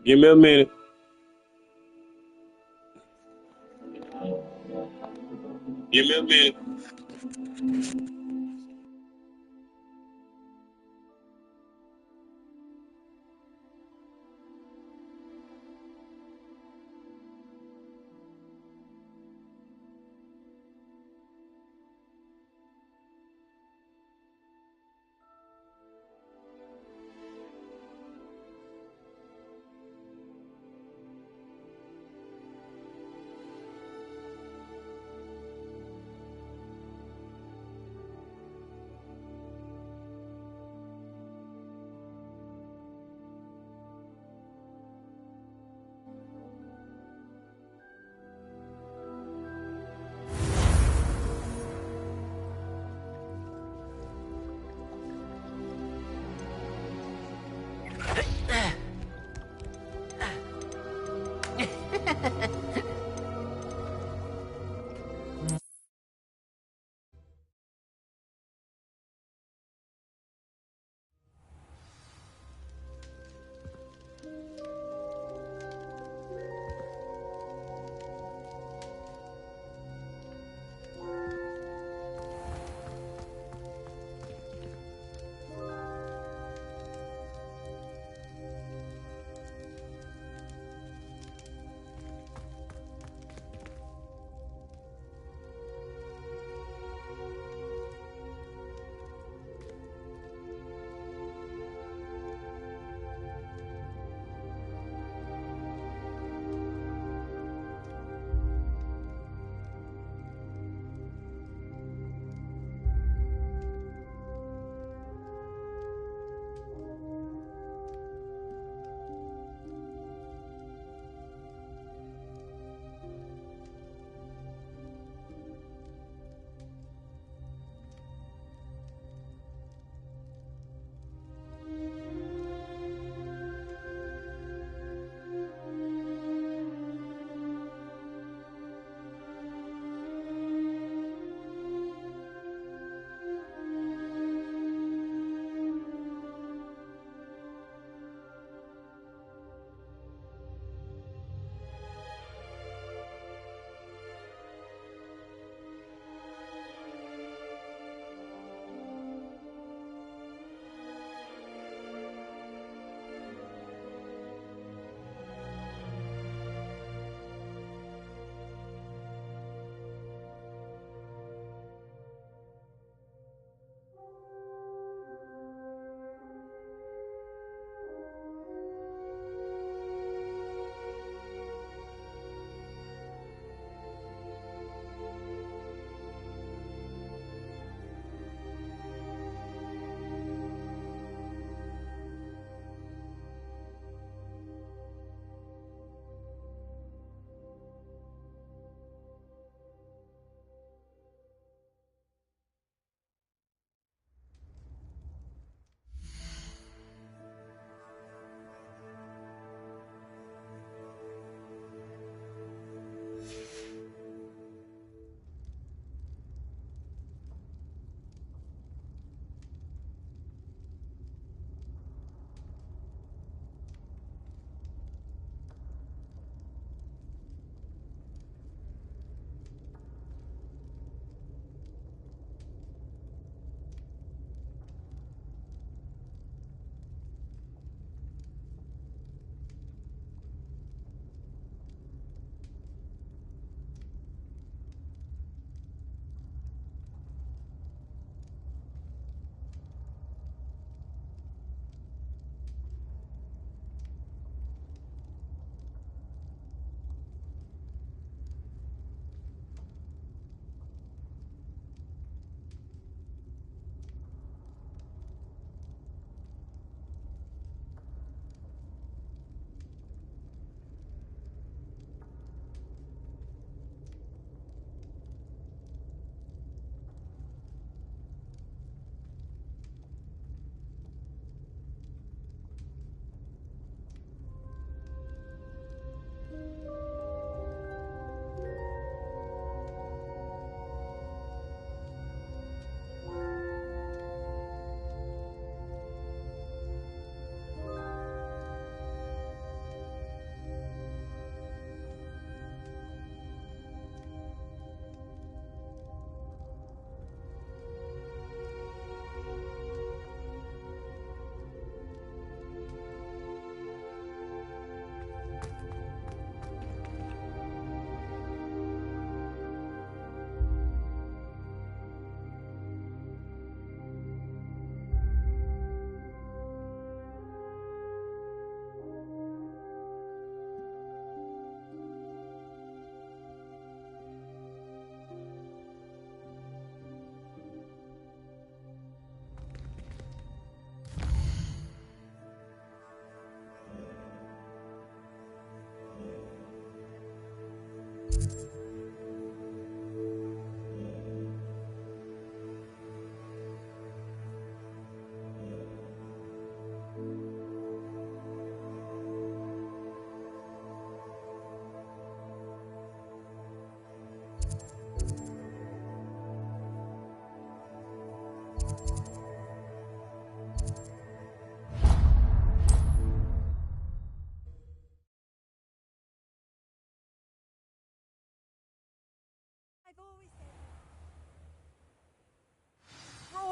Give me a minute. Give me a minute.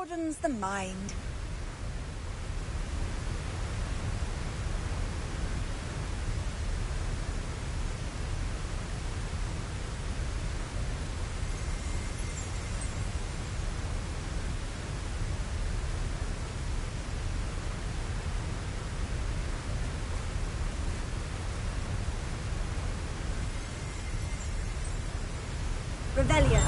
broadens the mind. Revelio.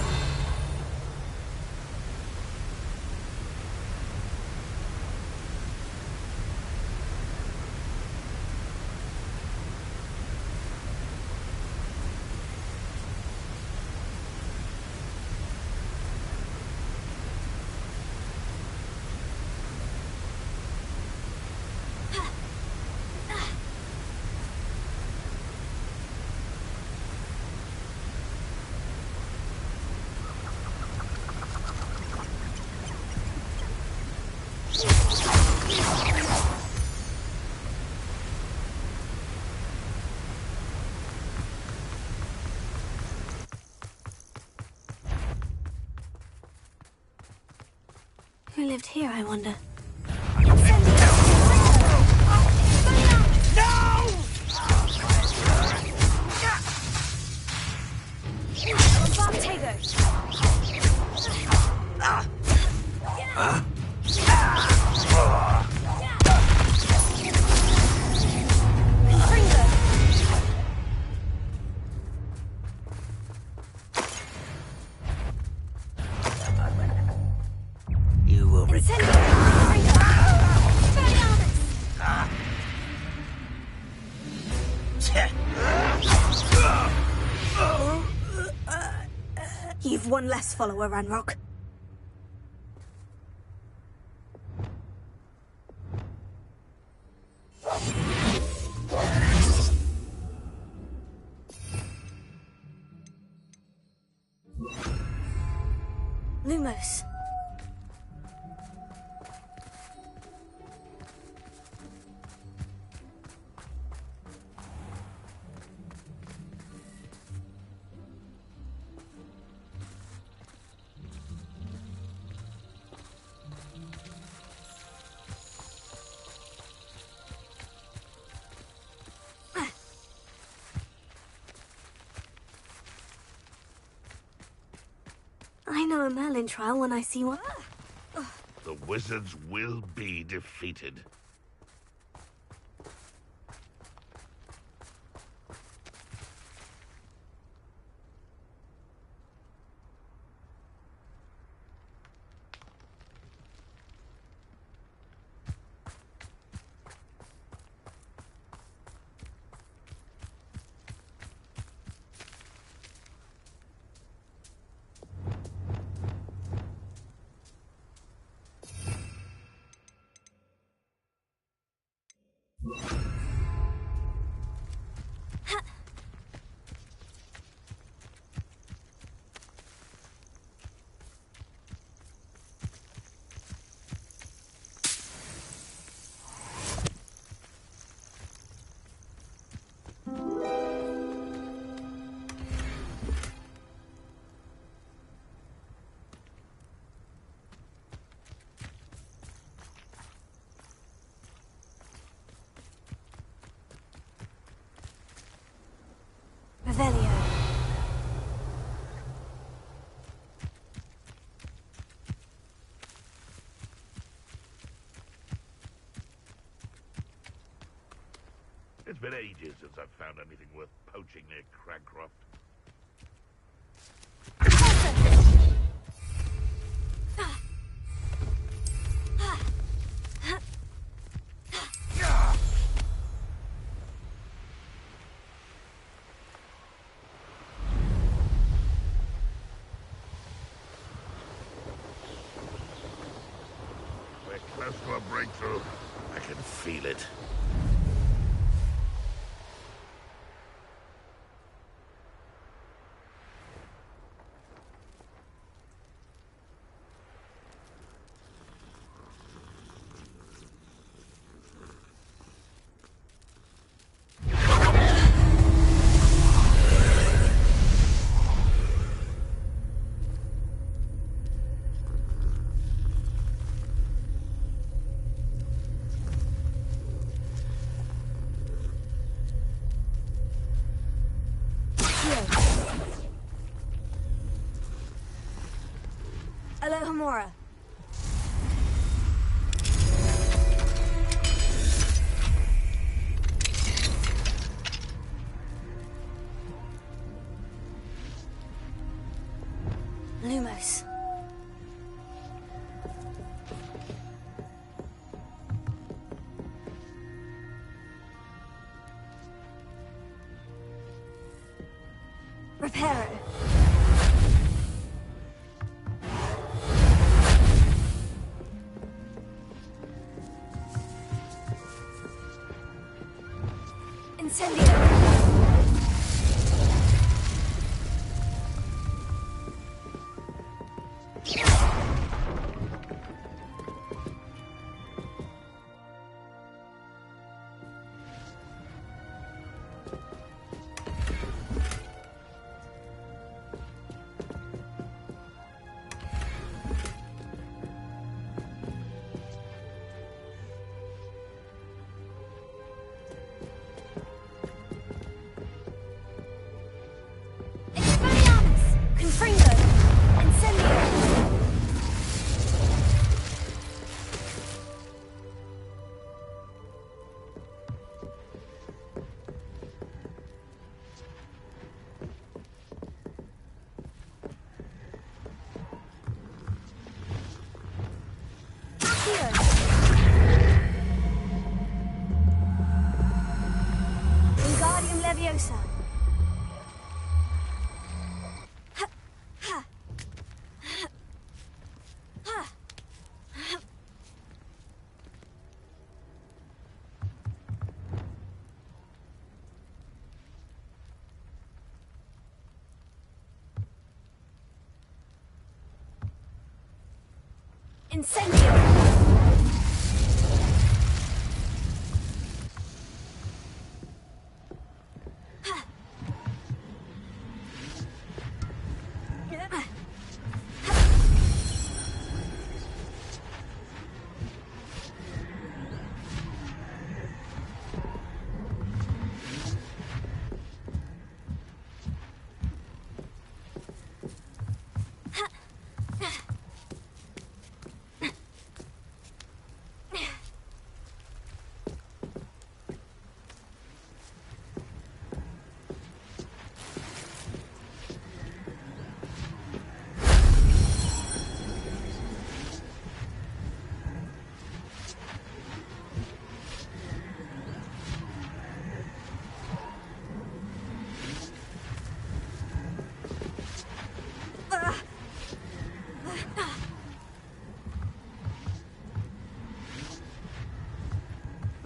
Who lived here, I wonder? You will You've one less follower, Ranrock. Lumos. I know a Merlin trial when I see one. The wizards will be defeated. Revelio. It's been ages since I've found anything worth poaching near Cragcroft. We're close to a breakthrough. I can feel it. Gamora. Lumos. Reparo. Incendio. Confringo! Incendio! Accio! Wingardium Leviosa! Incendio!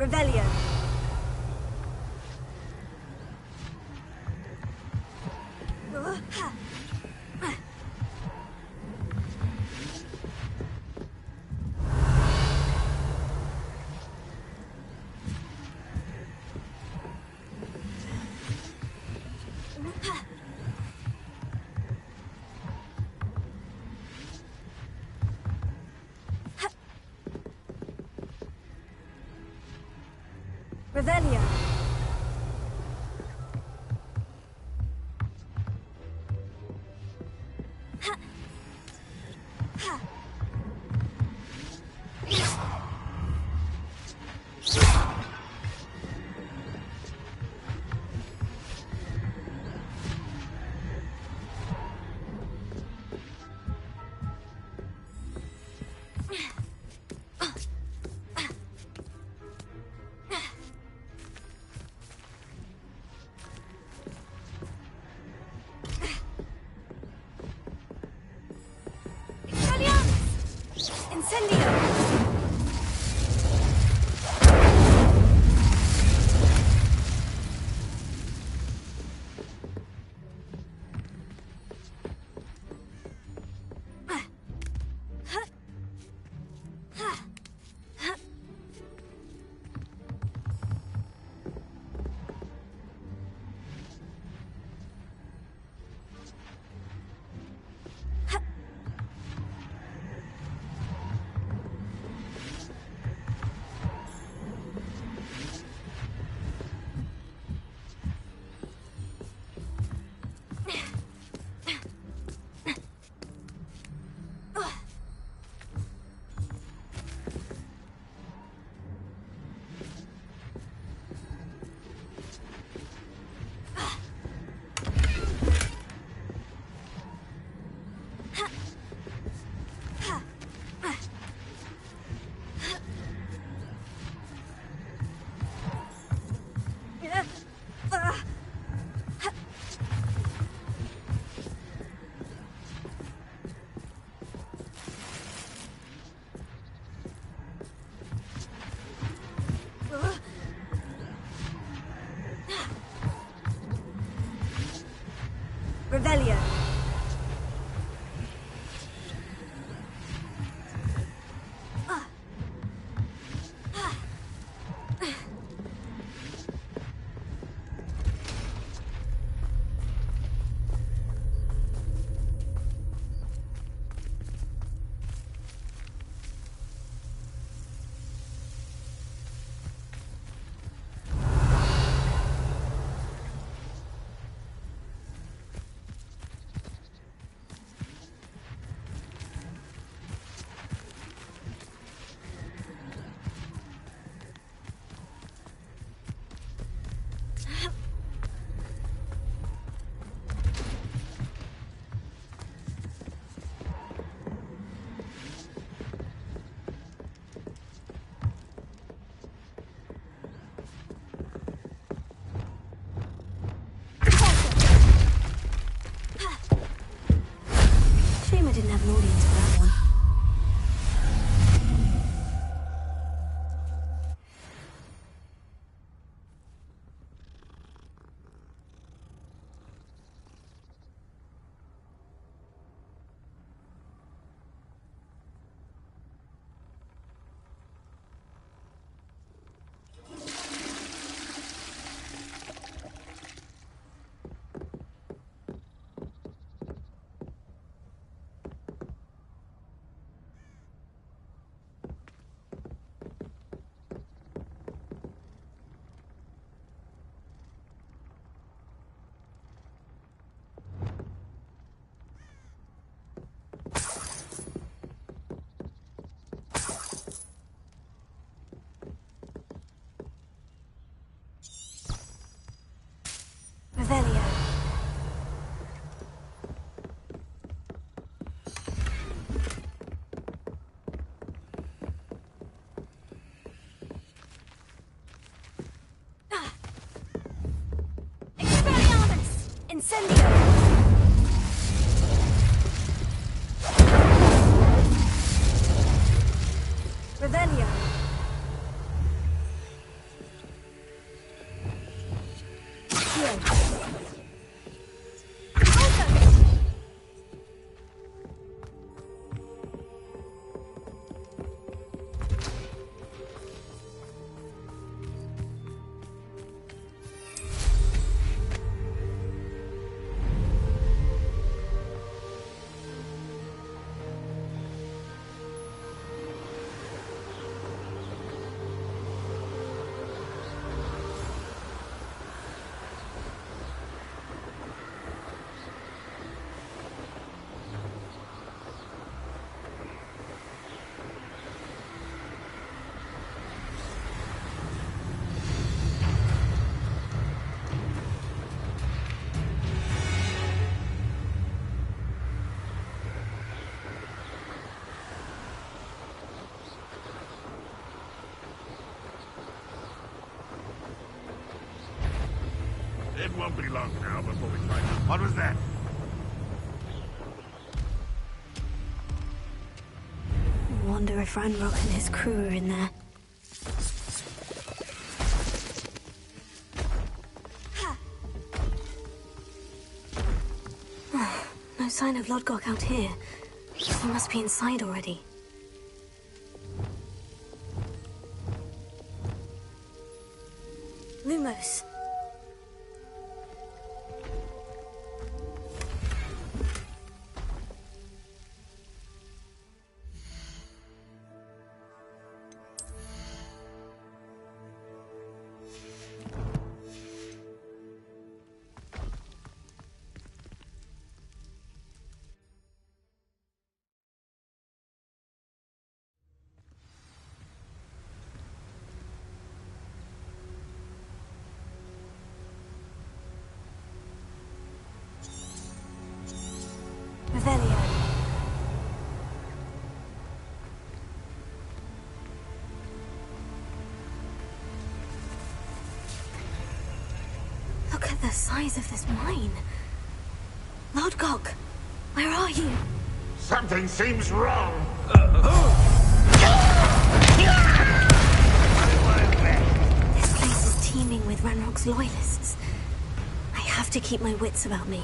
Revelio. Revelio. Incendio! Revelio. Shame I didn't have an audience for that one. Revelio. Expelliarmus! Incendio! Revelio. It won't be long now before we find out. What was that? I wonder if Ranrock and his crew are in there. No sign of Lodgok out here. He must be inside already. Lumos. Revelio. Look at the size of this mine. Lodgok, where are you? Something seems wrong. This place is teeming with Ranrock's loyalists. I have to keep my wits about me.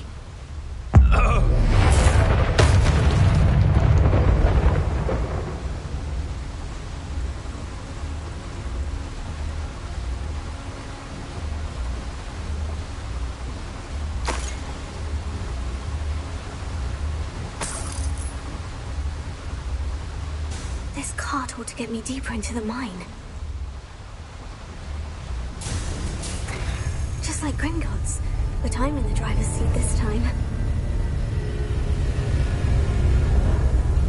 This cart ought to get me deeper into the mine. Just like Gringotts, but I'm in the driver's seat this time.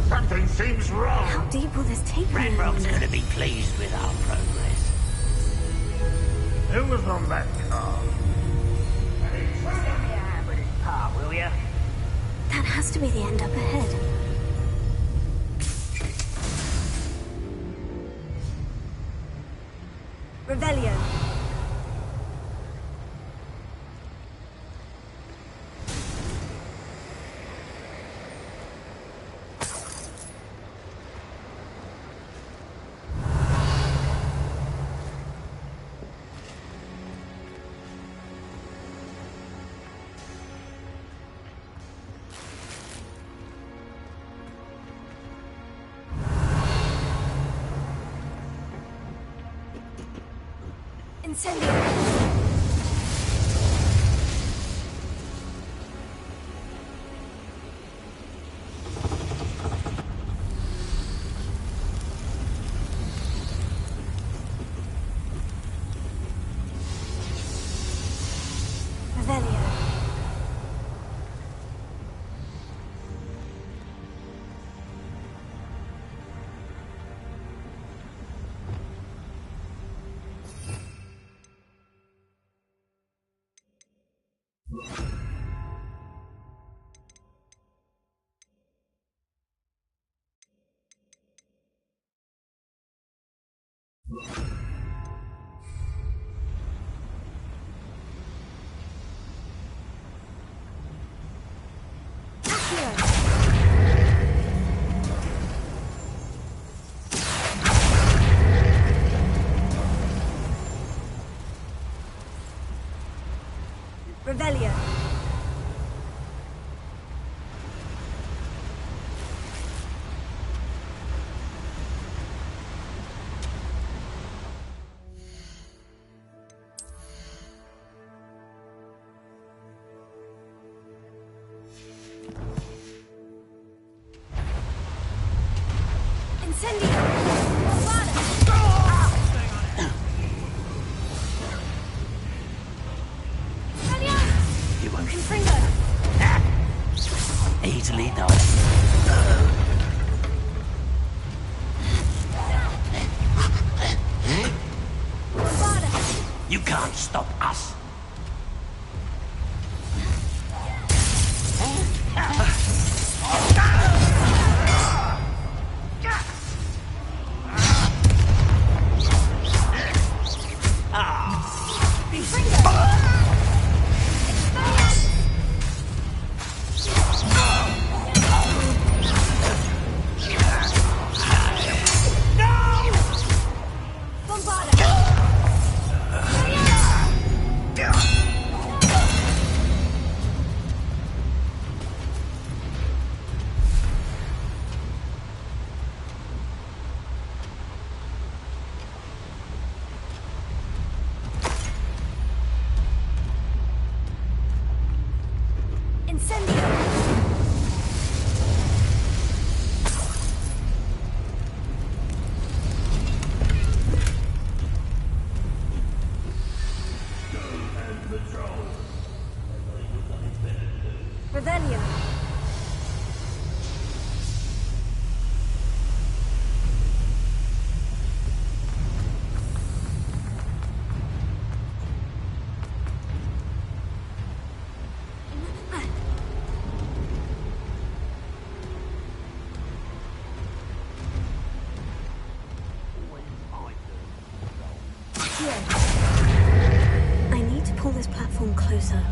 Something seems wrong. How deep will this take me? Ranrock's gonna be pleased with our progress. Who was on that car? Will ya? That has to be the end up ahead. Revelio. Incendio. Revelio. Revelio. Easily done. You can't stop us. Revelio. I need to pull this platform closer.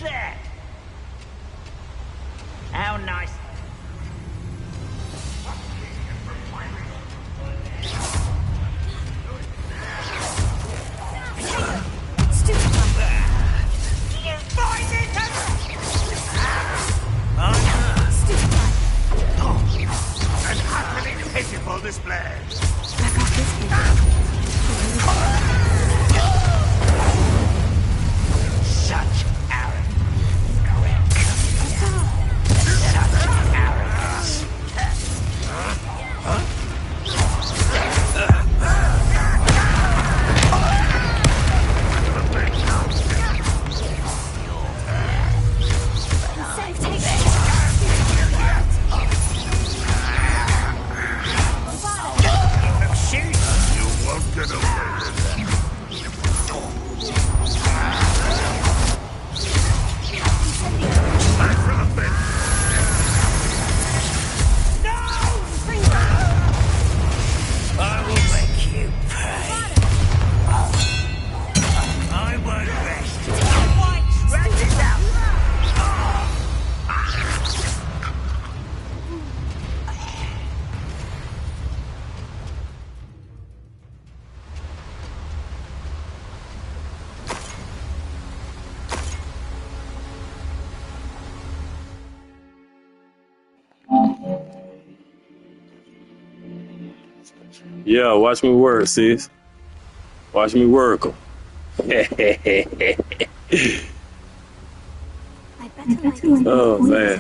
that? How nice. An utterly pitiful display. Such arrogance. Such arrogance. You won't get away with that. Back from the bench. I will make you pay. I won't rest. Rat this out. Yeah, watch me work, sis. Watch me work 'em. I better like these Oh, man.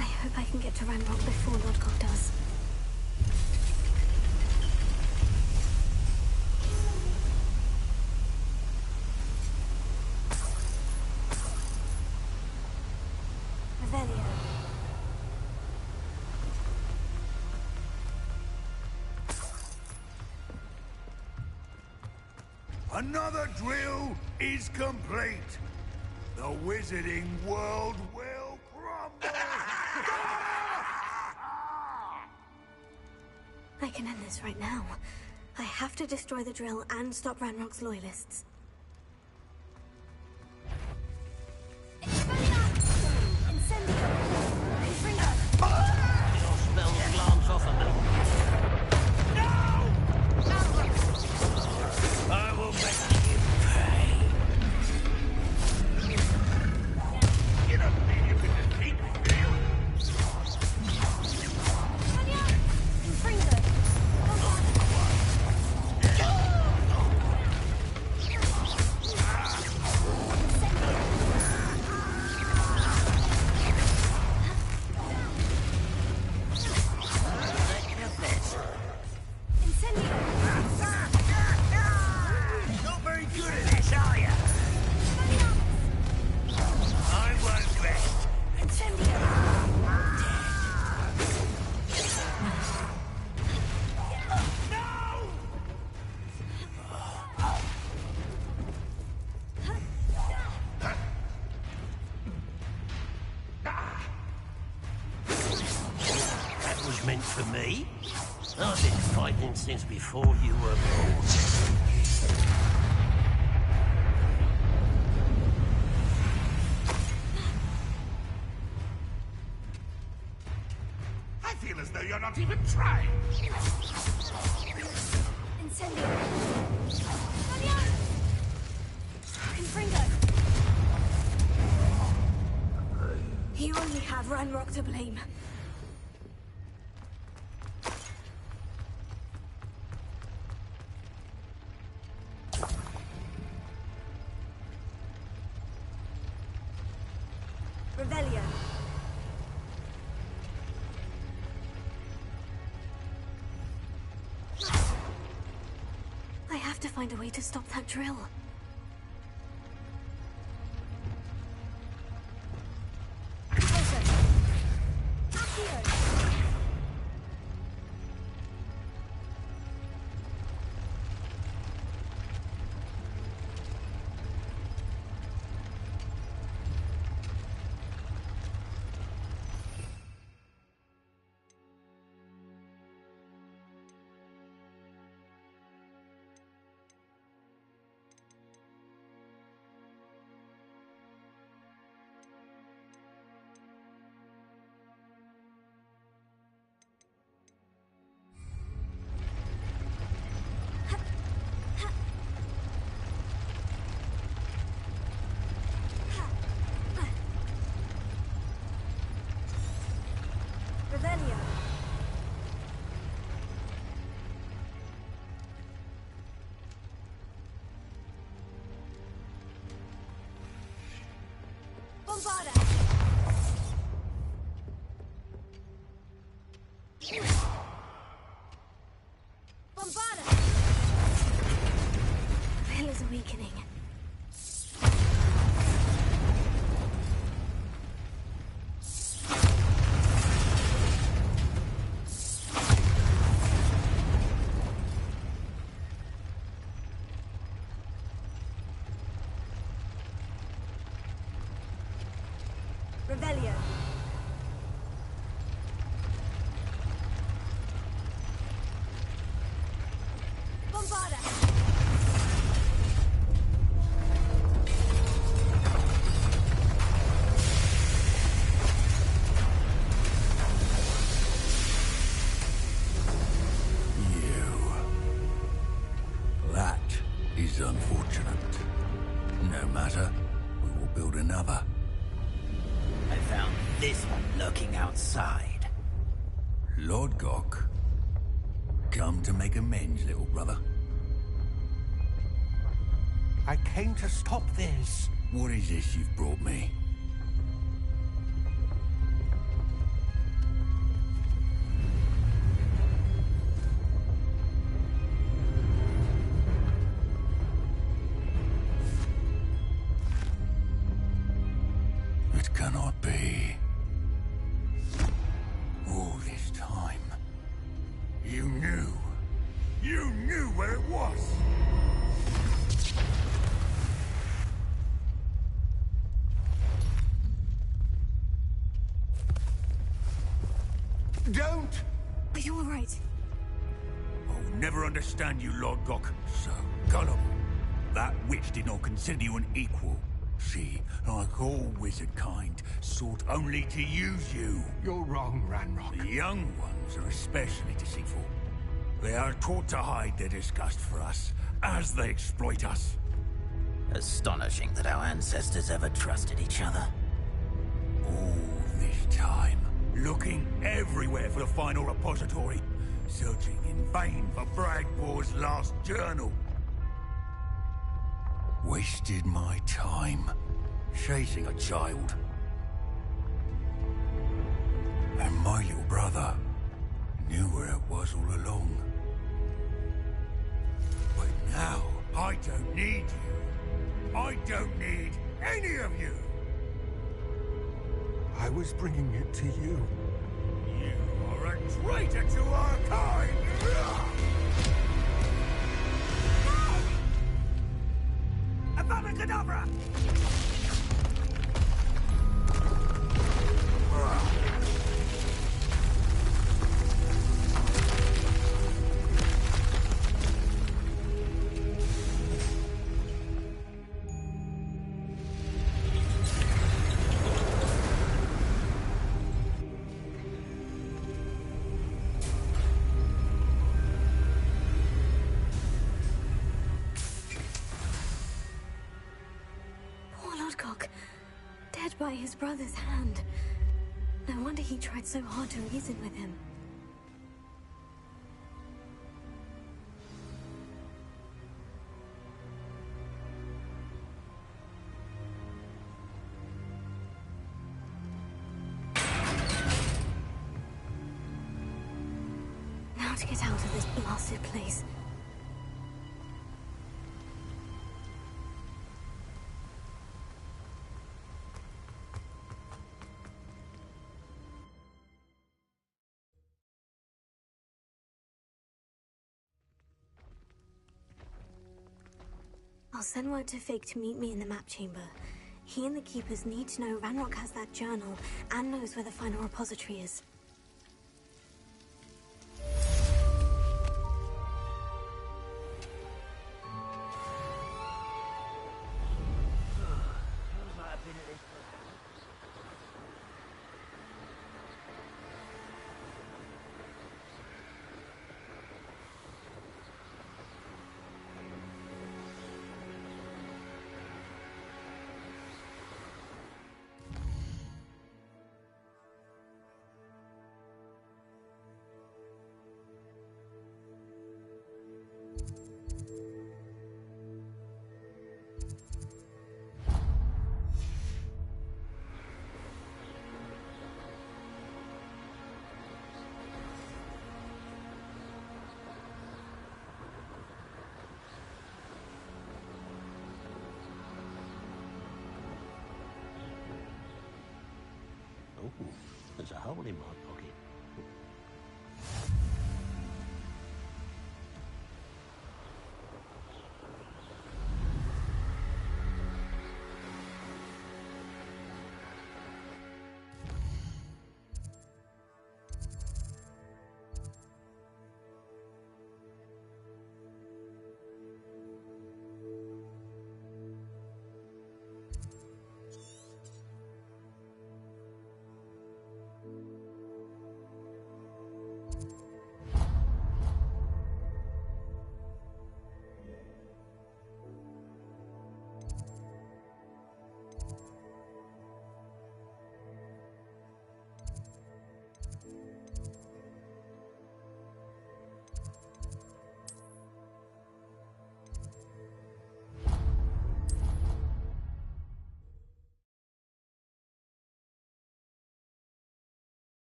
I hope I can get to Ranrock before Lodgok does. Revelio. Another drill is complete. The wizarding world will crumble. I can end this right now. I have to destroy the drill and stop Ranrock's loyalists. Your spells glance off of me. I will make you pay. You don't think you can defeat me, do you? Not very good at this, are you? I won't rest. That was meant for me. I've been fighting since before you were born. I feel as though you're not even trying. You only have Ranrock to blame. have to find a way to stop that drill. Revelio. Bombarda. Bombarda. The hill is weakening. Revelio. Bombarda. That is unfortunate. No matter, we will build another. I found this one lurking outside. Lord Gok, come to make amends, little brother. I came to stop this. What is this you've brought me? It cannot be. All this time, you knew. You knew where it was! Don't! Are you all right? I'll never understand you, Lord Gok. So gullible. That witch did not consider you an equal. She, like all wizard kind, sought only to use you. You're wrong, Ranrock. The young ones are especially deceitful. They are taught to hide their disgust for us, as they exploit us. Astonishing that our ancestors ever trusted each other. All this time, looking everywhere for the final repository, searching in vain for Bragbor's last journal. Wasted my time, chasing a child. And my little brother knew where it was all along. But now, I don't need you. I don't need any of you. I was bringing it to you. You are a traitor to our kind! Avada Kedavra! Poor Lodgok. Dead by his brother's hand. No wonder he tried so hard to reason with him. Now to get out of this blasted place. I'll send word to Fig to meet me in the map chamber. He and the Keepers need to know Ranrock has that journal and knows where the final repository is. Oh, there's a hole in my pocket.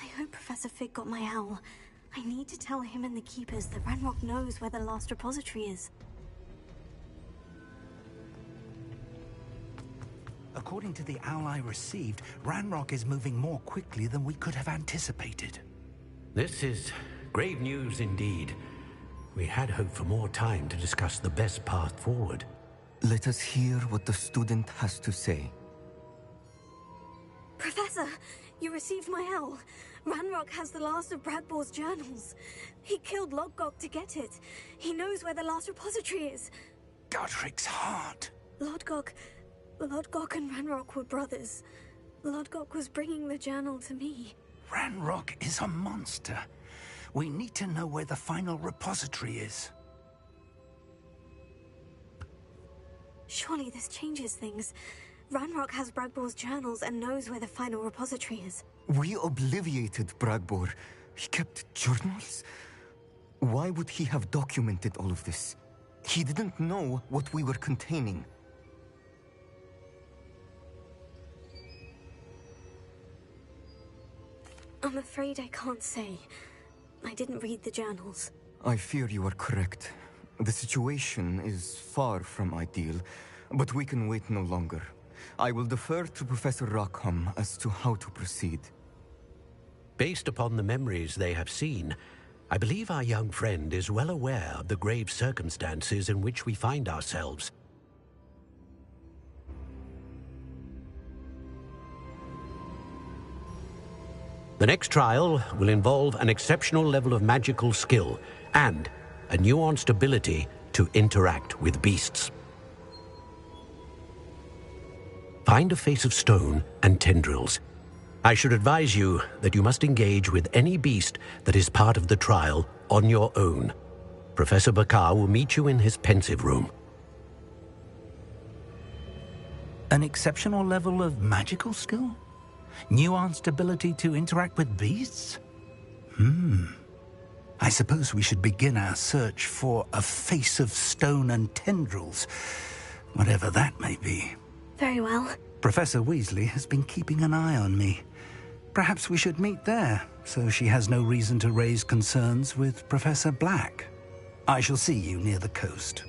I hope Professor Fig got my owl. I need to tell him and the Keepers that Ranrock knows where the last repository is. According to the owl I received, Ranrock is moving more quickly than we could have anticipated. This is grave news indeed. We had hoped for more time to discuss the best path forward. Let us hear what the student has to say. Professor, you received my owl. Ranrock has the last of Bradbor's journals. He killed Lodgok to get it. He knows where the last repository is. Godric's heart. Lodgok and Ranrock were brothers. Lodgok was bringing the journal to me. Ranrock is a monster. We need to know where the final repository is. Surely this changes things. Ranrock has Bradbor's journals and knows where the final repository is. We obliviated Bradbor. He kept journals? Why would he have documented all of this? He didn't know what we were containing. I'm afraid I can't say. I didn't read the journals. I fear you are correct. The situation is far from ideal, but we can wait no longer. I will defer to Professor Rockham as to how to proceed. Based upon the memories they have seen, I believe our young friend is well aware of the grave circumstances in which we find ourselves. The next trial will involve an exceptional level of magical skill and a nuanced ability to interact with beasts. Find a face of stone and tendrils. I should advise you that you must engage with any beast that is part of the trial on your own. Professor Bakar will meet you in his pensive room. An exceptional level of magical skill? Nuanced ability to interact with beasts? I suppose we should begin our search for a face of stone and tendrils, whatever that may be. Very well. Professor Weasley has been keeping an eye on me. Perhaps we should meet there, so she has no reason to raise concerns with Professor Black. I shall see you near the coast.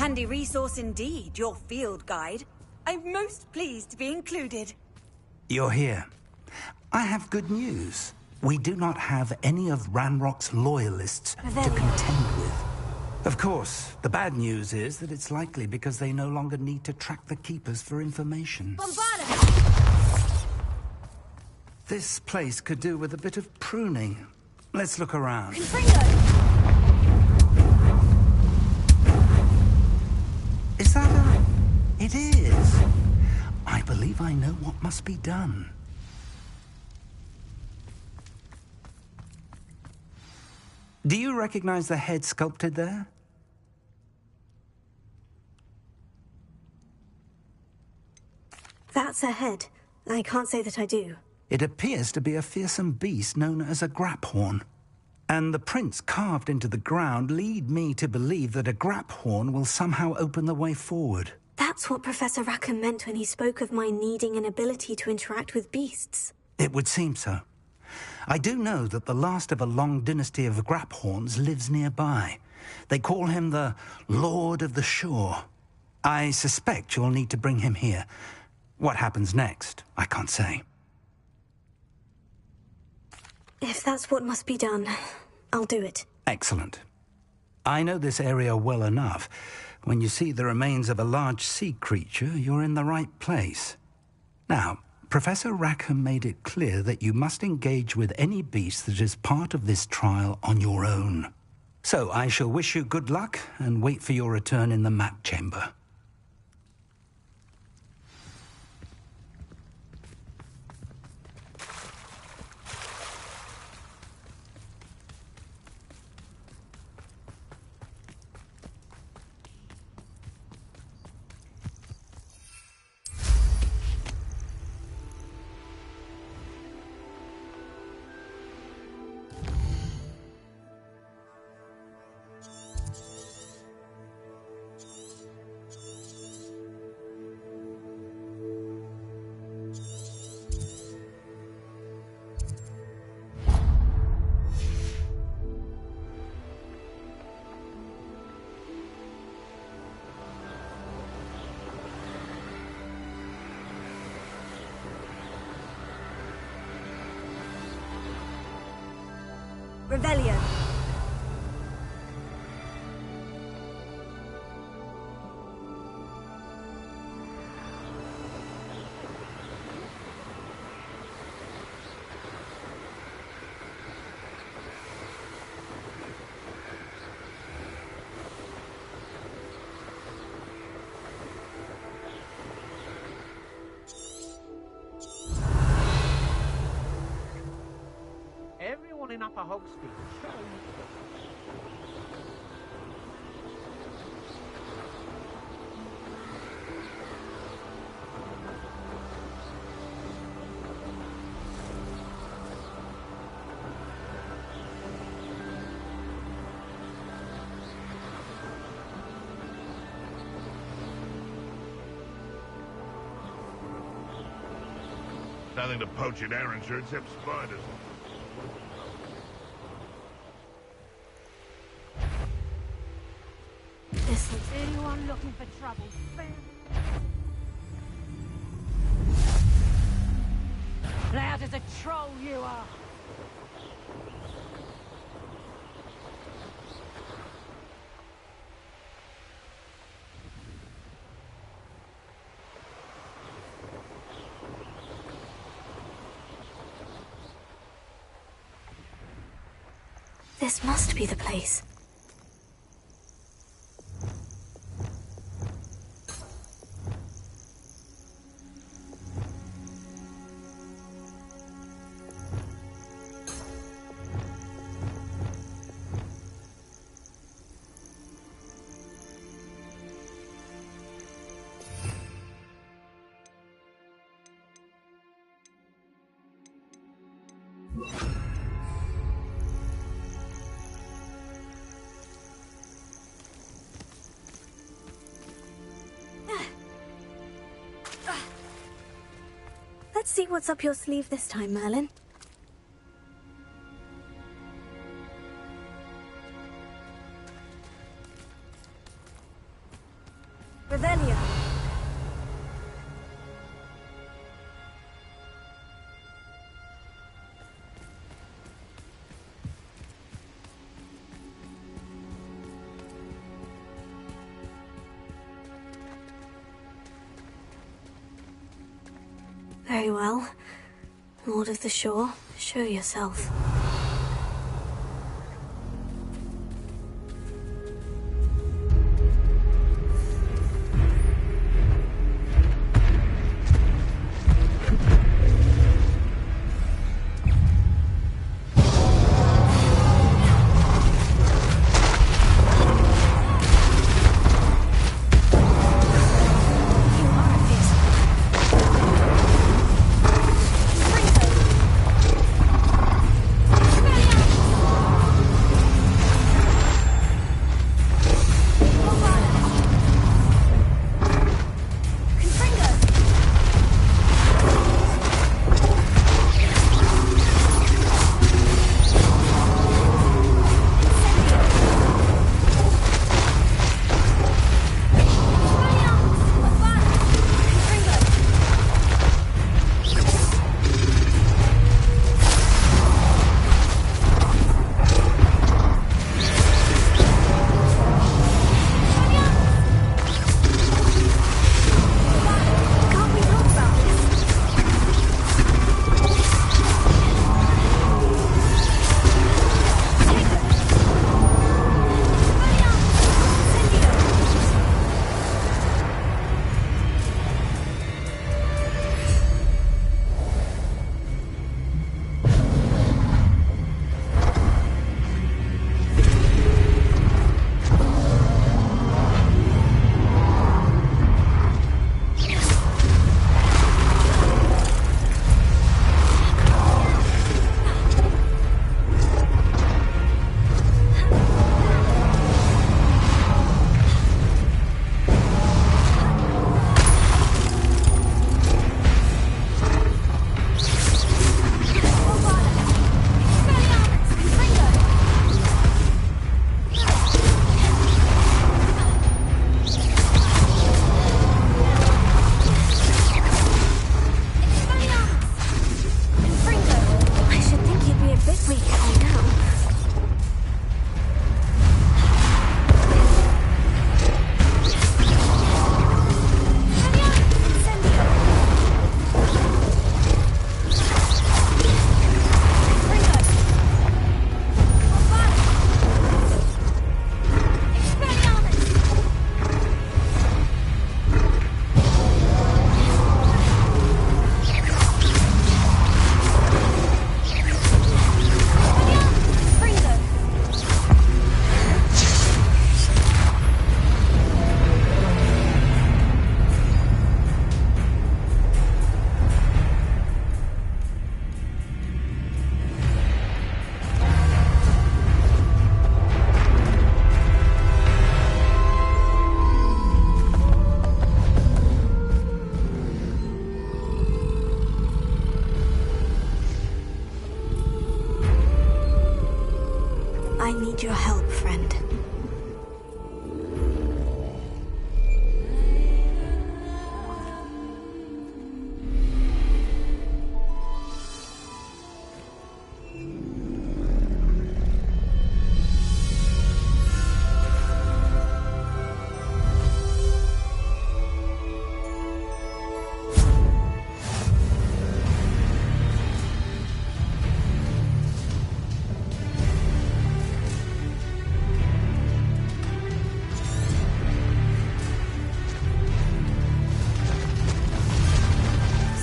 Handy resource indeed, your field guide. I'm most pleased to be included. You're here. I have good news. We do not have any of Ranrock's loyalists to contend with. Of course, the bad news is that it's likely because they no longer need to track the Keepers for information. Bombarda! This place could do with a bit of pruning. Let's look around. Confringo! Is that a... It is. I believe I know what must be done. Do you recognize the head sculpted there? That's a head. I can't say that I do. It appears to be a fearsome beast known as a graphorn. And the prints carved into the ground lead me to believe that a graphorn will somehow open the way forward. That's what Professor Rackham meant when he spoke of my needing an ability to interact with beasts. It would seem so. I do know that the last of a long dynasty of graphorns lives nearby. They call him the Lord of the Shore. I suspect you'll need to bring him here. What happens next, I can't say. If that's what must be done, I'll do it. Excellent. I know this area well enough. When you see the remains of a large sea creature, you're in the right place. Now, Professor Rackham made it clear that you must engage with any beast that is part of this trial on your own. So I shall wish you good luck and wait for your return in the map chamber. Revelio. Everyone in Upper Hogsfield, show. Nothing to poach in Arranshire except spiders. Listen. Anyone looking for trouble? Loud as a troll you are! This must be the place. Let's see what's up your sleeve this time, Merlin. Very well. Lord of the Shore, show yourself. I need your help, friend.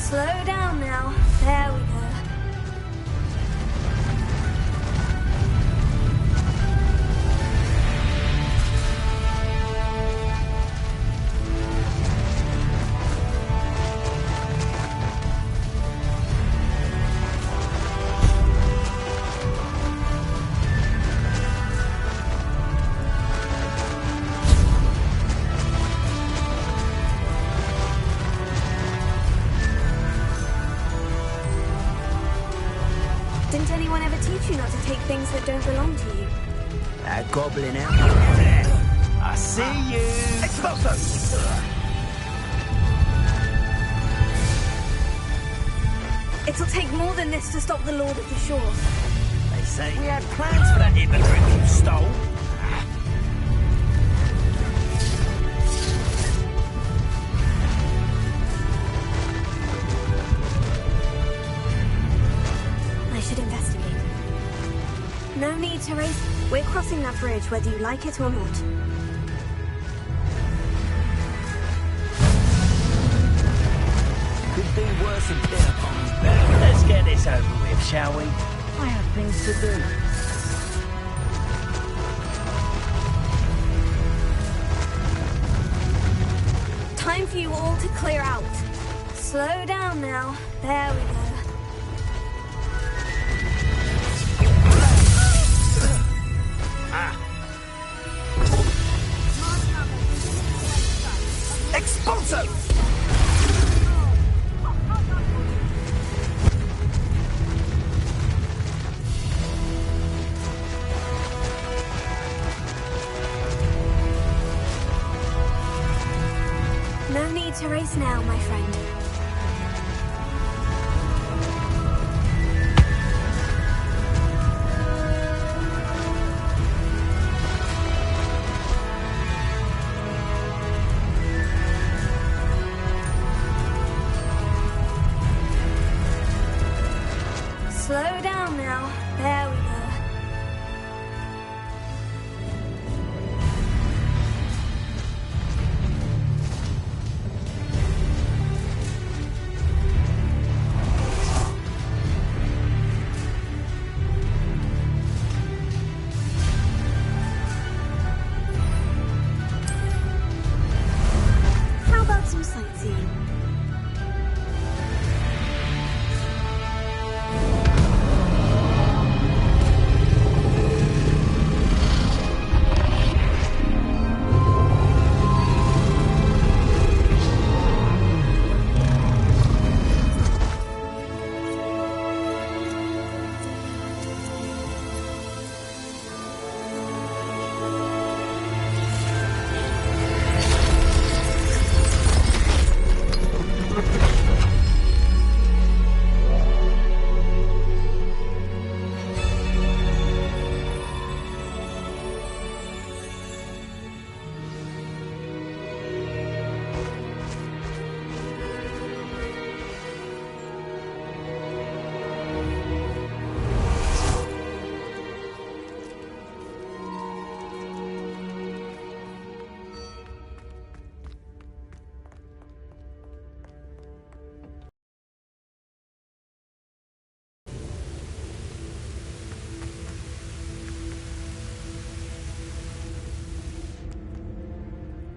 Slow down now. There we go. Didn't anyone ever teach you not to take things that don't belong to you? That goblin out there. I see you. Expulso! It'll take more than this to stop the Lord of the Shore. They say we had plans for that hypocrite you stole. should investigate. No need to race. We're crossing that bridge whether you like it or not. Could be worse than beer pong. Let's get this over with, shall we? I have things to do. Time for you all to clear out. Slow down now. There we go. Expulso! No need to race now, my friend. Slow down now. There we go. How about some sightseeing?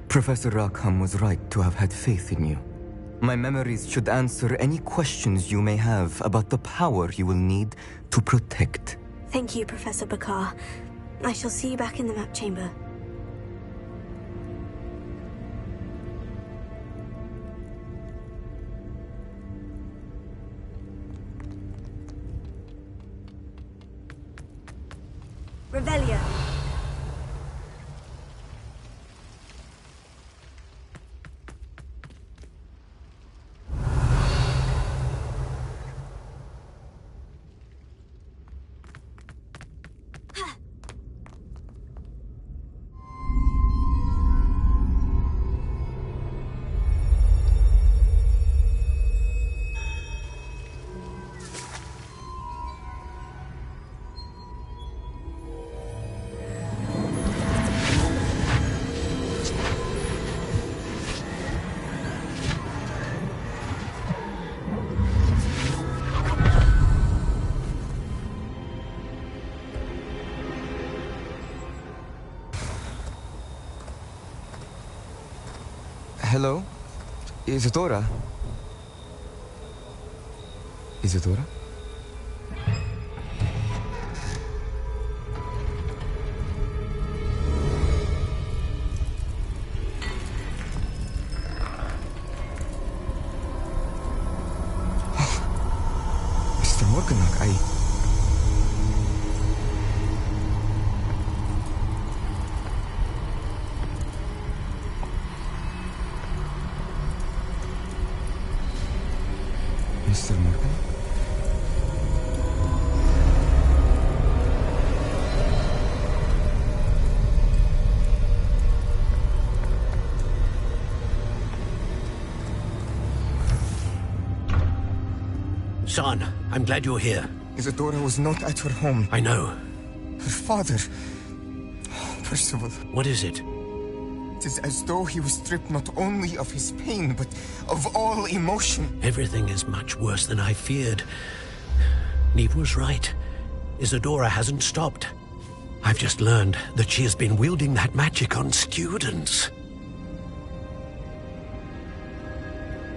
Professor Rackham was right to have had faith in you. My memories should answer any questions you may have about the power you will need to protect. Thank you, Professor Bakar. I shall see you back in the map chamber. Revelio. Hello? Isadora? Isadora? Mr. Morganach, Mr. Morgan? Son, I'm glad you're here. Isadora was not at her home. I know. Her father... Percival. What is it? It is as though he was stripped not only of his pain, but of all emotion. Everything is much worse than I feared. Neve was right. Isadora hasn't stopped. I've just learned that she has been wielding that magic on students.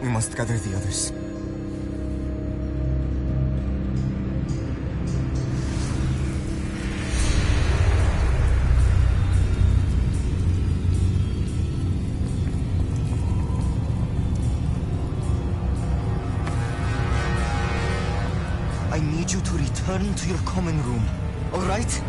We must gather the others. I need you to return to your common room, all right?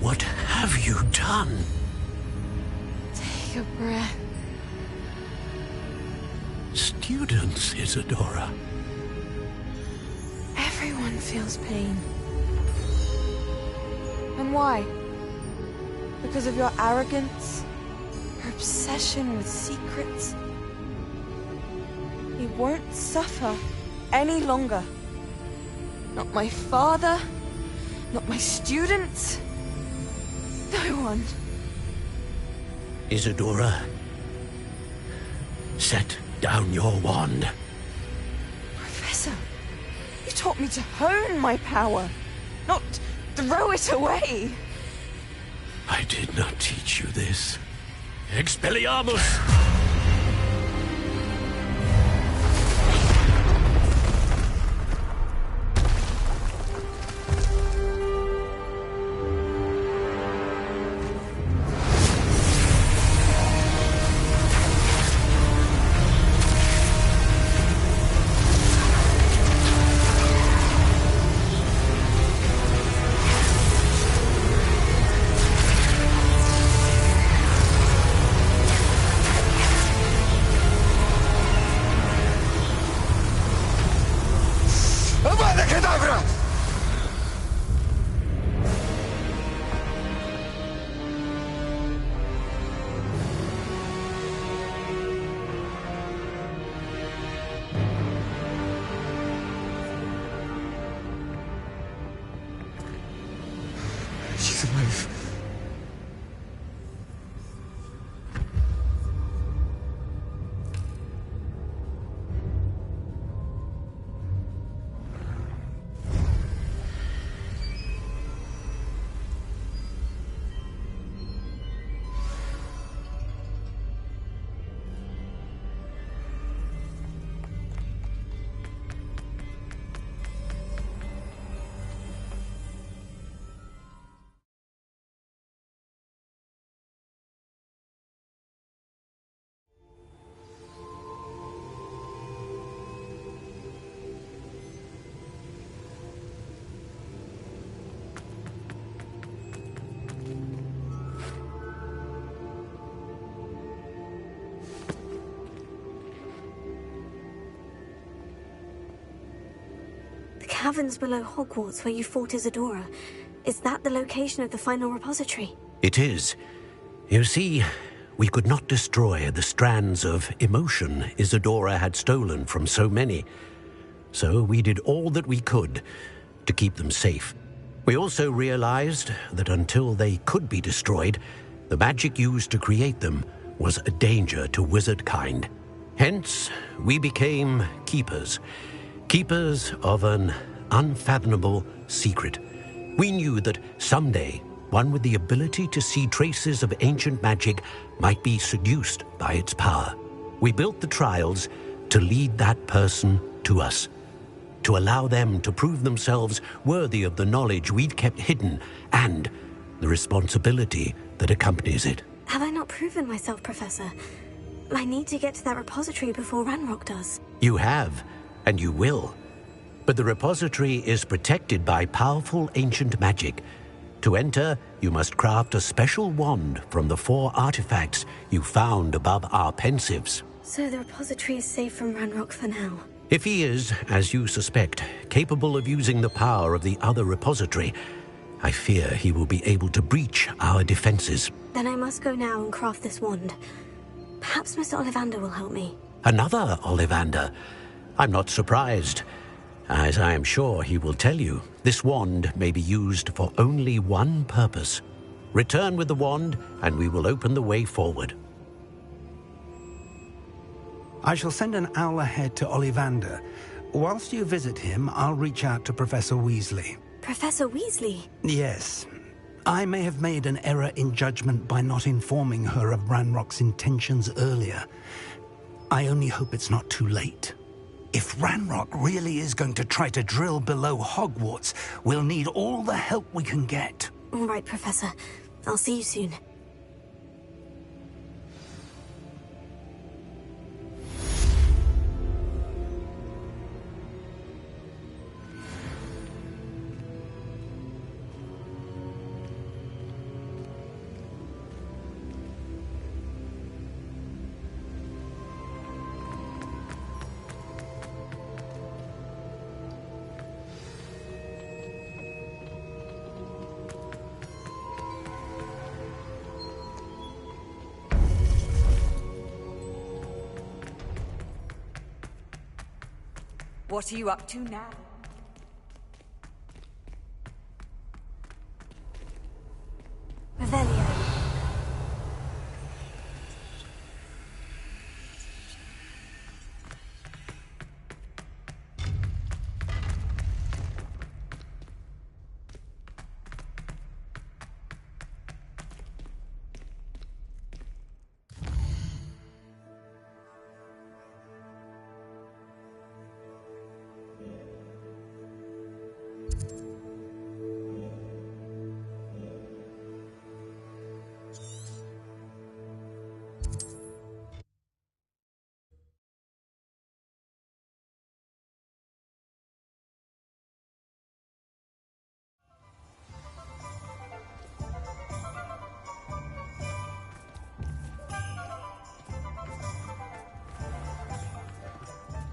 What have you done? Take a breath. Students, Isadora. Everyone feels pain. And why? Because of your arrogance? Your obsession with secrets? You won't suffer any longer. Not my father, not my students, no one. Isadora, set down your wand. Professor, you taught me to hone my power, not throw it away. I did not teach you this. Expelliarmus! She's alive. The caverns below Hogwarts where you fought Isadora. Is that the location of the final repository? It is. You see, we could not destroy the strands of emotion Isadora had stolen from so many. So we did all that we could to keep them safe. We also realized that until they could be destroyed, the magic used to create them was a danger to wizard kind. Hence, we became keepers. Keepers of an unfathomable secret. We knew that someday, one with the ability to see traces of ancient magic might be seduced by its power. We built the trials to lead that person to us, to allow them to prove themselves worthy of the knowledge we'd kept hidden and the responsibility that accompanies it. Have I not proven myself, Professor? I need to get to that repository before Ranrock does. You have, and you will. But the repository is protected by powerful ancient magic. To enter, you must craft a special wand from the 4 artifacts you found above our pensives. So the repository is safe from Ranrock for now. If he is, as you suspect, capable of using the power of the other repository, I fear he will be able to breach our defenses. Then I must go now and craft this wand. Perhaps Mr. Ollivander will help me. Another Ollivander? I'm not surprised. As I am sure he will tell you, this wand may be used for only one purpose. Return with the wand, and we will open the way forward. I shall send an owl ahead to Ollivander. Whilst you visit him, I'll reach out to Professor Weasley. Professor Weasley? Yes. I may have made an error in judgment by not informing her of Ranrock's intentions earlier. I only hope it's not too late. If Ranrock really is going to try to drill below Hogwarts, we'll need all the help we can get. All right, Professor. I'll see you soon. What are you up to now? Revelio.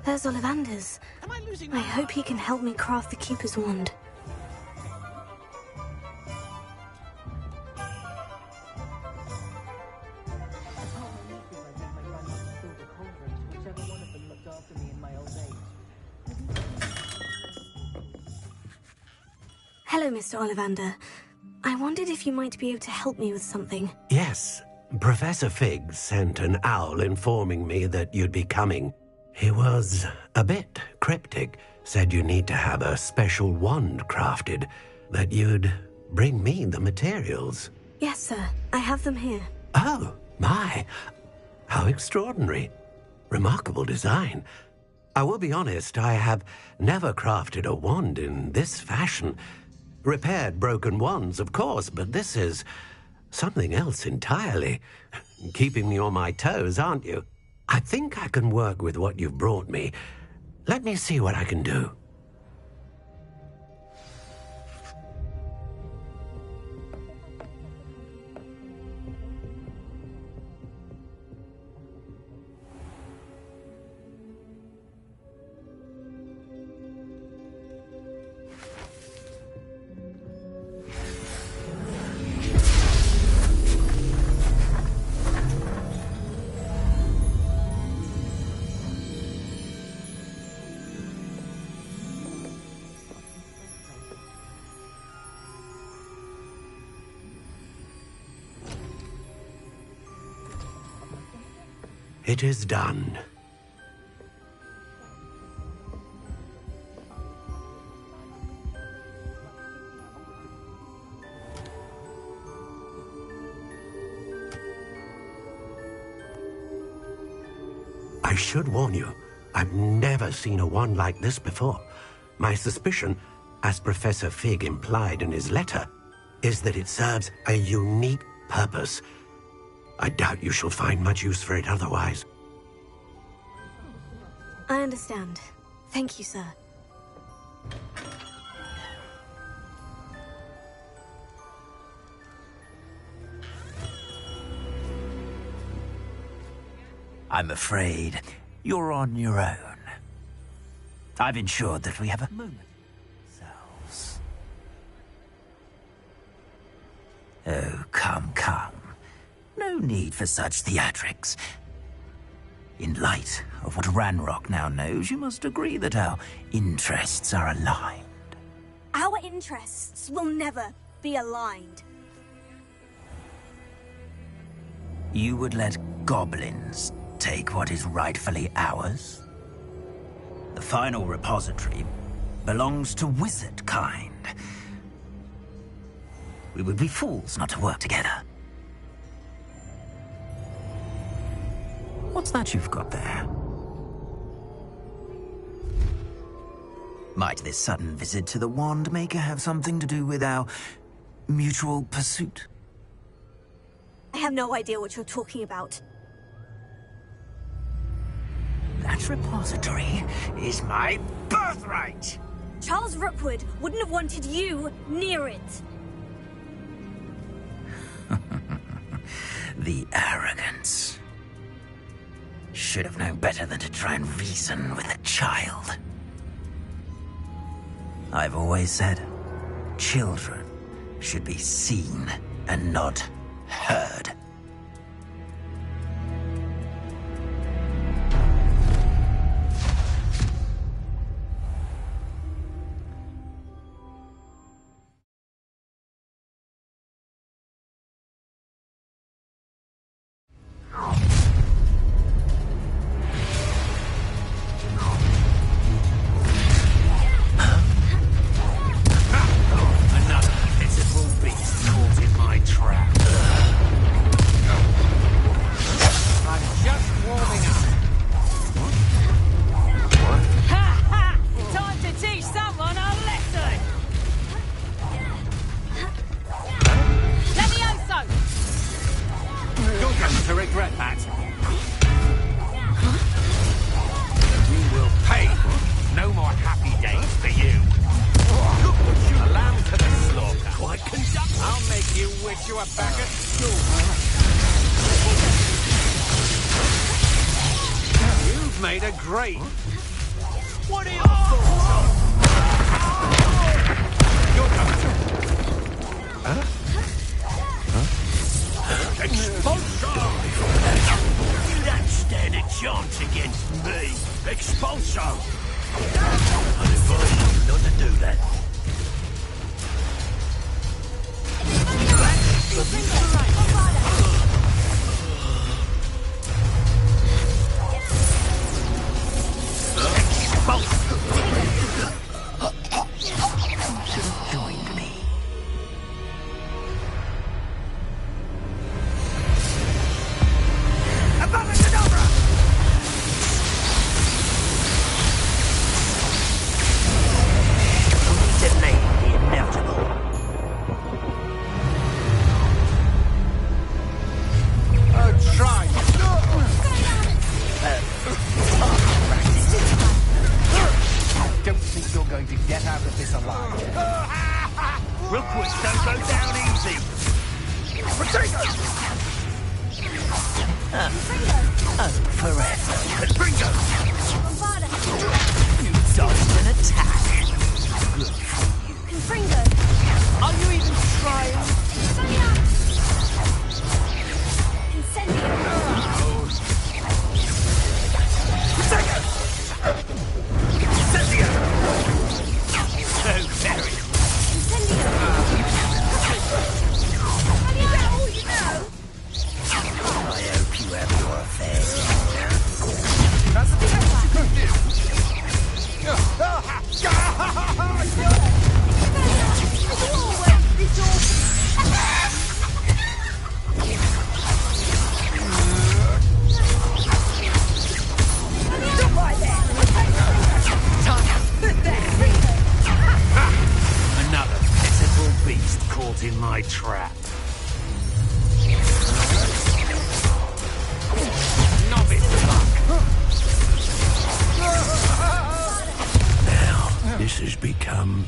There's Ollivander's. I hope he can help me craft the Keeper's wand. Hello, Mr. Ollivander. I wondered if you might be able to help me with something. Yes, Professor Fig sent an owl informing me that you'd be coming. He was a bit cryptic, said you need to have a special wand crafted, that you'd bring me the materials. Yes, sir. I have them here. Oh, my. How extraordinary. Remarkable design. I will be honest, I have never crafted a wand in this fashion. Repaired broken wands, of course, but this is something else entirely. Keeping me on my toes, aren't you? I think I can work with what you've brought me. Let me see what I can do. It is done. I should warn you, I've never seen a wand like this before. My suspicion, as Professor Fig implied in his letter, is that it serves a unique purpose. I doubt you shall find much use for it otherwise. I understand. Thank you, sir. I'm afraid you're on your own. I've ensured that we have a moment ourselves. Oh, come. No need for such theatrics. In light of what Ranrock now knows, you must agree that our interests are aligned. Our interests will never be aligned. You would let goblins take what is rightfully ours? The final repository belongs to wizard kind. We would be fools not to work together. What's that you've got there? Might this sudden visit to the Wand Maker have something to do with our mutual pursuit? I have no idea what you're talking about. That repository is my birthright! Charles Rookwood wouldn't have wanted you near it. The arrogance. Should have known better than to try and reason with a child. I've always said, children should be seen and not heard.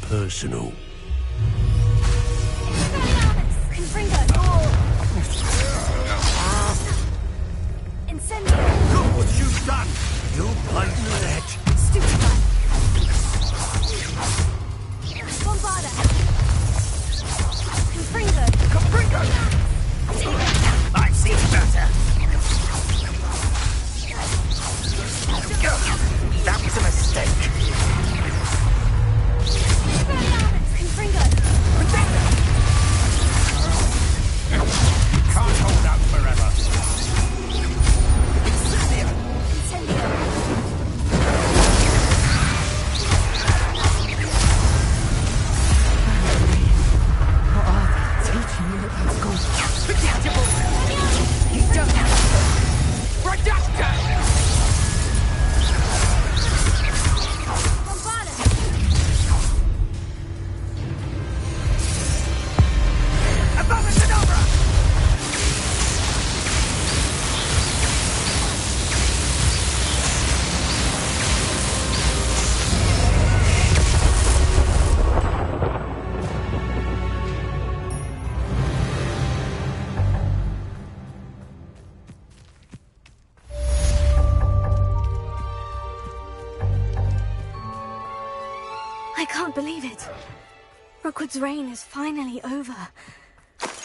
Personal. done. You play dead. Stupid guy. Bombarda. Confringo. Confringo! I've seen better. That was a mistake. Confringo. Can't hold out forever. Incendio. Teaching you about ghosts. Predictable. You don't have to. Reductor. Bombarda. Above and over. I can't believe it. Rookwood's reign is finally over.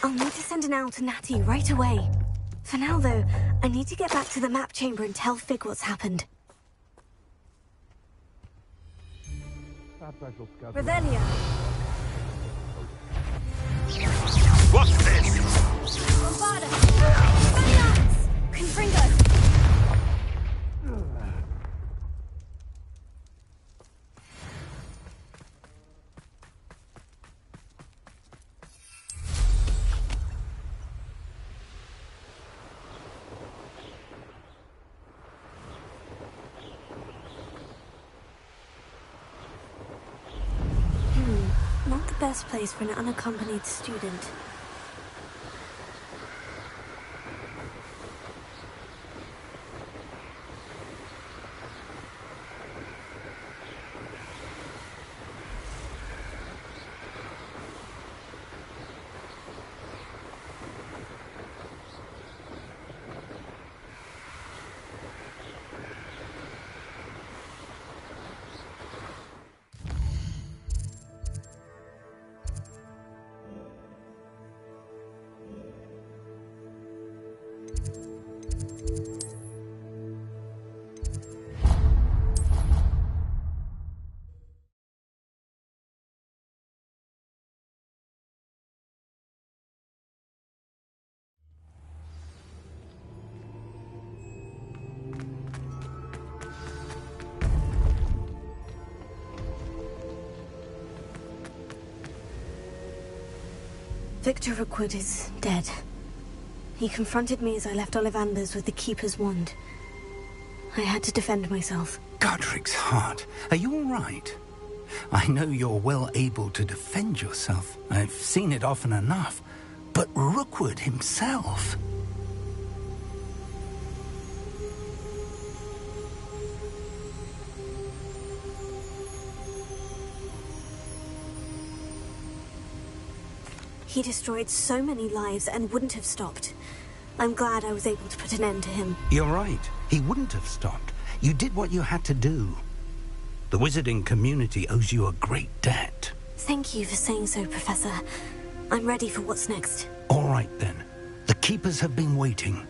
I'll need to send an owl to Natty right away. For now, though, I need to get back to the map chamber and tell Fig what's happened. Revelio. What's this? Bombarda. Valiance. Confringo. Not the best place for an unaccompanied student. Victor Rookwood is dead. He confronted me as I left Ollivander's with the Keeper's wand. I had to defend myself. Godric's heart. Are you all right? I know you're well able to defend yourself. I've seen it often enough. But Rookwood himself... He destroyed so many lives and wouldn't have stopped. I'm glad I was able to put an end to him. You're right. He wouldn't have stopped. You did what you had to do. The wizarding community owes you a great debt. Thank you for saying so, Professor. I'm ready for what's next. All right, then. The Keepers have been waiting.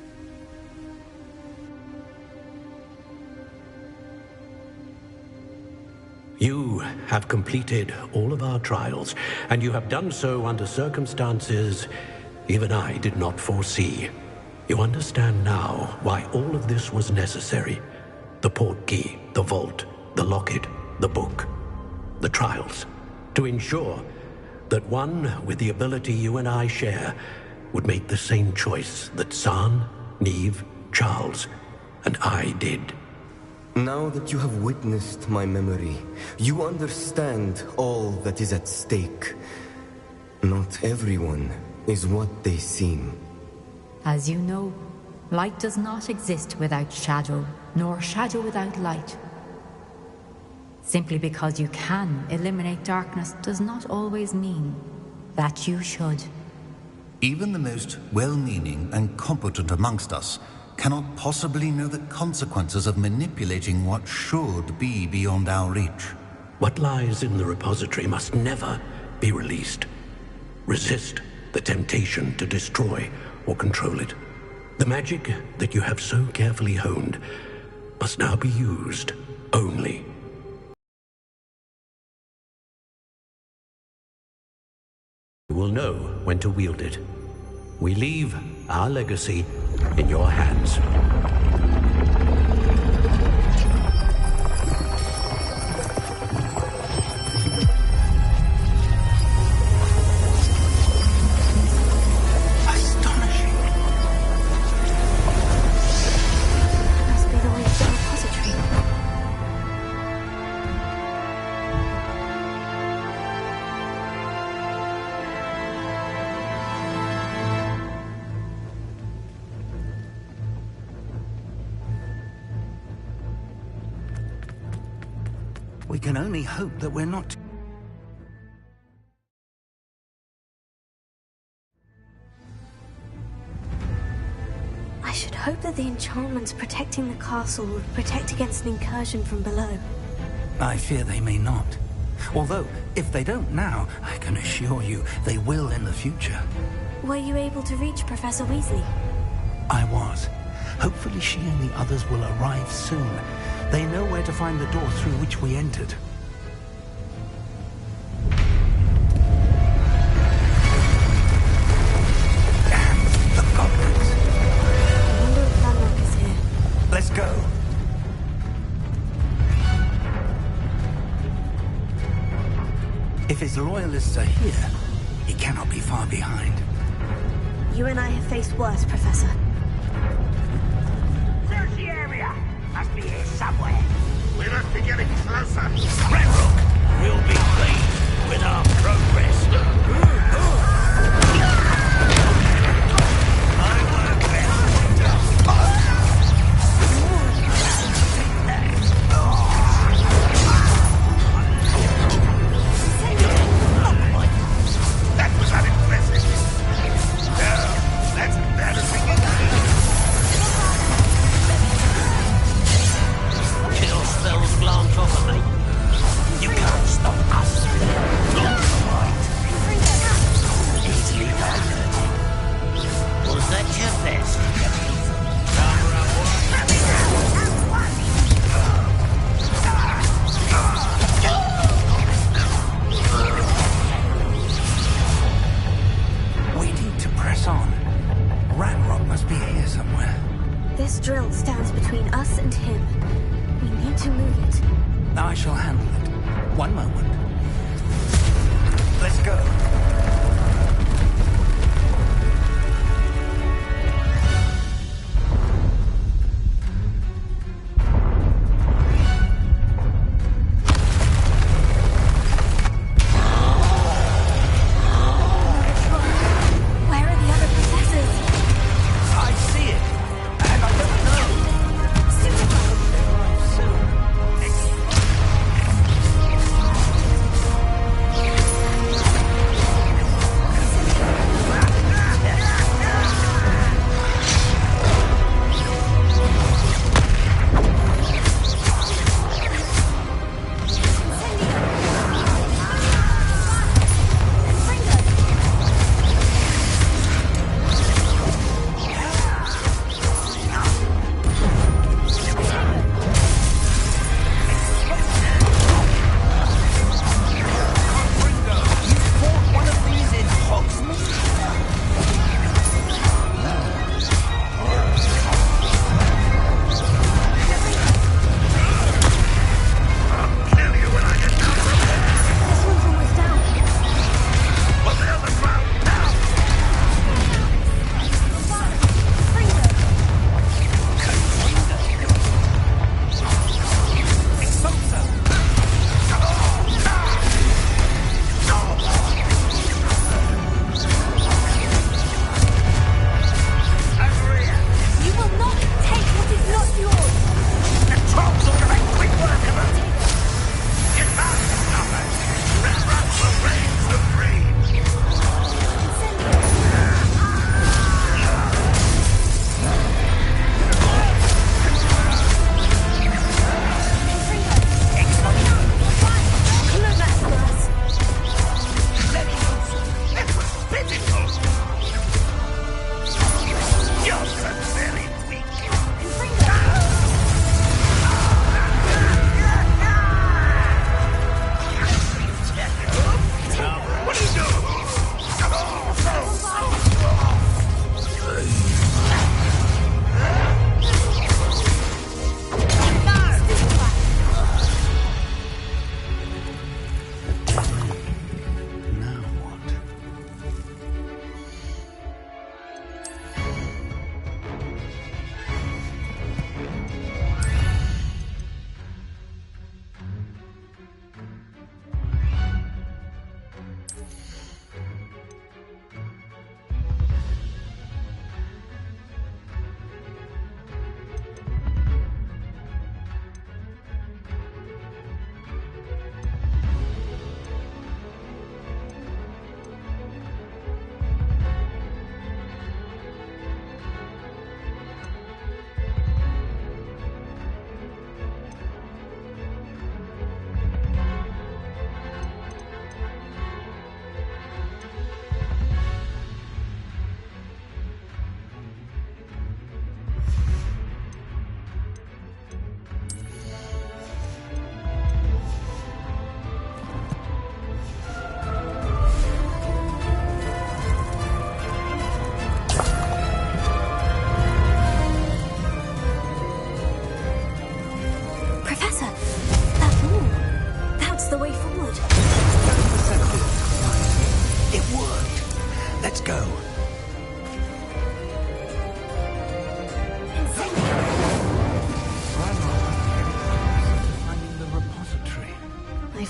You have completed all of our trials, and you have done so under circumstances even I did not foresee. You understand now why all of this was necessary. The portkey, the vault, the locket, the book, the trials. To ensure that one with the ability you and I share would make the same choice that San, Neve, Charles, and I did. Now that you have witnessed my memory, you understand all that is at stake. Not everyone is what they seem. As you know, light does not exist without shadow, nor shadow without light. Simply because you can eliminate darkness does not always mean that you should. Even the most well-meaning and competent amongst us cannot possibly know the consequences of manipulating what should be beyond our reach. What lies in the repository must never be released. Resist the temptation to destroy or control it. The magic that you have so carefully honed must now be used only. You will know when to wield it. We leave our legacy in your hands. We can only hope that we're not... I should hope that the enchantments protecting the castle will protect against an incursion from below. I fear they may not. Although, if they don't now, I can assure you they will in the future. Were you able to reach Professor Weasley? I was. Hopefully she and the others will arrive soon. They know where to find the door through which we entered. And the goblins. I wonder if Ranrock is here. Let's go. If his loyalists are here, he cannot be far behind. You and I have faced worse, Professor. Search the area! Must be here somewhere. We must be getting closer. Ranrock will be pleased with our progress. That was unimpressive. Now, let's better begin. Kill spells glance off of me. You can't stop us. Not quite. Easily diverted. Was that your best? We need to press on. Ranrock must be here somewhere. This drill stands between us and him. We need to move it. I shall handle it. One moment. Let's go. Where are the other professors? I see it, and I don't know.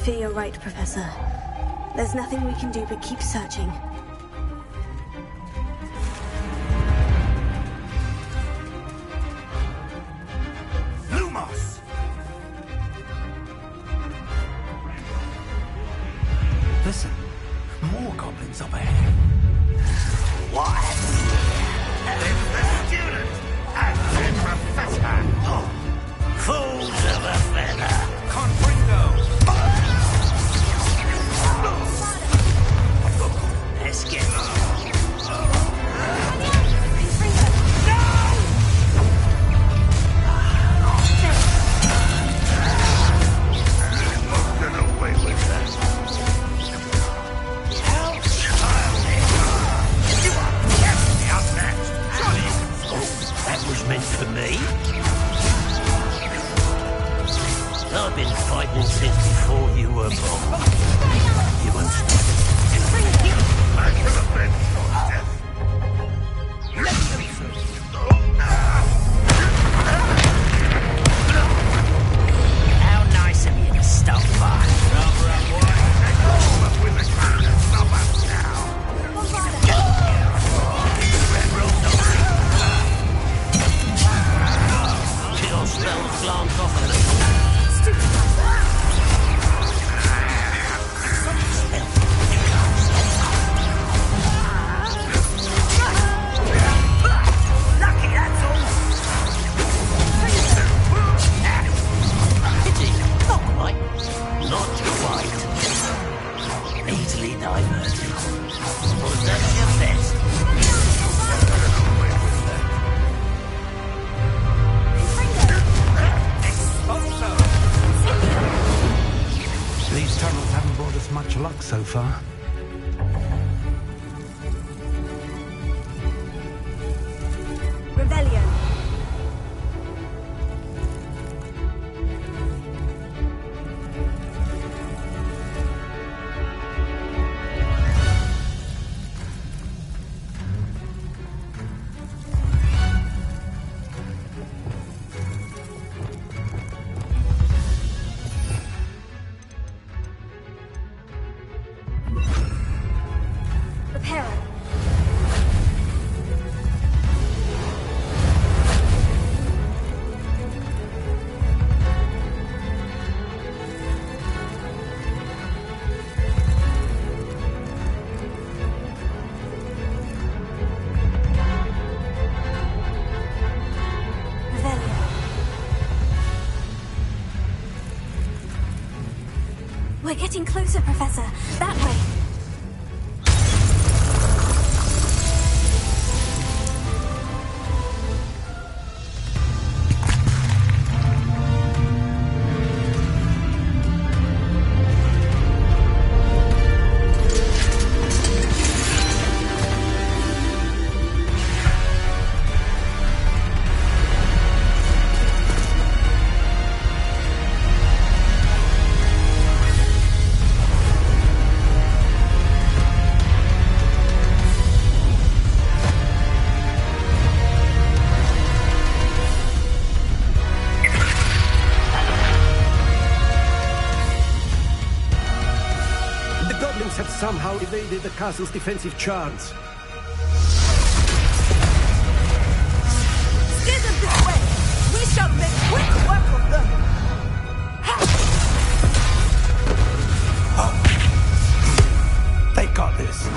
fear you're right, Professor. There's nothing we can do but keep searching. Lumos! Listen, more goblins up ahead. What happened here? It's the student and the professor. Fools of a feather. Confringo! Let's get Get away with that. How childish. You are definitely outmatched. Surely you can That was meant for me. I've been fighting since before you were born. You won't stop. I could have been your death. How nice of you to stop by. With the kind of stop us now. Kill spells glance off of them. Lucky, that's all. Pity. Not quite. Not quite. Easily diverted. Was that your best? These tunnels haven't brought us much luck so far. Rebellion. Reparo. Revelio. We're getting closer, Professor. That way. The goblins have somehow evaded the castle's defensive charms. Steer them this way. We shall make quick work of them. They got this.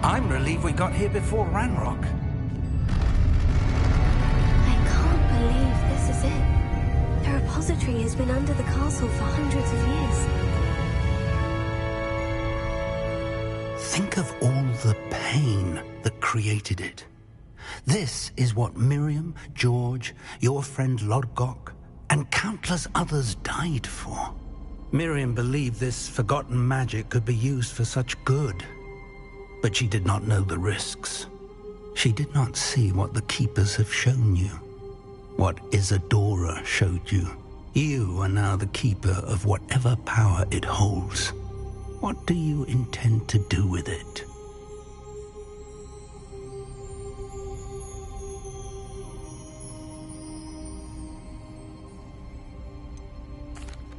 I'm relieved we got here before Ranrock. I can't believe this is it. The repository has been under the castle for hundreds of years. Think of all the pain that created it. This is what Miriam, George, your friend Lodgok, and countless others died for. Miriam believed this forgotten magic could be used for such good. But she did not know the risks. She did not see what the Keepers have shown you. What Isadora showed you. You are now the Keeper of whatever power it holds. What do you intend to do with it?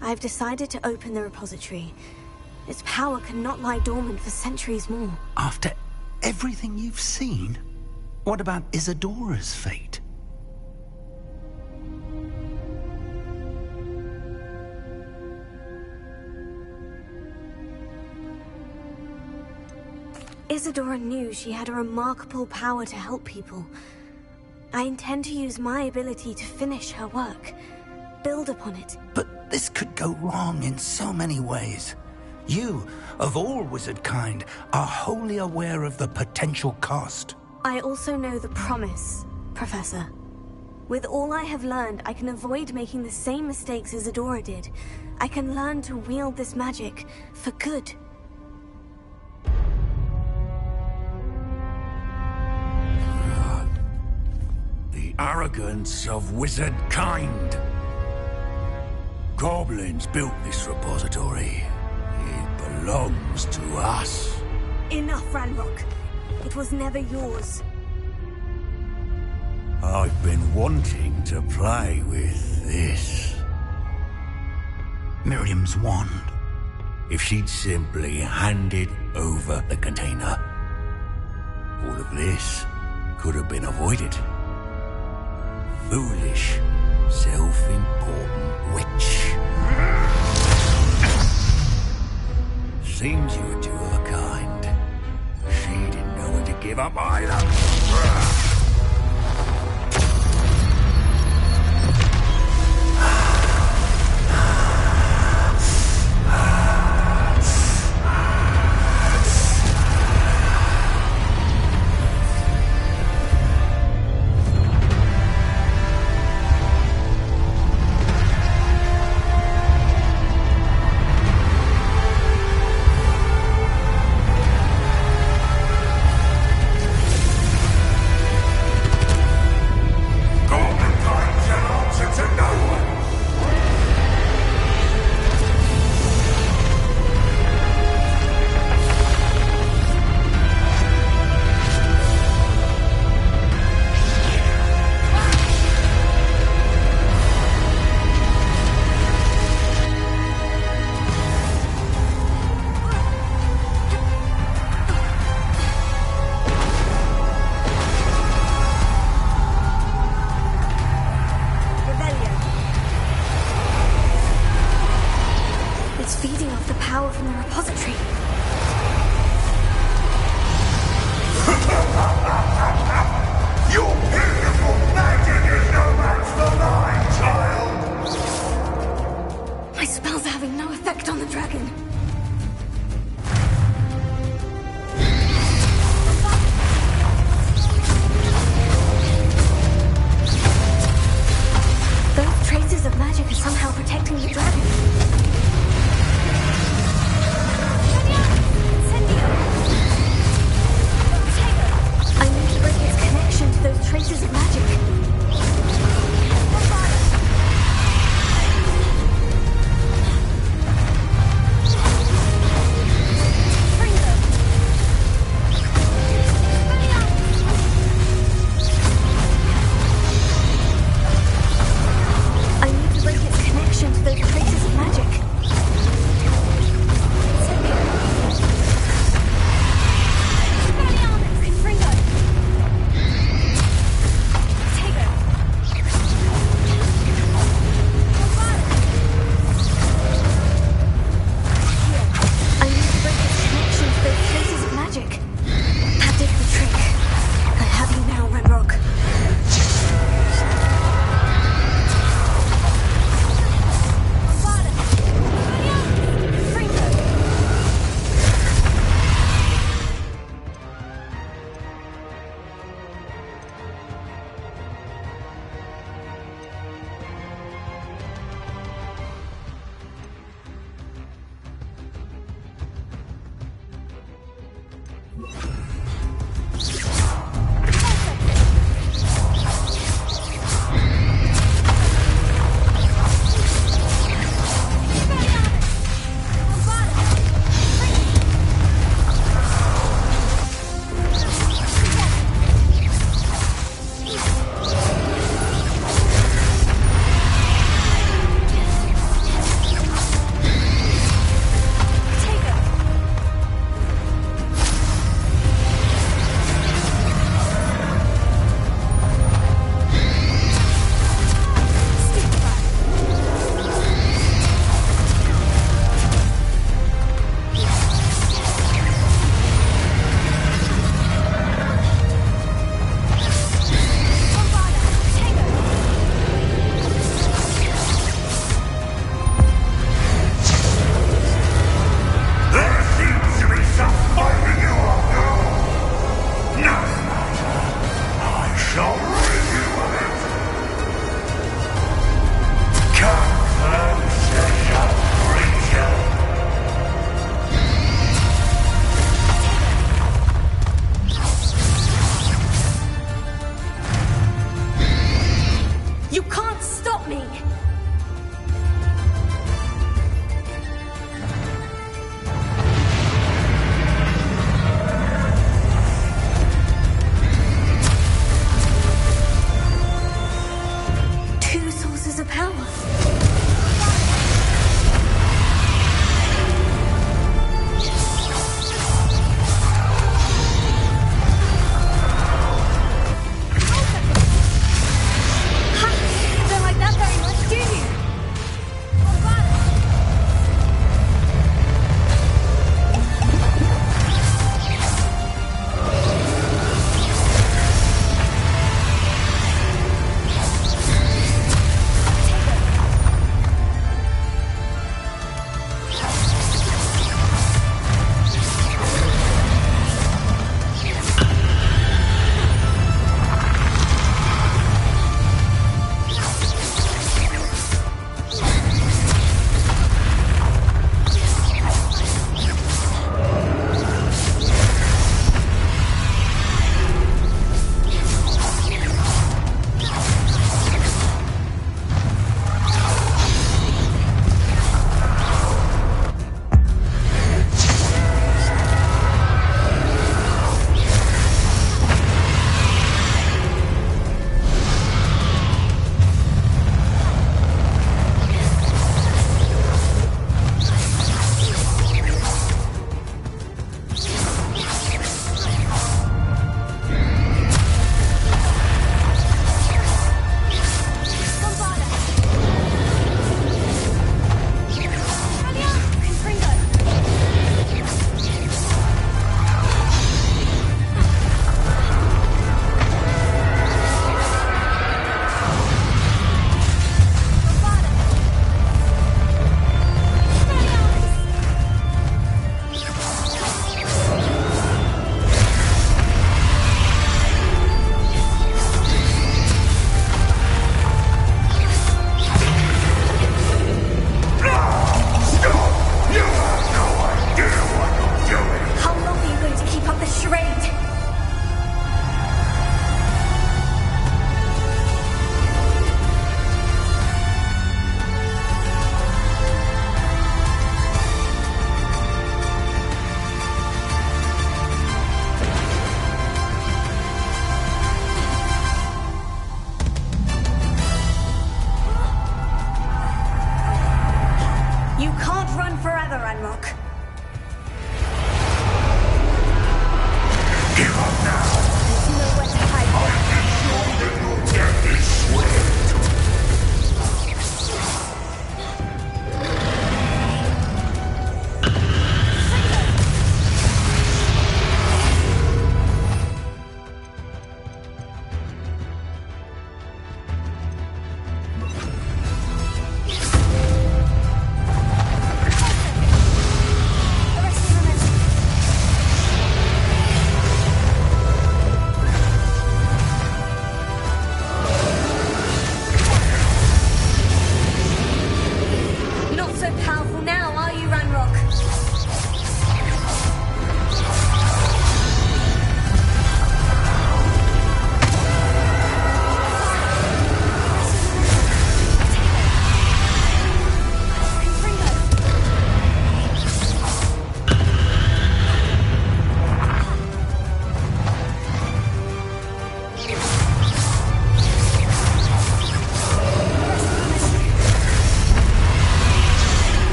I've decided to open the repository. Its power cannot lie dormant for centuries more. After everything you've seen? What about Isadora's fate? Isadora knew she had a remarkable power to help people. I intend to use my ability to finish her work, build upon it. But this could go wrong in so many ways. You, of all wizard kind, are wholly aware of the potential cost. I also know the promise, Professor. With all I have learned, I can avoid making the same mistakes Isadora did. I can learn to wield this magic for good. The arrogance of wizard kind. Goblins built this repository. It belongs to us. Enough, Ranrock. It was never yours. I've been wanting to play with this. Miriam's wand. If she'd simply handed over the container, all of this could have been avoided. Foolish, self-important witch. Seems you were two of a kind. She didn't know when to give up either.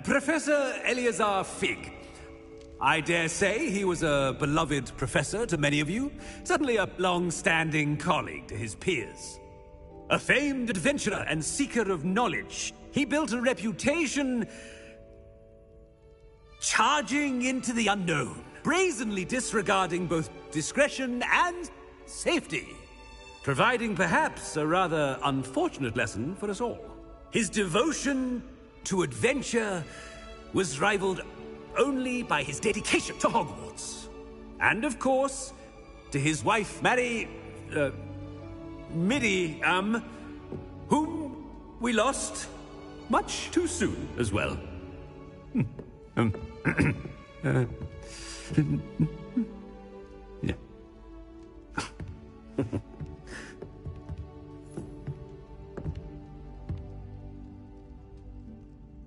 Professor Eleazar Fig. I dare say he was a beloved professor to many of you, certainly a long-standing colleague to his peers. A famed adventurer and seeker of knowledge, he built a reputation charging into the unknown, brazenly disregarding both discretion and safety, providing perhaps a rather unfortunate lesson for us all. His devotion to adventure was rivaled only by his dedication to Hogwarts. And of course, to his wife, Midi, whom we lost much too soon as well. Yeah.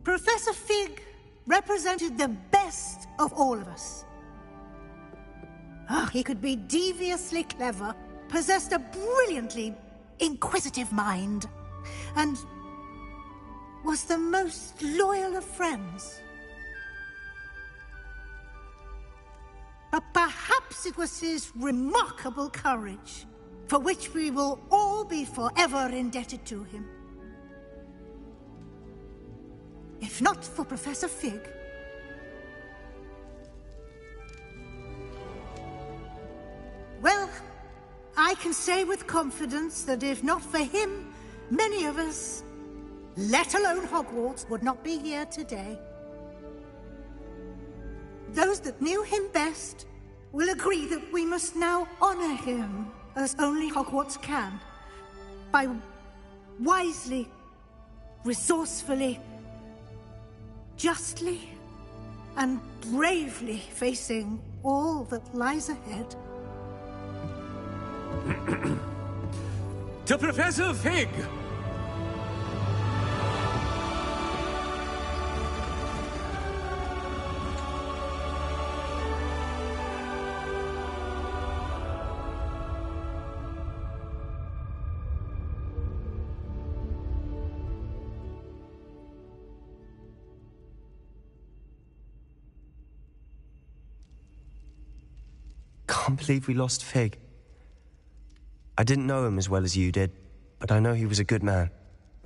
Professor Fig represented the best of all of us. He could be deviously clever, possessed a brilliantly inquisitive mind, and was the most loyal of friends. But perhaps it was his remarkable courage, for which we will all be forever indebted to him. If not for Professor Fig, well, I can say with confidence that if not for him, many of us, let alone Hogwarts, would not be here today. Those that knew him best will agree that we must now honor him as only Hogwarts can, by wisely, resourcefully, justly, and bravely facing all that lies ahead. To Professor Fig! Can't believe we lost Fig. I didn't know him as well as you did, but I know he was a good man.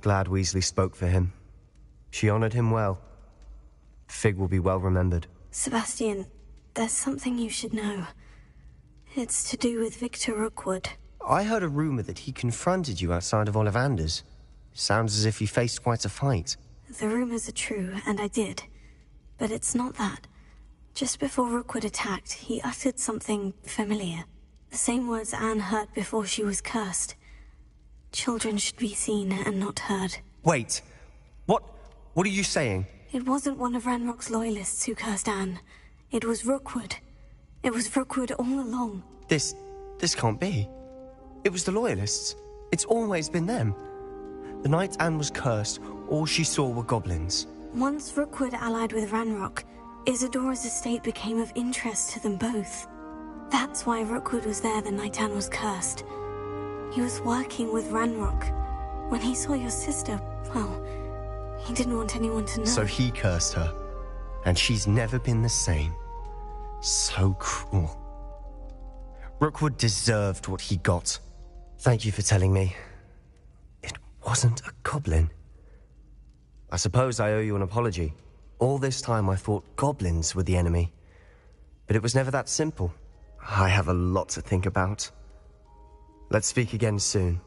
Glad Weasley spoke for him. She honored him well. Fig will be well remembered. Sebastian, there's something you should know. It's to do with Victor Rookwood. I heard a rumor that he confronted you outside of Ollivander's. Sounds as if he faced quite a fight. The rumors are true, and I did. But it's not that. Just before Rookwood attacked, he uttered something familiar. The same words Anne heard before she was cursed. Children should be seen and not heard. Wait. What are you saying? It wasn't one of Ranrock's loyalists who cursed Anne. It was Rookwood. It was Rookwood all along. This can't be. It was the loyalists. It's always been them. The night Anne was cursed, all she saw were goblins. Once Rookwood allied with Ranrock, Isadora's estate became of interest to them both. That's why Rookwood was there the night Anne was cursed. He was working with Ranrock. When he saw your sister, well, he didn't want anyone to know. So he cursed her, and she's never been the same. So cruel. Rookwood deserved what he got. Thank you for telling me. It wasn't a goblin. I suppose I owe you an apology. All this time I thought goblins were the enemy. But it was never that simple. I have a lot to think about. Let's speak again soon.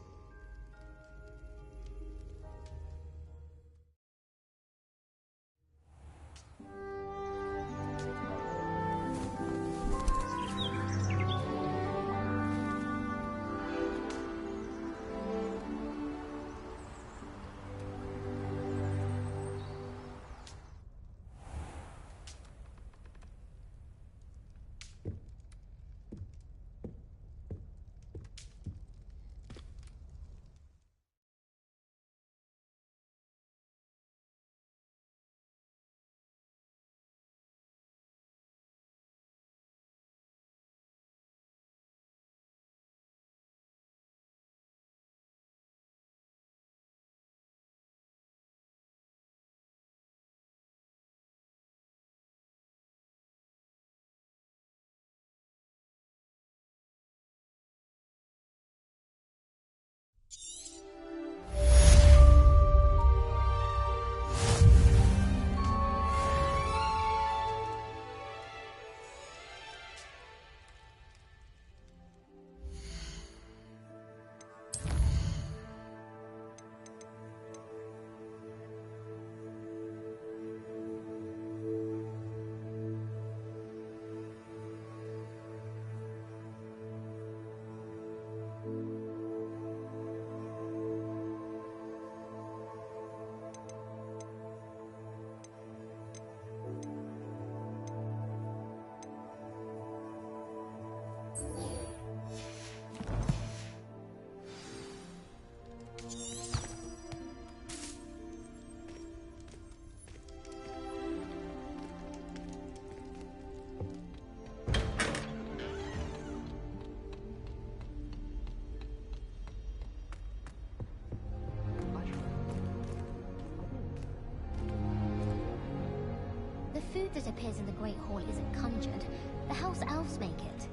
The food that appears in the Great Hall isn't conjured. The house elves make it.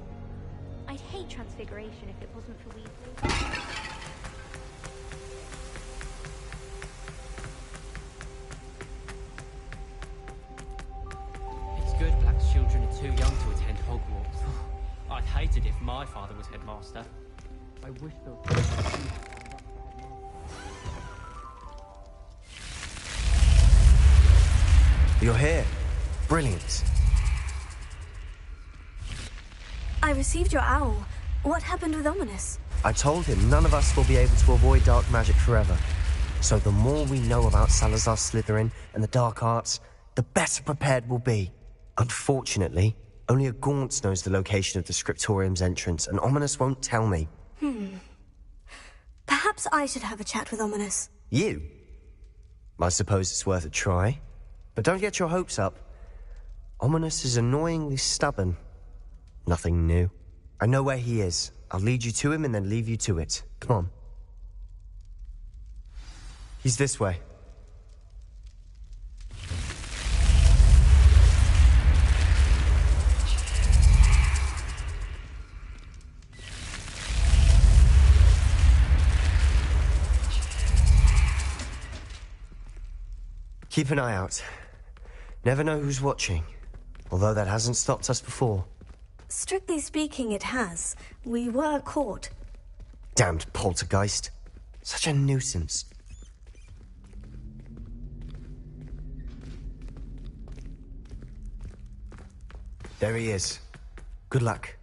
I'd hate transfiguration if it wasn't for Weasley. It's good Black's children are too young to attend Hogwarts. I'd hate it if my father was headmaster. I wish those... You're here. Brilliant. I received your owl. What happened with Ominous? I told him none of us will be able to avoid dark magic forever. So the more we know about Salazar Slytherin and the dark arts, the better prepared we'll be. Unfortunately, only a Gaunt knows the location of the Scriptorium's entrance, and Ominous won't tell me. Perhaps I should have a chat with Ominous. You? I suppose it's worth a try. But don't get your hopes up. Ominous is annoyingly stubborn. Nothing new. I know where he is. I'll lead you to him and then leave you to it. Come on. He's this way. Keep an eye out. Never know who's watching. Although that hasn't stopped us before. Strictly speaking, it has. We were caught. Damned poltergeist. Such a nuisance. There he is. Good luck.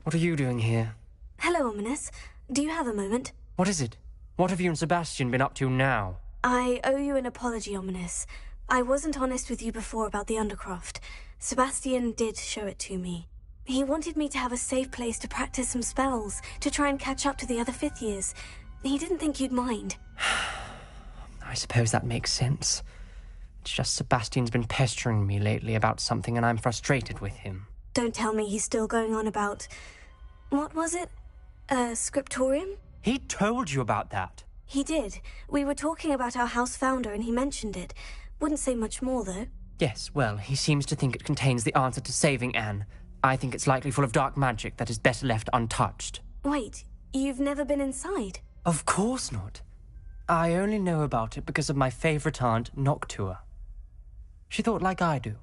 What are you doing here? Hello, Ominous. Do you have a moment? What is it? What have you and Sebastian been up to now? I owe you an apology, Ominous. I wasn't honest with you before about the Undercroft. Sebastian did show it to me. He wanted me to have a safe place to practice some spells, to try and catch up to the other fifth years. He didn't think you'd mind. I suppose that makes sense. It's just Sebastian's been pestering me lately about something and I'm frustrated with him. Don't tell me he's still going on about... What was it? Scriptorium? He told you about that? He did. We were talking about our house founder and he mentioned it. Wouldn't say much more, though. Yes, well, he seems to think it contains the answer to saving Anne. I think it's likely full of dark magic that is better left untouched. Wait, you've never been inside? Of course not. I only know about it because of my favourite aunt, Noctua. She thought like I do.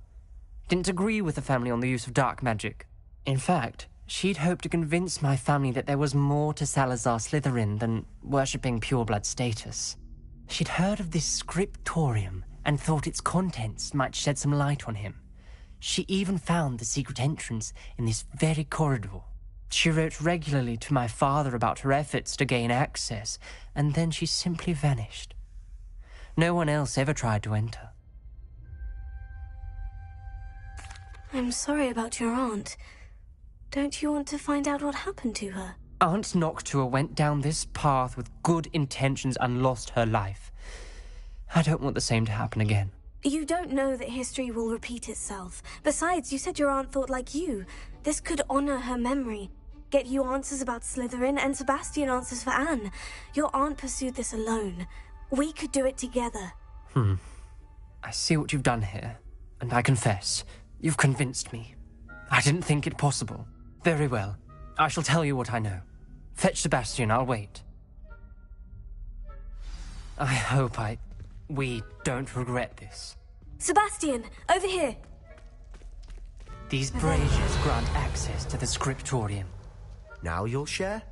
Didn't agree with the family on the use of dark magic. In fact, she'd hoped to convince my family that there was more to Salazar Slytherin than worshipping pureblood status. She'd heard of this scriptorium and thought its contents might shed some light on him. She even found the secret entrance in this very corridor. She wrote regularly to my father about her efforts to gain access, and then she simply vanished. No one else ever tried to enter. I'm sorry about your aunt. Don't you want to find out what happened to her? Aunt Noctua went down this path with good intentions and lost her life. I don't want the same to happen again. You don't know that history will repeat itself. Besides, you said your aunt thought like you. This could honor her memory. Get you answers about Slytherin and Sebastian answers for Anne. Your aunt pursued this alone. We could do it together. I see what you've done here, and I confess, you've convinced me. I didn't think it possible. Very well. I shall tell you what I know. Fetch Sebastian, I'll wait. I hope we don't regret this. Sebastian, over here! These braziers grant access to the scriptorium. Now you'll share?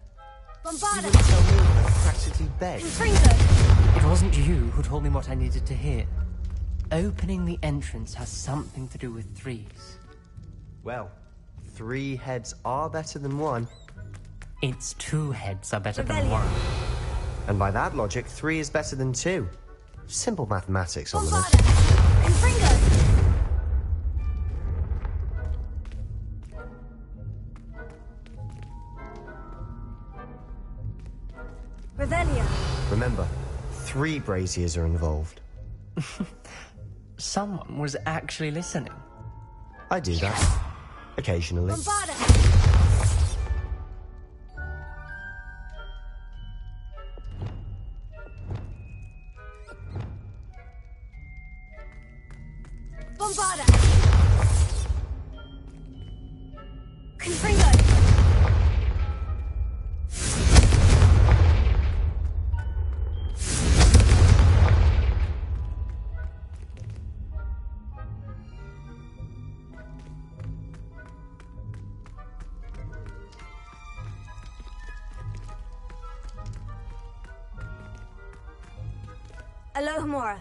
Bombarda! Practically begged. Confringo! It wasn't you who told me what I needed to hear. Opening the entrance has something to do with threes. Well, 3 heads are better than 1. It's 2 heads are better than 1. And by that logic, 3 is better than 2. Simple mathematics, Ominous. Revelio. Remember, 3 braziers are involved. Someone was actually listening. I do that. Occasionally. Bombarda. Bombarda. Confringo. Alohomora.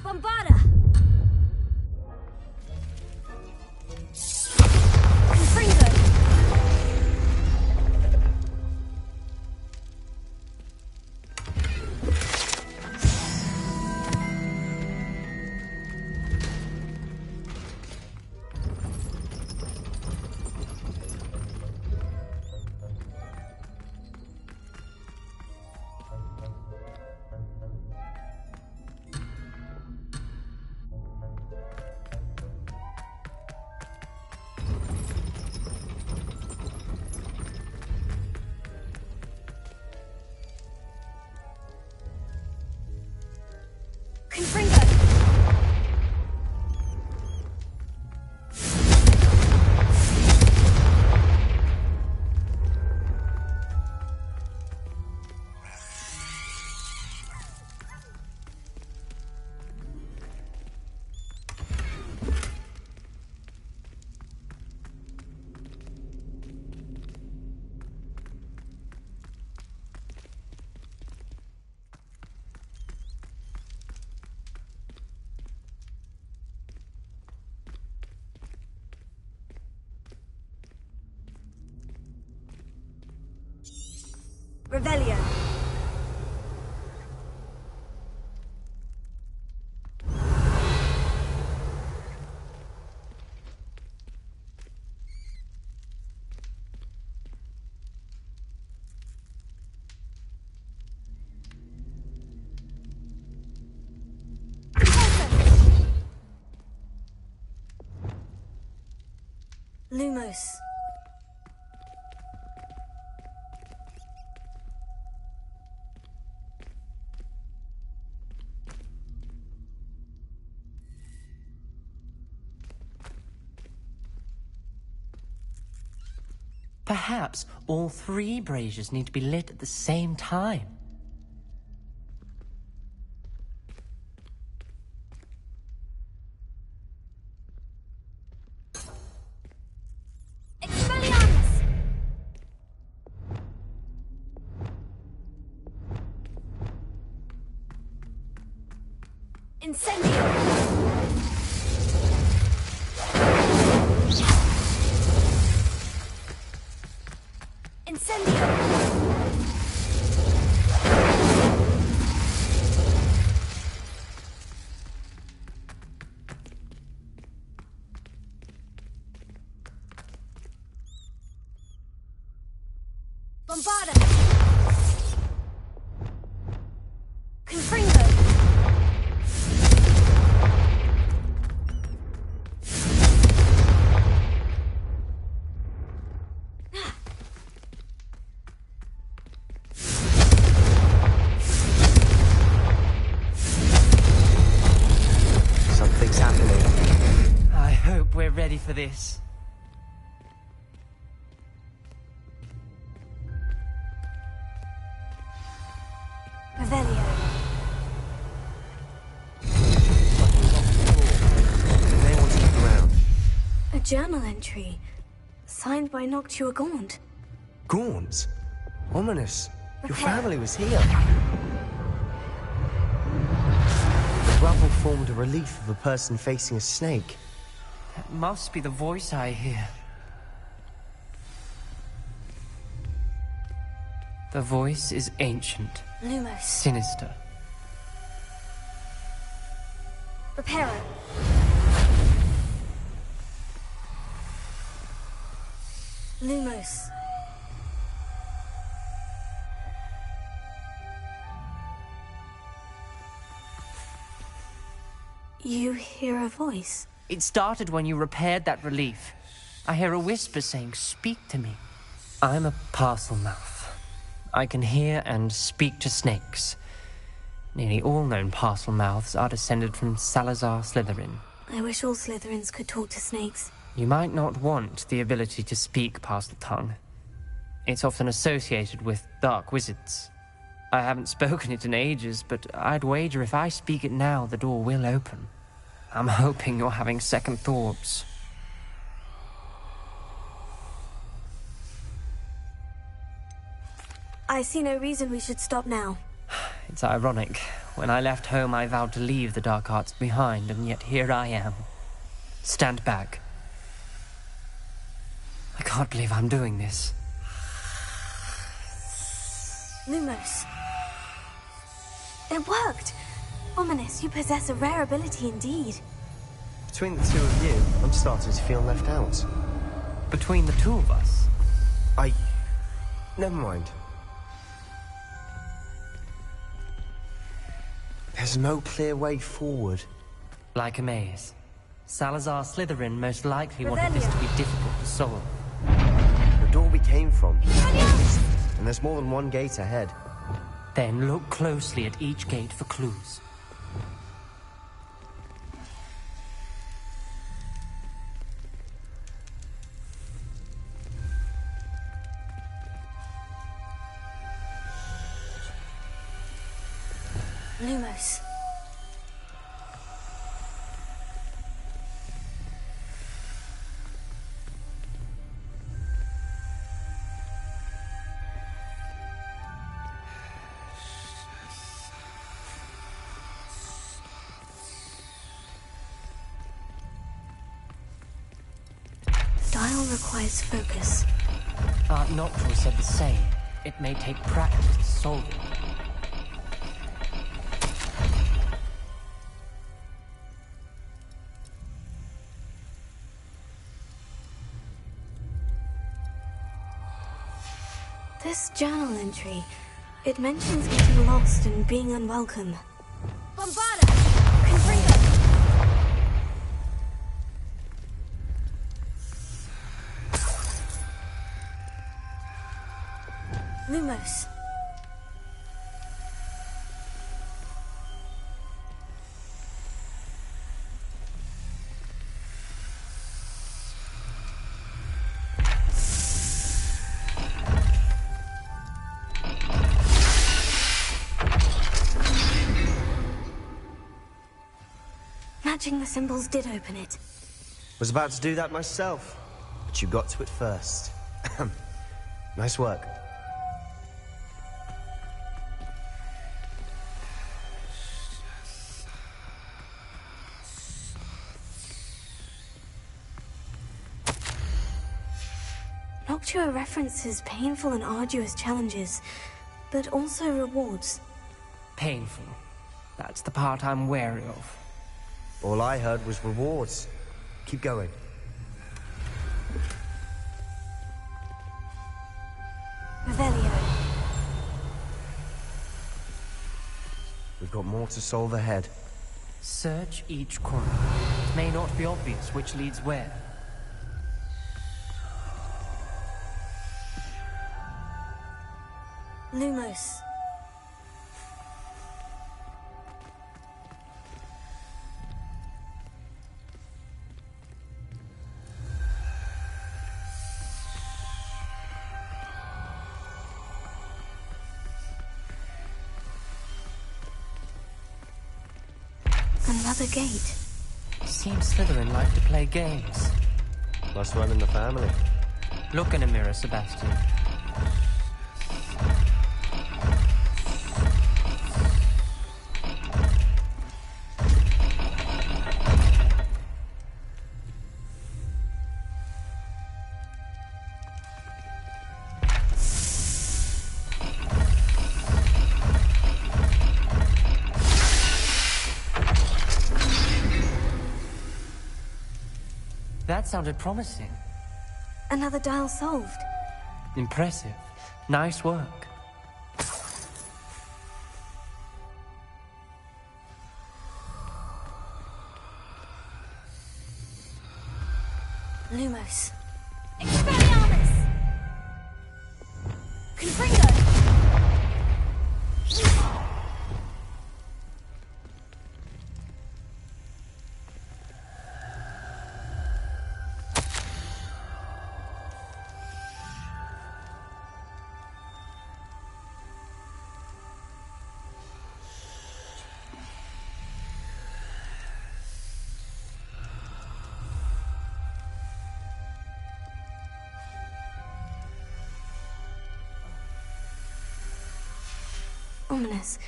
Bombarda. Confringo. Confringo. Revelio. Lumos. Perhaps all 3 braziers need to be lit at the same time. Expelliarmus. Incendio. Incendio. Bombarda. Confringo. Something's happening. I hope we're ready for this. Revelio. They want to look around. A journal entry signed by Noctua Gaunt. Gaunt? Ominous. Your Okay. family was here. The rubble formed a relief of a person facing a snake. That must be the voice I hear. The voice is ancient. Lumos. Sinister. Reparo. Lumos. You hear a voice? It started when you repaired that relief. I hear a whisper saying, "Speak to me." I'm a parcel mouth. I can hear and speak to snakes. Nearly all known parcel mouths are descended from Salazar Slytherin. I wish all Slytherins could talk to snakes. You might not want the ability to speak parcel tongue. It's often associated with dark wizards. I haven't spoken it in ages, but I'd wager if I speak it now, the door will open. I'm hoping you're having second thoughts. I see no reason we should stop now. It's ironic. When I left home, I vowed to leave the dark arts behind, and yet here I am. Stand back. I can't believe I'm doing this. Lumos. It worked! Ominous, you possess a rare ability indeed. Between the two of you, I'm starting to feel left out. Between the two of us? Never mind. There's no clear way forward. Like a maze. Salazar Slytherin most likely wanted this to be difficult to solve. The door we came from. And there's more than one gate ahead. Then look closely at each gate for clues. Lumos. Dial requires focus. Aunt Noctua said the same. It may take practice to solve it. This journal entry, it mentions getting lost and being unwelcome. Bombarda! Confringo! Lumos. Matching the symbols did open it. Was about to do that myself, but you got to it first. Nice work. Noctua references painful and arduous challenges, but also rewards. Painful. That's the part I'm wary of. All I heard was rewards. Keep going. Revelio. We've got more to solve ahead. Search each corner. It may not be obvious which leads where. Lumos. Another gate. Seems Slytherin like to play games. Must run in the family. Look in a mirror, Sebastian. That sounded promising. Another dial solved. Impressive. Nice work. Lumos. Expelliarmus! Confringo! Ominous.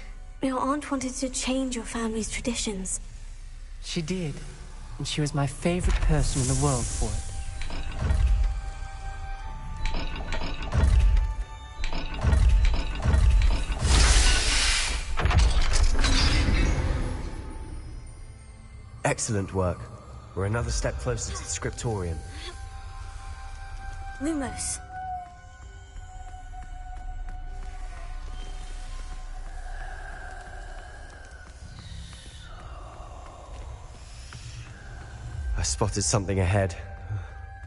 Your aunt wanted to change your family's traditions. She did. And she was my favorite person in the world for it. Excellent work. We're another step closer to the scriptorium. Lumos. I spotted something ahead.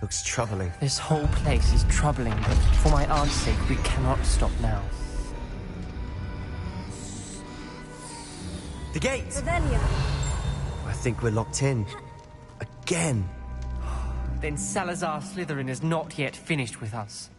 Looks troubling. This whole place is troubling, but for my aunt's sake, we cannot stop now. The gate! Revelio. I think we're locked in. Again. Then Salazar Slytherin is not yet finished with us.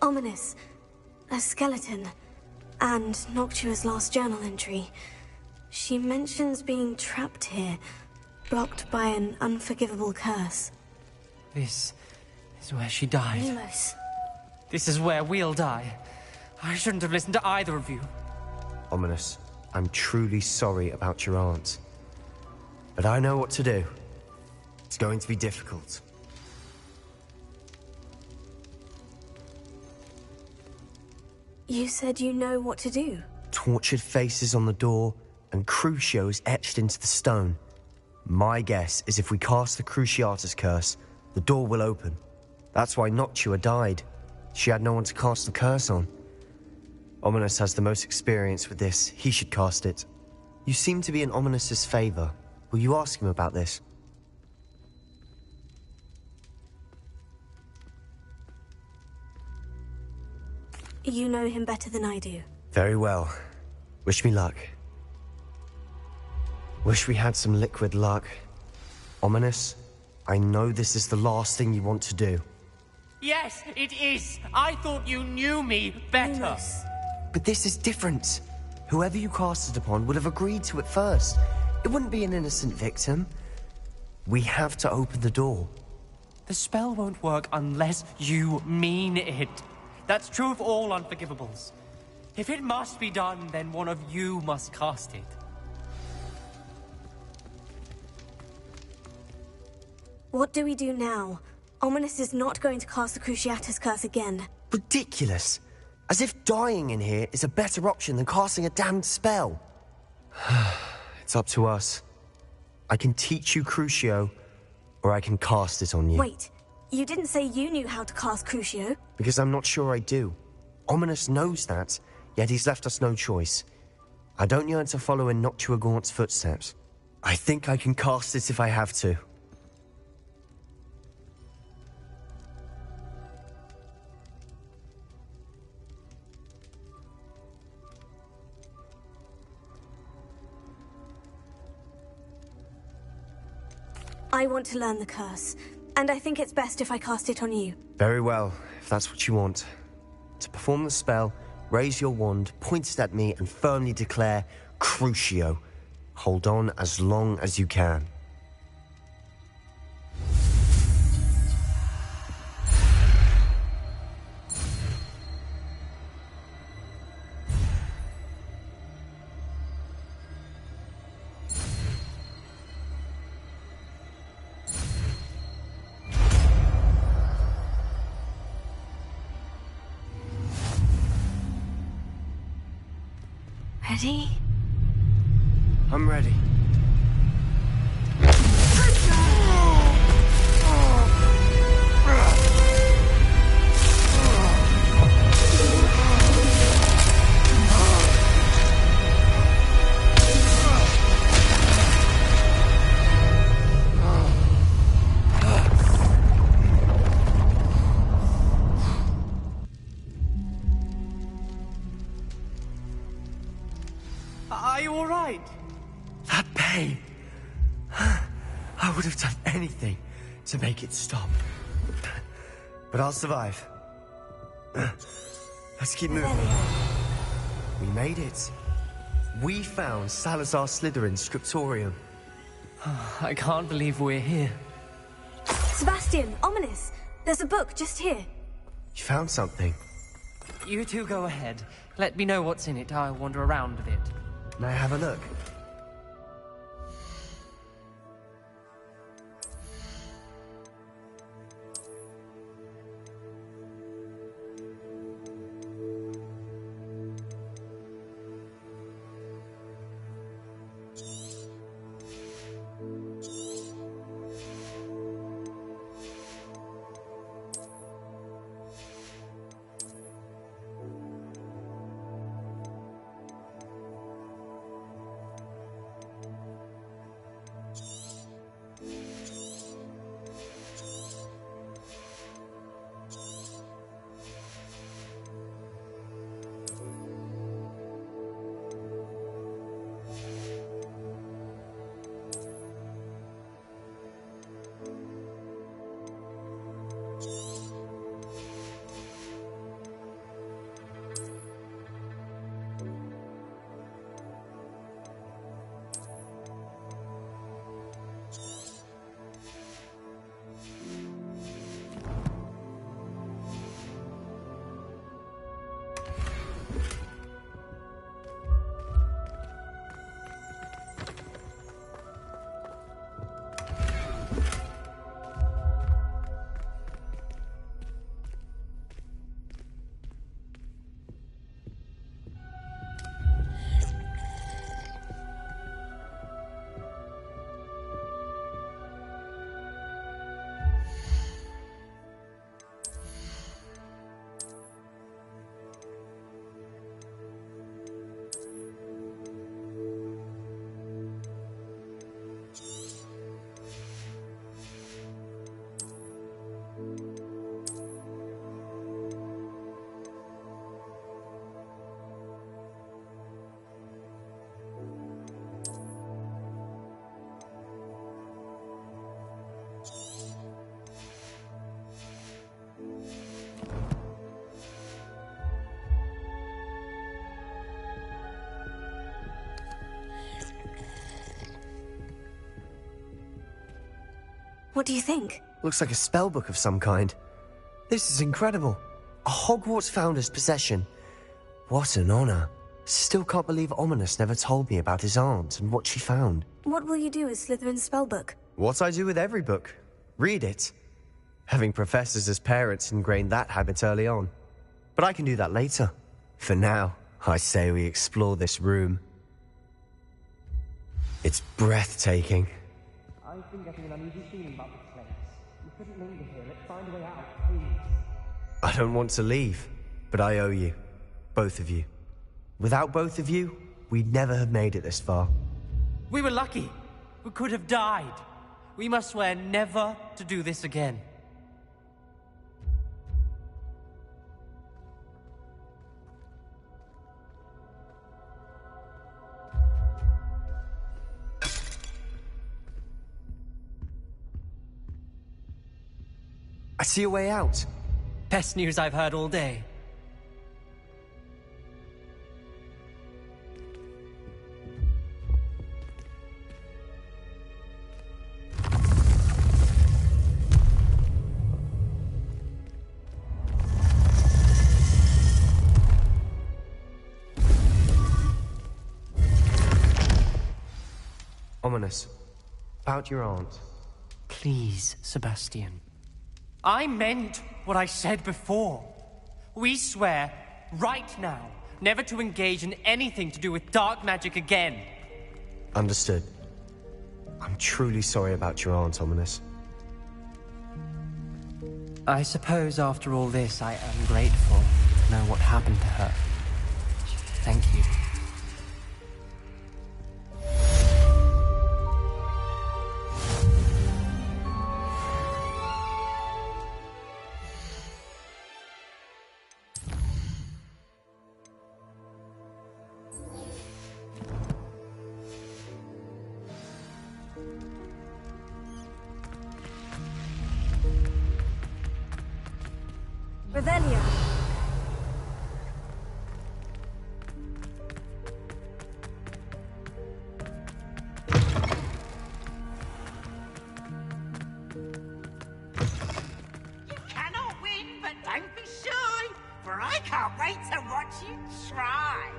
Ominous. A skeleton. And Noctua's last journal entry. She mentions being trapped here, blocked by an unforgivable curse. This is where she died. Lumos. This is where we'll die. I shouldn't have listened to either of you. Ominous, I'm truly sorry about your aunt. But I know what to do. It's going to be difficult. You said you know what to do. Tortured faces on the door, and Crucios etched into the stone. My guess is if we cast the Cruciatus curse, the door will open. That's why Noctua died. She had no one to cast the curse on. Ominous has the most experience with this. He should cast it. You seem to be in Ominous's favor. Will you ask him about this? You know him better than I do. Very well. Wish me luck. Wish we had some liquid luck. Ominous, I know this is the last thing you want to do. Yes, it is. I thought you knew me better. But this is different. Whoever you cast it upon would have agreed to it first. It wouldn't be an innocent victim. We have to open the door. The spell won't work unless you mean it. That's true of all unforgivables. If it must be done, then one of you must cast it. What do we do now? Ominous is not going to cast the Cruciatus curse again. Ridiculous. As if dying in here is a better option than casting a damned spell. It's up to us. I can teach you Crucio, or I can cast it on you. Wait, you didn't say you knew how to cast Crucio? Because I'm not sure I do. Ominous knows that, yet he's left us no choice. I don't yearn to follow in Noctua Gaunt's footsteps. I think I can cast it if I have to. I want to learn the curse, and I think it's best if I cast it on you. Very well, if that's what you want. to perform the spell, raise your wand, point it at me, and firmly declare, Crucio. Hold on as long as you can. Ready? I'm ready. Are you all right? That pain. I would have done anything to make it stop. But I'll survive. Let's keep moving. We made it. We found Salazar Slytherin's scriptorium. I can't believe we're here. Sebastian, ominous. There's a book just here. You found something. You two go ahead. Let me know what's in it. I'll wander around a bit. May I have a look? What do you think? Looks like a spellbook of some kind. This is incredible. A Hogwarts founder's possession. What an honor. Still can't believe Ominous never told me about his aunt and what she found. What will you do with Slytherin's spellbook? What I do with every book. Read it. Having professors as parents ingrained that habit early on. But I can do that later. For now, I say we explore this room. It's breathtaking. I've been getting an uneasy feeling about this place. We couldn't linger here. Let's find a way out, please. I don't want to leave, but I owe you. Both of you. Without both of you, we'd never have made it this far. We were lucky. We could have died. We must swear never to do this again. I see a way out. Best news I've heard all day. Ominous. About your aunt. Please, Sebastian. I meant what I said before. We swear, right now, never to engage in anything to do with dark magic again. Understood. I'm truly sorry about your aunt, Ominous. I suppose after all this, I am grateful to know what happened to her. Thank you. Revelio. Cannot win, but don't be shy, for I can't wait to watch you try.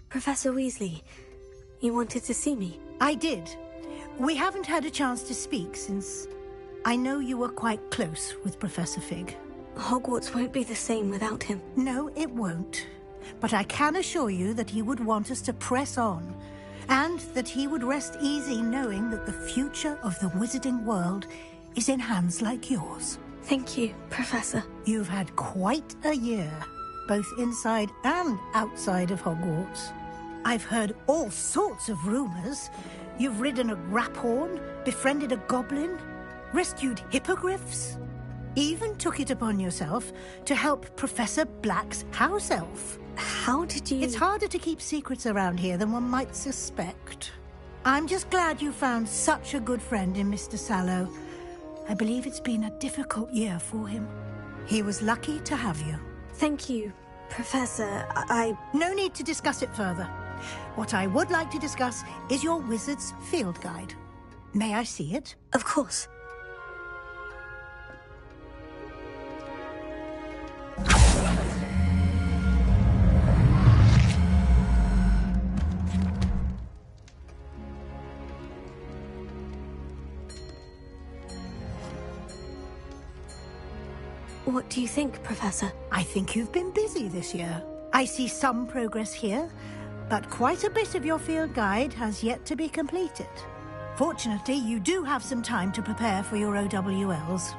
Professor Weasley, you wanted to see me? I did. We haven't had a chance to speak since I know you were quite close with Professor Fig. Hogwarts won't be the same without him. No, it won't. But I can assure you that he would want us to press on, and that he would rest easy knowing that the future of the wizarding world is in hands like yours. Thank you, Professor. You've had quite a year, both inside and outside of Hogwarts. I've heard all sorts of rumors. You've ridden a graphorn, befriended a goblin, rescued hippogriffs, even took it upon yourself to help Professor Black's house elf. How did you... It's harder to keep secrets around here than one might suspect. I'm just glad you found such a good friend in Mr. Sallow. I believe it's been a difficult year for him. He was lucky to have you. Thank you, Professor. No need to discuss it further. What I would like to discuss is your wizard's field guide. May I see it? Of course. What do you think, Professor? I think you've been busy this year. I see some progress here, but quite a bit of your field guide has yet to be completed. Fortunately, you do have some time to prepare for your OWLs.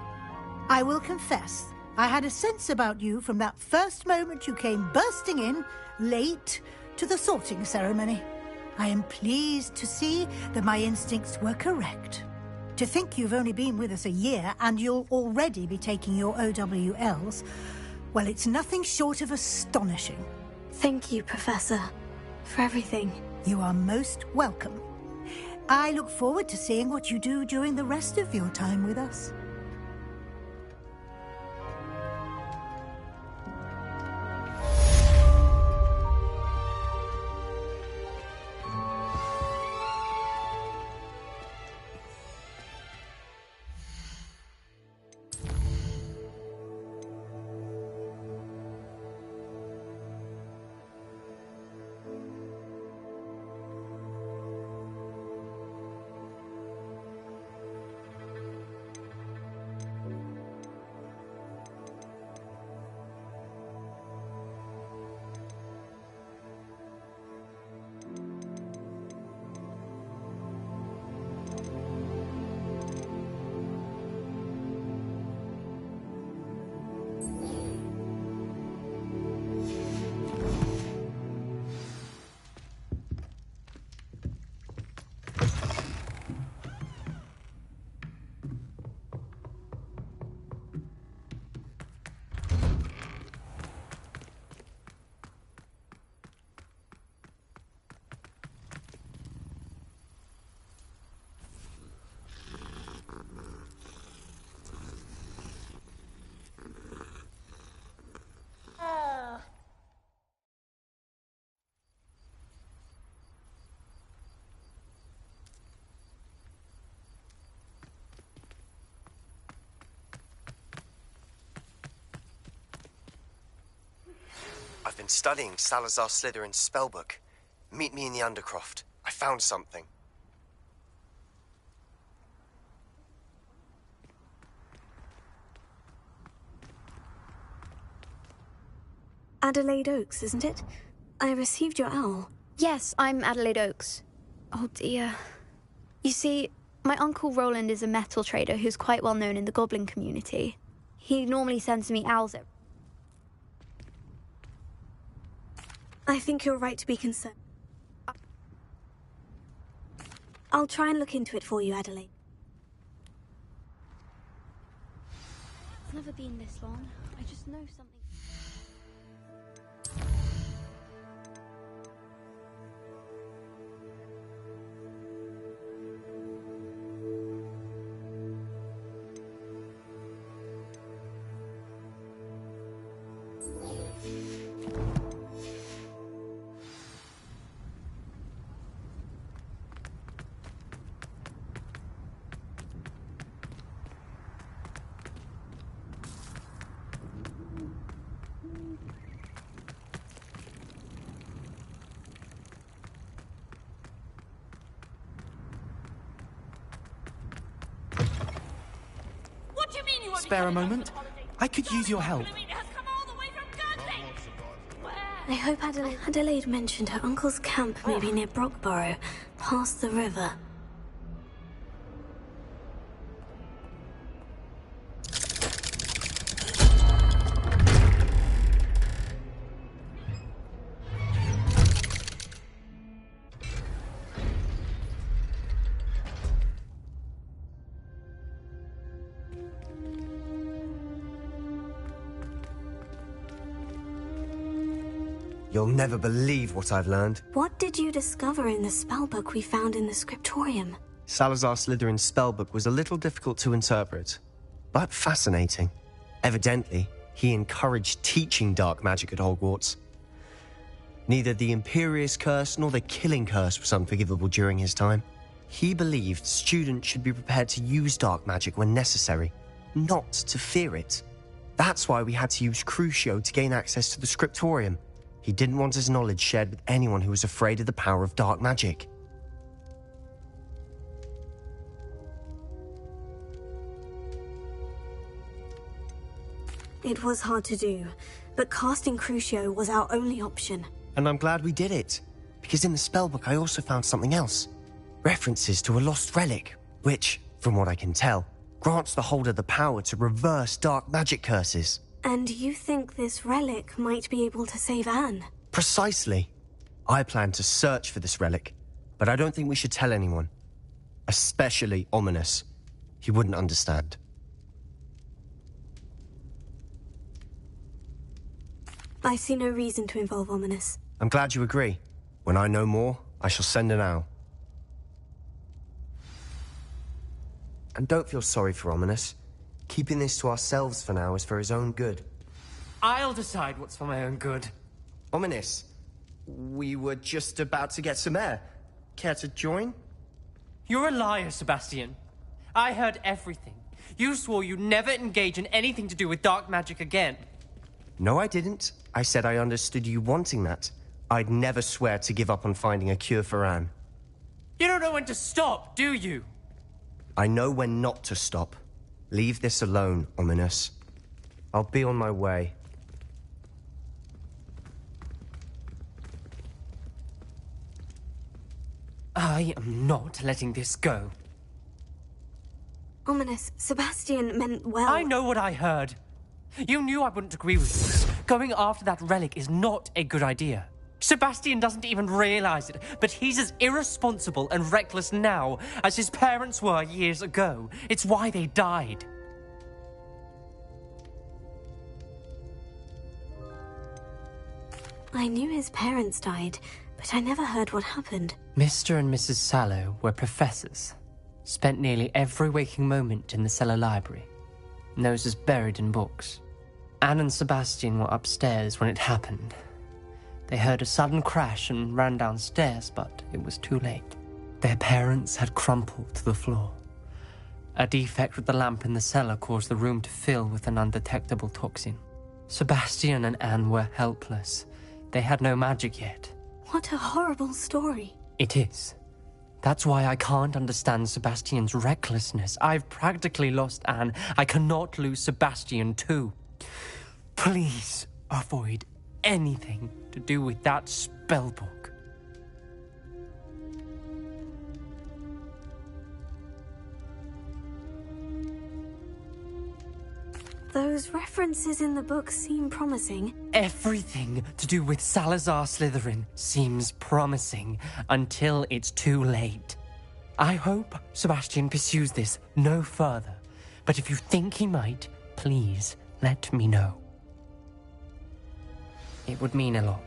I will confess, I had a sense about you from that first moment you came bursting in, late, to the sorting ceremony. I am pleased to see that my instincts were correct. To think you've only been with us a year and you'll already be taking your OWLs, well, it's nothing short of astonishing. Thank you, Professor, for everything. You are most welcome. I look forward to seeing what you do during the rest of your time with us. been studying Salazar Slytherin's spellbook. Meet me in the Undercroft. I found something. Adelaide Oaks, isn't it? I received your owl. Yes, I'm Adelaide Oaks. Oh dear. You see, my uncle Roland is a metal trader who's quite well known in the goblin community. He normally sends me owls. I think you're right to be concerned. I'll try and look into it for you, Adelaide. It's never been this long. I just know something. Spare a moment? I could use your help. I hope Adelaide mentioned her uncle's camp may be near Brockborough, past the river. You'll never believe what I've learned. What did you discover in the spellbook we found in the scriptorium? Salazar Slytherin's spellbook was a little difficult to interpret, but fascinating. Evidently, he encouraged teaching dark magic at Hogwarts. Neither the Imperious Curse nor the Killing Curse was unforgivable during his time. He believed students should be prepared to use dark magic when necessary, not to fear it. That's why we had to use Crucio to gain access to the scriptorium. He didn't want his knowledge shared with anyone who was afraid of the power of dark magic. It was hard to do, but casting Crucio was our only option. And I'm glad we did it, because in the spellbook I also found something else. References to a lost relic, which, from what I can tell, grants the holder the power to reverse dark magic curses. And you think this relic might be able to save Anne? Precisely. I plan to search for this relic, but I don't think we should tell anyone. Especially Ominous. He wouldn't understand. I see no reason to involve Ominous. I'm glad you agree. When I know more, I shall send an owl. And don't feel sorry for Ominous. Keeping this to ourselves for now is for his own good. I'll decide what's for my own good. Ominous, we were just about to get some air. Care to join? You're a liar, Sebastian. I heard everything. You swore you'd never engage in anything to do with dark magic again. No, I didn't. I said I understood you wanting that. I'd never swear to give up on finding a cure for Anne. You don't know when to stop, do you? I know when not to stop. Leave this alone, Ominous. I'll be on my way. I am not letting this go. Ominous, Sebastian meant well. I know what I heard. You knew I wouldn't agree with you. Going after that relic is not a good idea. Sebastian doesn't even realize it, but he's as irresponsible and reckless now as his parents were years ago. It's why they died. I knew his parents died, but I never heard what happened. Mr. and Mrs. Sallow were professors. Spent nearly every waking moment in the cellar library. Noses buried in books. Anne and Sebastian were upstairs when it happened. They heard a sudden crash and ran downstairs, but it was too late. Their parents had crumpled to the floor. A defect with the lamp in the cellar caused the room to fill with an undetectable toxin. Sebastian and Anne were helpless, they had no magic yet. What a horrible story. It is. That's why I can't understand Sebastian's recklessness. I've practically lost Anne. I cannot lose Sebastian too. Please avoid anything to do with that spellbook. Those references in the book seem promising. Everything to do with Salazar Slytherin seems promising until it's too late. I hope Sebastian pursues this no further, but if you think he might, please let me know. It would mean a lot.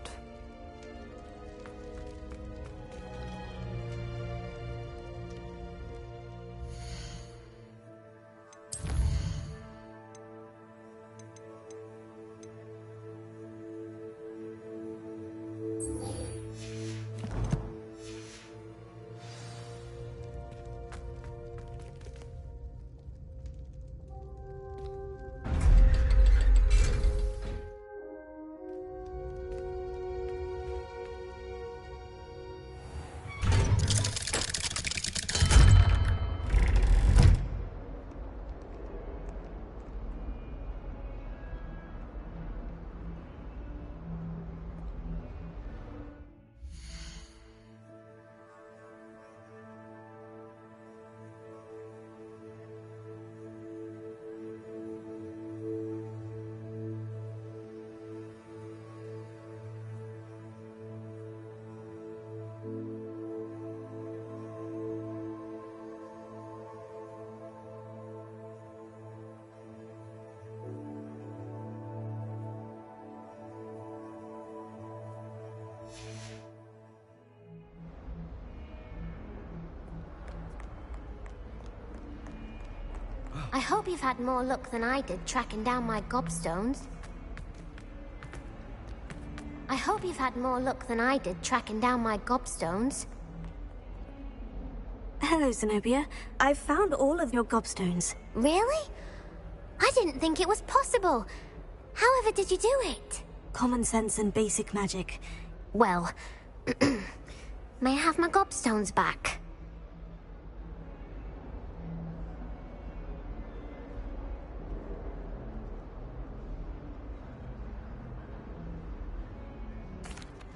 I hope you've had more luck than I did tracking down my gobstones. I hope you've had more luck than I did tracking down my gobstones. Hello, Zenobia. I've found all of your gobstones. Really? I didn't think it was possible. However did you do it? Common sense and basic magic. Well, may I have my gobstones back?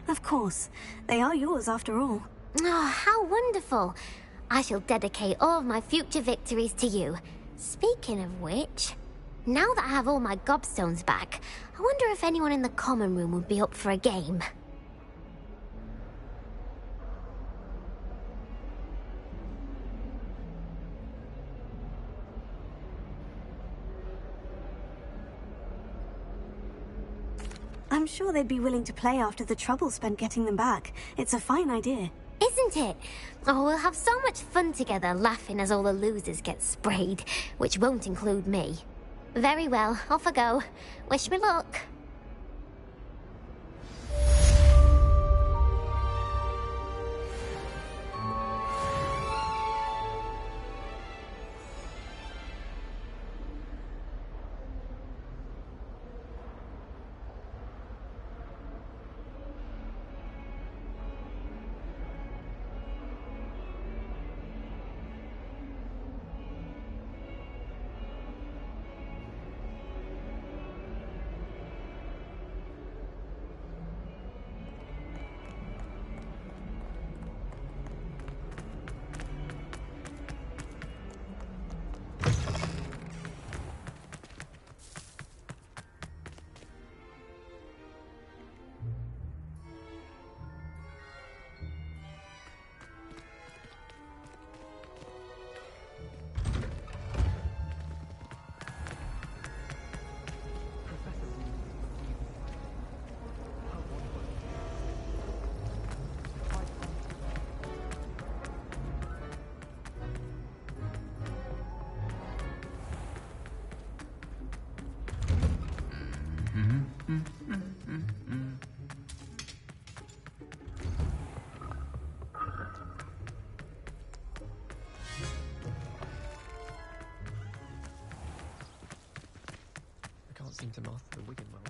Of course. They are yours after all. Oh, how wonderful. I shall dedicate all of my future victories to you. Speaking of which, now that I have all my gobstones back, I wonder if anyone in the common room would be up for a game. I'm sure they'd be willing to play after the trouble spent getting them back. It's a fine idea. Isn't it? Oh, we'll have so much fun together, laughing as all the losers get sprayed, which won't include me. Very well, off I go. Wish me luck. Seem to master the Wigan well.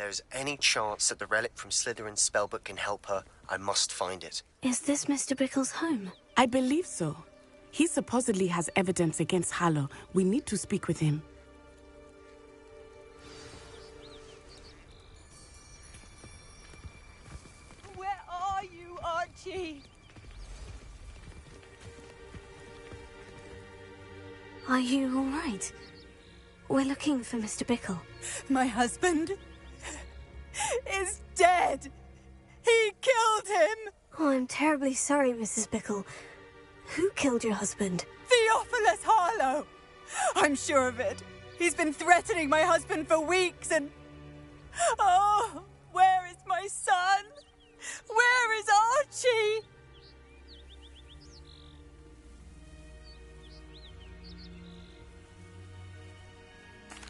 there's any chance that the relic from Slytherin's spellbook can help her, I must find it. Is this Mr. Bickle's home? I believe so. He supposedly has evidence against Harlow. We need to speak with him. Where are you, Archie? Are you all right? We're looking for Mr. Bickle. My husband is dead. He killed him. Oh, I'm terribly sorry, Mrs. Bickle. Who killed your husband? Theophilus Harlow. I'm sure of it. He's been threatening my husband for weeks and... Oh, where is my son? Where is Archie?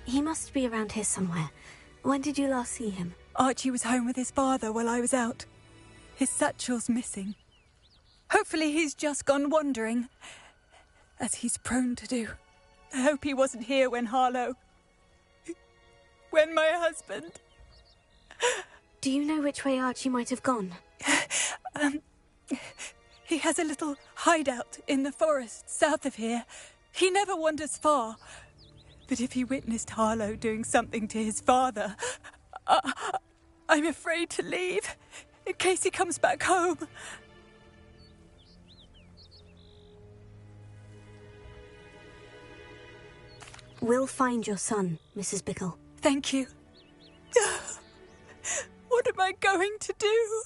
He must be around here somewhere. When did you last see him? Archie was home with his father while I was out. His satchel's missing. Hopefully he's just gone wandering, as he's prone to do. I hope he wasn't here when Harlow... when my husband... Do you know which way Archie might have gone? He has a little hideout in the forest south of here. He never wanders far. But if he witnessed Harlow doing something to his father, I'm afraid to leave, in case he comes back home. We'll find your son, Mrs. Bickle. Thank you. What am I going to do?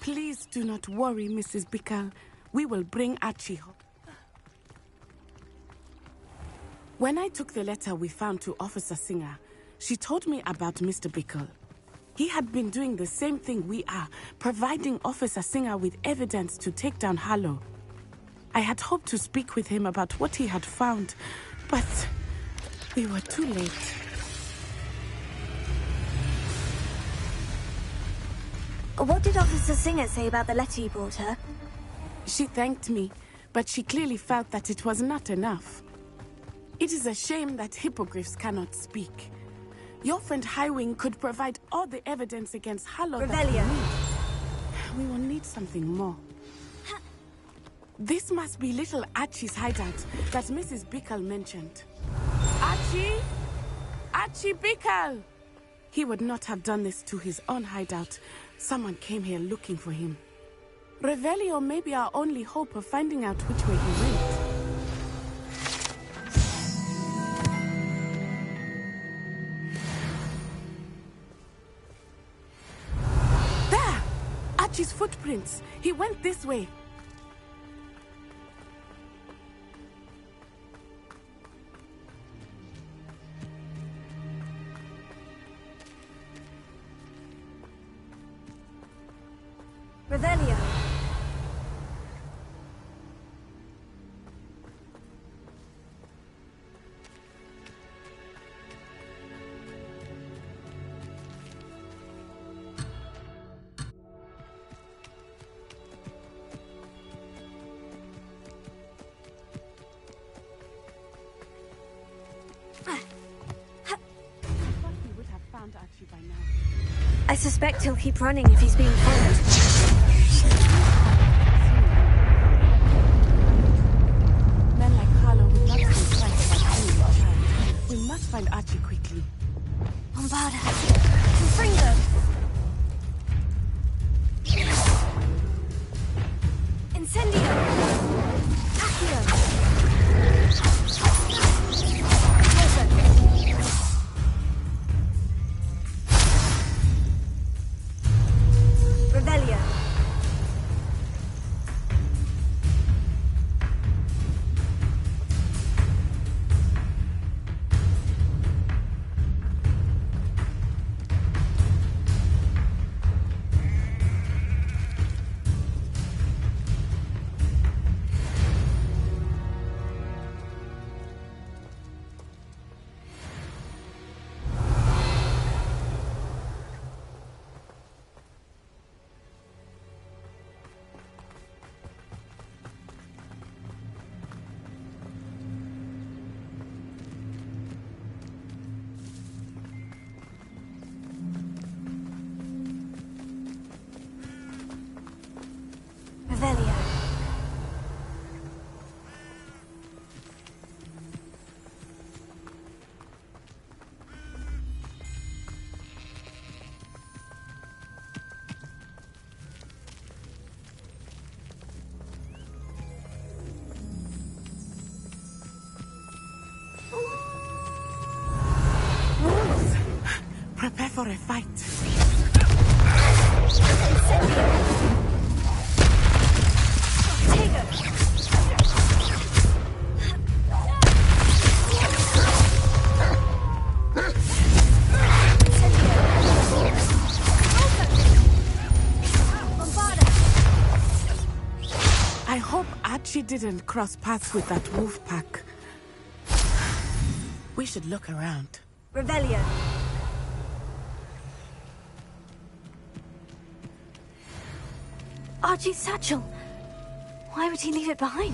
Please do not worry, Mrs. Bickle. We will bring Archie home. When I took the letter we found to Officer Singer, she told me about Mr. Bickle. He had been doing the same thing we are, providing Officer Singer with evidence to take down Harlow. I had hoped to speak with him about what he had found, but we were too late. What did Officer Singer say about the letter you brought her? She thanked me, but she clearly felt that it was not enough. It is a shame that hippogriffs cannot speak. Your friend Highwing could provide all the evidence against Harlow that we need. We will need something more. This must be little Archie's hideout that Mrs. Bickle mentioned. Archie? Archie Bickle! He would not have done this to his own hideout. Someone came here looking for him. Revelio may be our only hope of finding out which way he went. There! Archie's footprints. He went this way. Revelio. I suspect he'll keep running if he's being followed. Men like Harlow would not be trying about killing a child. We must find Archie quickly. Bombarda. Confringo. Incendio. Accio. Revelio. for a fight. I hope Archie didn't cross paths with that wolf pack. We should look around. Revelio. Archie's satchel. Why would he leave it behind?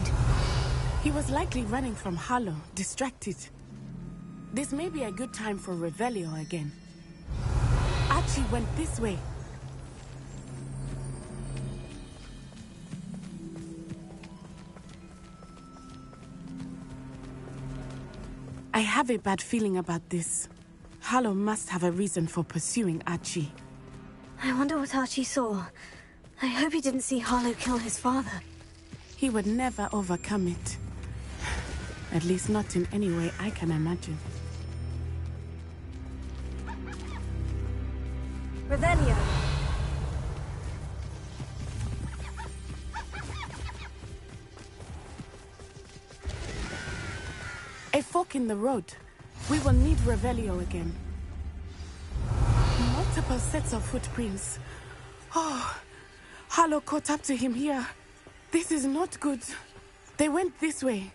He was likely running from Harlow, distracted. This may be a good time for Revelio again. Archie went this way. I have a bad feeling about this. Harlow must have a reason for pursuing Archie. I wonder what Archie saw. I hope he didn't see Harlow kill his father. He would never overcome it. At least not in any way I can imagine. Revelio. A fork in the road. We will need Revelio again. Multiple sets of footprints. Oh, Harlow caught up to him here. This is not good. They went this way.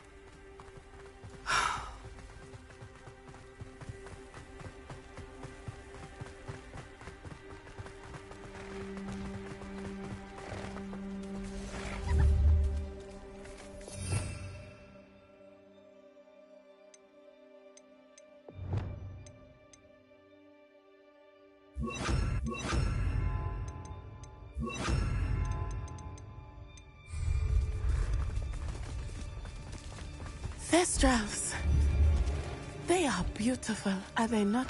Thestrals. They are beautiful, are they not?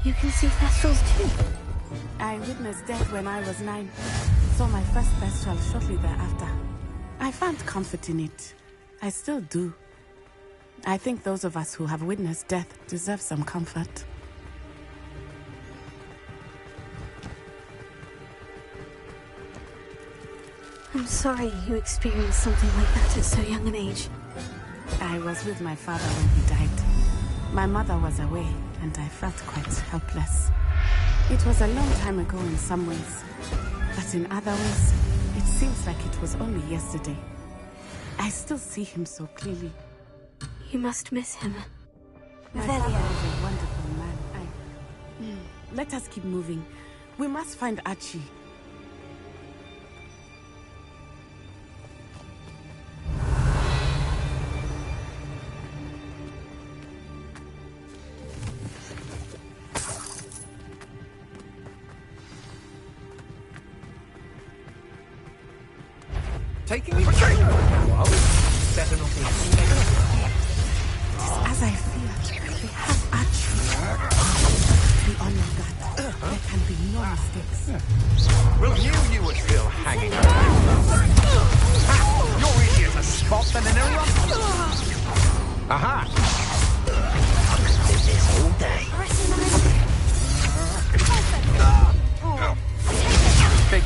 You can see Thestrals too. I witnessed death when I was 9. Saw my first Thestral shortly thereafter. I found comfort in it. I still do. I think those of us who have witnessed death deserve some comfort. I'm sorry you experienced something like that at so young an age. I was with my father when he died. My mother was away, and I felt quite helpless. It was a long time ago in some ways, but in other ways, it seems like it was only yesterday. I still see him so clearly. You must miss him. My father was a wonderful man. Let us keep moving. We must find Archie. Taking me well, better not be. As I feared, we have Archie. Be on your guard. There can be no mistakes. Well, you were still hanging around. You're easier to spot than an eruption. Aha! I could do this all day. Big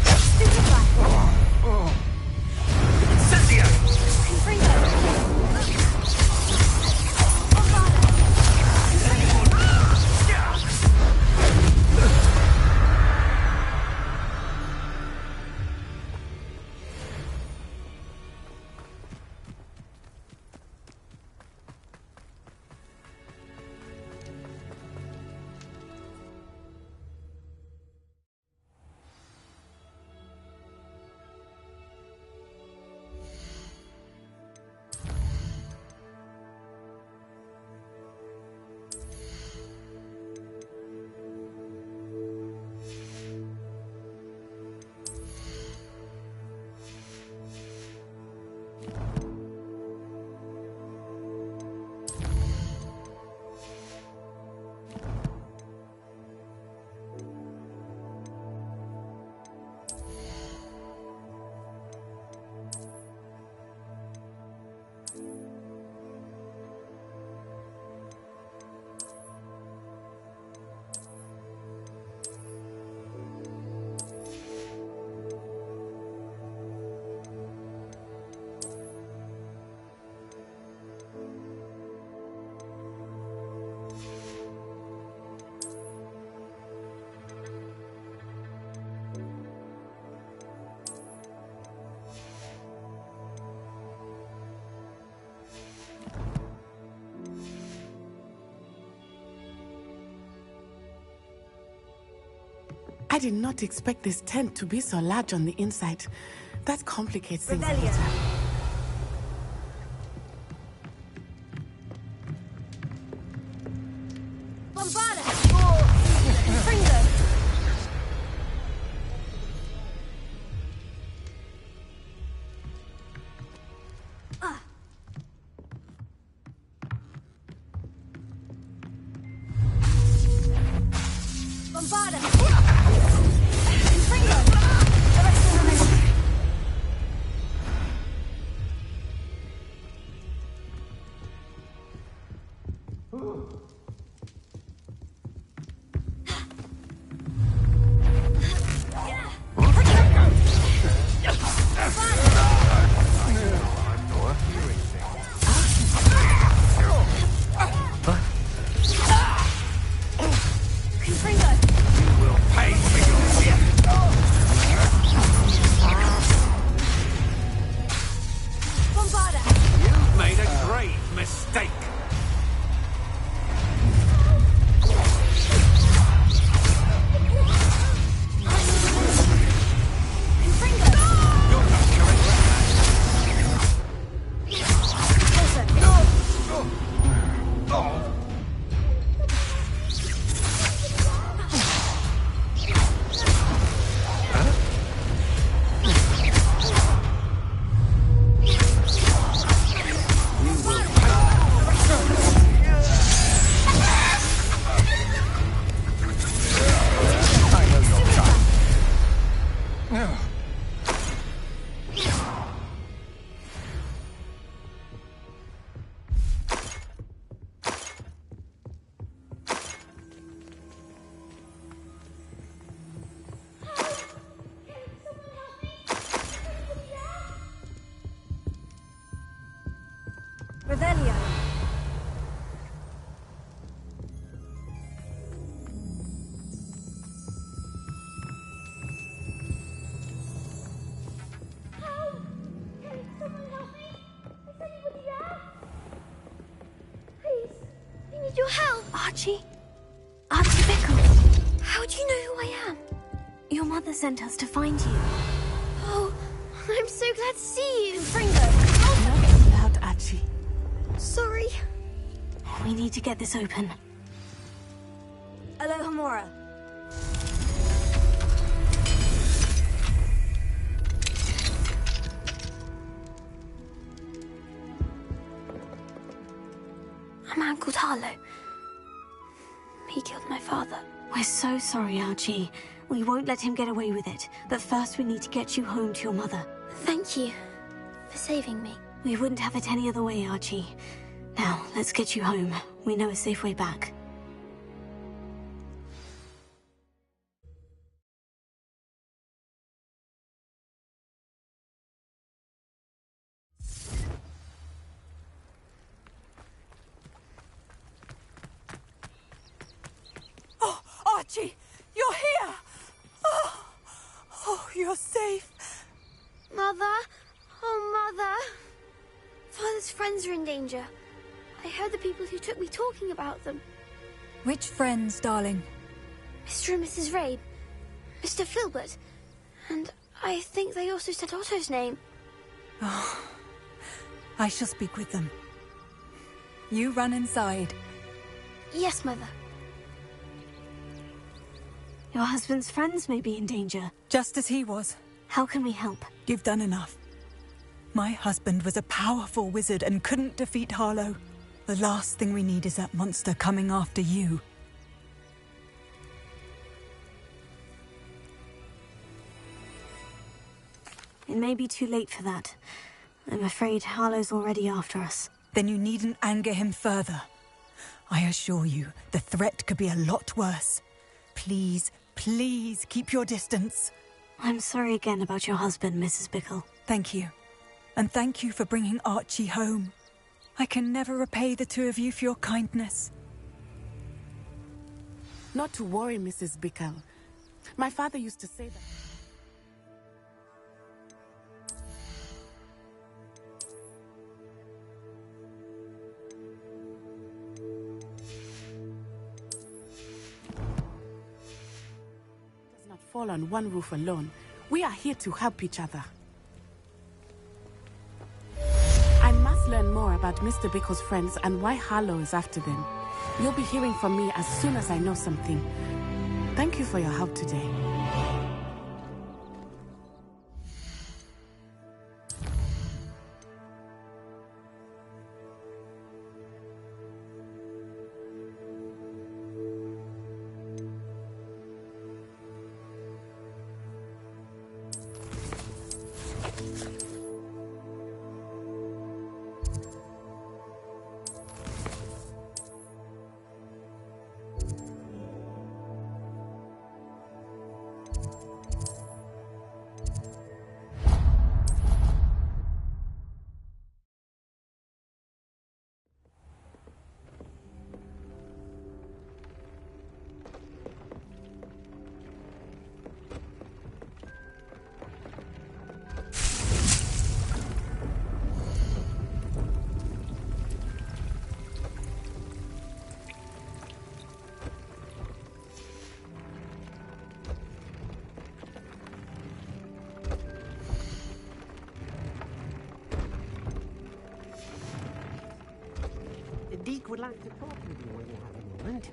I did not expect this tent to be so large on the inside. That complicates things a Rebellion. little. Bombarda! Or Fringo! Bombarda! Fringo! The rest of the men. You've made a grave mistake. Revelio. Your help! Archie? Archie Bickle! How do you know who I am? Your mother sent us to find you. Oh, I'm so glad to see you! Fringo! Not too loud, Archie. Sorry. We need to get this open. Alohomora. A man called Harlow. He killed my father. We're so sorry, Archie. We won't let him get away with it. But first we need to get you home to your mother. Thank you for saving me. We wouldn't have it any other way, Archie. Now, let's get you home. We know a safe way back. Oh, Archie! You're here! Oh, you're safe. Mother? Oh, Mother. Father's friends are in danger. I heard the people who took me talking about them. Which friends, darling? Mr. and Mrs. Rabe, Mr. Filbert, and I think they also said Otto's name. Oh, I shall speak with them. You run inside. Yes, Mother. Your husband's friends may be in danger. Just as he was. How can we help? You've done enough. My husband was a powerful wizard and couldn't defeat Harlow. The last thing we need is that monster coming after you. It may be too late for that. I'm afraid Harlow's already after us. Then you needn't anger him further. I assure you, the threat could be a lot worse. Please, please keep your distance. I'm sorry again about your husband, Mrs. Bickle. Thank you. And thank you for bringing Archie home. I can never repay the two of you for your kindness. Not to worry, Mrs. Bickle. My father used to say that. Does not fall on one roof alone. We are here to help each other. I must learn more about Mr. Bickle's friends and why Harlow is after them. You'll be hearing from me as soon as I know something. Thank you for your help today. Deke would like to talk with you when you have a moment.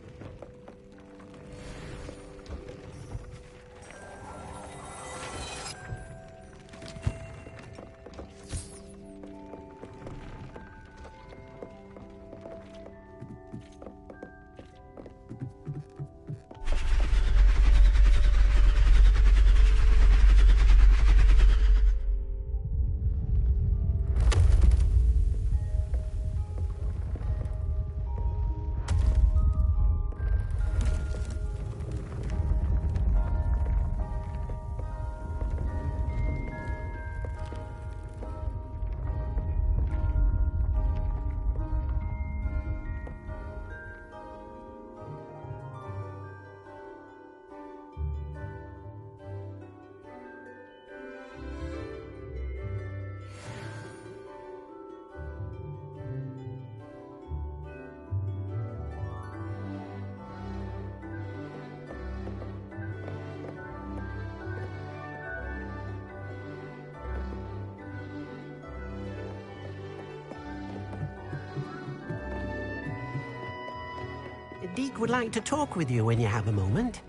Deke would like to talk with you when you have a moment.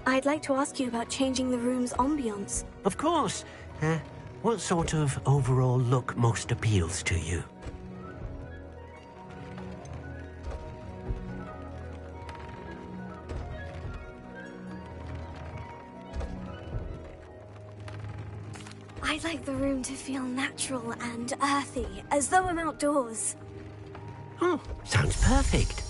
I'd like to ask you about changing the room's ambience. Of course. What sort of overall look most appeals to you? I'd like the room to feel natural and earthy, as though I'm outdoors. Oh, sounds perfect.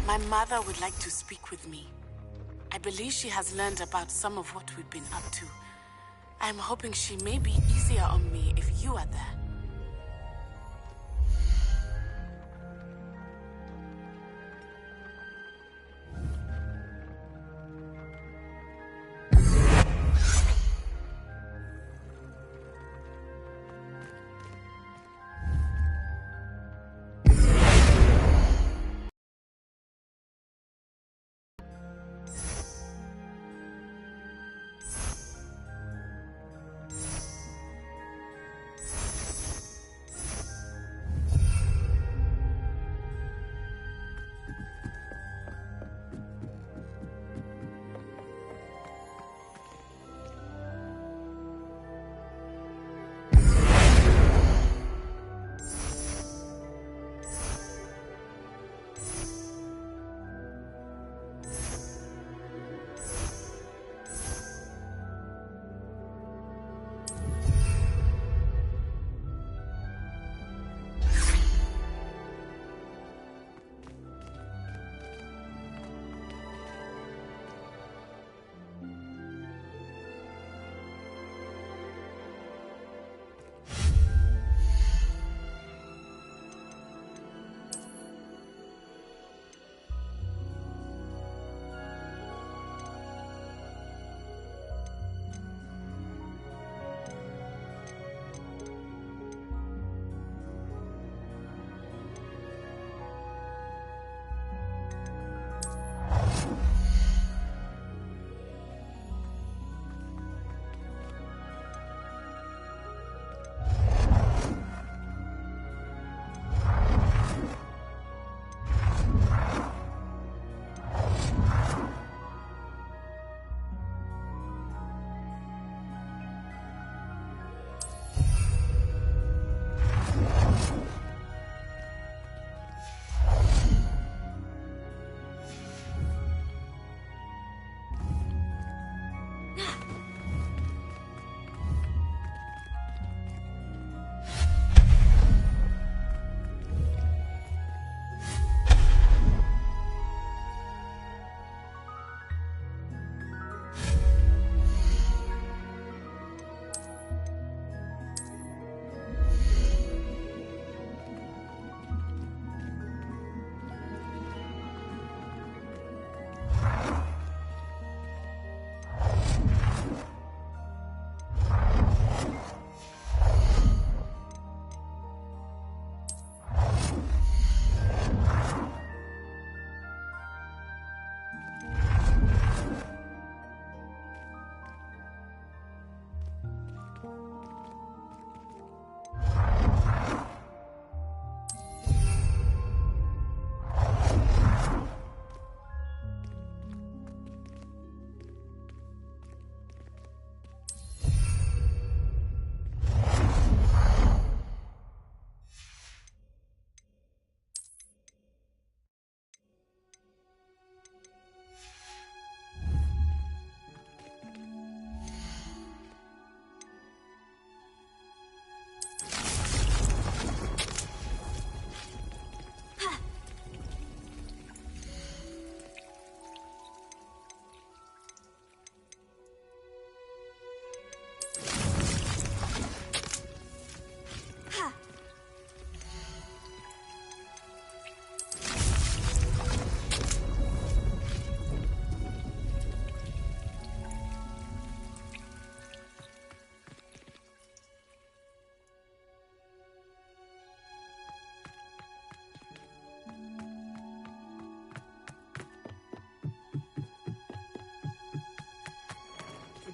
My mother would like to speak with me. I believe she has learned about some of what we've been up to. I'm hoping she may be easier on me if you are there.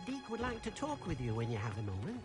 Deke would like to talk with you when you have a moment.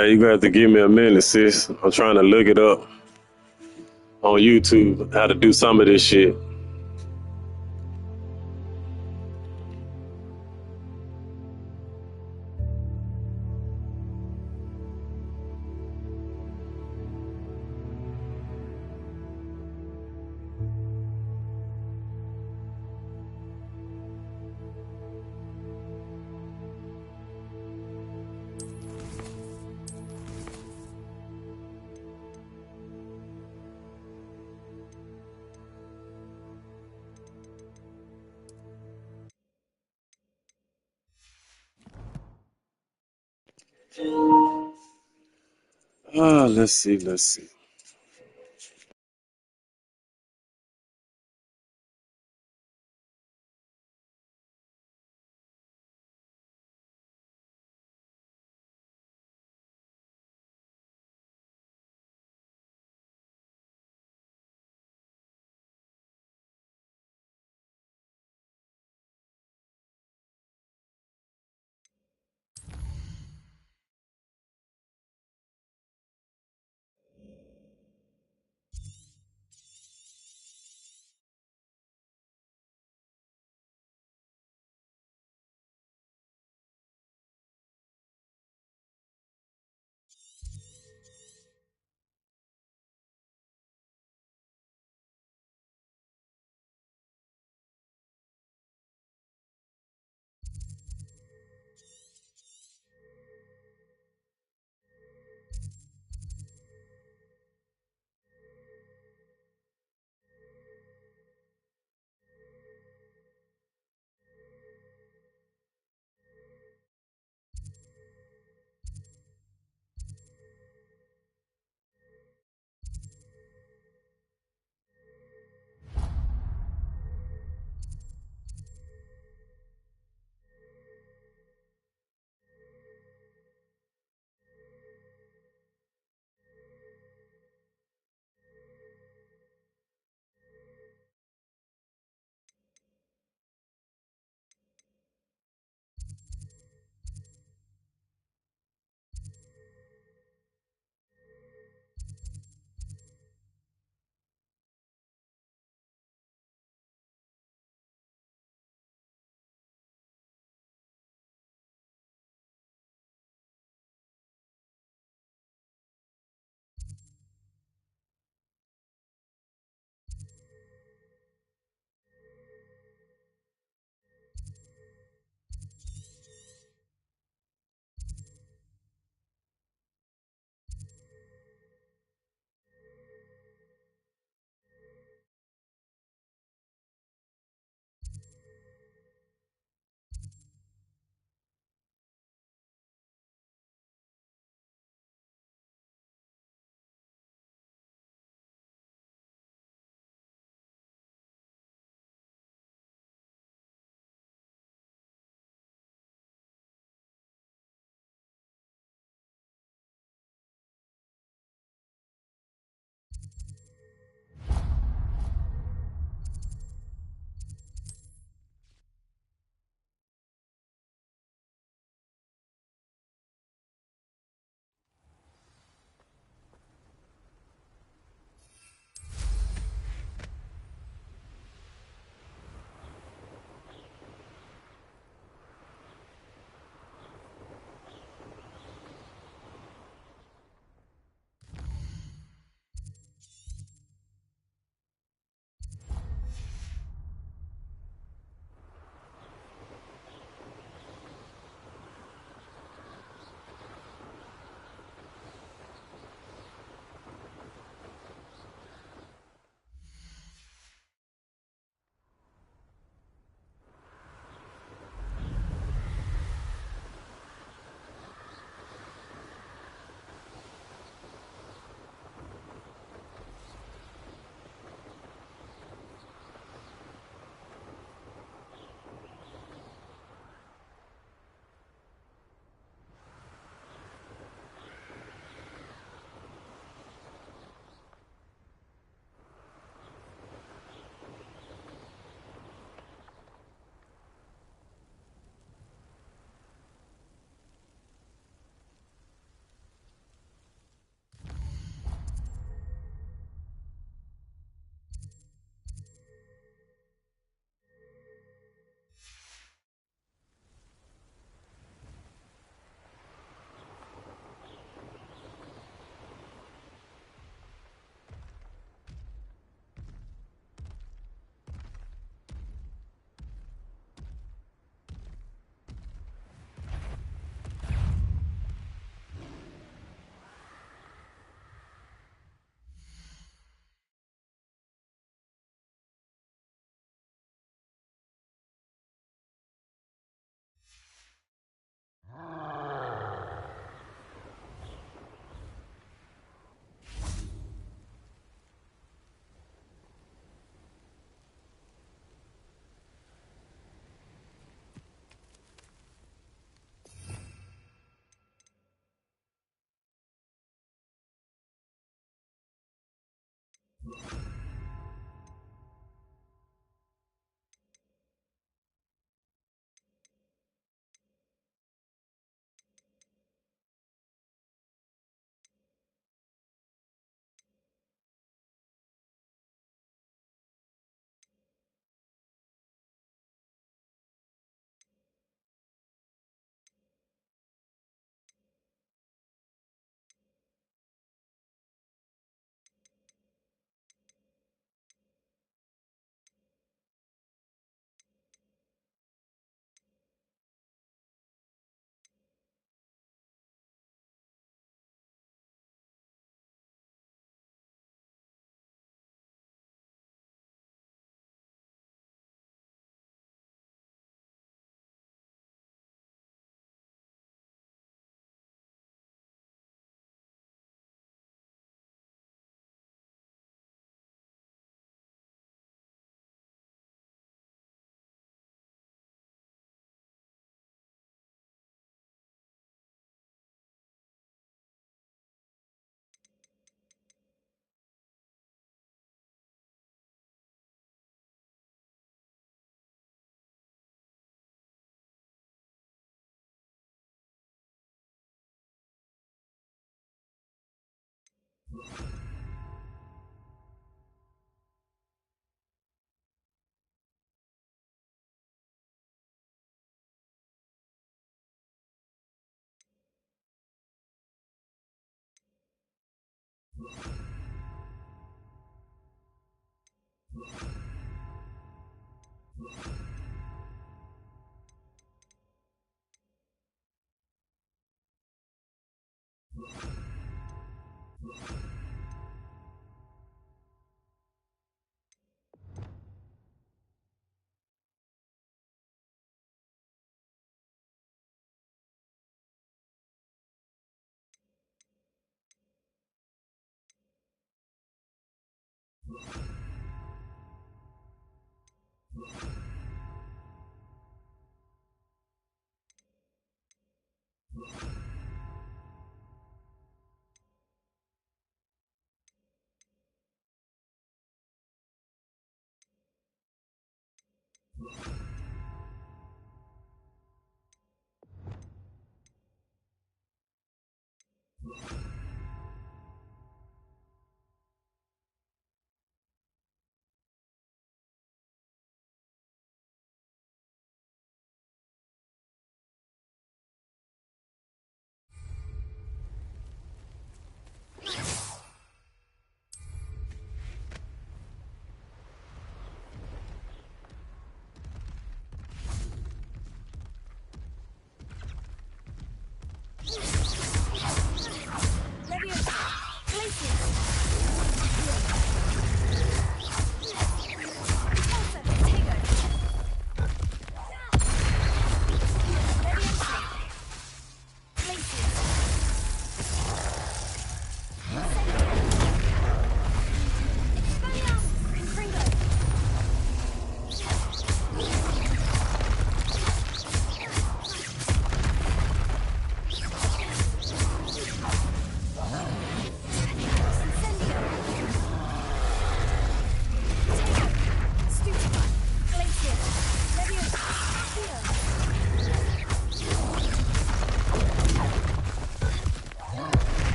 Hey, you gonna have to give me a minute, sis. I'm trying to look it up on YouTube how to do some of this shit. Let's see, let's see.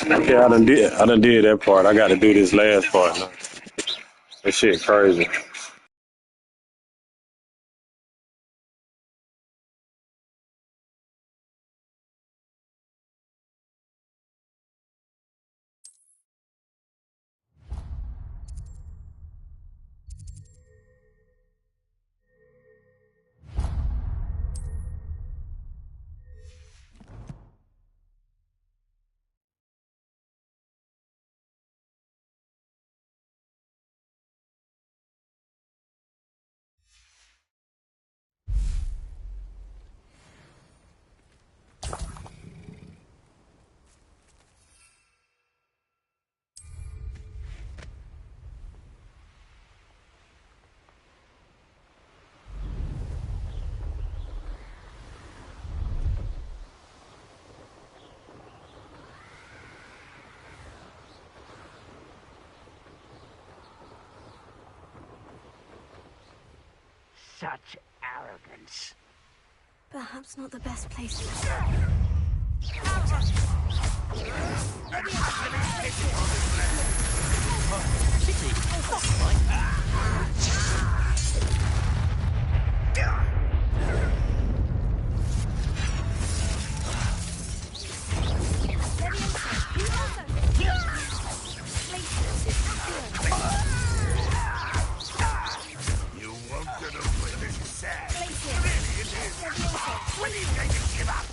Yeah, I done did that part. I got to do this last part now. That shit crazy. Such arrogance. Perhaps not the best place to You won't get away with this sad. Really it is. When are you going to give up?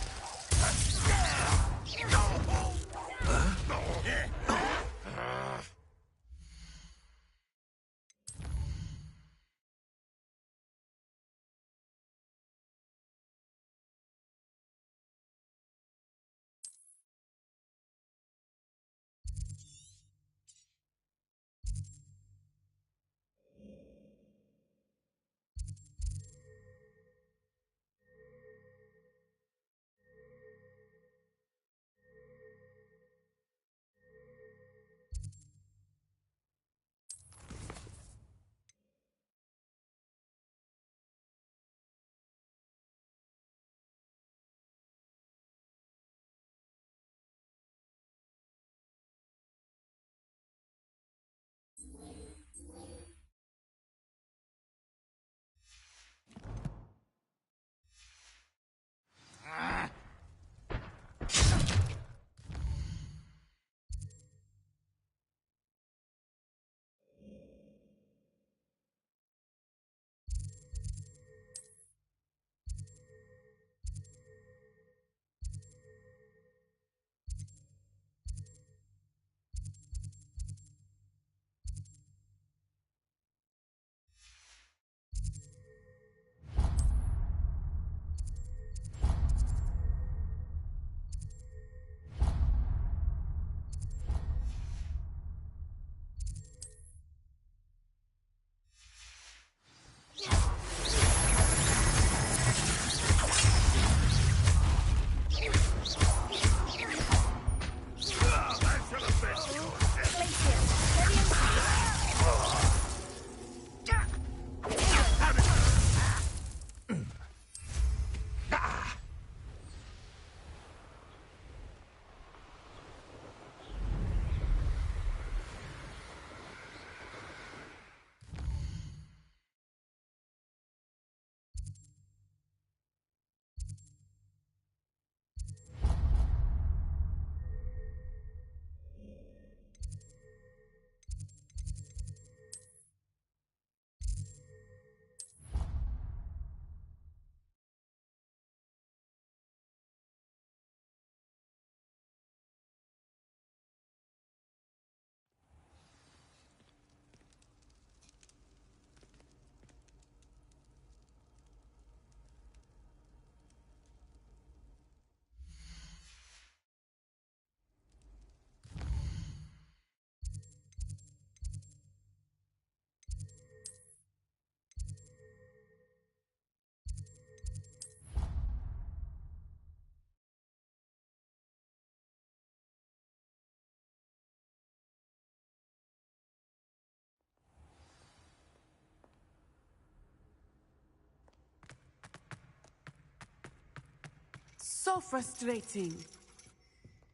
So frustrating.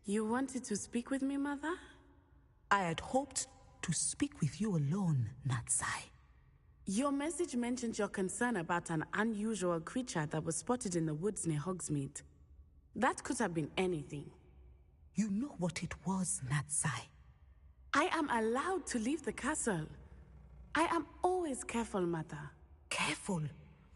You wanted to speak with me, Mother? I had hoped to speak with you alone, Natsai. Your message mentioned your concern about an unusual creature that was spotted in the woods near Hogsmeade. That could have been anything. You know what it was, Natsai. I am allowed to leave the castle. I am always careful, Mother. Careful?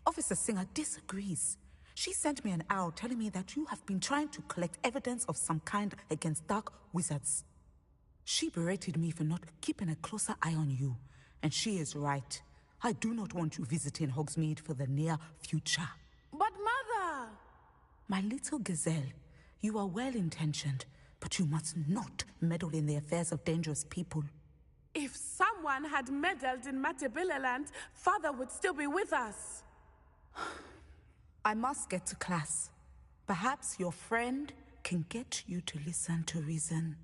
Officer Singer disagrees. She sent me an owl telling me that you have been trying to collect evidence of some kind against dark wizards. She berated me for not keeping a closer eye on you, and she is right. I do not want you visiting Hogsmeade for the near future. But Mother! My little gazelle, you are well-intentioned, but you must not meddle in the affairs of dangerous people. If someone had meddled in Matabeleland, Father would still be with us. I must get to class. Perhaps your friend can get you to listen to reason.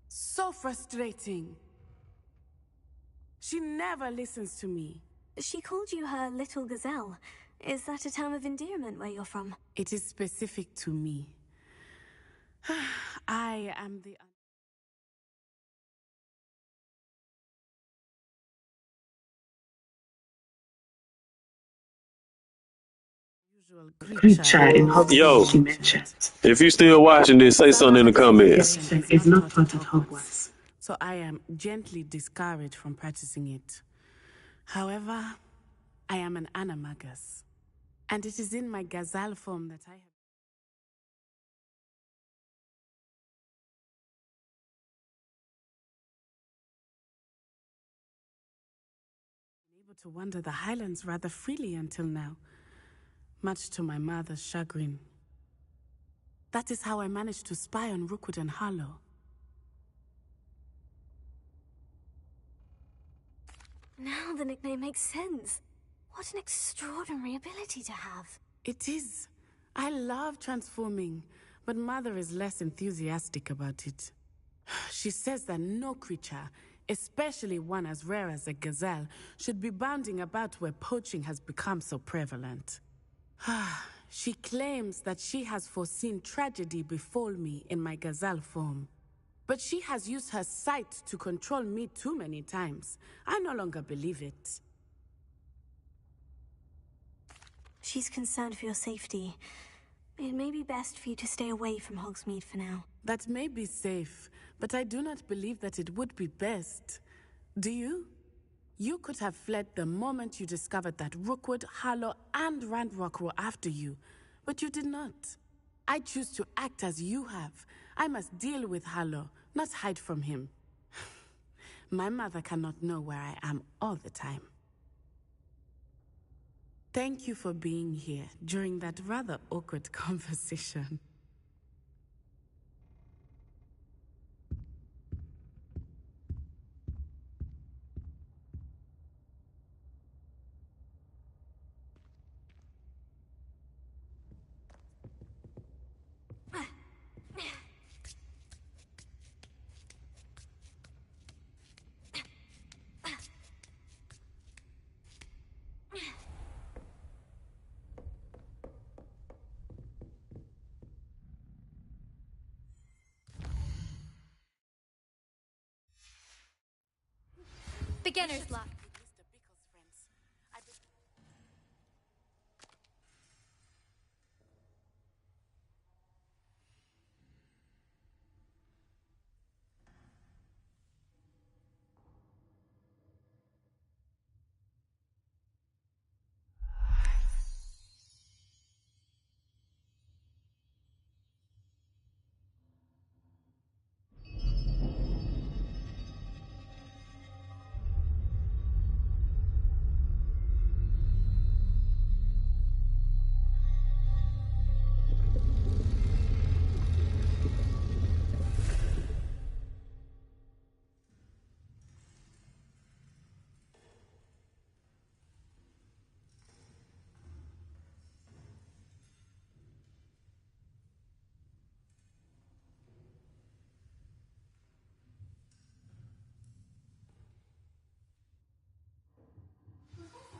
So frustrating. She never listens to me. She called you her little gazelle. Is that a term of endearment where you're from? It is specific to me. I am the unusual creature in Yo, Hogwarts she mentioned. if you still watching this, say something in the comments. Is not taught at Hogwarts. So I am gently discouraged from practicing it. However, I am an animagus, and it is in my gazelle form that I have been able to wander the Highlands rather freely until now, much to my mother's chagrin. That is how I managed to spy on Rookwood and Harlow. Now the nickname makes sense. What an extraordinary ability to have. It is. I love transforming, but Mother is less enthusiastic about it. She says that no creature, especially one as rare as a gazelle, should be bounding about where poaching has become so prevalent. She claims that she has foreseen tragedy befall me in my gazelle form. But she has used her sight to control me too many times. I no longer believe it. She's concerned for your safety. It may be best for you to stay away from Hogsmeade for now. That may be safe, but I do not believe that it would be best. Do you? You could have fled the moment you discovered that Rookwood, Harlow, and Ranrock were after you, but you did not. I choose to act as you have. I must deal with Harlow, not hide from him. My mother cannot know where I am all the time. Thank you for being here during that rather awkward conversation. Beginner's luck.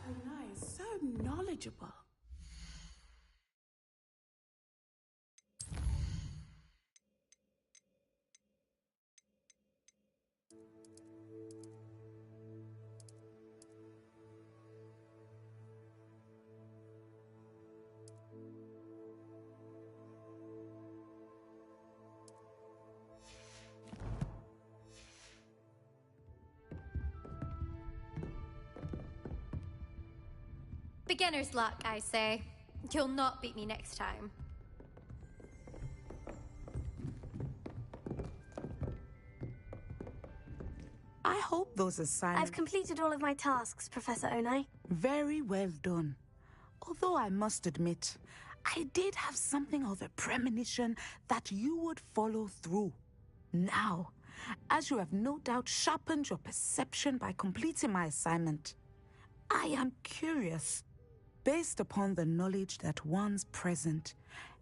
So nice, so knowledgeable. Beginner's luck, I say. You'll not beat me next time. I hope those assignments... I've completed all of my tasks, Professor Onai. Very well done. Although I must admit, I did have something of a premonition that you would follow through. Now, as you have no doubt sharpened your perception by completing my assignment, I am curious, based upon the knowledge that one's present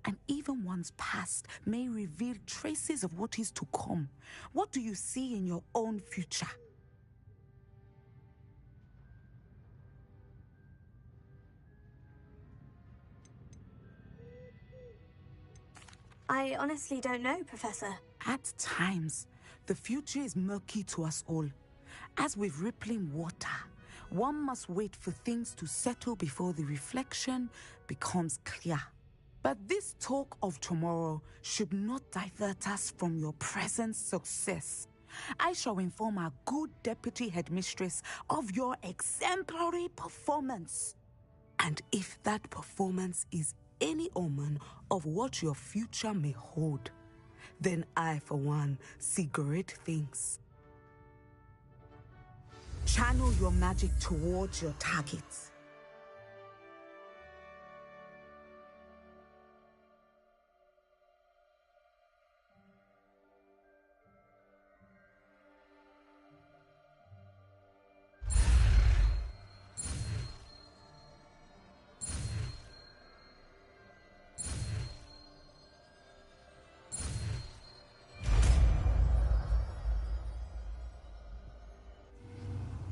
and even one's past may reveal traces of what is to come. What do you see in your own future? I honestly don't know, Professor. At times, the future is murky to us all. As with rippling water, one must wait for things to settle before the reflection becomes clear. But this talk of tomorrow should not divert us from your present success. I shall inform our good deputy headmistress of your exemplary performance. And if that performance is any omen of what your future may hold, then I, for one, see great things. Channel your magic towards your targets.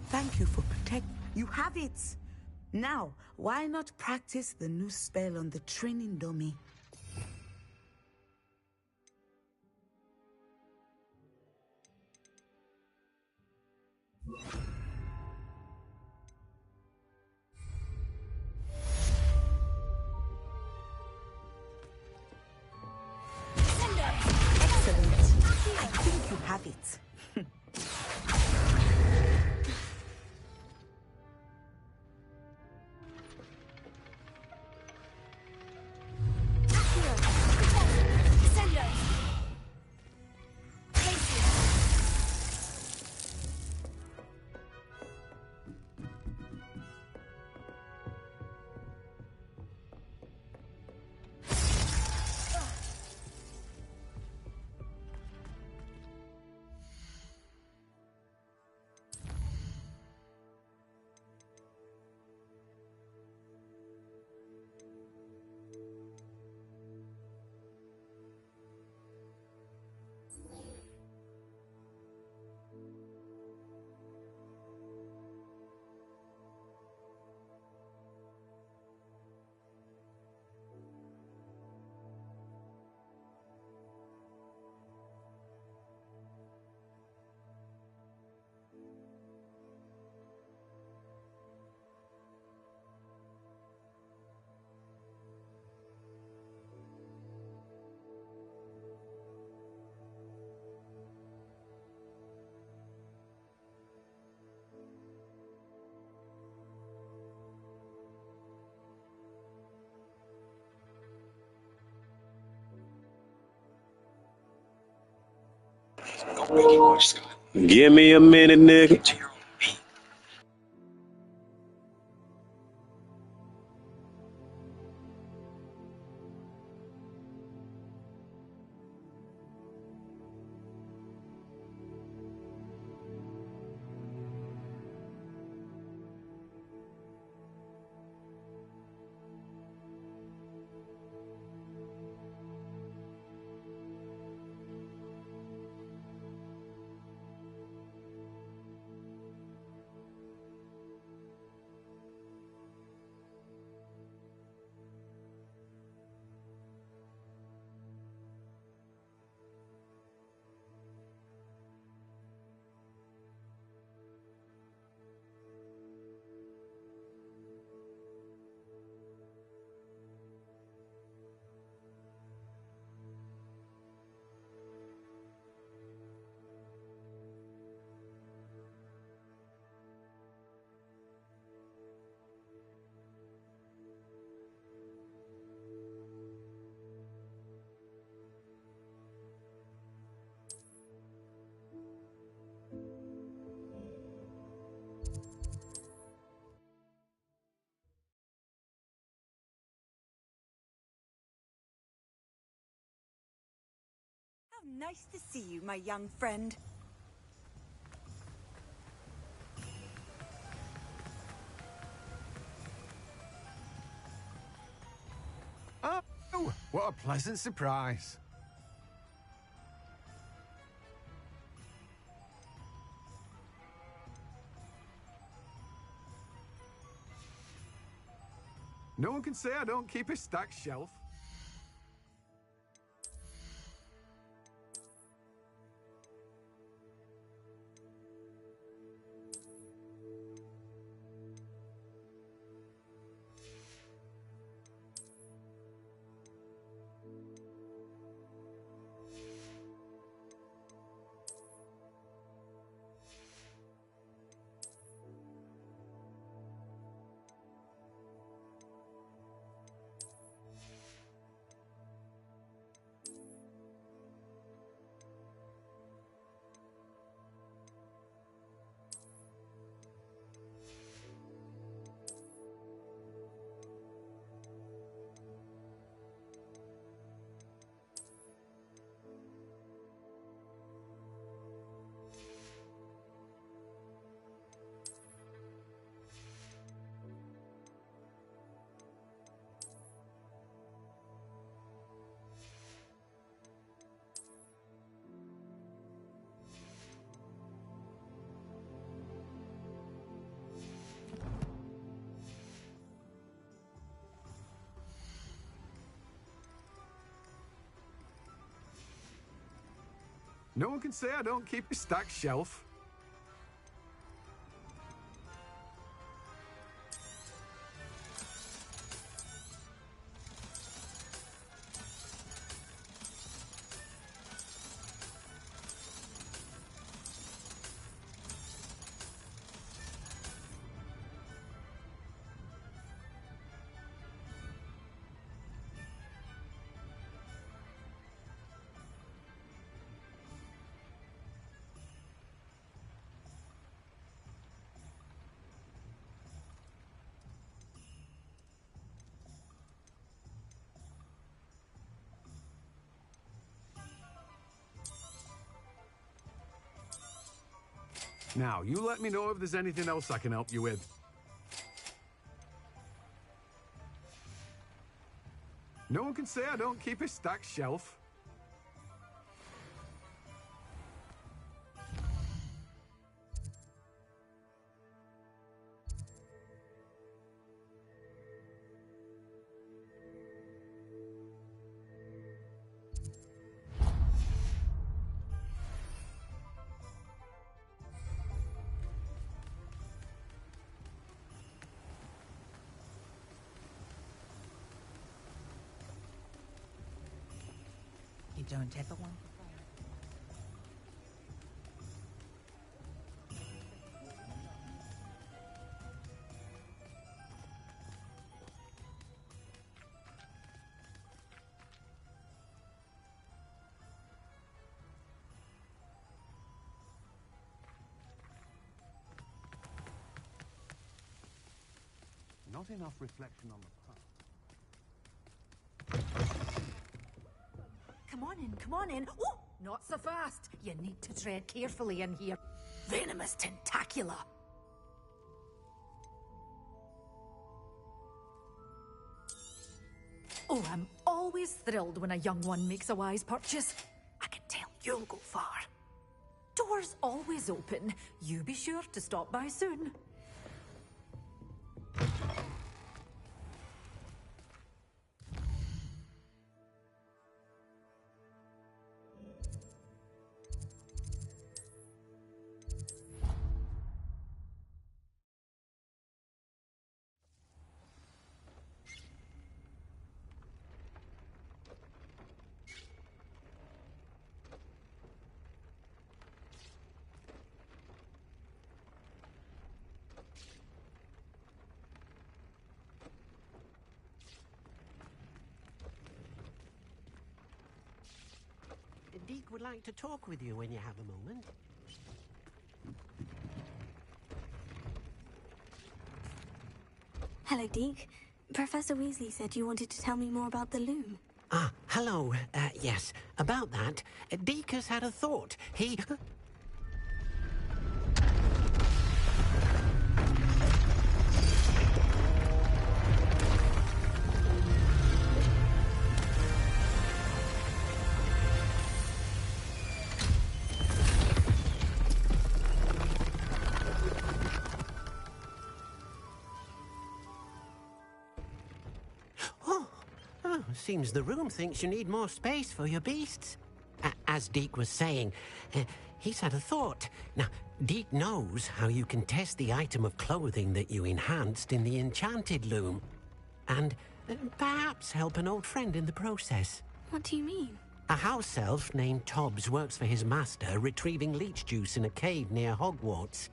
Thank you for protect. You have it. Now, why not practice the new spell on the training dummy? Excellent. I think you have it. Give me a minute, nigga. Nice to see you, my young friend. Oh, what a pleasant surprise. No one can say I don't keep a stacked shelf. No one can say I don't keep a stacked shelf. Now, you let me know if there's anything else I can help you with. No one can say I don't keep a stacked shelf. You don't ever want Not enough reflection on the past. Come on in. Oh, not so fast. You need to tread carefully in here. Venomous tentacula. Oh, I'm always thrilled when a young one makes a wise purchase. I can tell you'll go far. Doors always open. You be sure to stop by soon. Deke would like to talk with you when you have a moment. Hello, Deke. Professor Weasley said you wanted to tell me more about the loom. Ah, Hello. Yes, about that. Deke has had a thought. He... Seems the room thinks you need more space for your beasts. As Deke was saying, he's had a thought. Now, Deke knows how you can test the item of clothing that you enhanced in the enchanted loom. And perhaps help an old friend in the process. What do you mean? A house elf named Tobbs works for his master, retrieving leech juice in a cave near Hogwarts.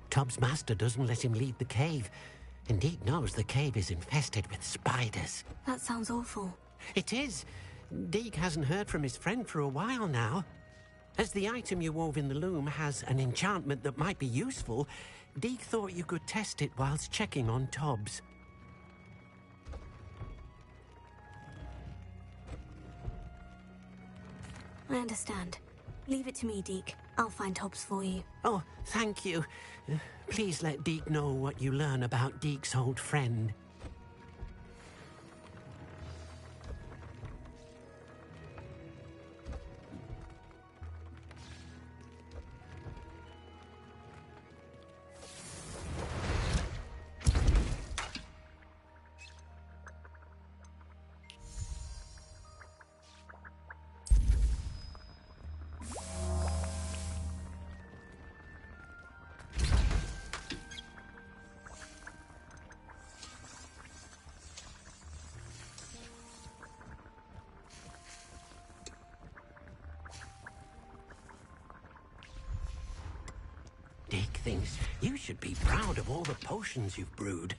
Tobbs' master doesn't let him leave the cave, and Deke knows the cave is infested with spiders. That sounds awful. It is. Deke hasn't heard from his friend for a while now. As the item you wove in the loom has an enchantment that might be useful, Deke thought you could test it whilst checking on Tobbs. I understand. Leave it to me, Deke. I'll find Tobbs for you. Oh, thank you. Please let Deke know what you learn about Deke's old friend. Deke thinks you should be proud of all the potions you've brewed.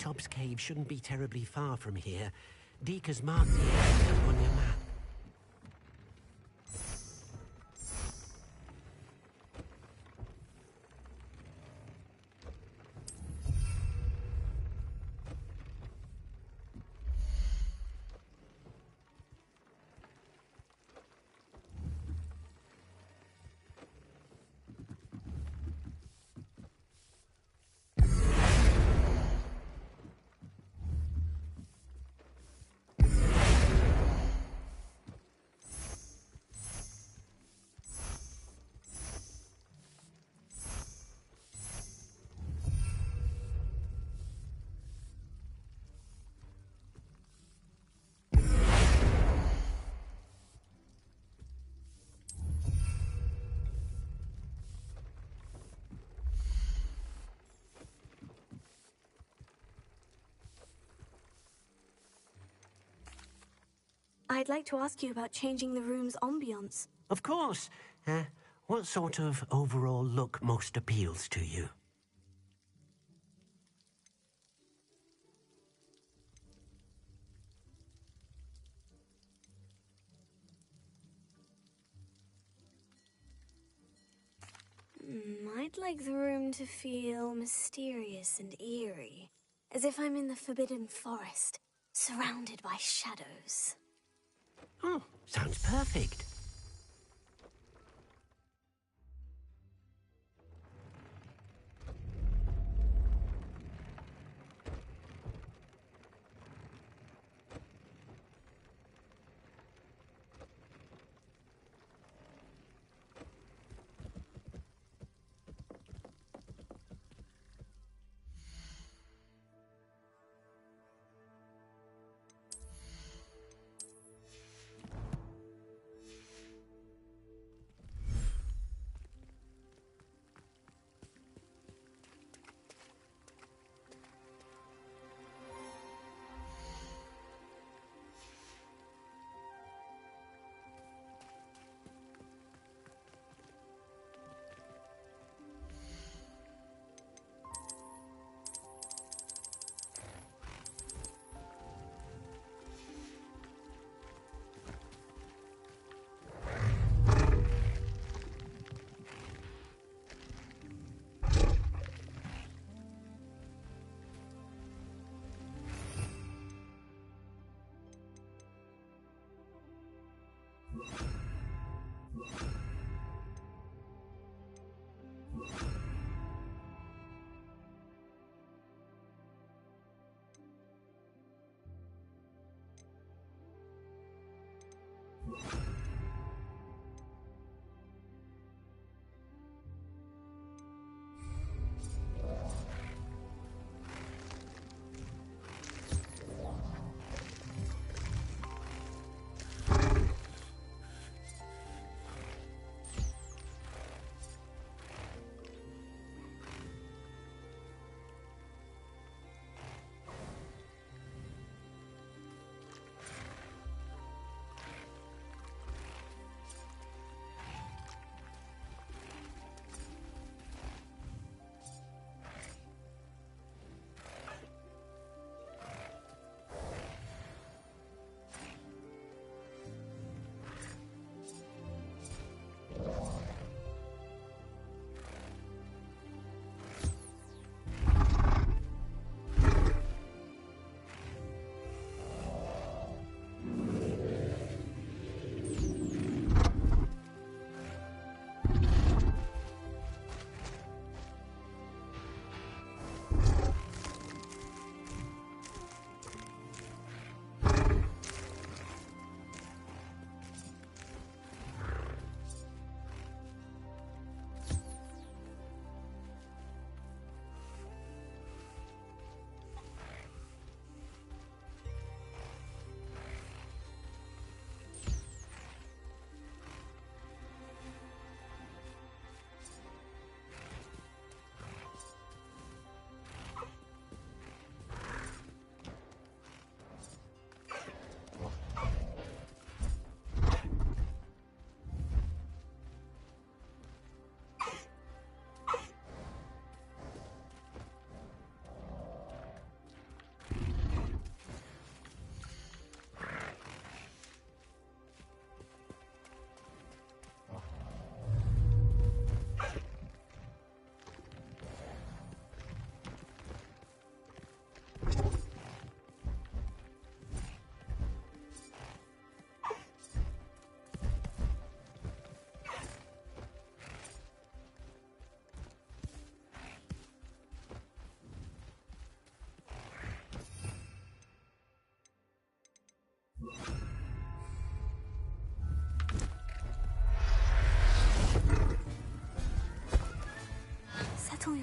Tob's cave shouldn't be terribly far from here. Deke has marked the area on your map. I'd like to ask you about changing the room's ambiance. Of course. What sort of overall look most appeals to you? I'd like the room to feel mysterious and eerie, as if I'm in the Forbidden Forest, surrounded by shadows. Oh, sounds perfect.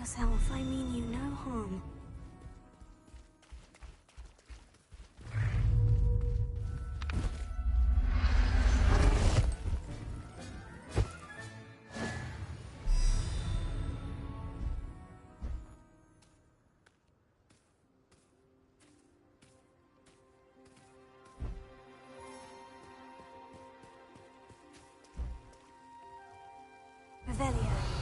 yourself. I mean you no harm. Revelio.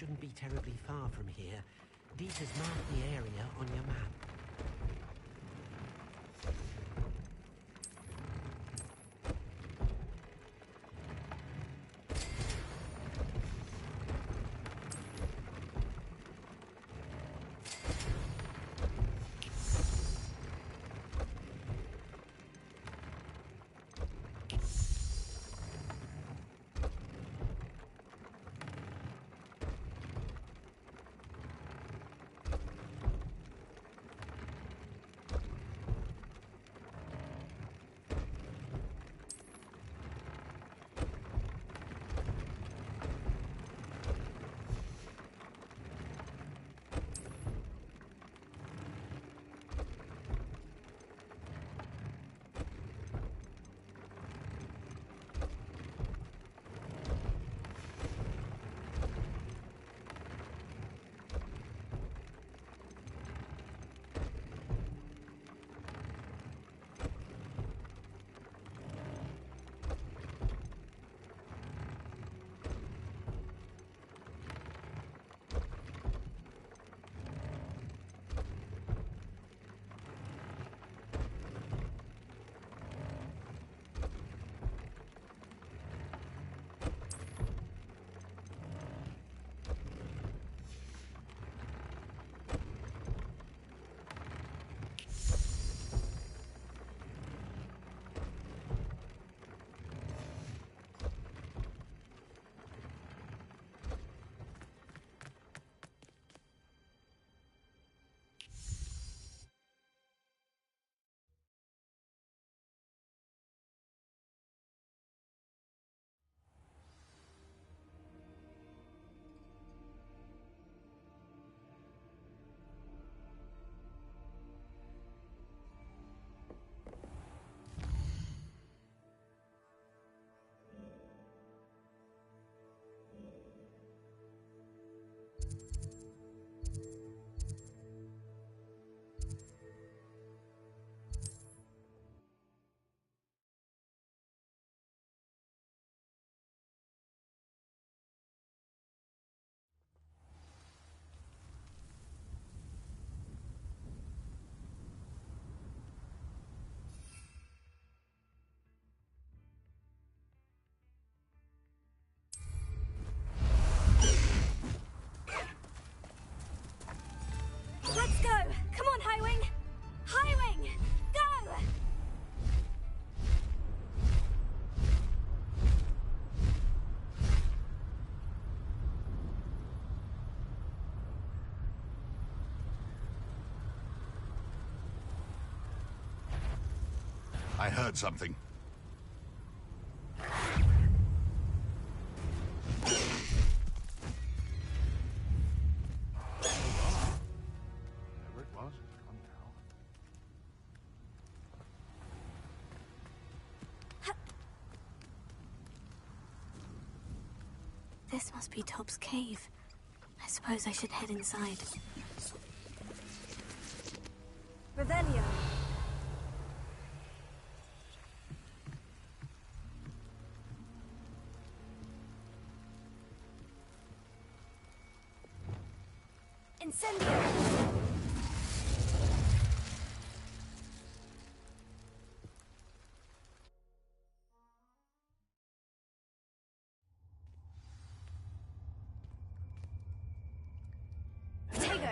shouldn't be terribly far from here. Deet has marked the area on your map. Let's go! Come on, Highwing! Highwing! Go! I heard something. Whatever it was, it's gone now. This must be Top's cave. I suppose I should head inside. Revelio. Incendio. Potato.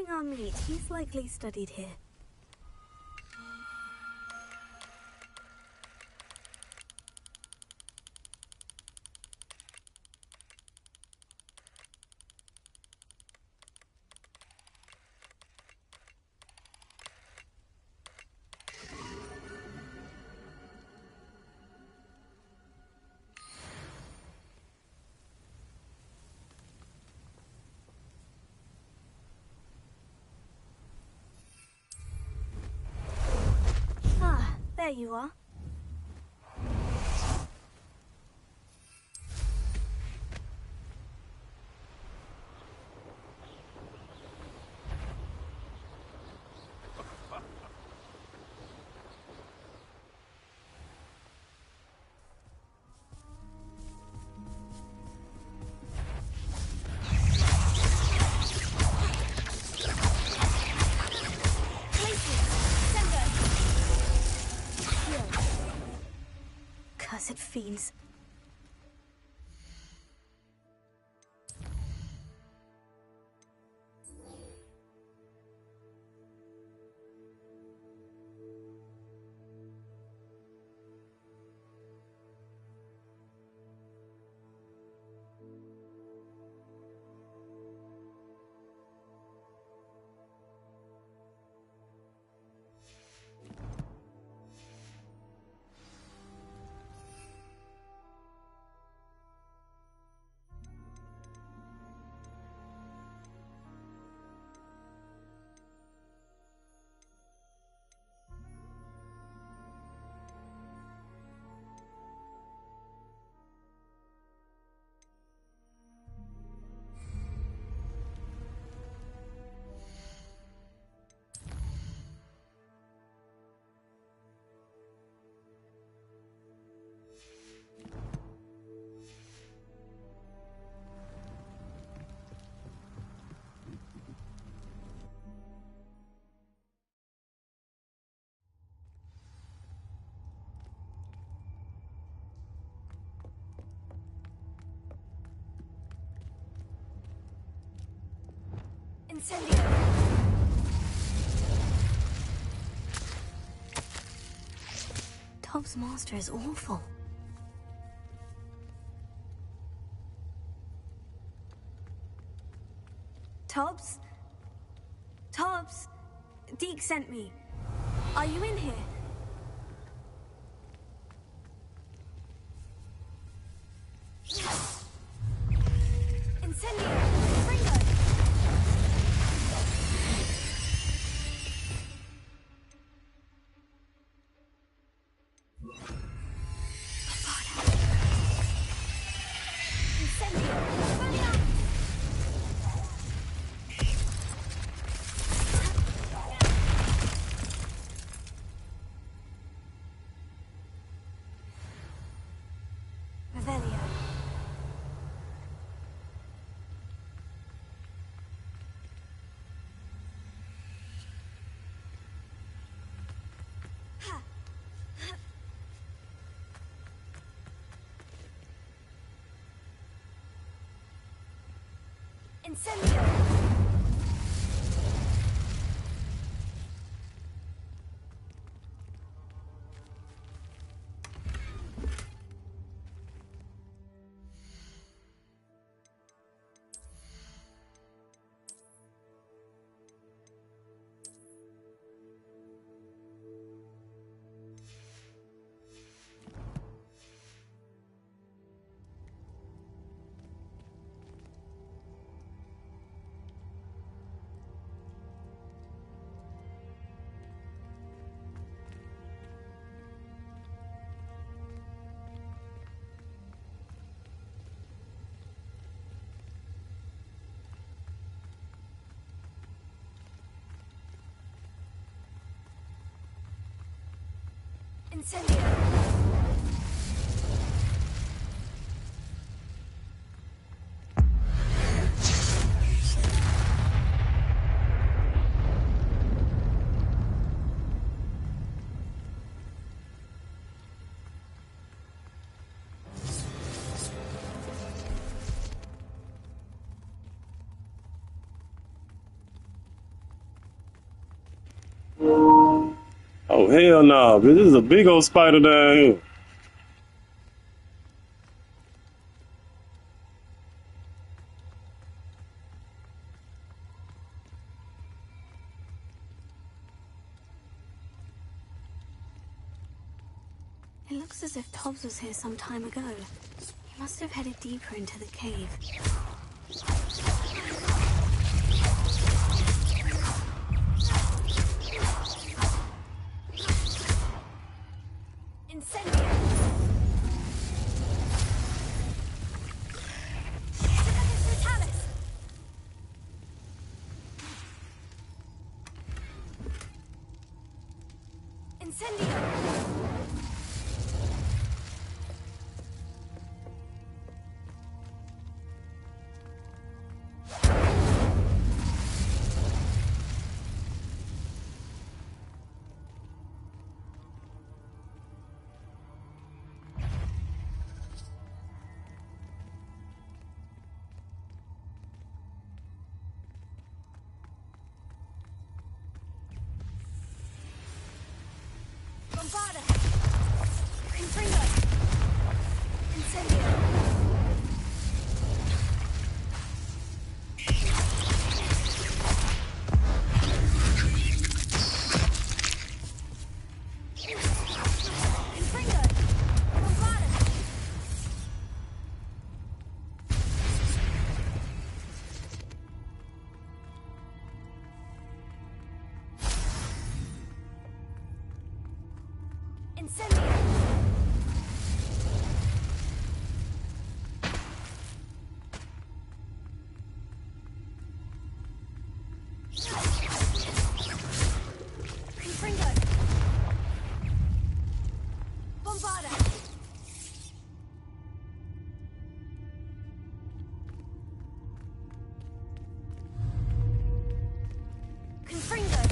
During our meet, he's likely studied here. There you are. Cursed fiends. Incendio! Top's master is awful. Tobbs? Tobbs? Deke sent me. Are you in here? Incendio! Ringo! Incendio! Incendio! Oh, hell no. This is a big old spider down here. It looks as if Tobbs was here some time ago. He must have headed deeper into the cave. Incendio! Bombarda! Confringo! Incendio! Confringo! Bombarda! Incendio!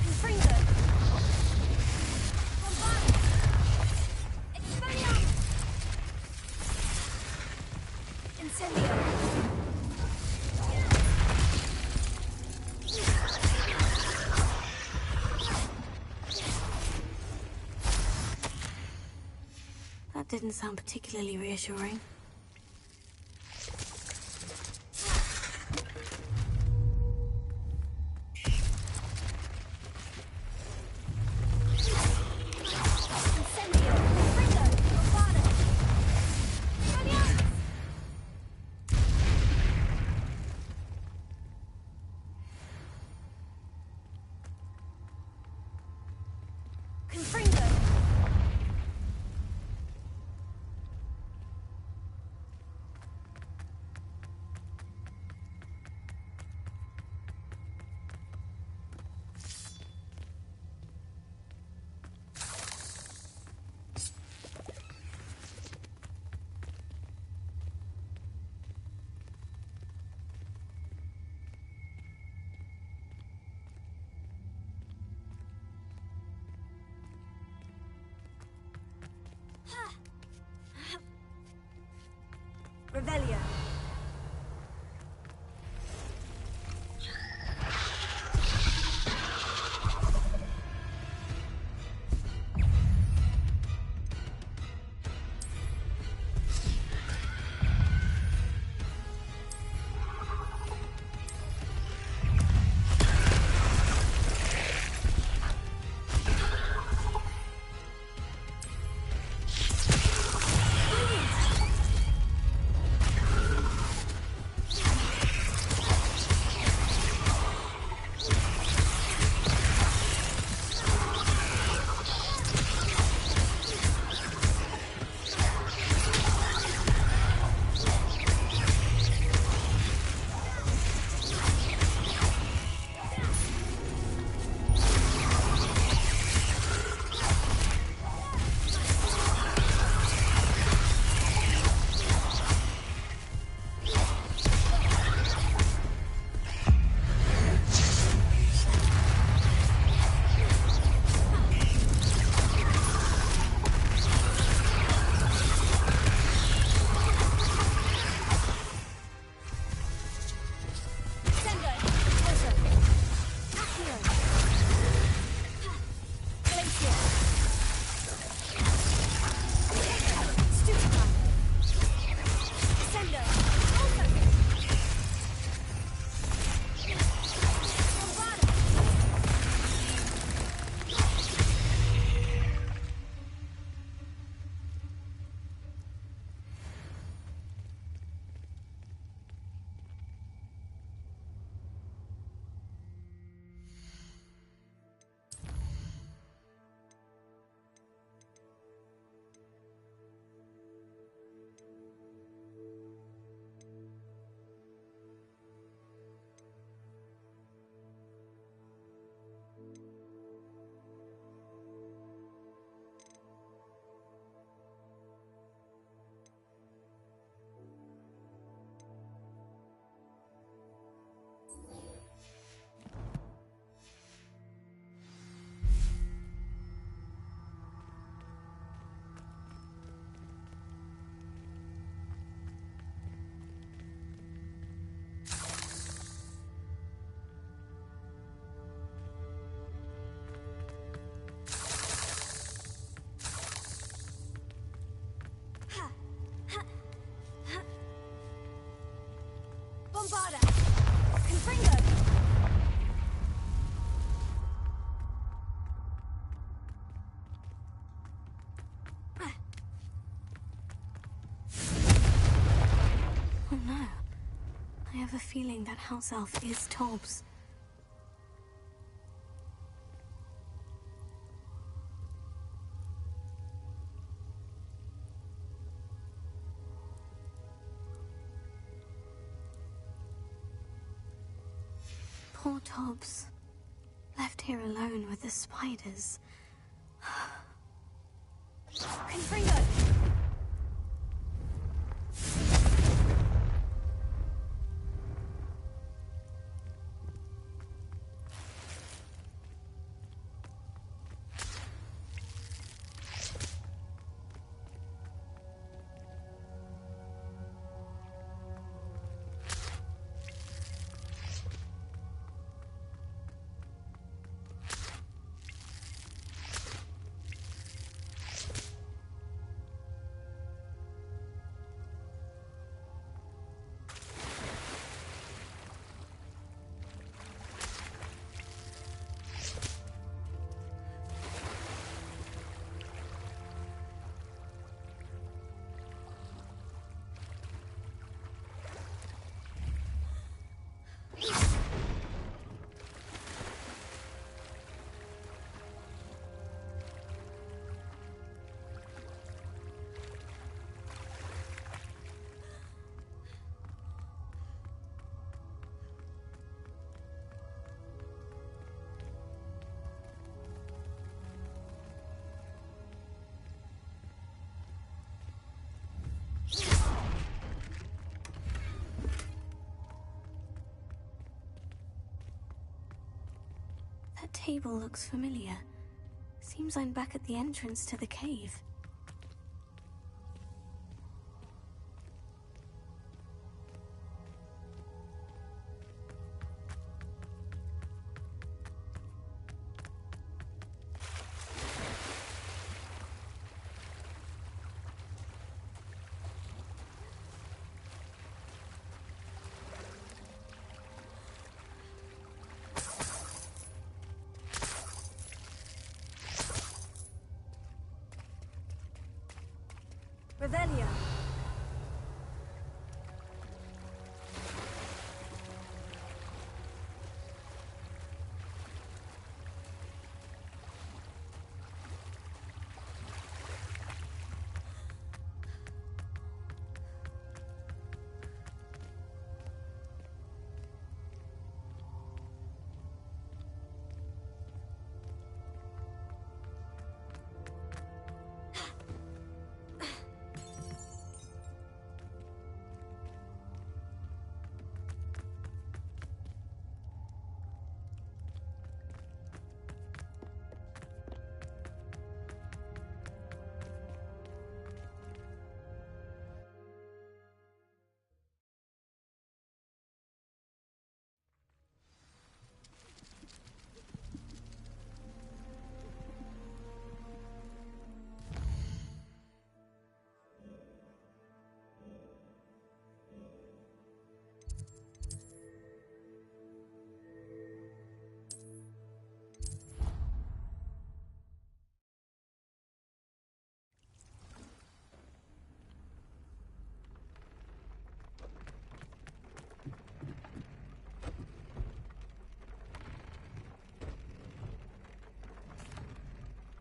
Confringo! Bombarda! Confringo! That didn't sound particularly reassuring. Revelio. Bombarda! Confringo! Oh no. I have a feeling that house elf is Tobbs. Poor Tobbs. Left here alone with the spiders. Confringo! That table looks familiar. Seems I'm back at the entrance to the cave. Revelio.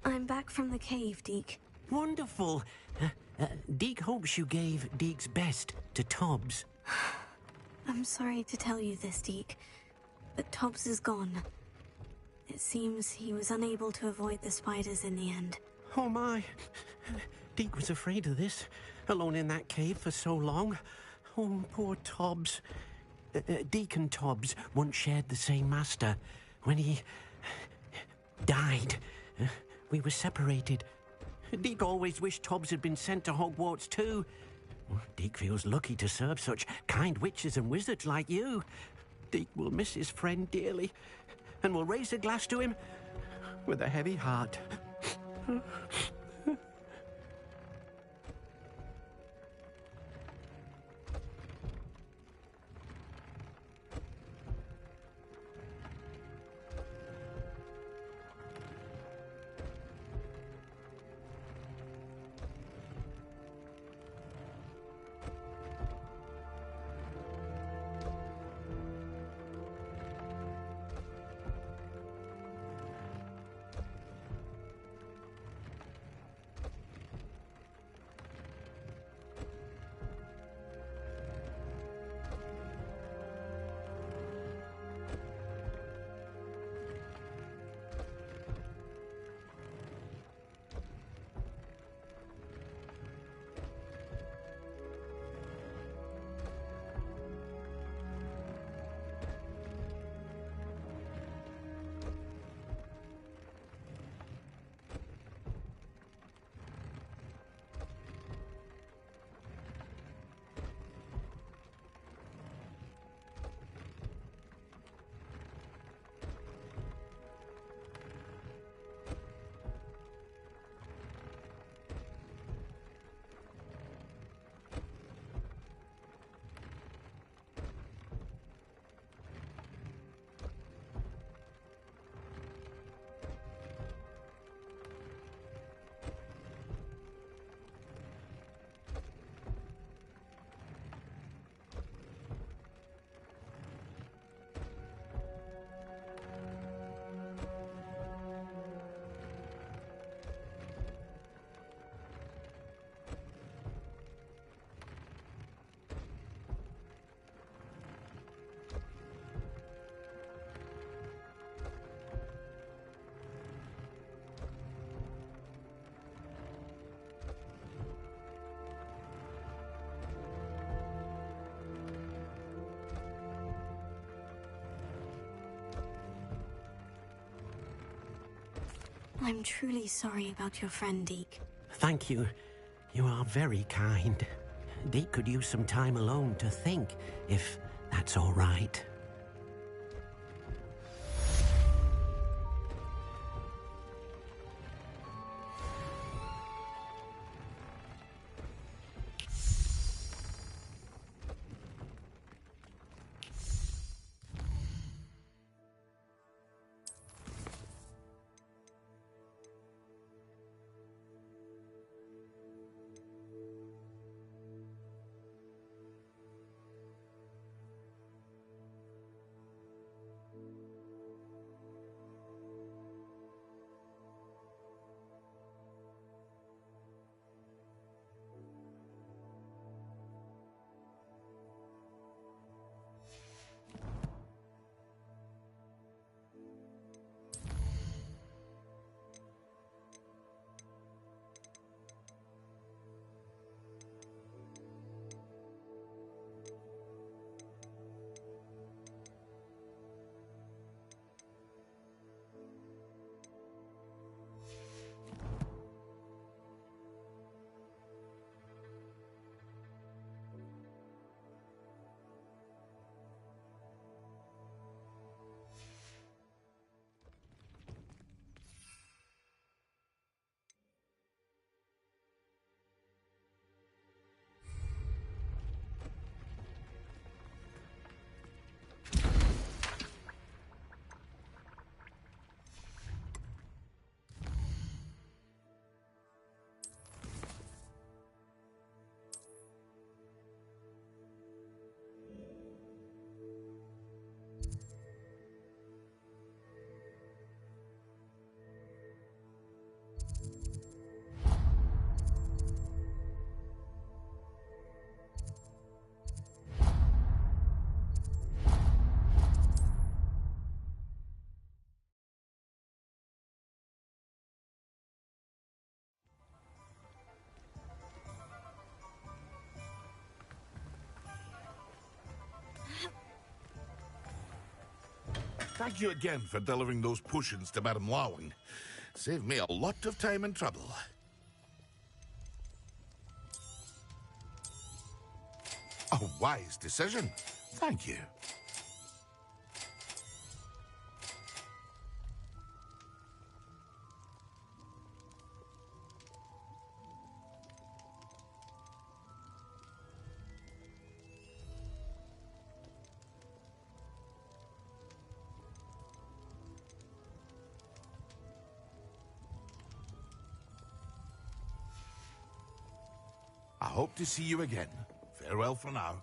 I'm back from the cave, Deke. Wonderful. Deke hopes you gave Deke's best to Tobbs. I'm sorry to tell you this, Deke, but Tobbs is gone. It seems he was unable to avoid the spiders in the end. Oh my. Deke was afraid of this, alone in that cave for so long. Oh, poor Tobbs. Deke and Tobbs once shared the same master. When he died, we were separated. Deke always wished Tobbs had been sent to Hogwarts too. Deke feels lucky to serve such kind witches and wizards like you. Deke will miss his friend dearly, and will raise a glass to him with a heavy heart. I'm truly sorry about your friend, Deke. Thank you. You are very kind. Deke could use some time alone to think, if that's all right. Thank you again for delivering those potions to Madame Lawing. Saved me a lot of time and trouble. A wise decision. Thank you. I hope to see you again. Farewell for now.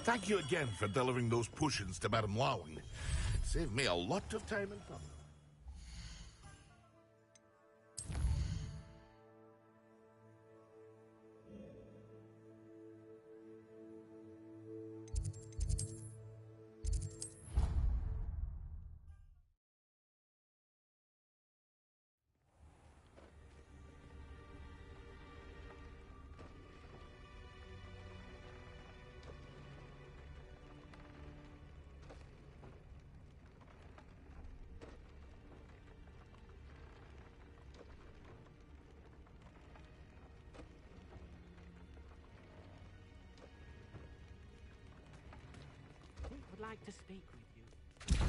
Thank you again for delivering those potions to Madame Lawing. Saved me a lot of time and trouble. Would like to speak with you.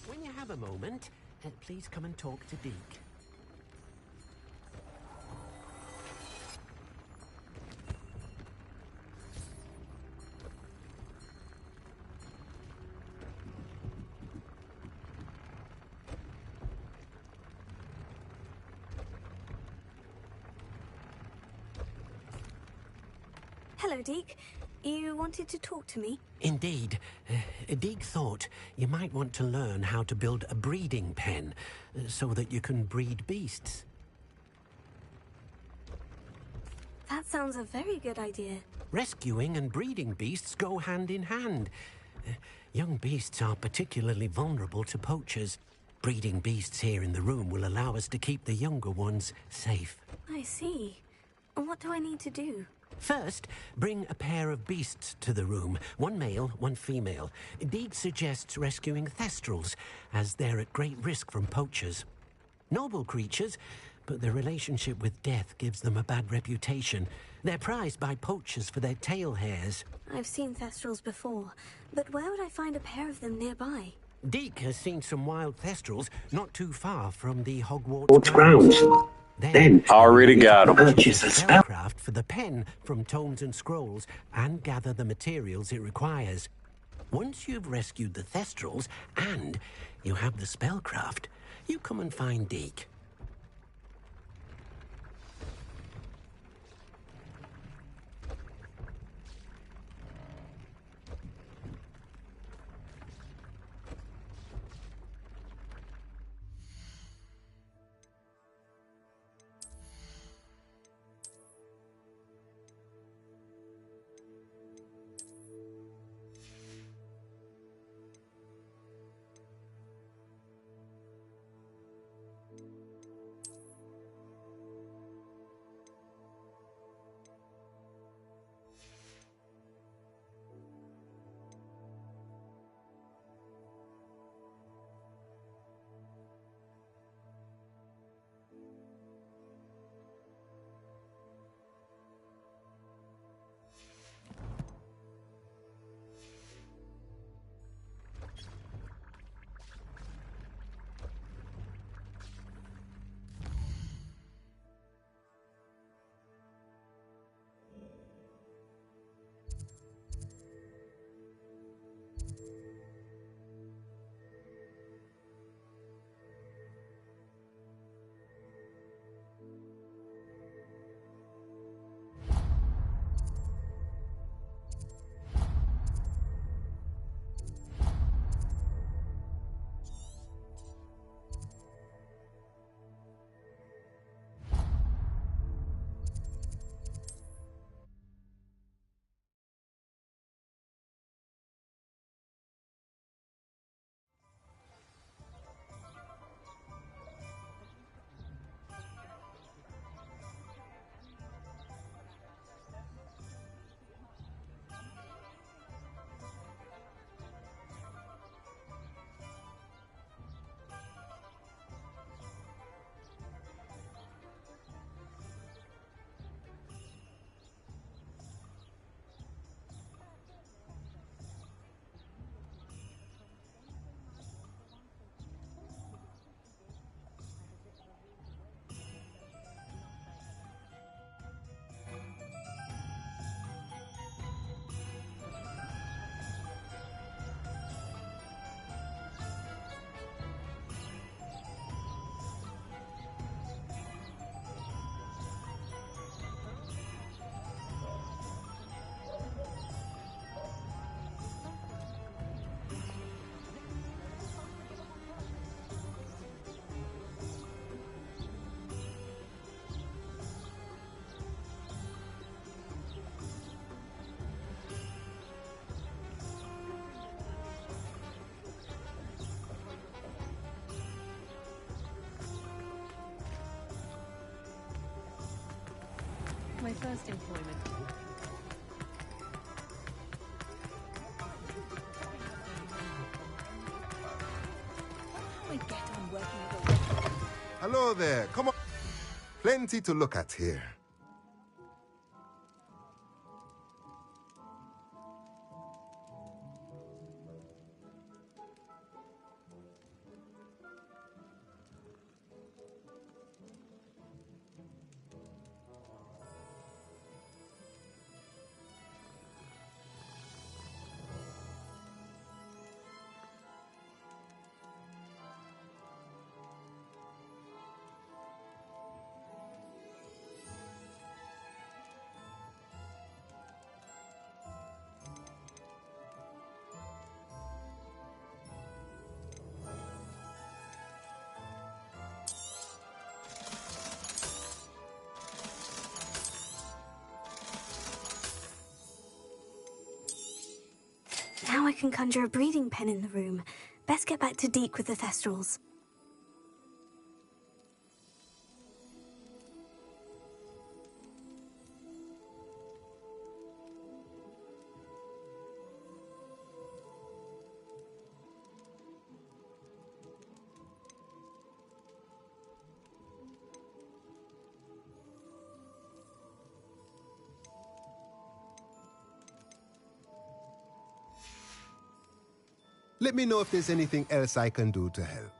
When you have a moment, please come and talk to Deke. Hello, Deke. You wanted to talk to me? Indeed. Deke thought you might want to learn how to build a breeding pen so that you can breed beasts. That sounds a very good idea. Rescuing and breeding beasts go hand in hand. Young beasts are particularly vulnerable to poachers. Breeding beasts here in the room will allow us to keep the younger ones safe. I see. And what do I need to do? First, bring a pair of beasts to the room. One male, one female. Deke suggests rescuing thestrals, as they're at great risk from poachers. Noble creatures, but their relationship with death gives them a bad reputation. They're prized by poachers for their tail hairs. I've seen thestrals before, but where would I find a pair of them nearby? Deke has seen some wild thestrals not too far from the Hogwarts Hogwarts grounds. Then already got him. purchase a spell. Spellcraft for the pen from tomes and scrolls and gather the materials it requires. Once you've rescued the thestrals and you have the spellcraft, you come and find Deke. my first employment. How I get on working with a... Hello there. Come on. Plenty to look at here. Now I can conjure a breathing pen in the room. Best get back to Deke with the Thestrals. Let me know if there's anything else I can do to help.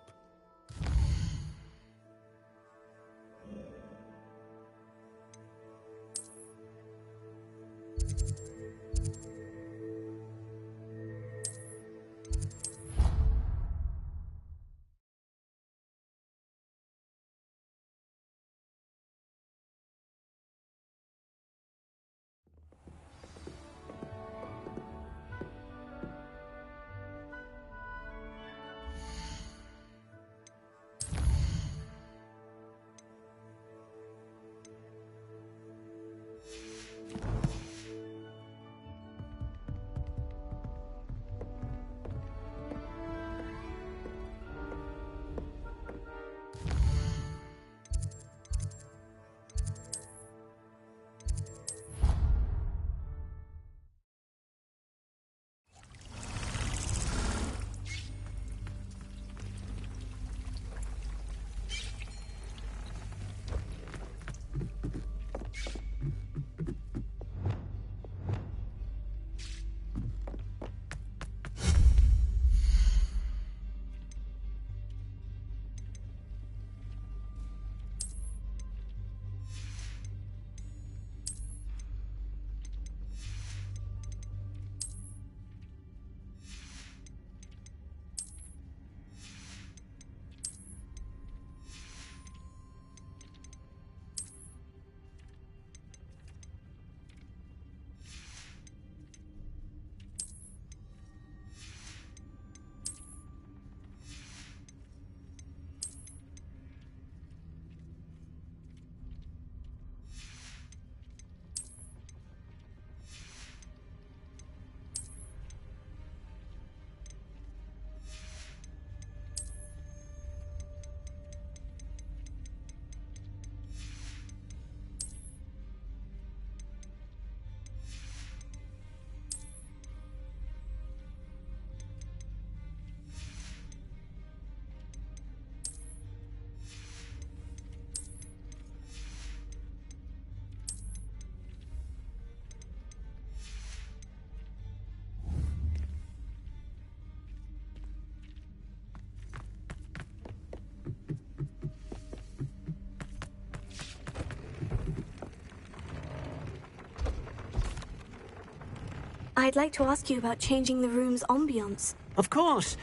I'd like to ask you about changing the room's ambiance. Of course.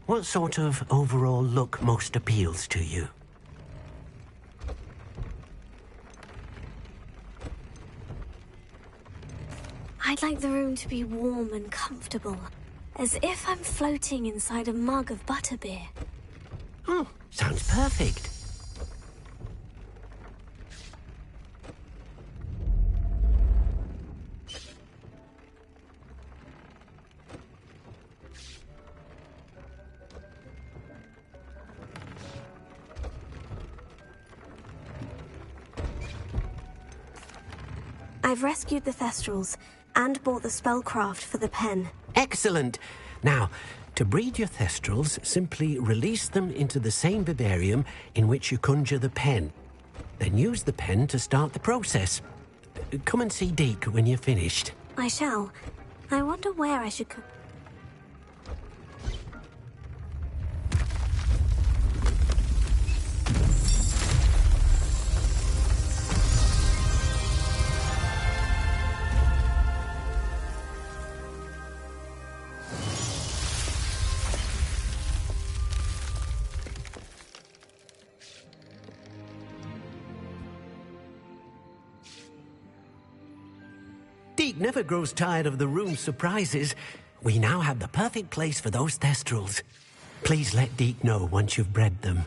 What sort of overall look most appeals to you? I'd like the room to be warm and comfortable, as if I'm floating inside a mug of butterbeer. Oh, sounds perfect. I've rescued the Thestrals and bought the spellcraft for the pen. Excellent. Now, to breed your Thestrals, simply release them into the same vivarium in which you conjure the pen. Then use the pen to start the process. Come and see Deke when you're finished. I shall. I wonder where I should go. Deke never grows tired of the room's surprises. We now have the perfect place for those Thestrals. Please let Deke know once you've bred them.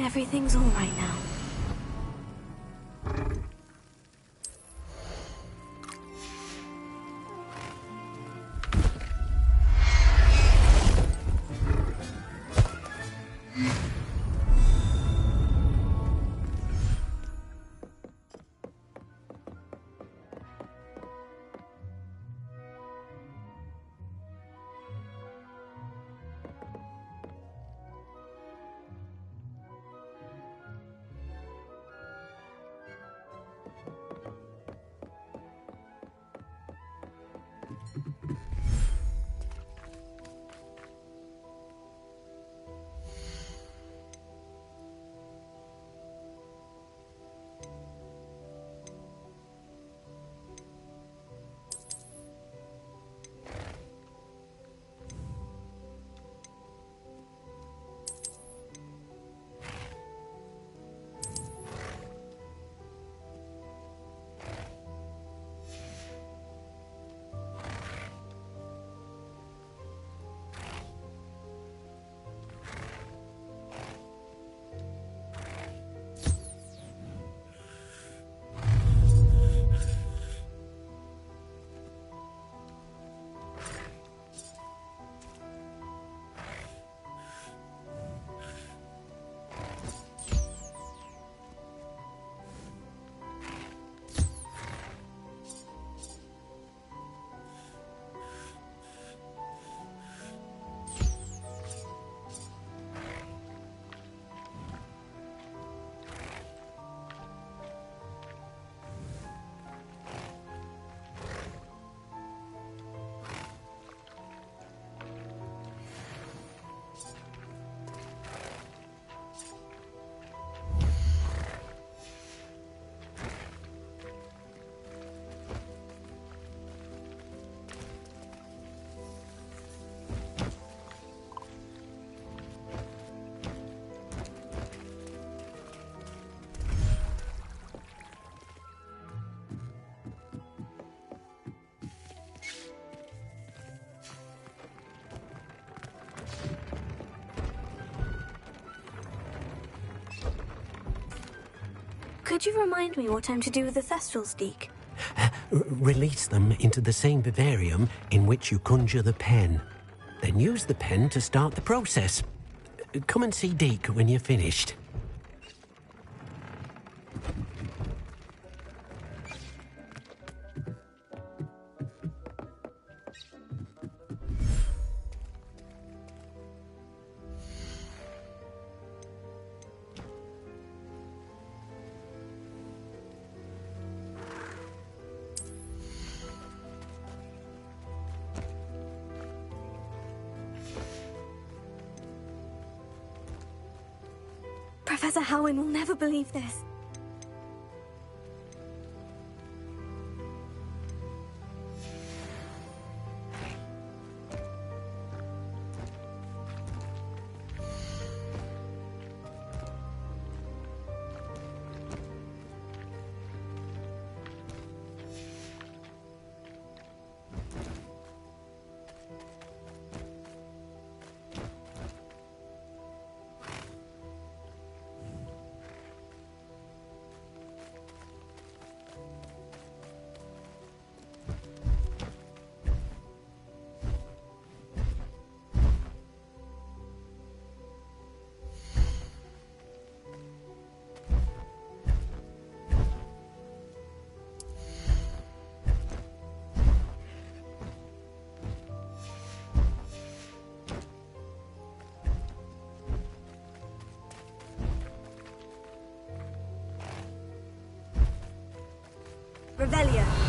Everything's all right now. Could you remind me what I'm to do with the Thestrals, Deke? Release them into the same vivarium in which you conjure the pen. Then use the pen to start the process. Come and see Deke when you're finished. Professor Howin will never believe this. Revelio.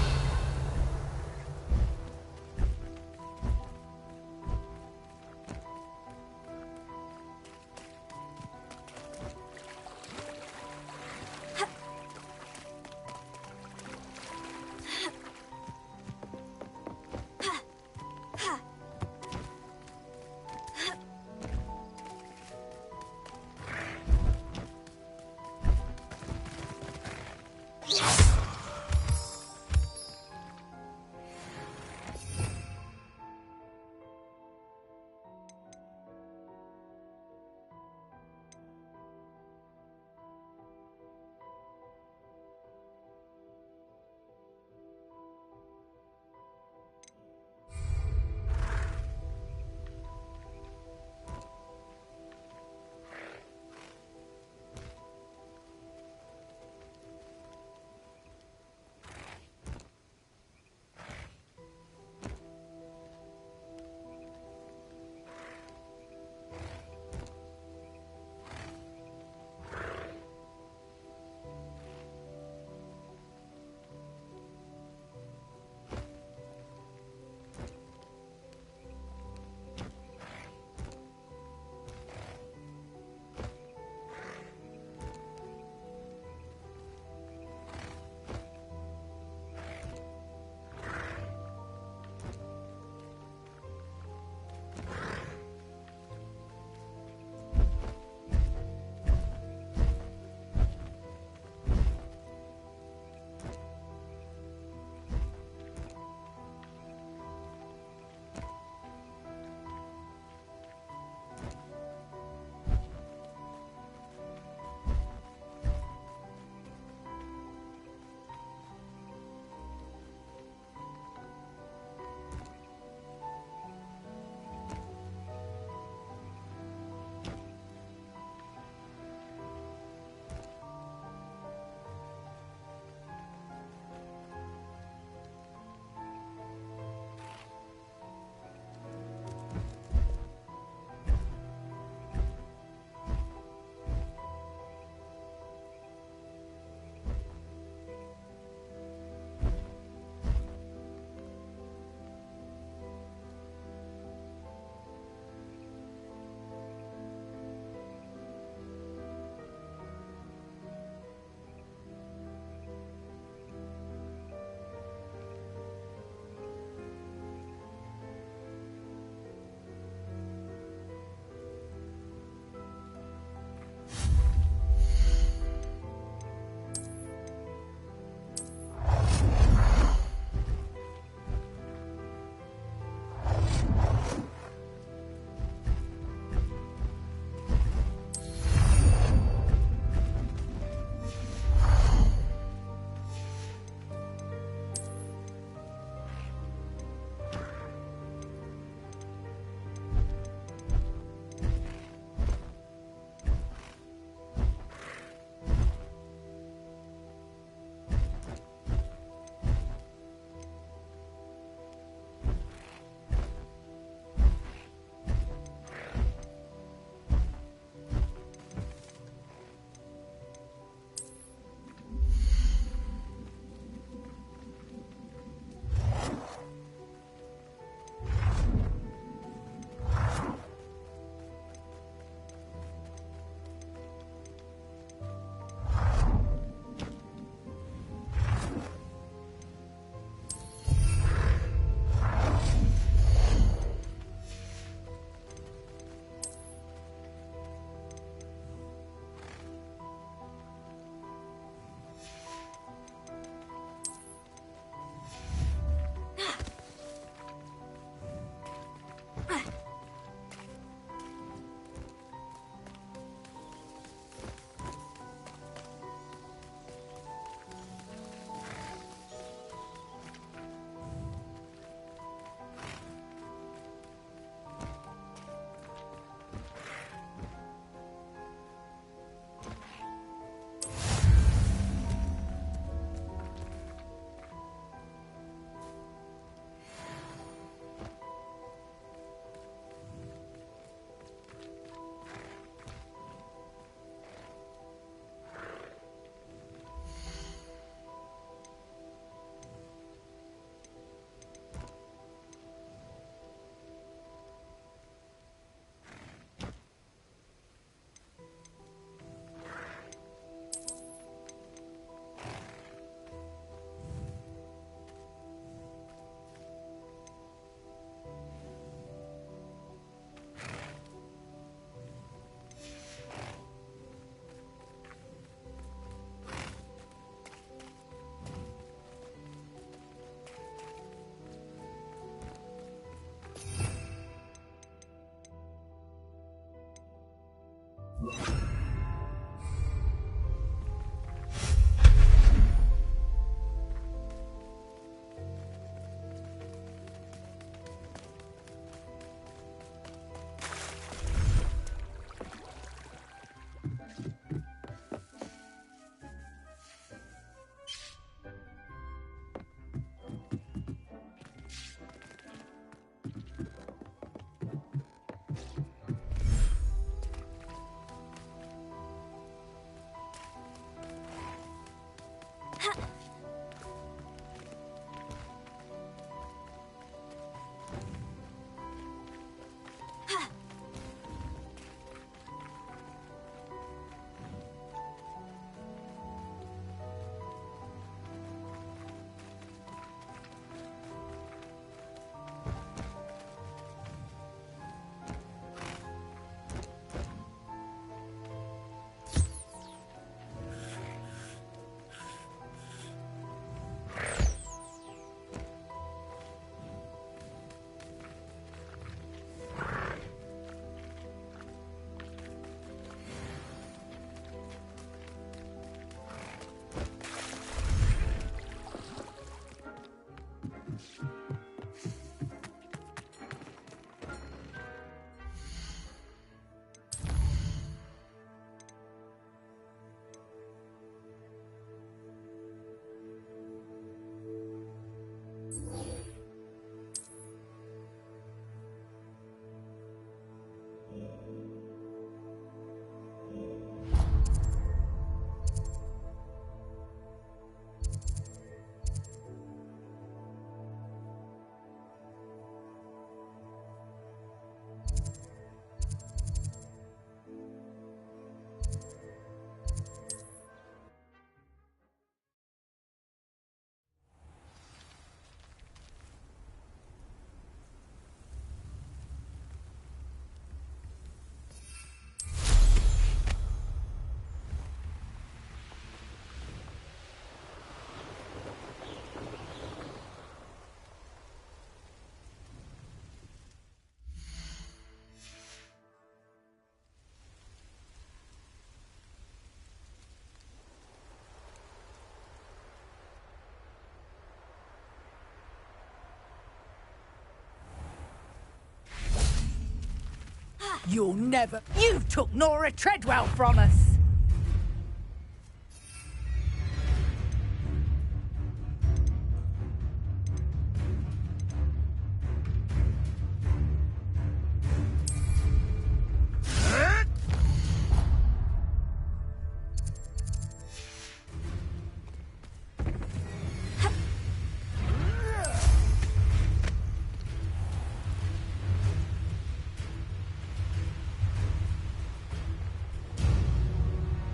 You'll never... You took Nora Treadwell from us!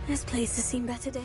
This place has seen better days.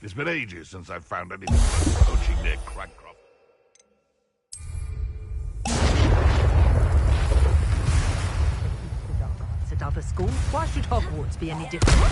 It's been ages since I've found anything worth poaching near Crancroft. At other schools, why should Hogwarts be any different?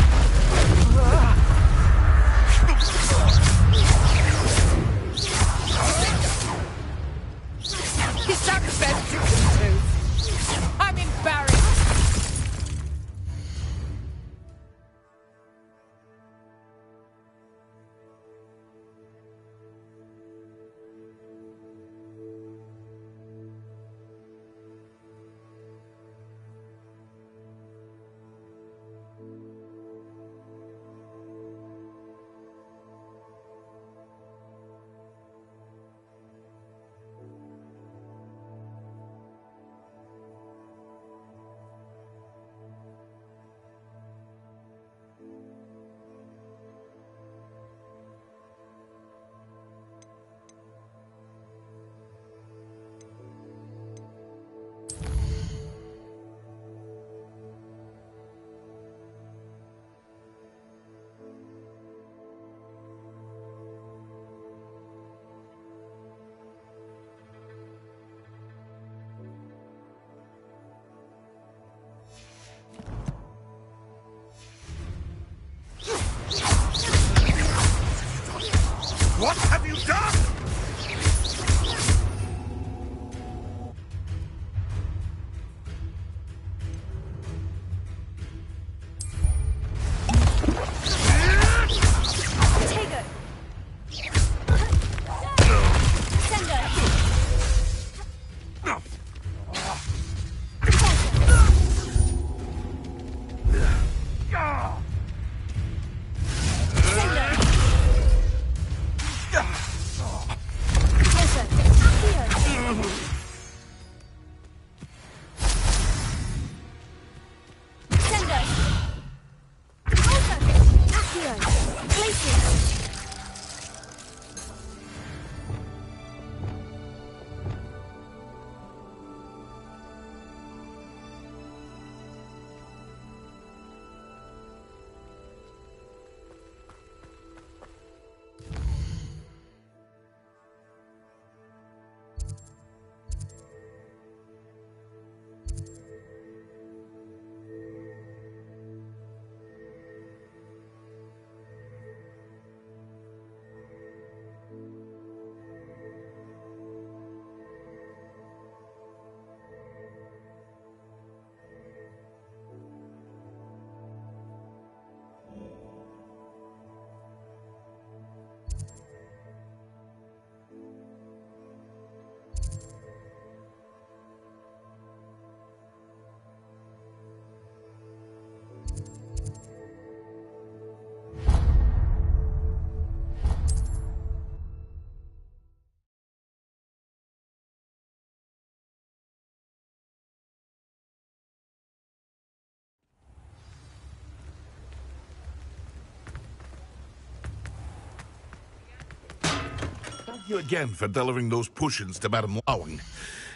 you again for delivering those potions to Madame Lowing.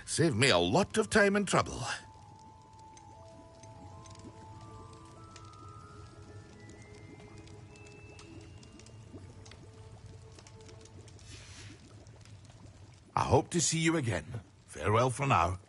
Saved me a lot of time and trouble. I hope to see you again. Farewell for now.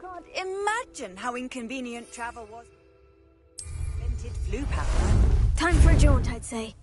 Can't imagine how inconvenient travel was. Invented flu powder. Time for a jaunt, I'd say.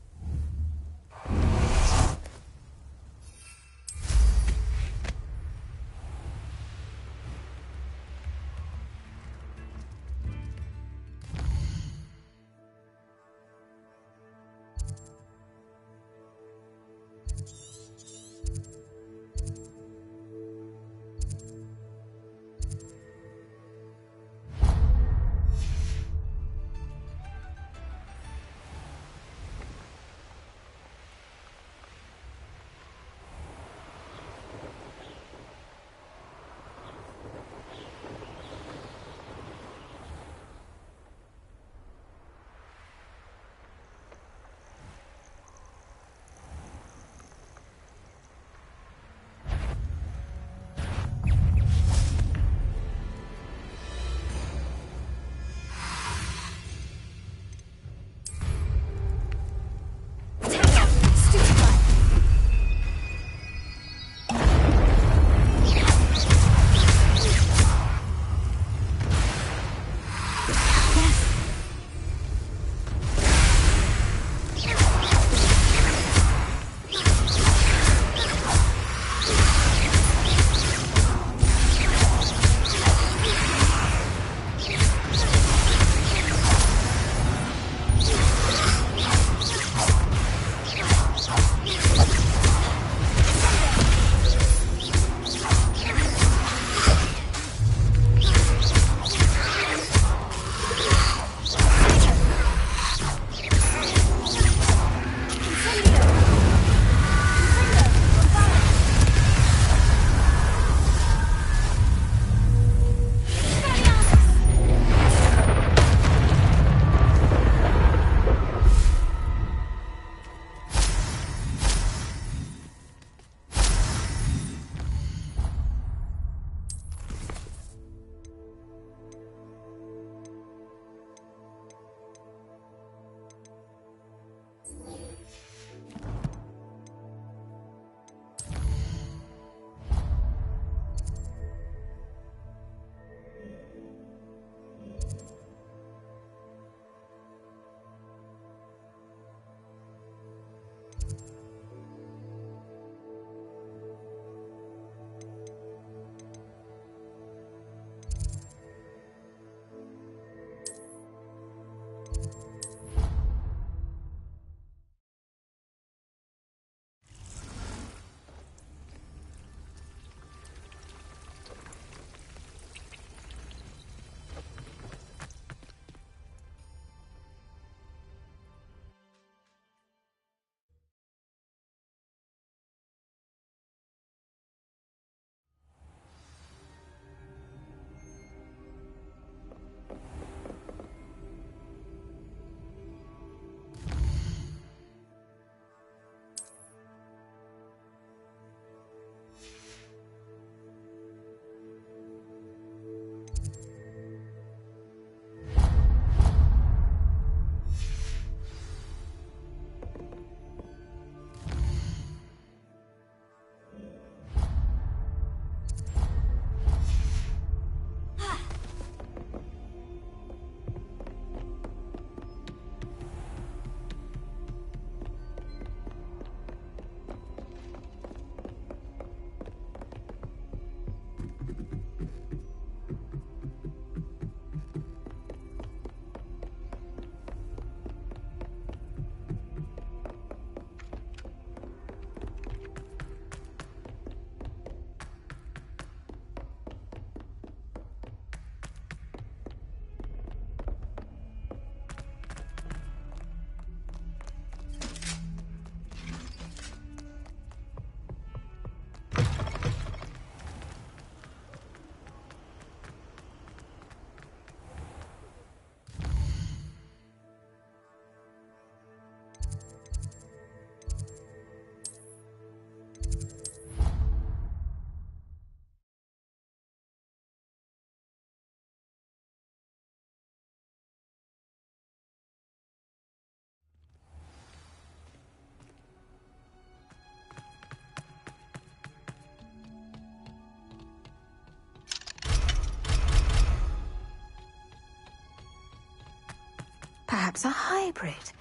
Perhaps a hybrid.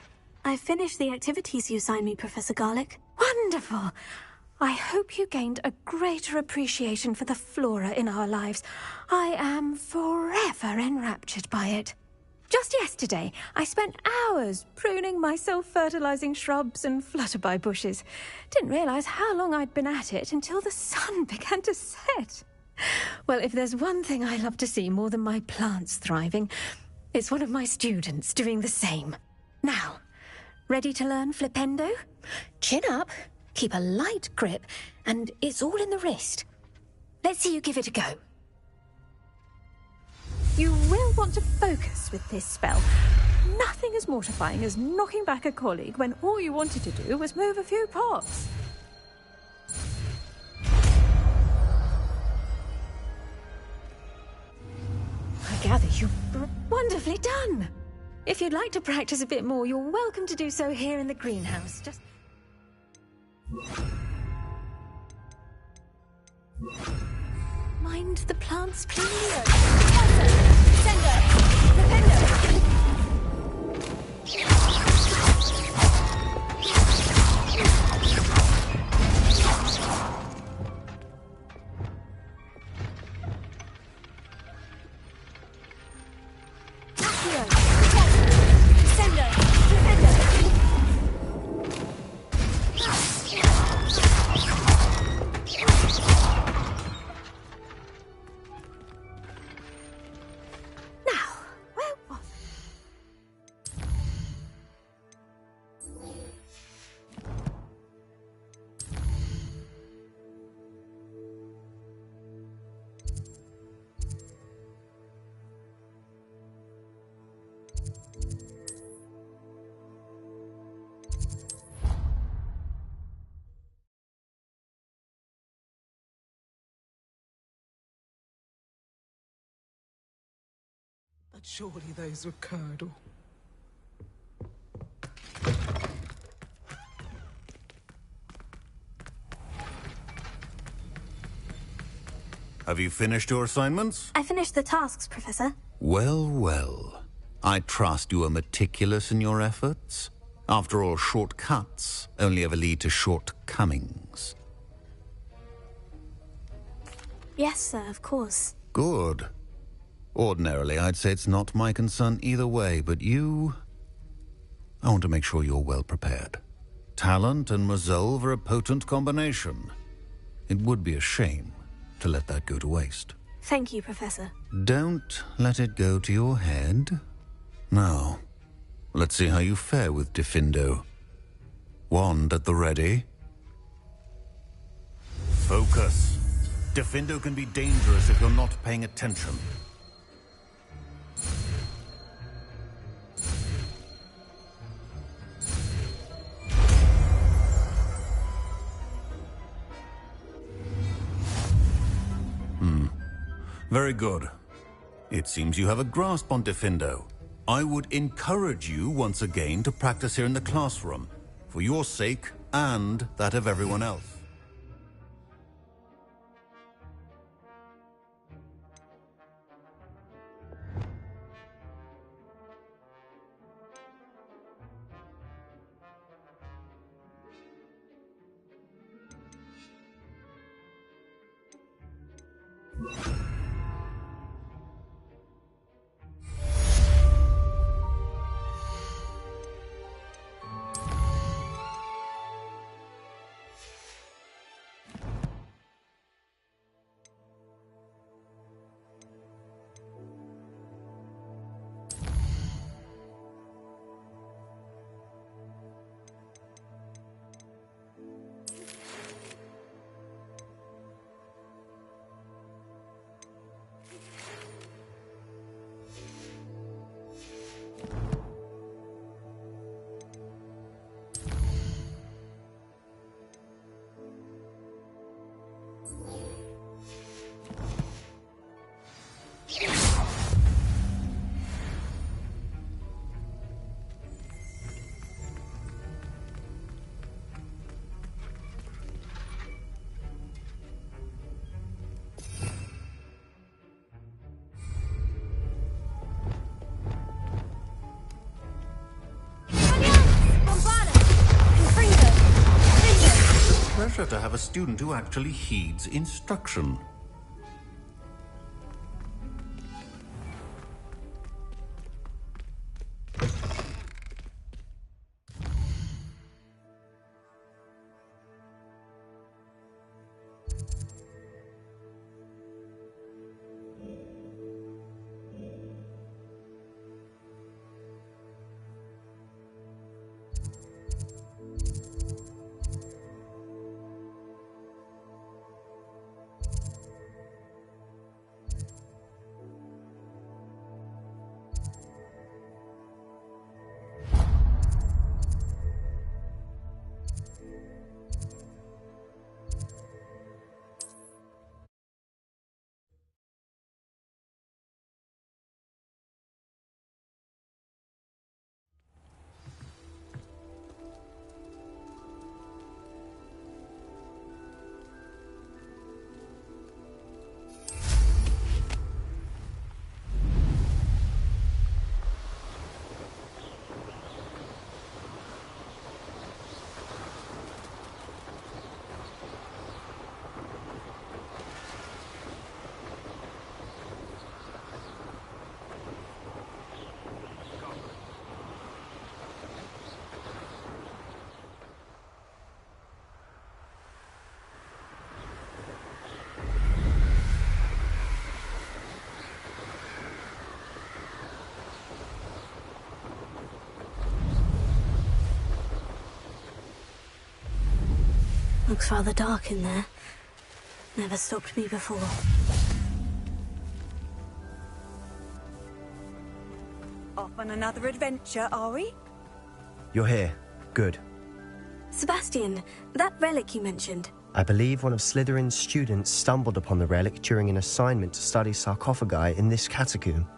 I finished the activities you assigned me, Professor Garlick. Wonderful! I hope you gained a greater appreciation for the flora in our lives. I am forever enraptured by it. Just yesterday, I spent hours pruning my self-fertilizing shrubs and flutterby bushes. Didn't realize how long I'd been at it until the sun began to set. Well, if there's one thing I love to see more than my plants thriving, it's one of my students doing the same. Now, ready to learn Flipendo? Chin up, keep a light grip, and it's all in the wrist. Let's see you give it a go. You will want to focus with this spell. Nothing as mortifying as knocking back a colleague when all you wanted to do was move a few pots. I gather you're wonderfully done. If you'd like to practice a bit more, you're welcome to do so here in the greenhouse. Just... Mind the plants, please. But surely those were curdle. Have you finished your assignments? I finished the tasks, Professor. Well, well. I trust you are meticulous in your efforts. After all, shortcuts only ever lead to shortcomings. Yes, sir, of course. Good. Ordinarily, I'd say it's not my concern either way, but you... I want to make sure you're well prepared. Talent and resolve are a potent combination. It would be a shame to let that go to waste. Thank you, Professor. Don't let it go to your head. Now, let's see how you fare with Diffindo. Wand at the ready. Focus. Diffindo can be dangerous if you're not paying attention. Very good. It seems you have a grasp on Diffindo. I would encourage you once again to practice here in the classroom, for your sake and that of everyone else. pleasure to have a student who actually heeds instruction. Looks rather dark in there. Never stopped me before. Off on another adventure, are we? You're here. Good. Sebastian, that relic you mentioned. I believe one of Slytherin's students stumbled upon the relic during an assignment to study sarcophagi in this catacomb.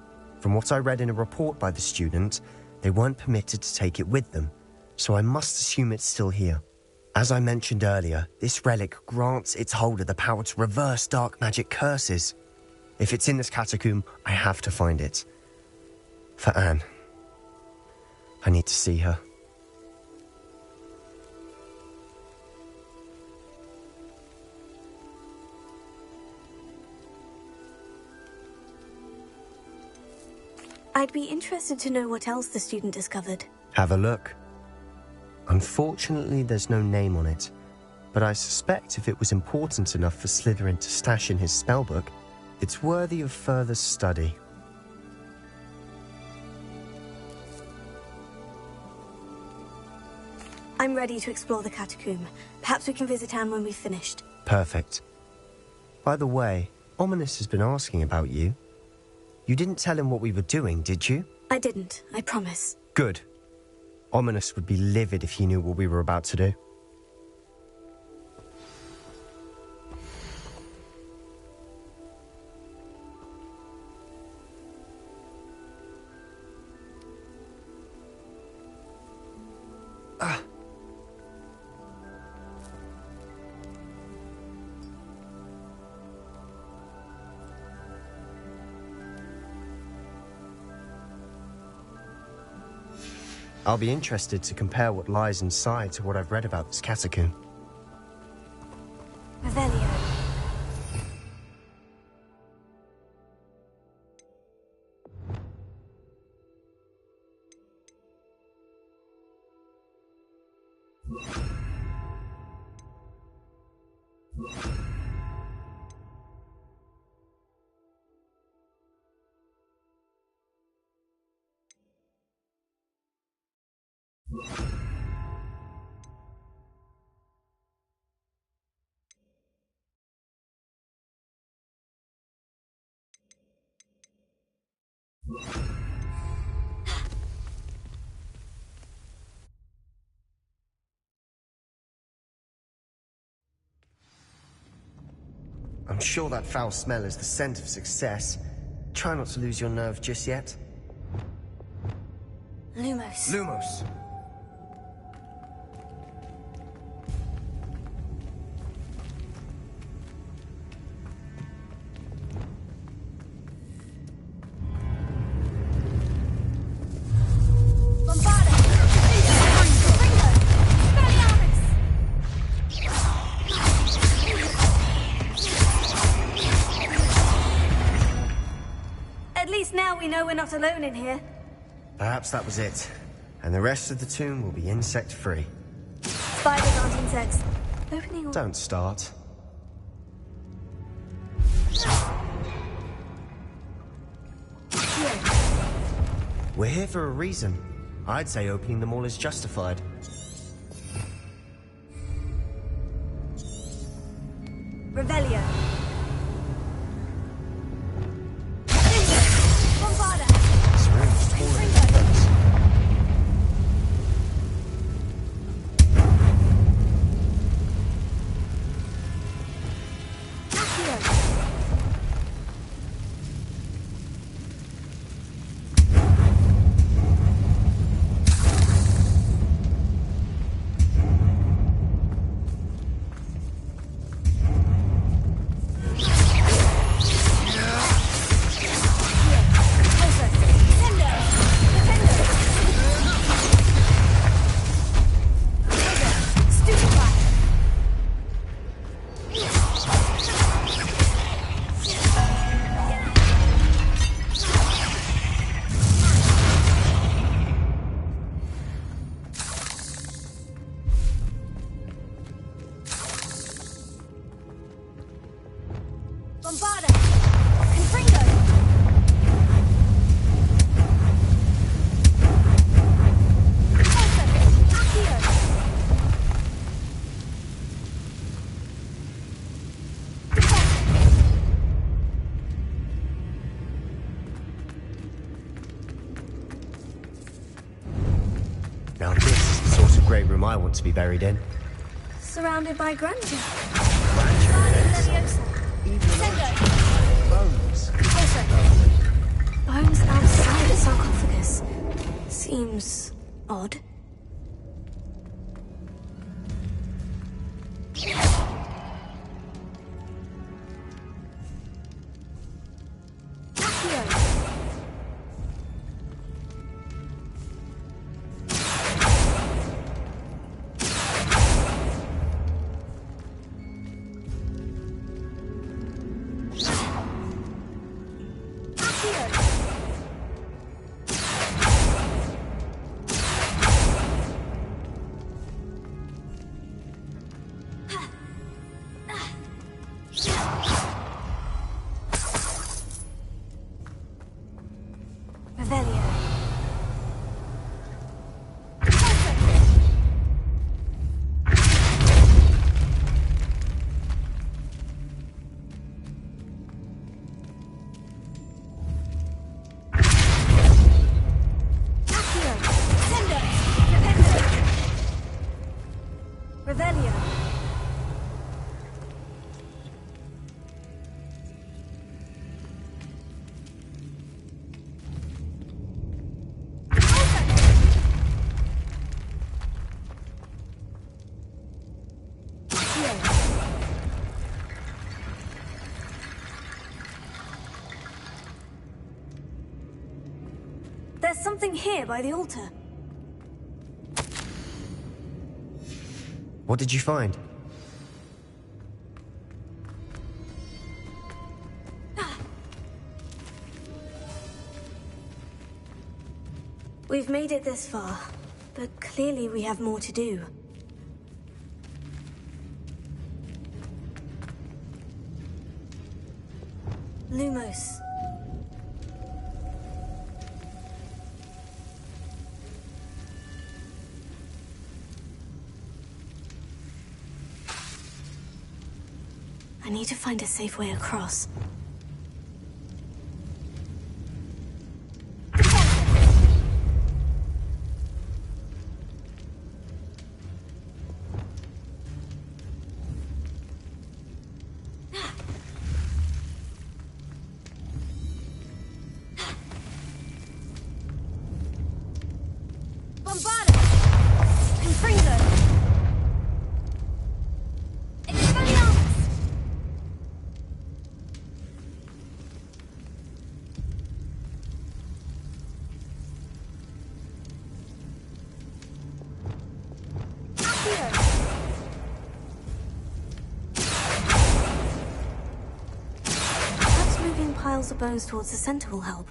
From what I read in a report by the student, they weren't permitted to take it with them, so I must assume it's still here. As I mentioned earlier, this relic grants its holder the power to reverse dark magic curses. If it's in this catacomb, I have to find it. For Anne. I need to see her. I'd be interested to know what else the student discovered. Have a look. Unfortunately, there's no name on it, but I suspect if it was important enough for Slytherin to stash in his spellbook, it's worthy of further study. I'm ready to explore the catacomb. Perhaps we can visit Anne when we've finished. Perfect. By the way, Ominous has been asking about you. You didn't tell him what we were doing, did you? I didn't, I promise. Good. Ominous would be livid if he knew what we were about to do. I'll be interested to compare what lies inside to what I've read about this catacomb. Revelio. I'm sure that foul smell is the scent of success. Try not to lose your nerve just yet. Lumos. Lumos. we know we're not alone in here. Perhaps that was it. And the rest of the tomb will be insect-free. Spiders aren't insects. Opening or... Don't start. We're here for a reason. I'd say opening them all is justified. Revelio. Bombarda. This room's taller than others. Now this is the sort of great room I want to be buried in. Surrounded by grandeur. Bones. Bones outside the sarcophagus. Seems odd. There's something here by the altar. What did you find? We've made it this far, but clearly we have more to do. Lumos. I need to find a safe way across. Piles of bones towards the center will help.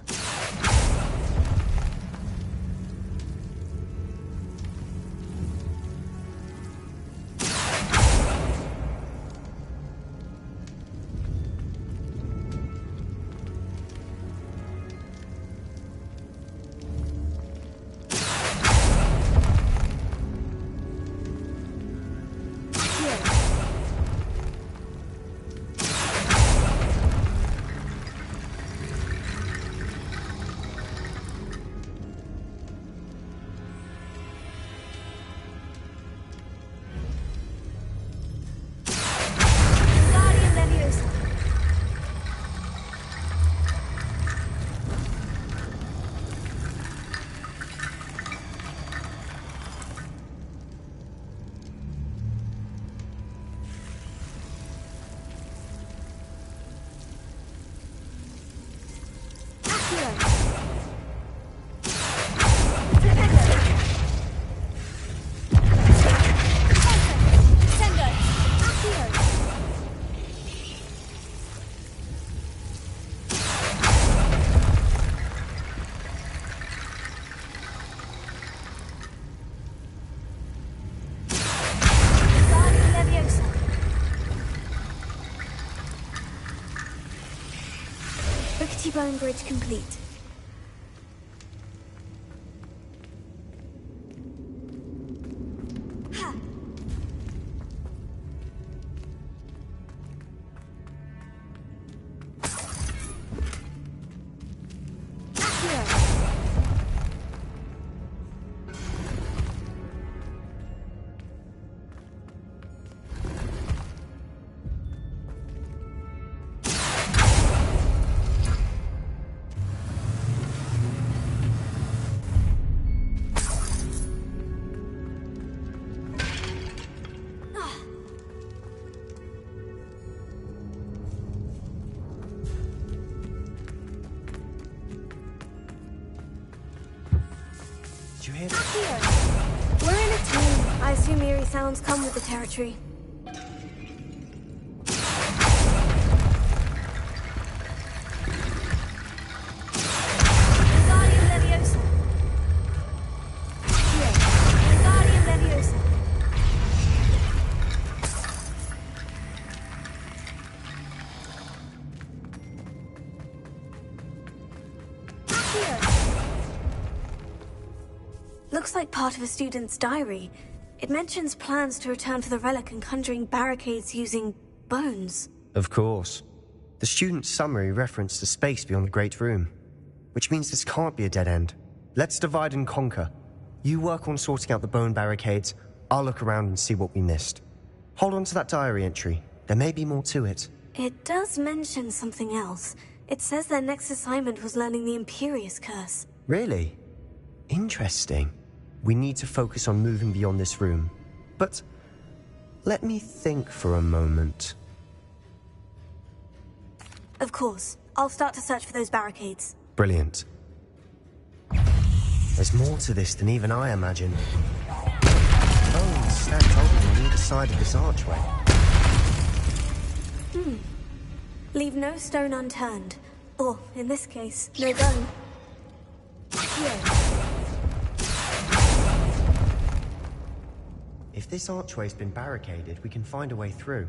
bone bridge complete. Did you hear that? We're in a team. I assume eerie sounds come with the territory. Wingardium Leviosa. Wingardium Leviosa. Looks like part of a student's diary. It mentions plans to return for the relic and conjuring barricades using bones. Of course. The student's summary referenced a space beyond the Great Room, which means this can't be a dead end. Let's divide and conquer. You work on sorting out the bone barricades, I'll look around and see what we missed. Hold on to that diary entry. There may be more to it. It does mention something else. It says their next assignment was learning the Imperious Curse. Really? Interesting. We need to focus on moving beyond this room. But let me think for a moment. Of course. I'll start to search for those barricades. Brilliant. There's more to this than even I imagined. Bones stacked open on either side of this archway. Leave no stone unturned. Or, in this case, no bone. If this archway's been barricaded, we can find a way through.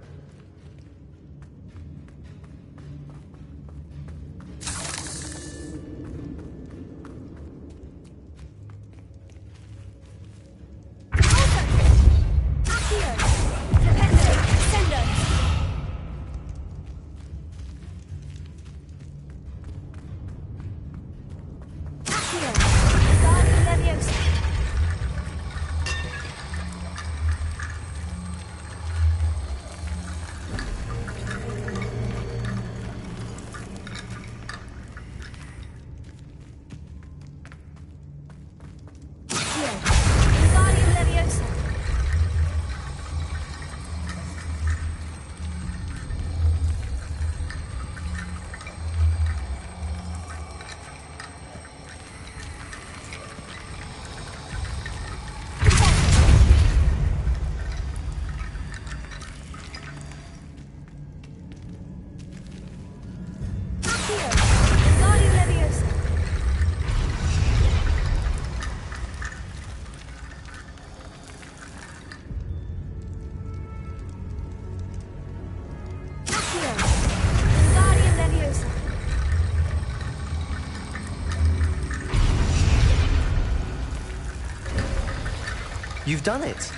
You've done it!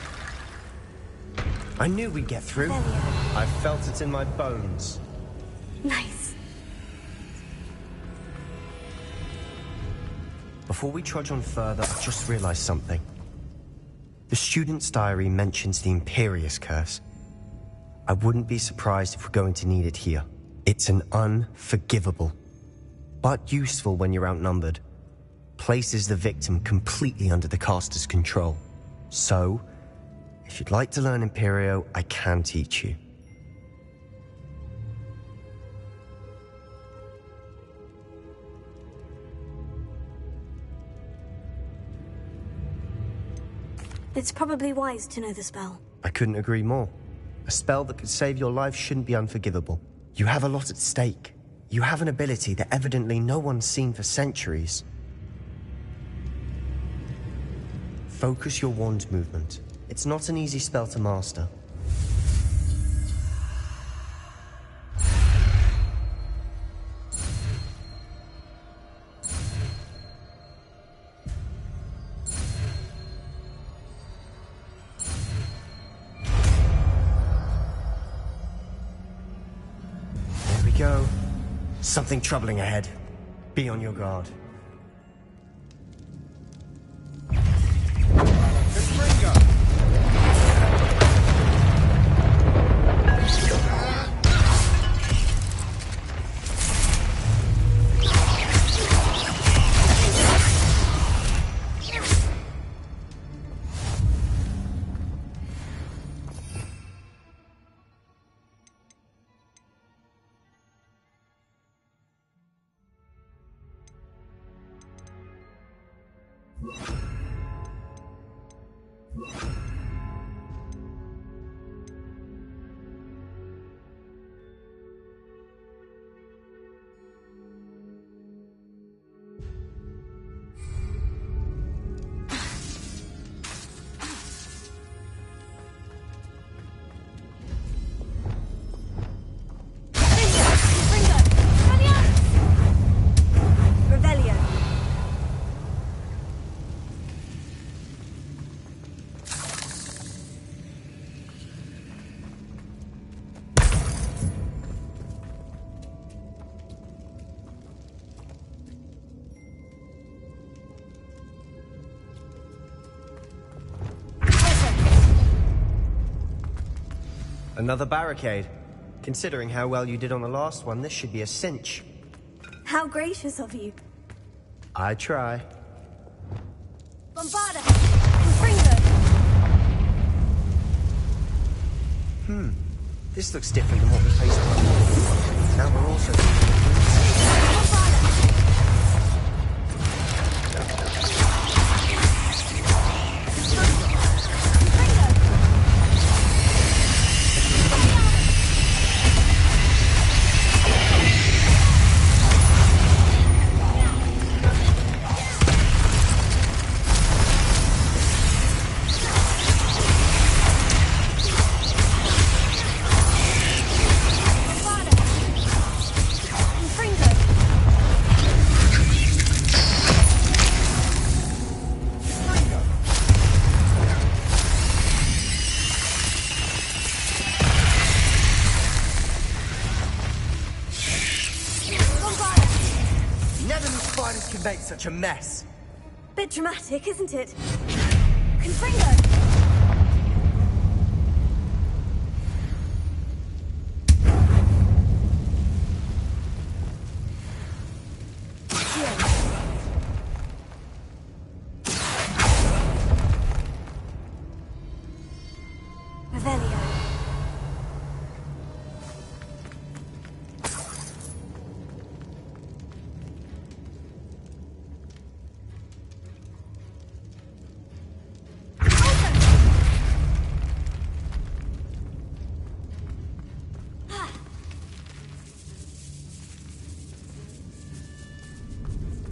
I knew we'd get through. I felt it in my bones. Nice. Before we trudge on further, I've just realized something. The student's diary mentions the Imperious Curse. I wouldn't be surprised if we're going to need it here. It's an unforgivable, but useful when you're outnumbered. Places the victim completely under the caster's control. So, if you'd like to learn Imperio, I can teach you. It's probably wise to know the spell. I couldn't agree more. A spell that could save your life shouldn't be unforgivable. You have a lot at stake. You have an ability that evidently no one's seen for centuries. Focus your wand movement. It's not an easy spell to master. go. Something troubling ahead. Be on your guard. Another barricade. Considering how well you did on the last one, this should be a cinch. How gracious of you. I try. Bombarda! Confringo! This looks different than what we faced before. Now we're also... Make such a mess. Bit dramatic, isn't it? Confringo!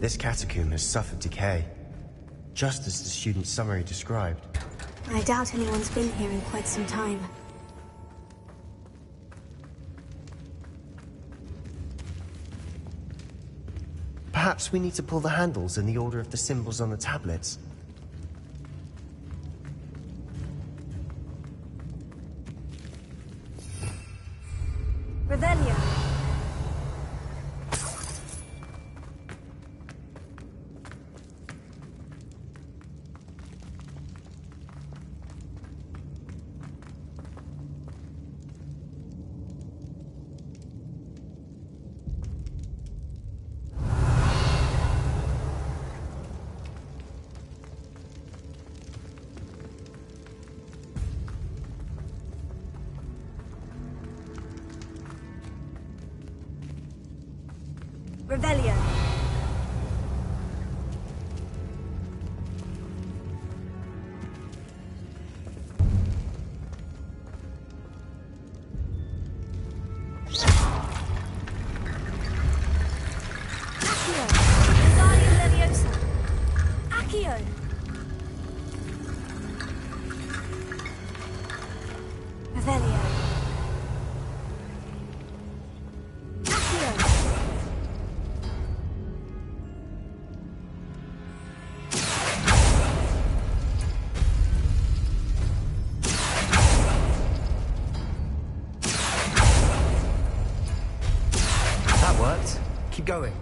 This catacomb has suffered decay, just as the student's summary described. I doubt anyone's been here in quite some time. Perhaps we need to pull the handles in the order of the symbols on the tablets. Revelio. Revelio. Accio. Wingardium Leviosa. Accio. Revelio. worked. Keep going.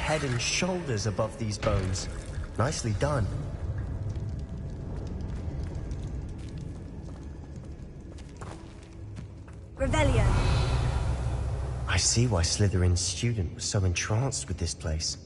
Head and shoulders above these bones. Nicely done. Revelio. I see why Slytherin's student was so entranced with this place.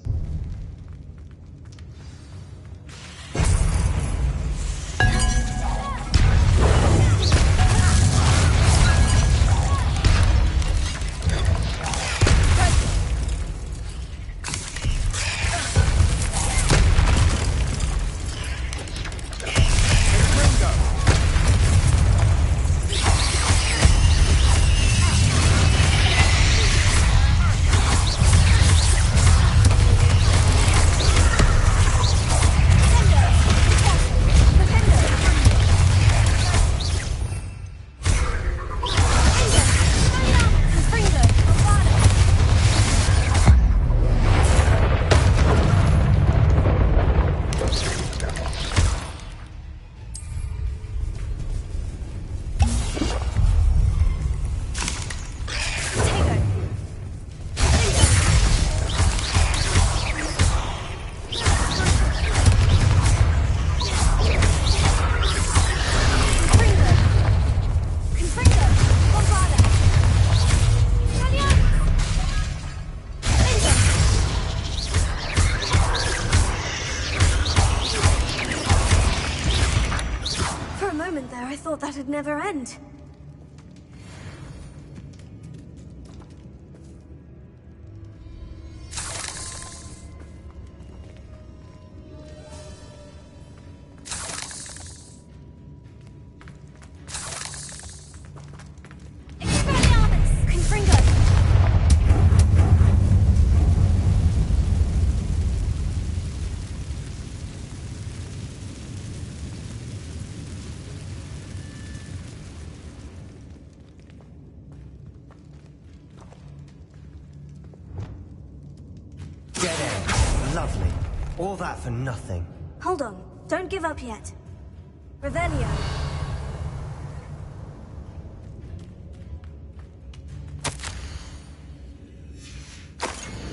That'd never end. Lovely. All that for nothing. Hold on. Don't give up yet. Revelio.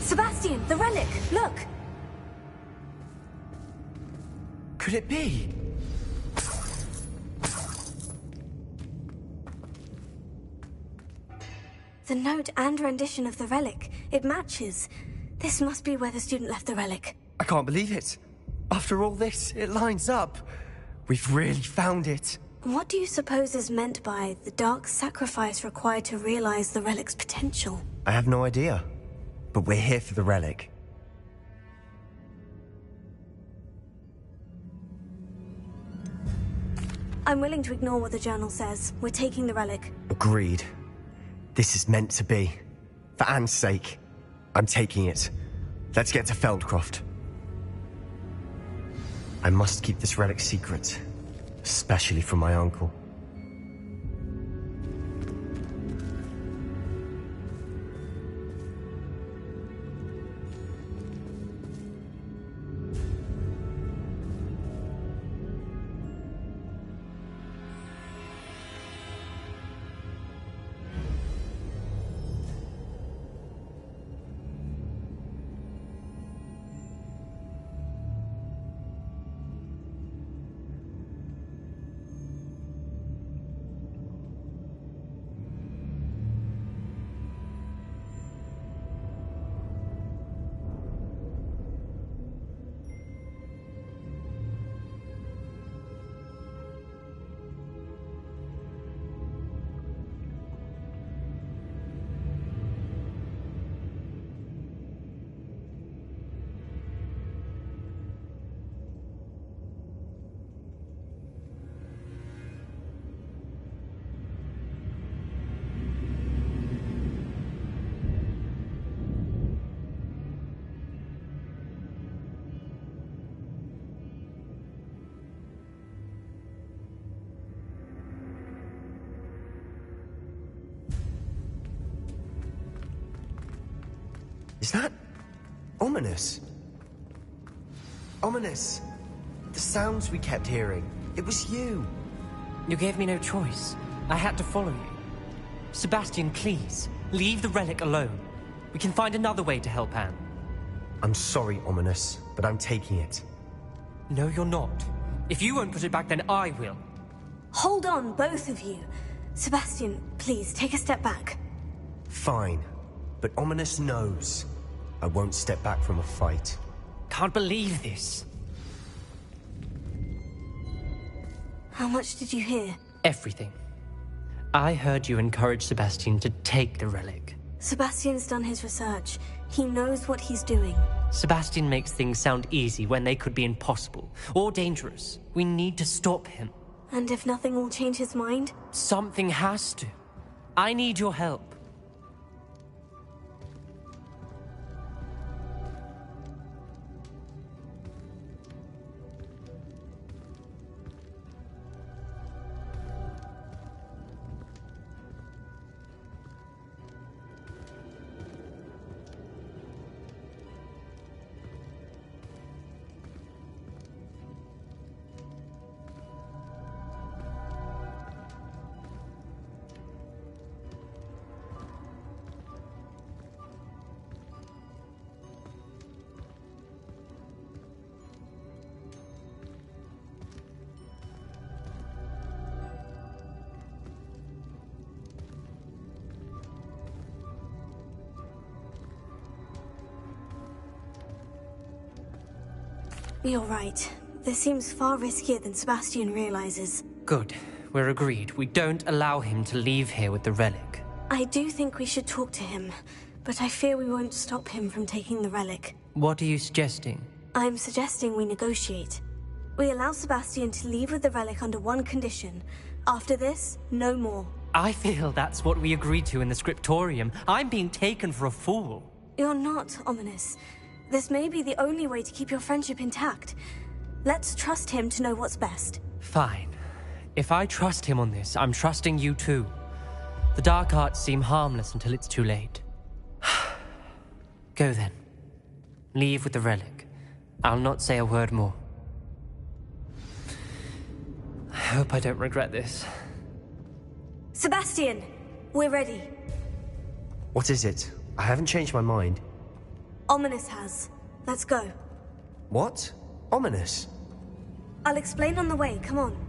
Sebastian, the relic! Look! Could it be? The note and rendition of the relic. It matches. This must be where the student left the relic. I can't believe it. After all this, it lines up. We've really found it. What do you suppose is meant by the dark sacrifice required to realize the relic's potential? I have no idea. but we're here for the relic. I'm willing to ignore what the journal says. We're taking the relic. Agreed. This is meant to be. For Anne's sake, I'm taking it. Let's get to Feldcroft. I must keep this relic secret, especially from my uncle. Is that ominous? Ominous! The sounds we kept hearing. It was you. You gave me no choice. I had to follow you. Sebastian, please, leave the relic alone. We can find another way to help Anne. I'm sorry, Ominous, but I'm taking it. No, you're not. If you won't put it back, then I will. Hold on, both of you. Sebastian, please, take a step back. Fine. But Ominous knows I won't step back from a fight. Can't believe this. How much did you hear? Everything. I heard you encourage Sebastian to take the relic. Sebastian's done his research. He knows what he's doing. Sebastian makes things sound easy when they could be impossible or dangerous. We need to stop him. And if nothing will change his mind? Something has to. I need your help. You're right. This seems far riskier than Sebastian realizes. Good. We're agreed. We don't allow him to leave here with the relic. I do think we should talk to him, but I fear we won't stop him from taking the relic. What are you suggesting? I'm suggesting we negotiate. We allow Sebastian to leave with the relic under one condition. After this, no more. I feel that's what we agreed to in the scriptorium. I'm being taken for a fool. You're not, Ominous. This may be the only way to keep your friendship intact. Let's trust him to know what's best. Fine. If I trust him on this, I'm trusting you too. The dark arts seem harmless until it's too late. Go then. Leave with the relic. I'll not say a word more. I hope I don't regret this. Sebastian! We're ready. What is it? I haven't changed my mind. Ominous has. Let's go. What? Ominous? I'll explain on the way. Come on.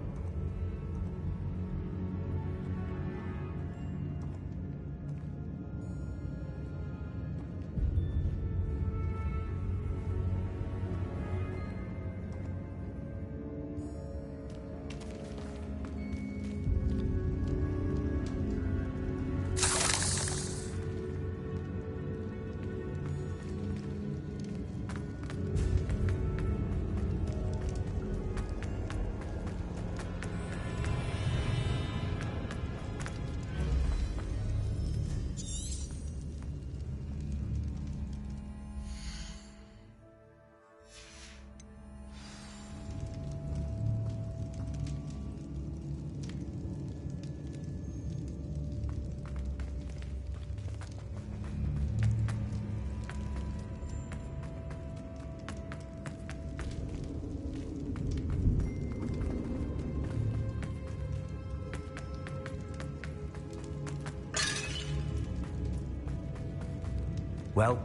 Well,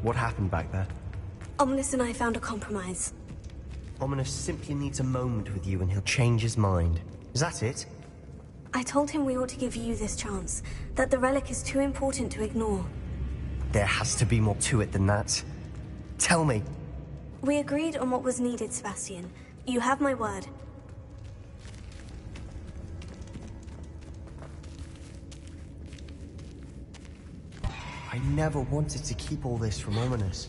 what happened back there? Ominous and I found a compromise. Ominous simply needs a moment with you and he'll change his mind. Is that it? I told him we ought to give you this chance, that the relic is too important to ignore. There has to be more to it than that. Tell me. We agreed on what was needed, Sebastian. You have my word. I never wanted to keep all this from Ominous.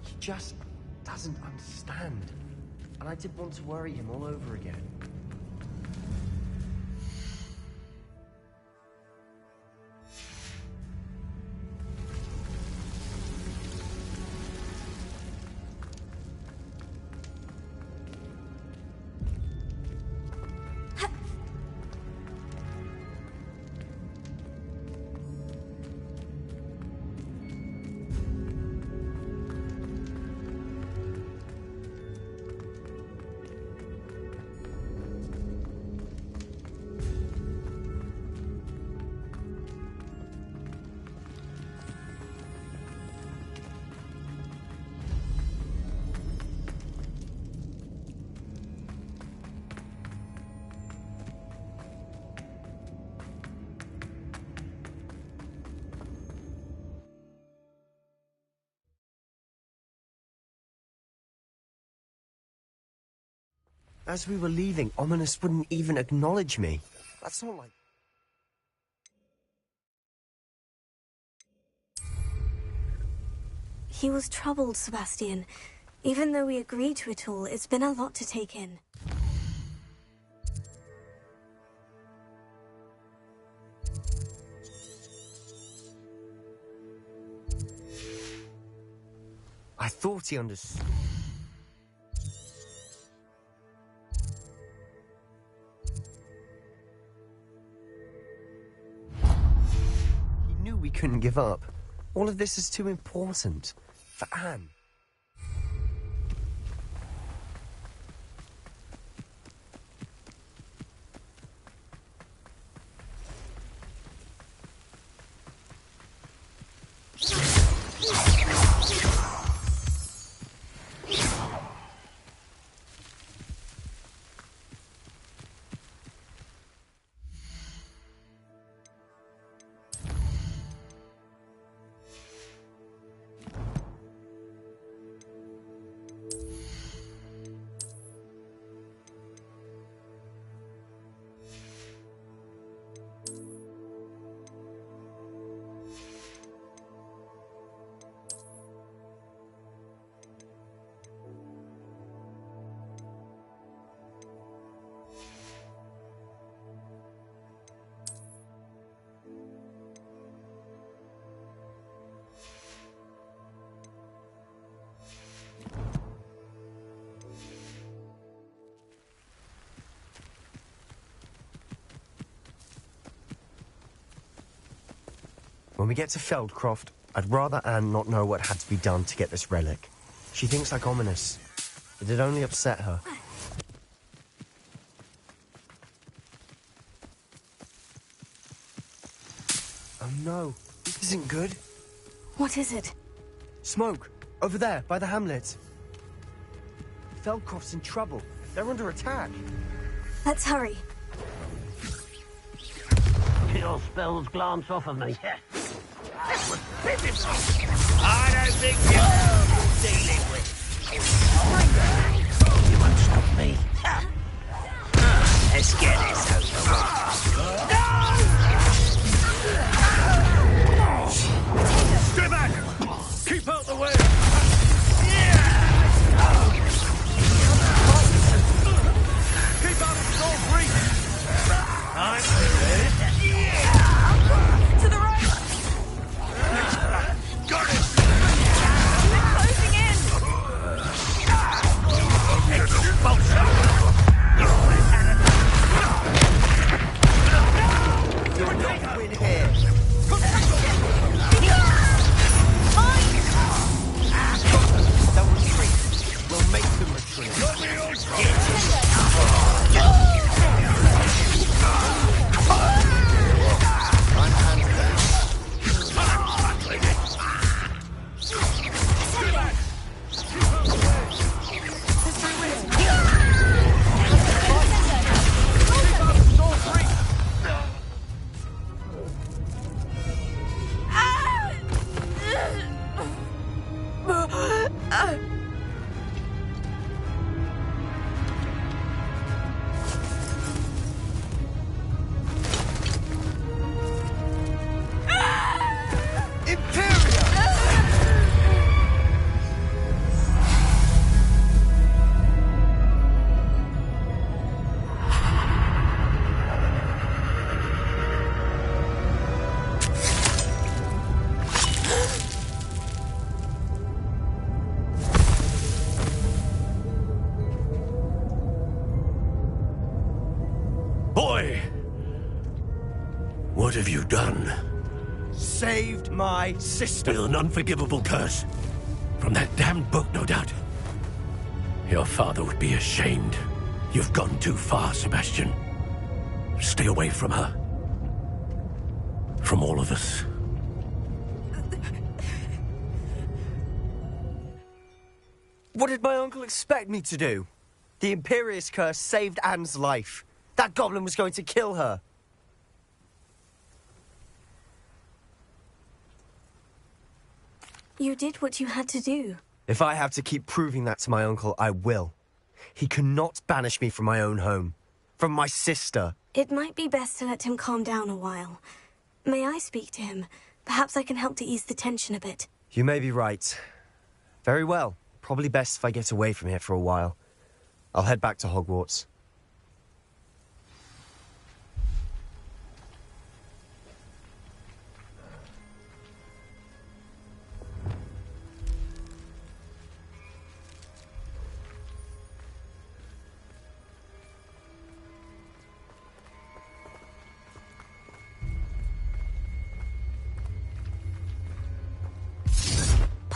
He just doesn't understand. And I didn't want to worry him all over again. As we were leaving, Ominous wouldn't even acknowledge me. That's not like... He was troubled, Sebastian. Even though we agreed to it all, it's been a lot to take in. I thought he understood. We couldn't give up. All of this is too important. For Anne. When we get to Feldcroft, I'd rather Anne not know what had to be done to get this relic. She thinks like Ominous. It'd only upset her. Oh no, this isn't good. What is it? Smoke! Over there, by the hamlet. Feldcroft's in trouble. They're under attack. Let's hurry. Your spells glance off of me. That was pitiful. I don't think you're dealing with. You won't stop me. Let's get this over with. Stay back! Keep out the way! Keep out of Storm's reach! I'm ready. To the right! Got it! We're closing in! have you done? Saved my sister. With an unforgivable curse. From that damned book, no doubt. Your father would be ashamed. You've gone too far, Sebastian. Stay away from her. From all of us. What did my uncle expect me to do? The Imperious curse saved Anne's life. That goblin was going to kill her. You did what you had to do. If I have to keep proving that to my uncle, I will. He cannot banish me from my own home. From my sister. It might be best to let him calm down a while. May I speak to him? Perhaps I can help to ease the tension a bit. You may be right. Very well. Probably best if I get away from here for a while. I'll head back to Hogwarts.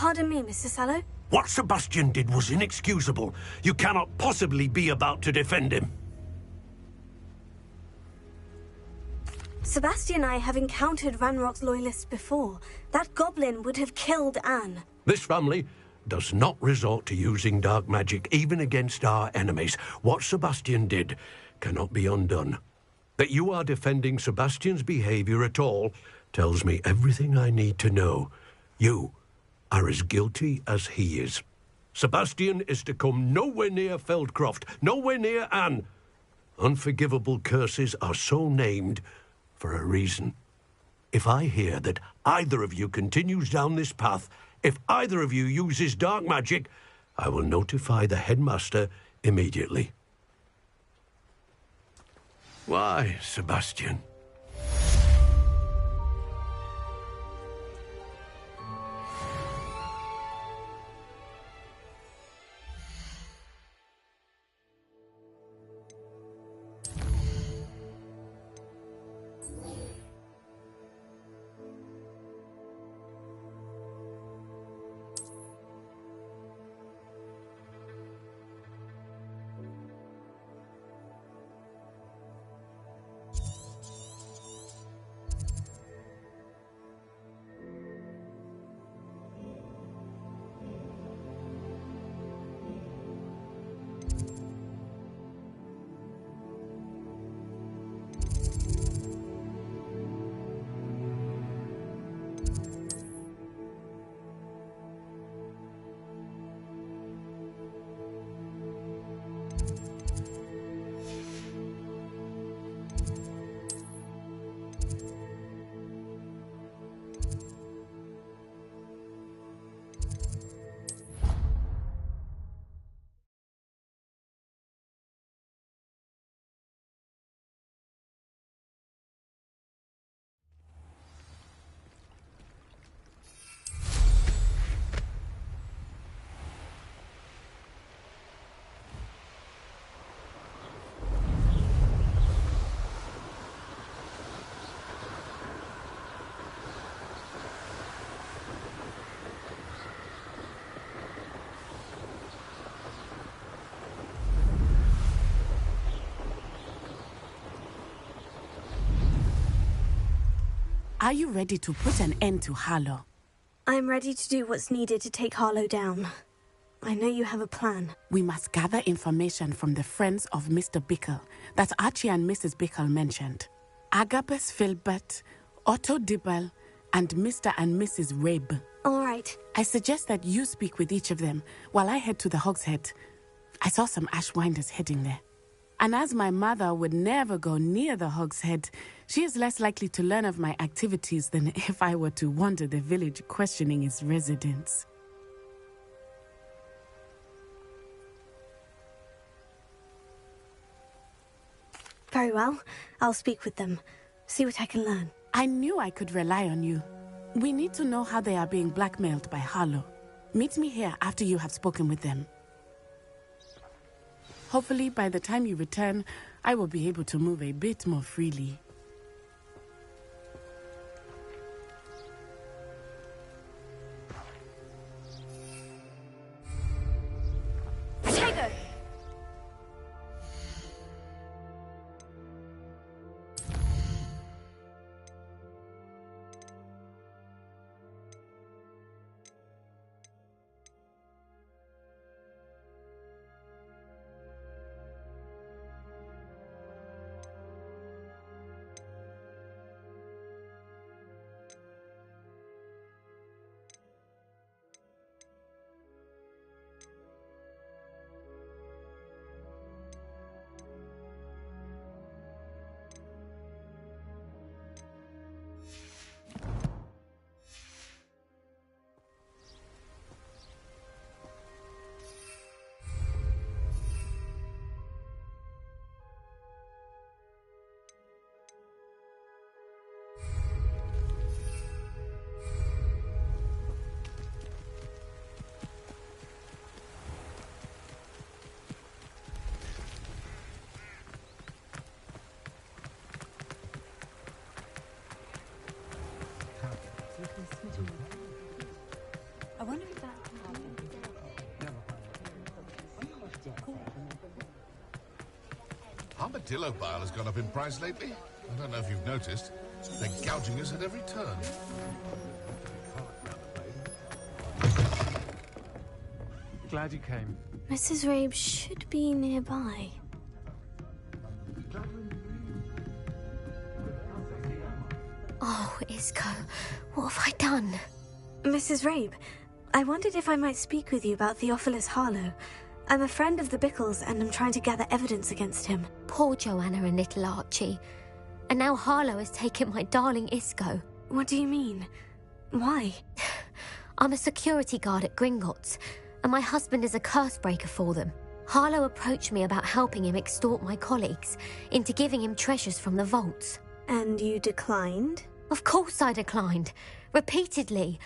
Pardon me, Mr. Sallow. What Sebastian did was inexcusable. You cannot possibly be about to defend him. Sebastian and I have encountered Ranrock's loyalists before. That goblin would have killed Anne. This family does not resort to using dark magic, even against our enemies. What Sebastian did cannot be undone. That you are defending Sebastian's behavior at all tells me everything I need to know. You are as guilty as he is. Sebastian is to come nowhere near Feldcroft, nowhere near Anne. Unforgivable curses are so named for a reason. If I hear that either of you continues down this path, if either of you uses dark magic, I will notify the headmaster immediately. Why, Sebastian? Are you ready to put an end to Harlow? I'm ready to do what's needed to take Harlow down. I know you have a plan. We must gather information from the friends of Mr. Bickle that Archie and Mrs. Bickle mentioned. Agabus Filbert, Otto Dibble, and Mr. and Mrs. Rabe. All right. I suggest that you speak with each of them while I head to the Hogshead. I saw some Ashwinders heading there. And as my mother would never go near the Hogshead, she is less likely to learn of my activities than if I were to wander the village questioning its residents. Very well. I'll speak with them. See what I can learn. I knew I could rely on you. We need to know how they are being blackmailed by Harlow. Meet me here after you have spoken with them. Hopefully, by the time you return, I will be able to move a bit more freely. armadillo bile has gone up in price lately. I don't know if you've noticed. They're gouging us at every turn. Glad you came. Mrs. Rabe should be nearby. Oh, Isco, what have I done? Mrs. Rabe, I wondered if I might speak with you about Theophilus Harlow. I'm a friend of the Bickles and I'm trying to gather evidence against him. Poor Joanna and little Archie. And now Harlow has taken my darling Isco. What do you mean? Why? I'm a security guard at Gringotts, and my husband is a curse breaker for them. Harlow approached me about helping him extort my colleagues into giving him treasures from the vaults. And you declined? Of course I declined. Repeatedly.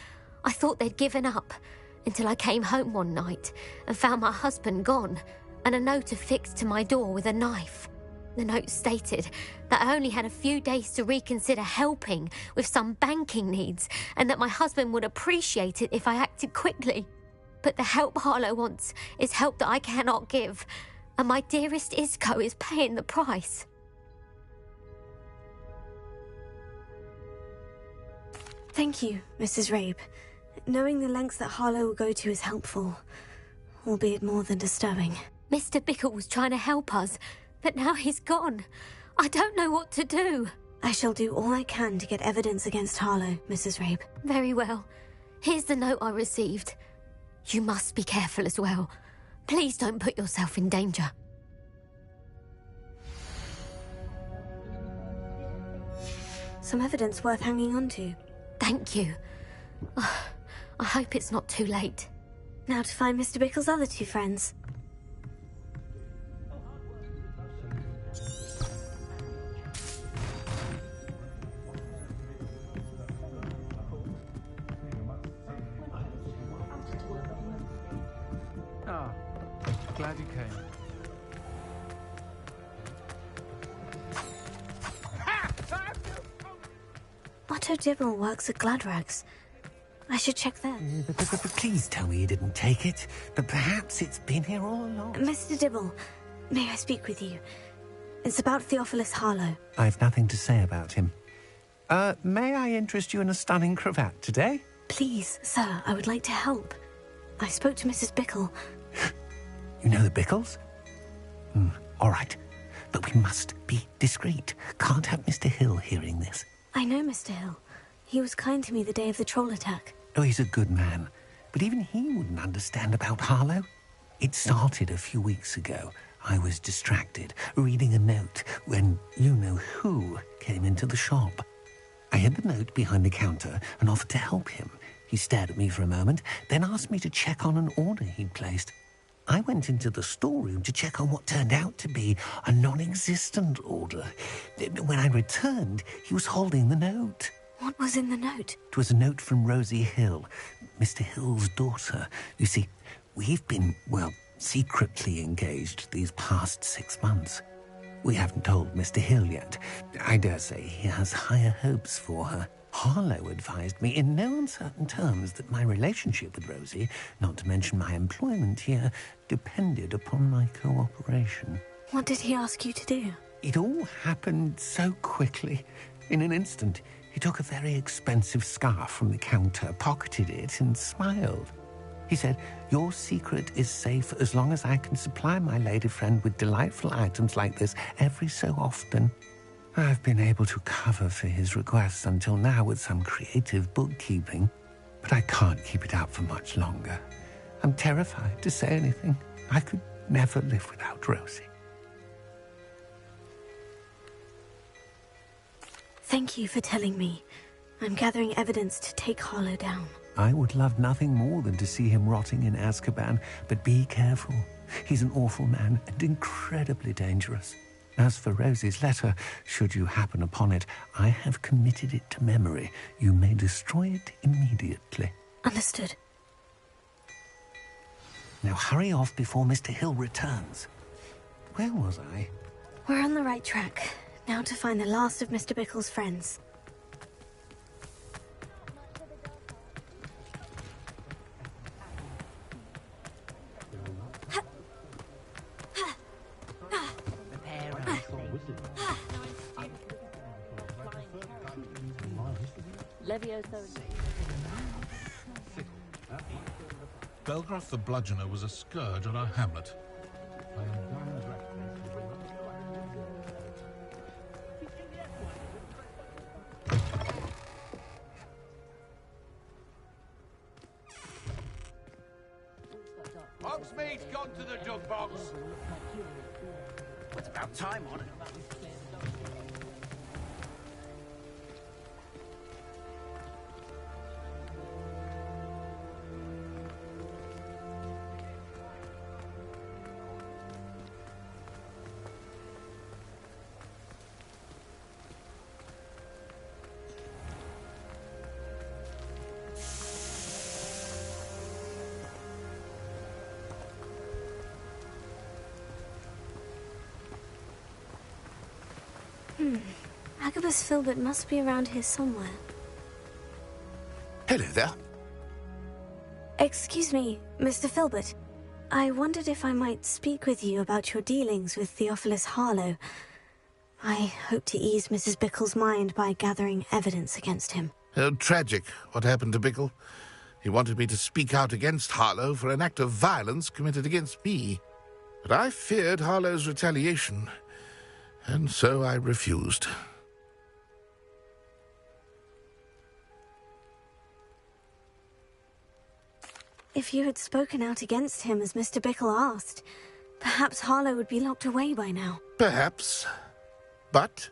I thought they'd given up, until I came home one night and found my husband gone, and a note affixed to my door with a knife. The note stated that I only had a few days to reconsider helping with some banking needs, and that my husband would appreciate it if I acted quickly. But the help Harlow wants is help that I cannot give, and my dearest Isco is paying the price. Thank you, Mrs. Rabe. Knowing the lengths that Harlow will go to is helpful, albeit more than disturbing. Mr. Bickle was trying to help us, but now he's gone. I don't know what to do. I shall do all I can to get evidence against Harlow, Mrs. Rabe. Very well. Here's the note I received. You must be careful as well. Please don't put yourself in danger. Some evidence worth hanging on to. Thank you. I hope it's not too late. Now to find Mr. Bickle's other two friends. Ah, glad you came. Otto Dibble works at Gladrags. I should check there. But please tell me you didn't take it. But perhaps it's been here all along. Mr. Dibble, may I speak with you? It's about Theophilus Harlow. I've nothing to say about him. May I interest you in a stunning cravat today? Please, sir, I would like to help. I spoke to Mrs. Bickle. You know the Bickles? All right. But we must be discreet. Can't have Mr. Hill hearing this. I know Mr. Hill. He was kind to me the day of the troll attack. Oh, he's a good man. But even he wouldn't understand about Harlow. It started a few weeks ago. I was distracted, reading a note, when you-know-who came into the shop. I hid the note behind the counter and offered to help him. He stared at me for a moment, then asked me to check on an order he'd placed. I went into the storeroom to check on what turned out to be a non-existent order. When I returned, he was holding the note. What was in the note? It was a note from Rosie Hill, Mr. Hill's daughter. You see, we've been, secretly engaged these past 6 months. We haven't told Mr. Hill yet. I dare say he has higher hopes for her. Harlow advised me in no uncertain terms that my relationship with Rosie, not to mention my employment here, depended upon my cooperation. What did he ask you to do? It all happened so quickly. In an instant, he took a very expensive scarf from the counter, pocketed it, and smiled. He said, "Your secret is safe as long as I can supply my lady friend with delightful items like this every so often." I've been able to cover for his requests until now with some creative bookkeeping, but I can't keep it up for much longer. I'm terrified to say anything. I could never live without Rosie. Thank you for telling me. I'm gathering evidence to take Harlow down. I would love nothing more than to see him rotting in Azkaban, but be careful. He's an awful man and incredibly dangerous. As for Rosie's letter, should you happen upon it, I have committed it to memory. You may destroy it immediately. Understood. Now hurry off before Mr. Hill returns. Where was I? We're on the right track. Now to find the last of Mr. Bickle's friends. Levioso. Belgroth the Bludgeoner was a scourge on our hamlet. Hogsmeade's gone to the dug box. It's about time on it. Agabus Filbert must be around here somewhere. Hello there. Excuse me, Mr. Filbert. I wondered if I might speak with you about your dealings with Theophilus Harlow. I hope to ease Mrs. Bickle's mind by gathering evidence against him. Oh, tragic what happened to Bickle. He wanted me to speak out against Harlow for an act of violence committed against me. But I feared Harlow's retaliation, and so I refused. If you had spoken out against him as Mr. Bickle asked, perhaps Harlow would be locked away by now. Perhaps. But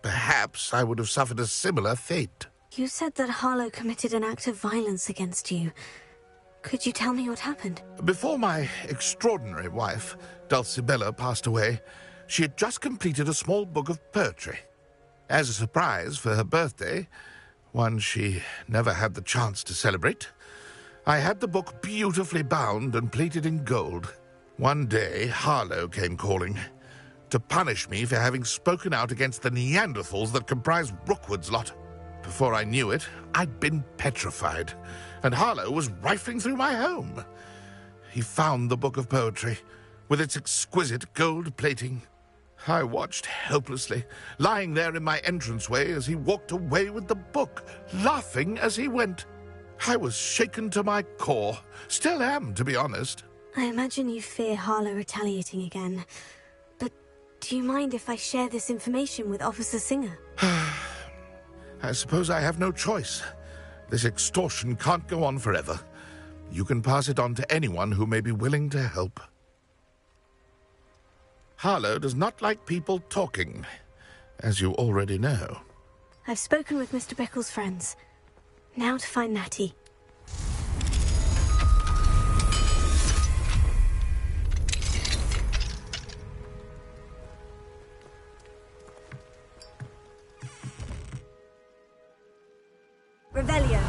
perhaps I would have suffered a similar fate. You said that Harlow committed an act of violence against you. Could you tell me what happened? Before my extraordinary wife, Dulcibella, passed away, she had just completed a small book of poetry. As a surprise for her birthday, one she never had the chance to celebrate, I had the book beautifully bound and plated in gold. One day, Harlow came calling to punish me for having spoken out against the Neanderthals that comprise Rookwood's lot. Before I knew it, I'd been petrified, and Harlow was rifling through my home. He found the book of poetry, with its exquisite gold plating. I watched helplessly, lying there in my entranceway as he walked away with the book, laughing as he went. I was shaken to my core. Still am, to be honest. I imagine you fear Harlow retaliating again. But do you mind if I share this information with Officer Singer? I suppose I have no choice. This extortion can't go on forever. You can pass it on to anyone who may be willing to help. Harlow does not like people talking, as you already know. I've spoken with Mr. Bickle's friends. Now to find Natty. Revelio.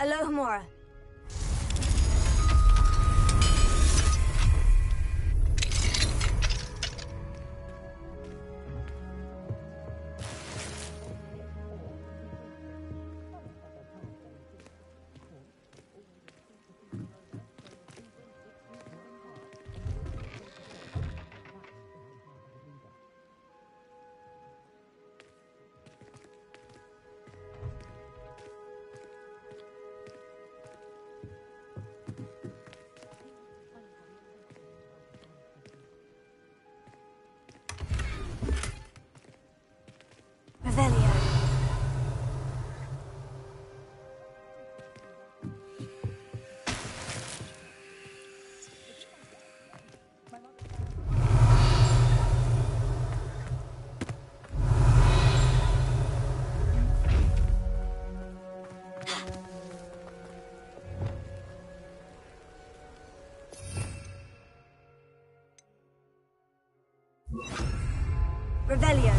Alohomora. Revelio.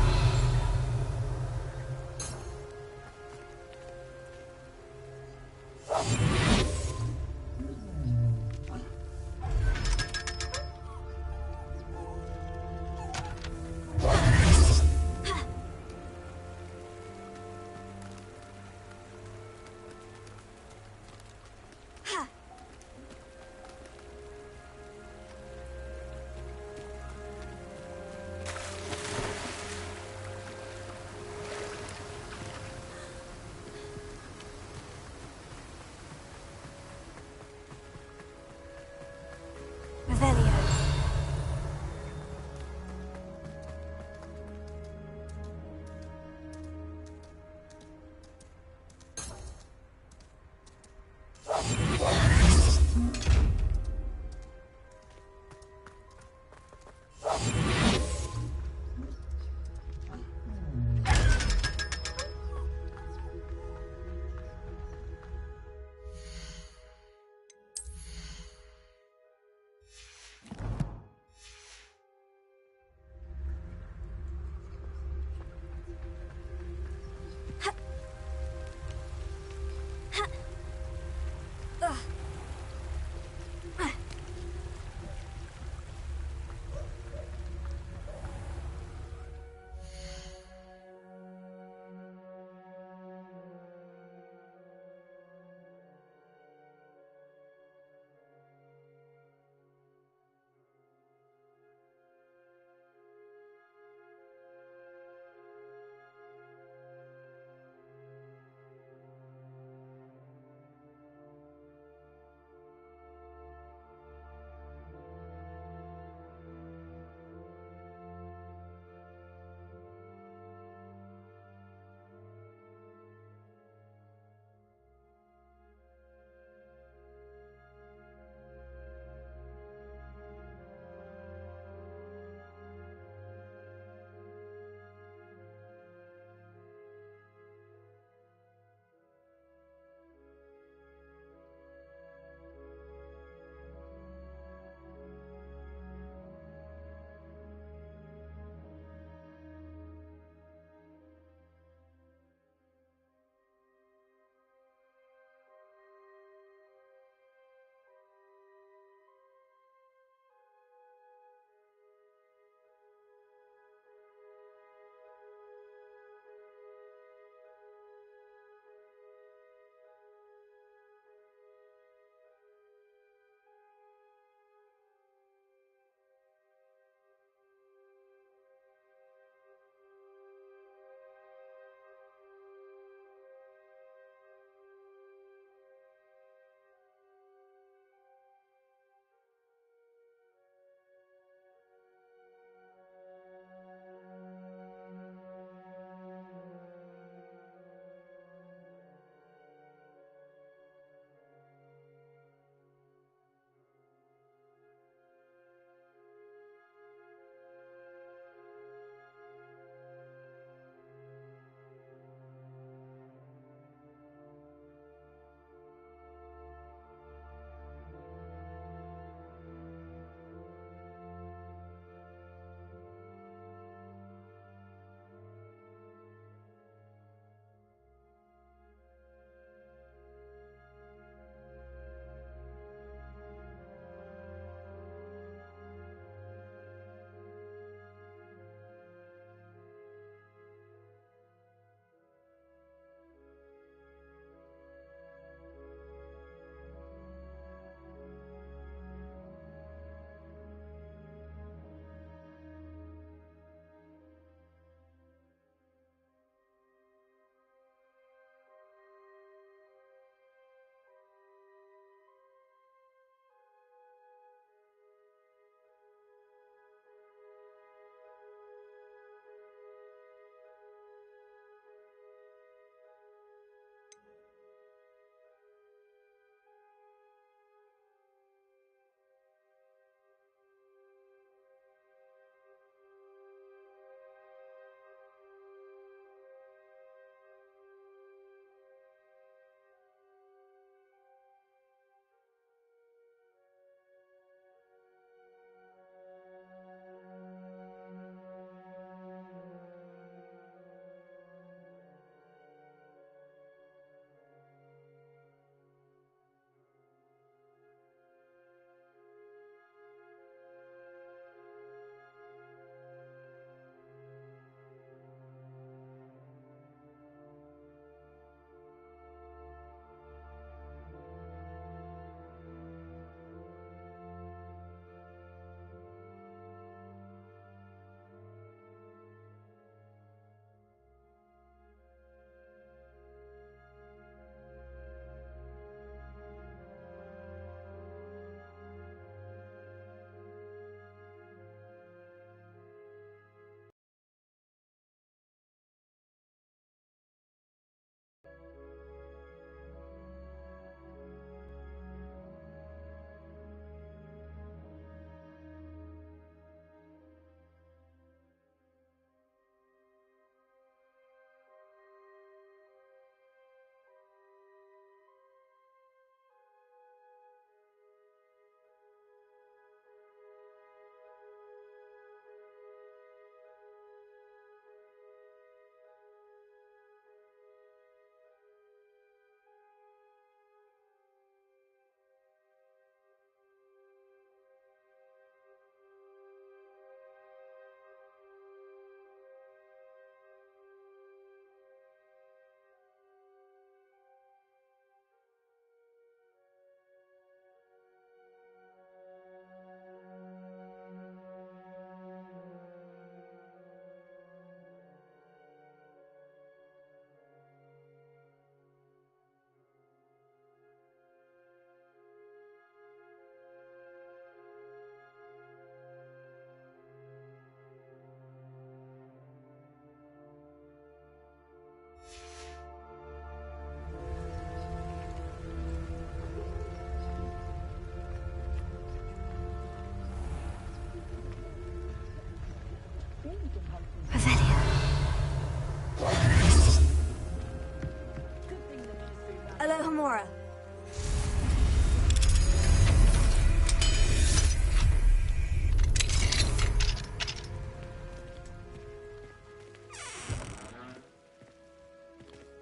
Alohomora.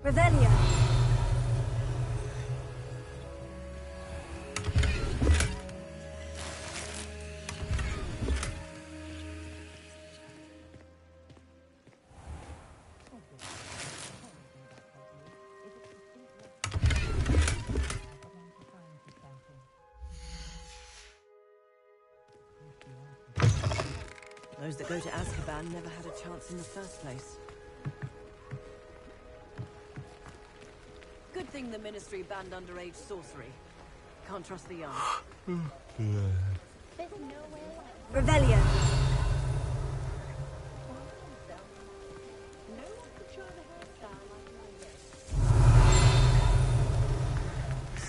Revelio. Those that go to Azkaban never had a chance in the first place. Good thing the Ministry banned underage sorcery. Can't trust the young. Revelio.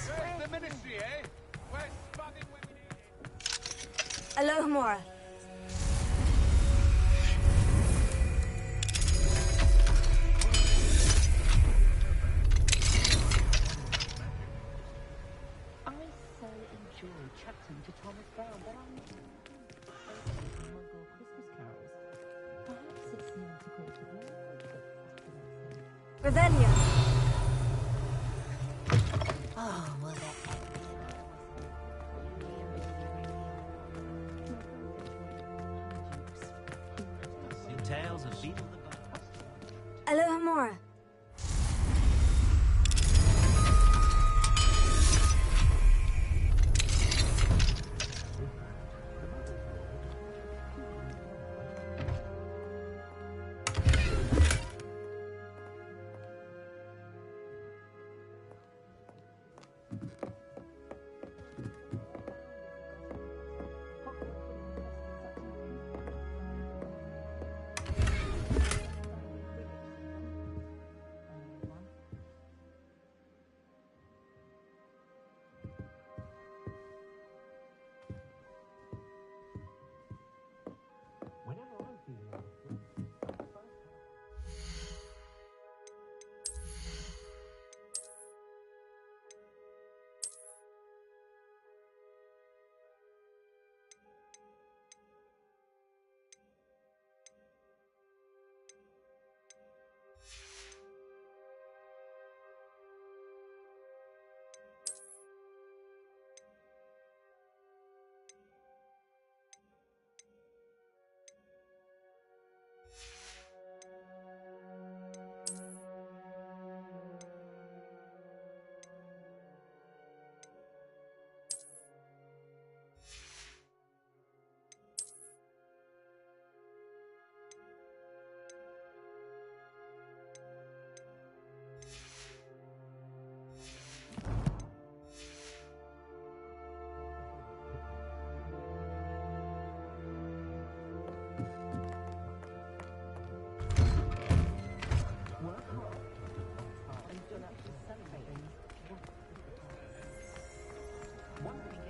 Where's the Ministry, eh? Where's spotting when we need... Alohomora. I so enjoy chatting to Thomas Brown, but I'm not Muggle Christmas carols. Perhaps it's the antiquated one. Revelio. Oh, well, that Tales of Beetle the Bard. Alohomora.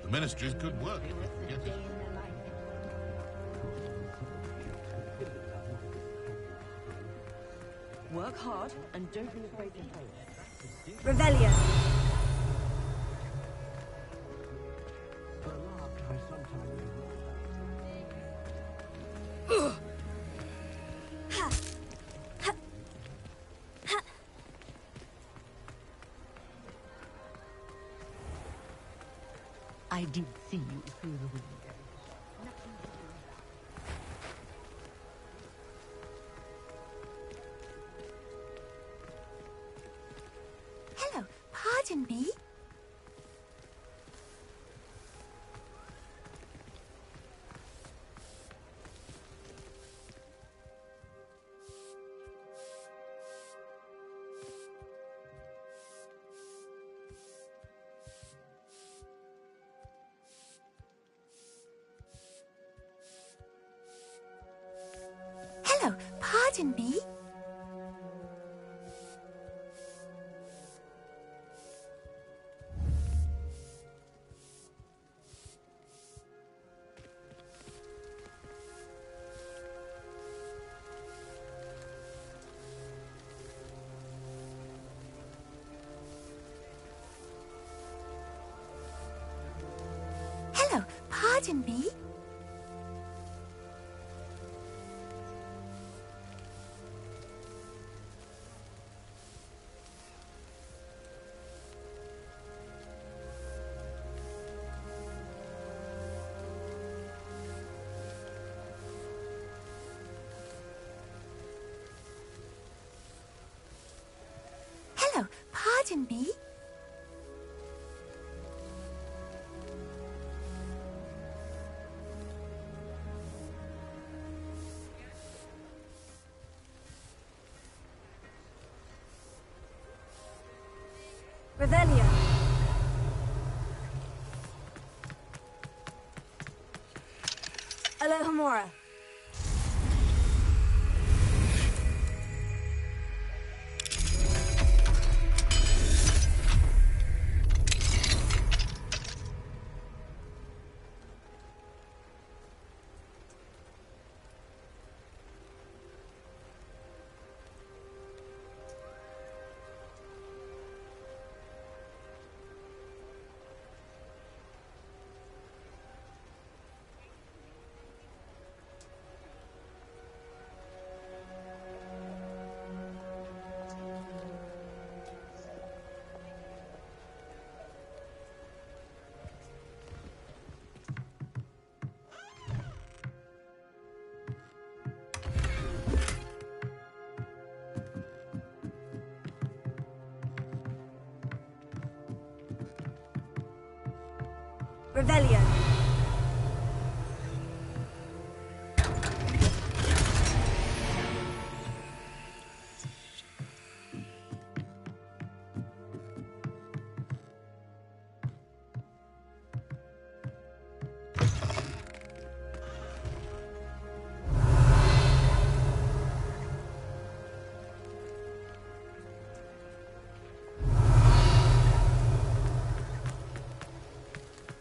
The Ministry's good work. Get it. work hard and don't be afraid to fail. Revelio. I did see you through the window. Hello, pardon me? Hello, pardon me? pardon me? Hello, pardon me? Revelio. Alohomora. Revelio.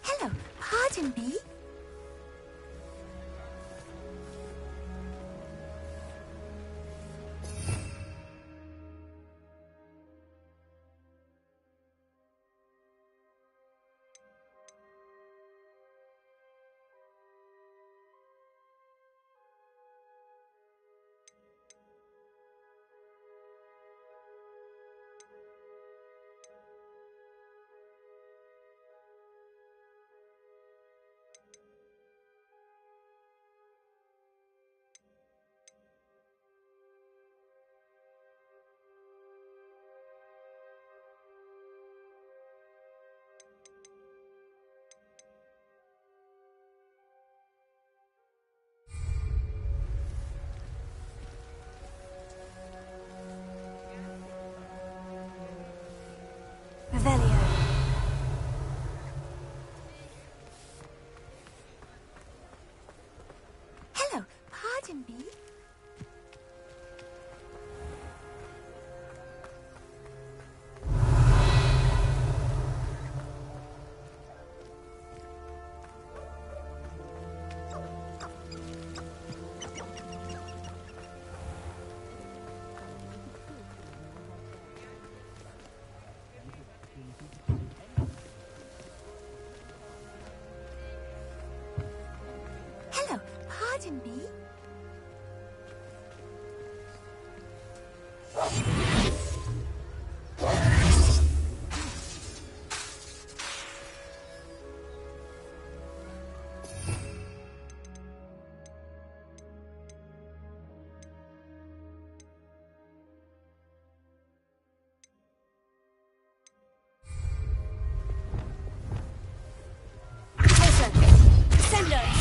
Hello, pardon me? Revelio. Hello, pardon me? Hello, pardon me? Jason. Send us.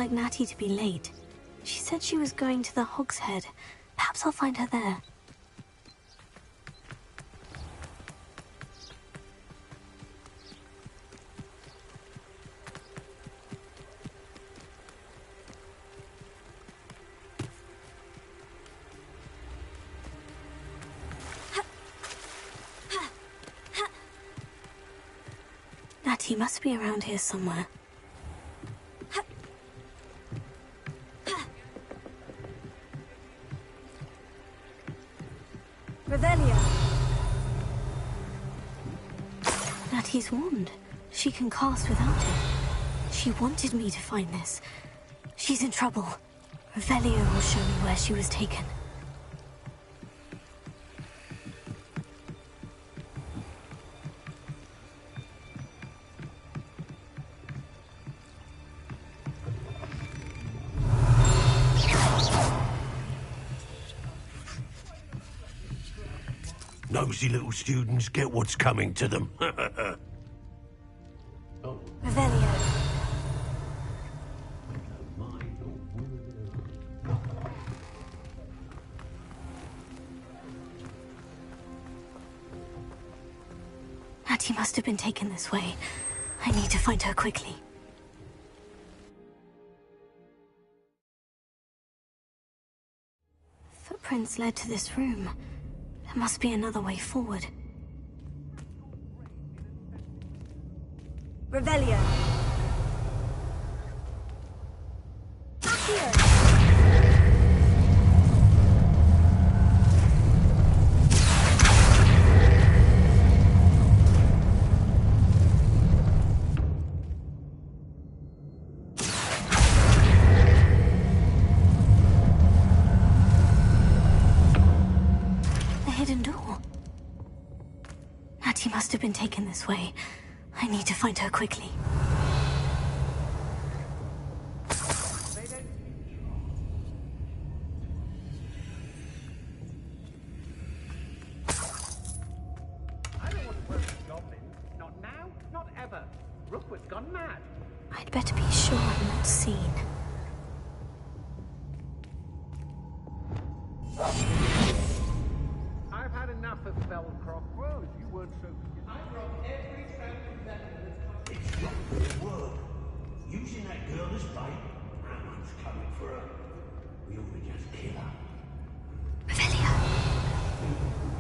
like Natty to be late. She said she was going to the Hog's Head. Perhaps I'll find her there. Natty must be around here somewhere. Revelia! Natty's wand. She can cast without it. She wanted me to find this. She's in trouble. Revelia will show me where she was taken. Nosy little students get what's coming to them. Revelia. Natty must have been taken this way. I need to find her quickly. Footprints led to this room. There must be another way forward. Revelia! Natty must have been taken this way. I need to find her quickly. I don't want to work with goblins. Not now, not ever. Rookwood's gone mad. I'd better be sure I'm not seen. I've had enough of Spellcroft. Well, if you weren't so... I brought every traveling veteran that's come. It's not good work. Using that girl as bait. Ramon's coming for her. We ought to just kill her. Revelia!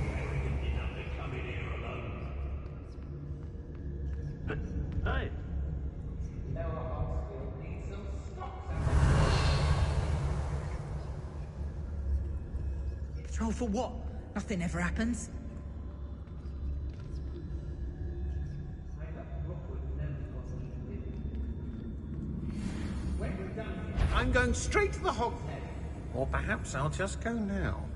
Arrogant enough to come in here alone. Hey. Patrol for what? Nothing ever happens. I'm going straight to the Hog's Head. Or perhaps I'll just go now.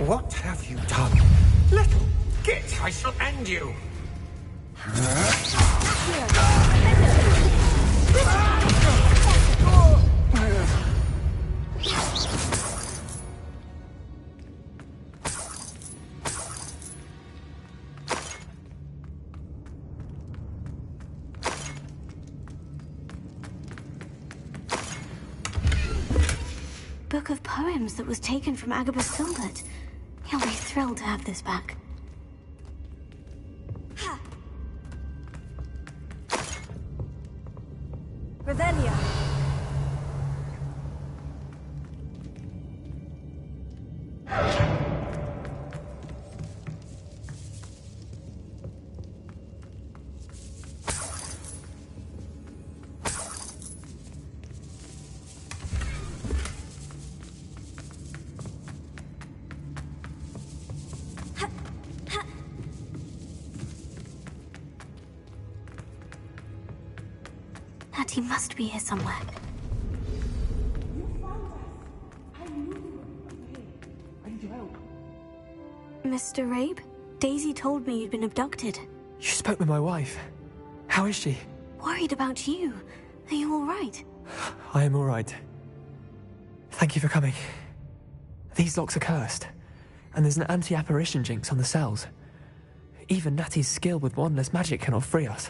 What have you done? Little git, I shall end you! Book of poems that was taken from Agabus Silbert. He'll be thrilled to have this back. Revelia. He must be here somewhere. I need your help. Mr. Rabe? Daisy told me you'd been abducted. You spoke with my wife. How is she? Worried about you. Are you all right? I am all right. Thank you for coming. These locks are cursed, and there's an anti-apparition jinx on the cells. Even Natty's skill with wandless magic cannot free us.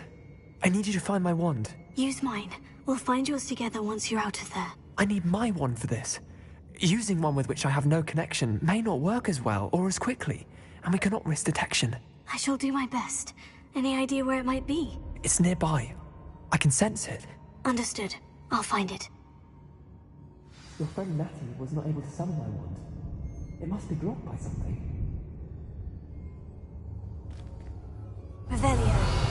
I need you to find my wand. Use mine. We'll find yours together once you're out of there. I need my wand for this. Using one with which I have no connection may not work as well or as quickly, and we cannot risk detection. I shall do my best. Any idea where it might be? It's nearby. I can sense it. Understood. I'll find it. Your friend Natty was not able to summon my wand. It must be blocked by something. Revelia.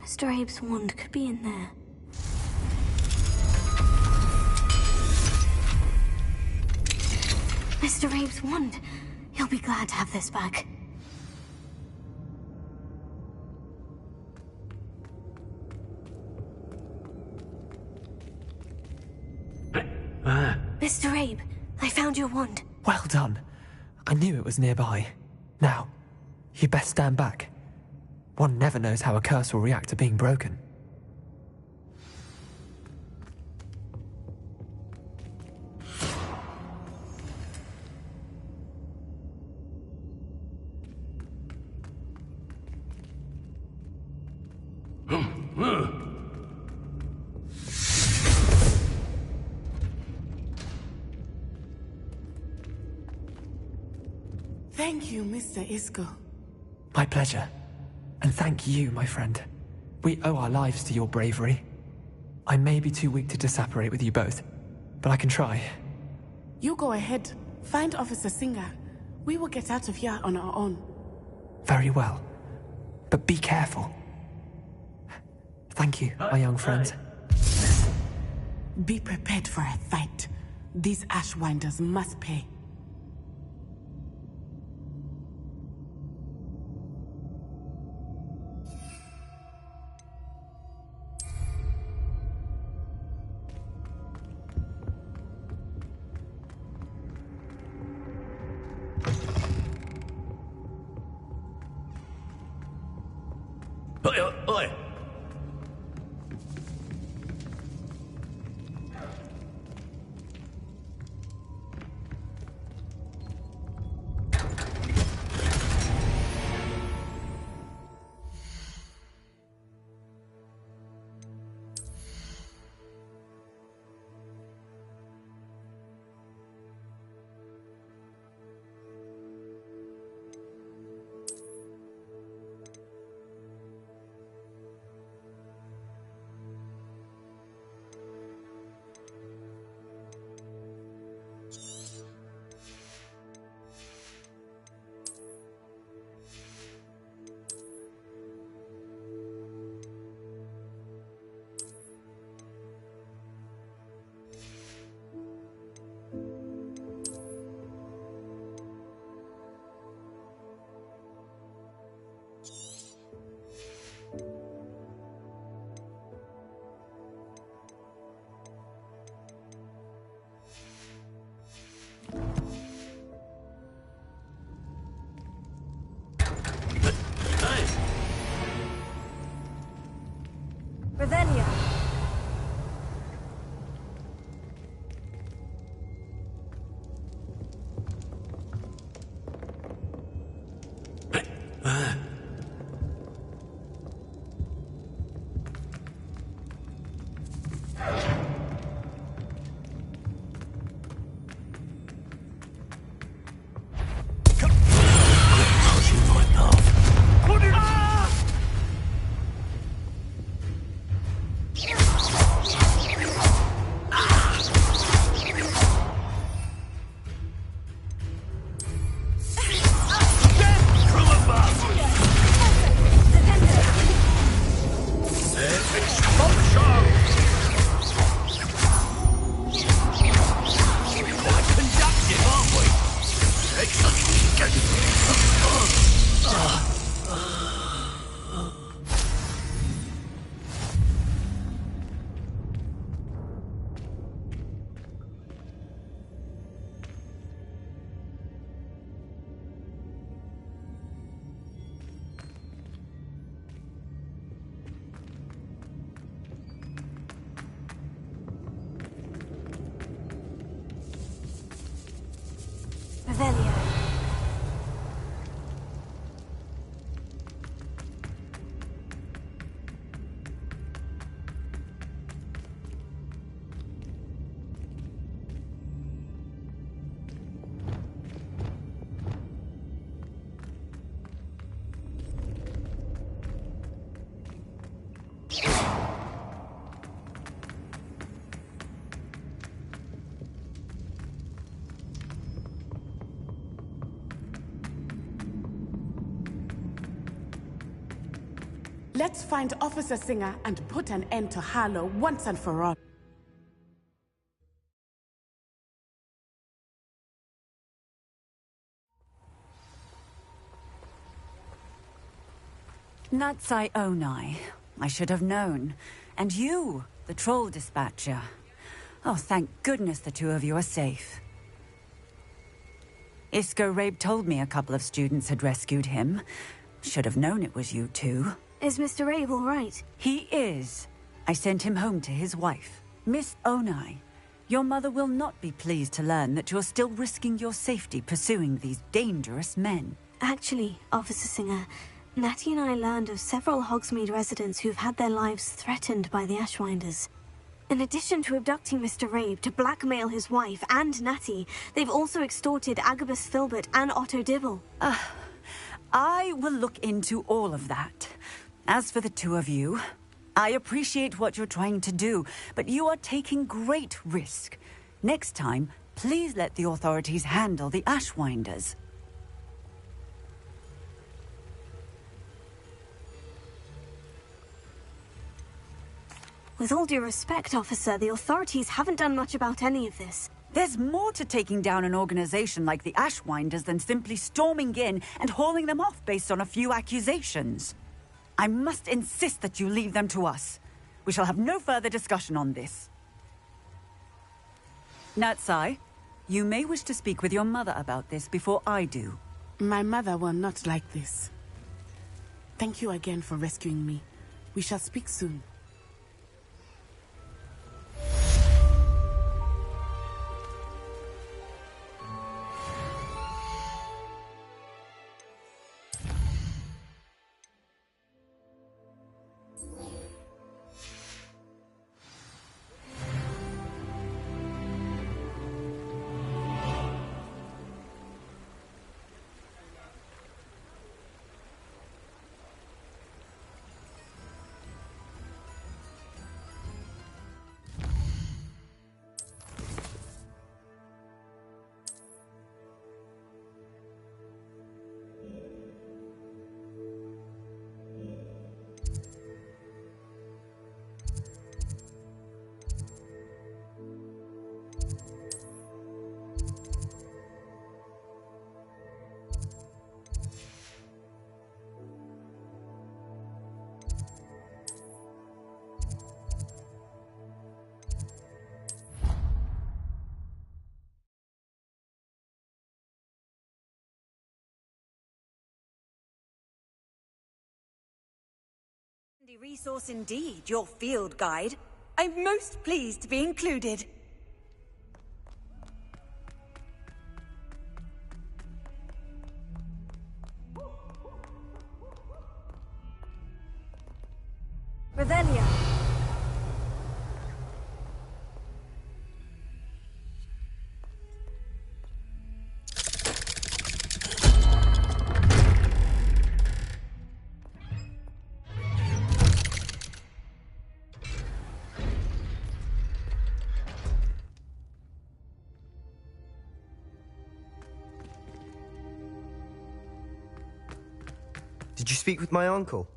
Mr. Abe's wand could be in there. Mr. Abe's wand. He'll be glad to have this back. Mr. Abe, I found your wand. Well done. I knew it was nearby. Now, you best stand back. One never knows how a curse will react to being broken. Thank you, Mr. Isco. My pleasure. And thank you, my friend. We owe our lives to your bravery. I may be too weak to disapparate with you both, but I can try. You go ahead. Find Officer Singer. We will get out of here on our own. Very well. But be careful. Thank you, my young friends. Be prepared for a fight. These Ashwinders must pay. Oi! Revelio. Let's find Officer Singer and put an end to Harlow once and for all. Natsai Onai. I should have known. And you, the troll dispatcher. Oh, thank goodness the two of you are safe. Isco Rabe told me a couple of students had rescued him. Should have known it was you two. Is Mr. Rabe all right? He is. I sent him home to his wife. Miss Onai, your mother will not be pleased to learn that you're still risking your safety pursuing these dangerous men. Actually, Officer Singer, Natty and I learned of several Hogsmeade residents who've had their lives threatened by the Ashwinders. In addition to abducting Mr. Rabe to blackmail his wife and Natty, they've also extorted Agabus Filbert and Otto Dibble. I will look into all of that. As for the two of you, I appreciate what you're trying to do, but you are taking great risk. Next time, please let the authorities handle the Ashwinders. With all due respect, officer, the authorities haven't done much about any of this. There's more to taking down an organization like the Ashwinders than simply storming in and hauling them off based on a few accusations. I must insist that you leave them to us. We shall have no further discussion on this. Natsai, you may wish to speak with your mother about this before I do. My mother will not like this. Thank you again for rescuing me. We shall speak soon. Resource indeed, your field guide. I'm most pleased to be included. Revelia. Did you speak with my uncle?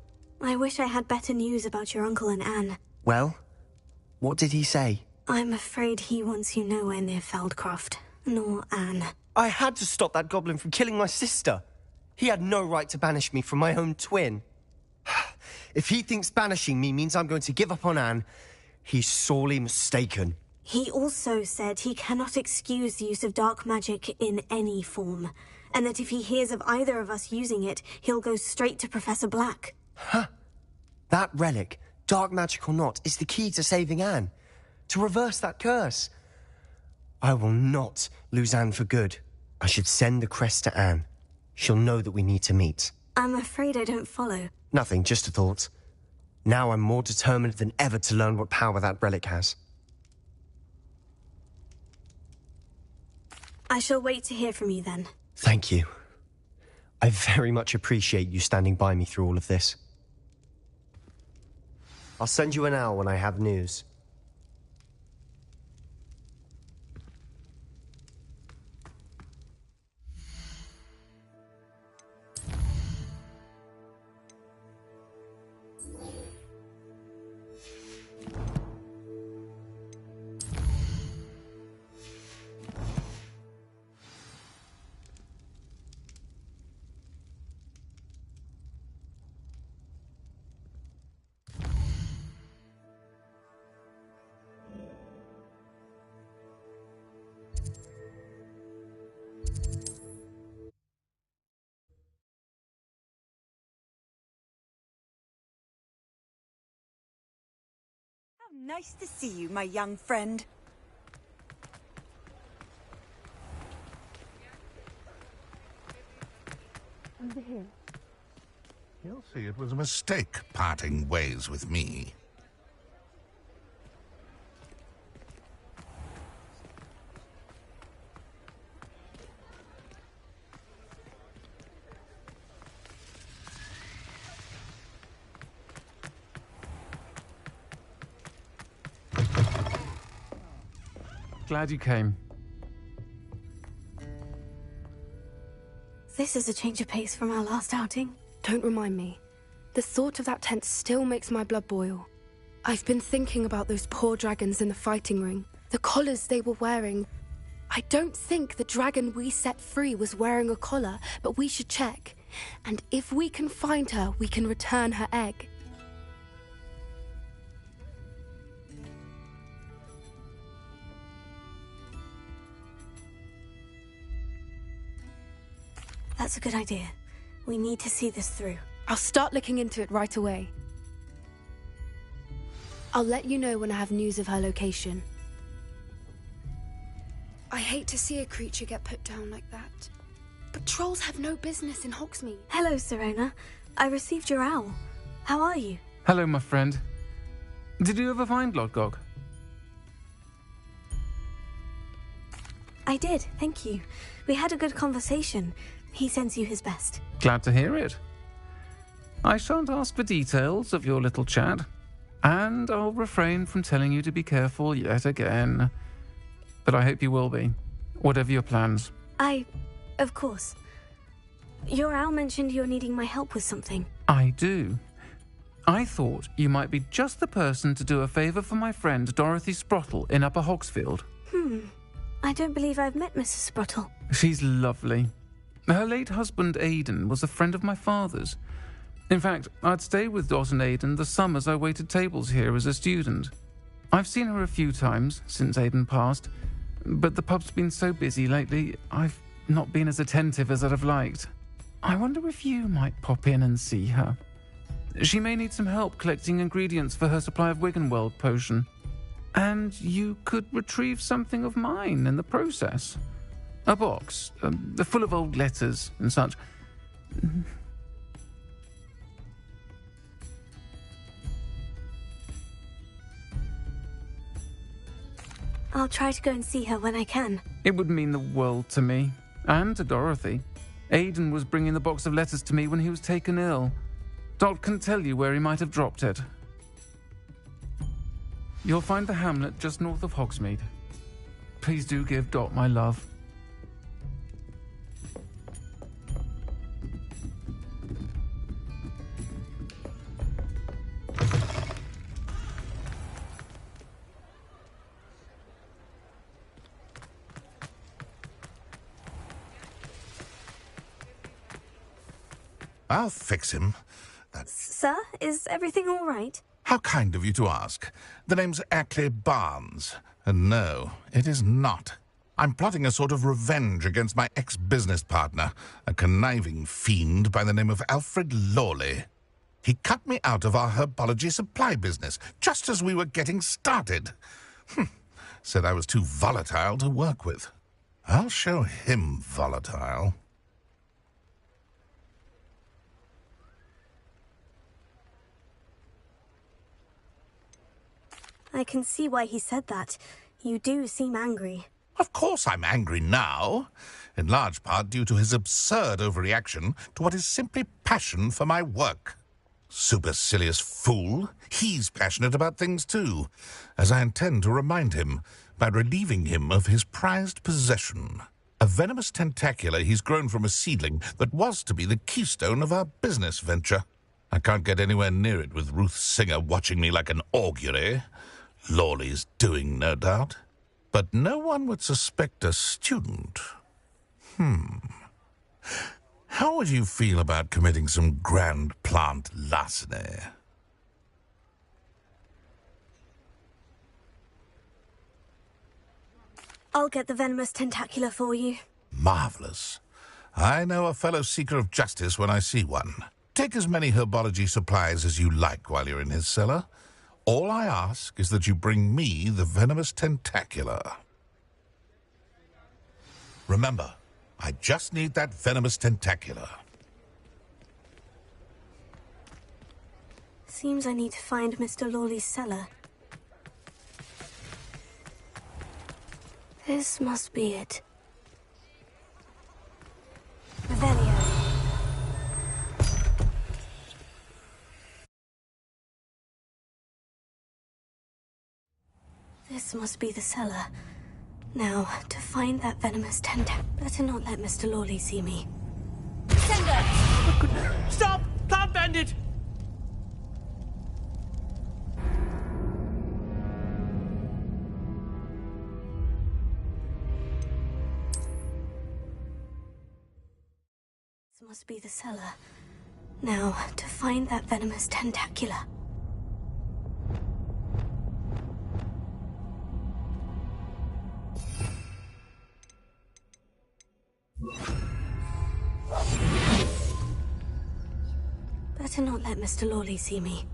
I wish I had better news about your uncle and Anne. Well, what did he say? I'm afraid he wants you nowhere near Feldcroft, nor Anne. I had to stop that goblin from killing my sister. He had no right to banish me from my own twin. If he thinks banishing me means I'm going to give up on Anne, he's sorely mistaken. He also said he cannot excuse the use of dark magic in any form, and that if he hears of either of us using it, he'll go straight to Professor Black. Huh? That relic, dark magic or not, is the key to saving Anne. To reverse that curse. I will not lose Anne for good. I should send the crest to Anne. She'll know that we need to meet. I'm afraid I don't follow. Nothing, just a thought. Now I'm more determined than ever to learn what power that relic has. I shall wait to hear from you then. Thank you. I very much appreciate you standing by me through all of this. I'll send you an owl when I have news. Nice to see you, my young friend. Over here. You'll see it was a mistake parting ways with me. Glad you came. This is a change of pace from our last outing. Don't remind me. The thought of that tent still makes my blood boil. I've been thinking about those poor dragons in the fighting ring. The collars they were wearing. I don't think the dragon we set free was wearing a collar, but we should check. And if we can find her, we can return her egg. That's a good idea. We need to see this through. I'll start looking into it right away. I'll let you know when I have news of her location. I hate to see a creature get put down like that. But trolls have no business in Hogsmeade. Hello, Serena. I received your owl. How are you? Hello, my friend. Did you ever find Lodgog? I did, thank you. We had a good conversation. He sends you his best. Glad to hear it. I shan't ask for details of your little chat, and I'll refrain from telling you to be careful yet again. But I hope you will be, whatever your plans. Of course. Your owl mentioned you're needing my help with something. I do. I thought you might be just the person to do a favour for my friend Dorothy Sprottle in Upper Hogsfield. I don't believe I've met Mrs. Sprottle. She's lovely. Her late husband, Aidan, was a friend of my father's. In fact, I'd stayed with Dot and Aidan the summers I waited tables here as a student. I've seen her a few times since Aidan passed, but the pub's been so busy lately, I've not been as attentive as I'd have liked. I wonder if you might pop in and see her. She may need some help collecting ingredients for her supply of Wiggenweld potion. And you could retrieve something of mine in the process. A box, full of old letters and such. I'll try to go and see her when I can. It would mean the world to me, and to Dorothy. Aidan was bringing the box of letters to me when he was taken ill. Dot can tell you where he might have dropped it. You'll find the hamlet just north of Hogsmeade. Please do give Dot my love. I'll fix him. Sir, is everything all right? How kind of you to ask. The name's Ackley Barnes. And no, it is not. I'm plotting a sort of revenge against my ex-business partner, a conniving fiend by the name of Alfred Lawley. He cut me out of our herbology supply business, just as we were getting started. Said I was too volatile to work with. I'll show him volatile. I can see why he said that. You do seem angry. Of course I'm angry now, in large part due to his absurd overreaction to what is simply passion for my work. Supercilious fool. He's passionate about things too, as I intend to remind him by relieving him of his prized possession. A venomous tentacula he's grown from a seedling that was to be the keystone of our business venture. I can't get anywhere near it with Ruth Singer watching me like an augury. Lawley's doing, no doubt. But no one would suspect a student. How would you feel about committing some grand plant larceny? I'll get the venomous tentacula for you. Marvelous. I know a fellow seeker of justice when I see one. Take as many herbology supplies as you like while you're in his cellar. All I ask is that you bring me the venomous tentacula. Remember, I just need that venomous tentacula. Seems I need to find Mr. Lawley's cellar. This must be it. Revelio. This must be the cellar. Now, to find that venomous better not let Mr. Lawley see me. Stop! Plant bandit! This must be the cellar. Now, to find that venomous tentacula. Better not let Mr. Lawley see me.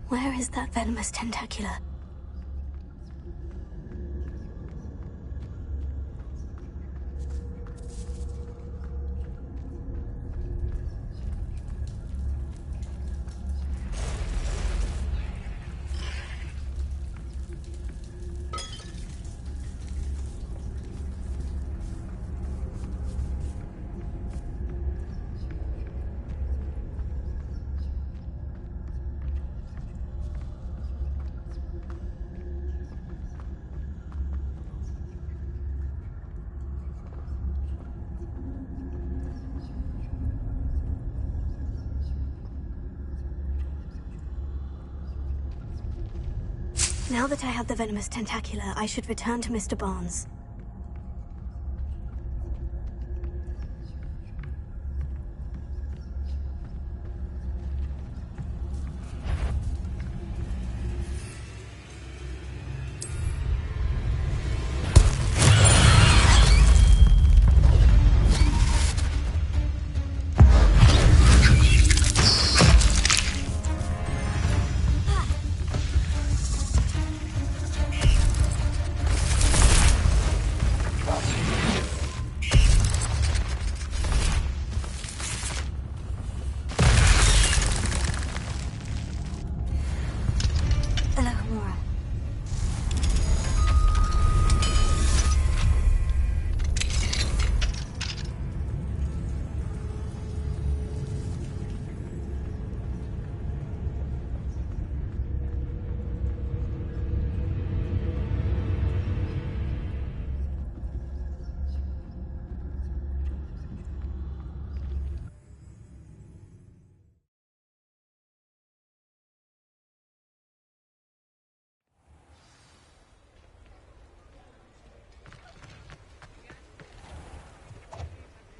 Where is that venomous tentacula? Now that I have the venomous tentacula, I should return to Mr. Barnes.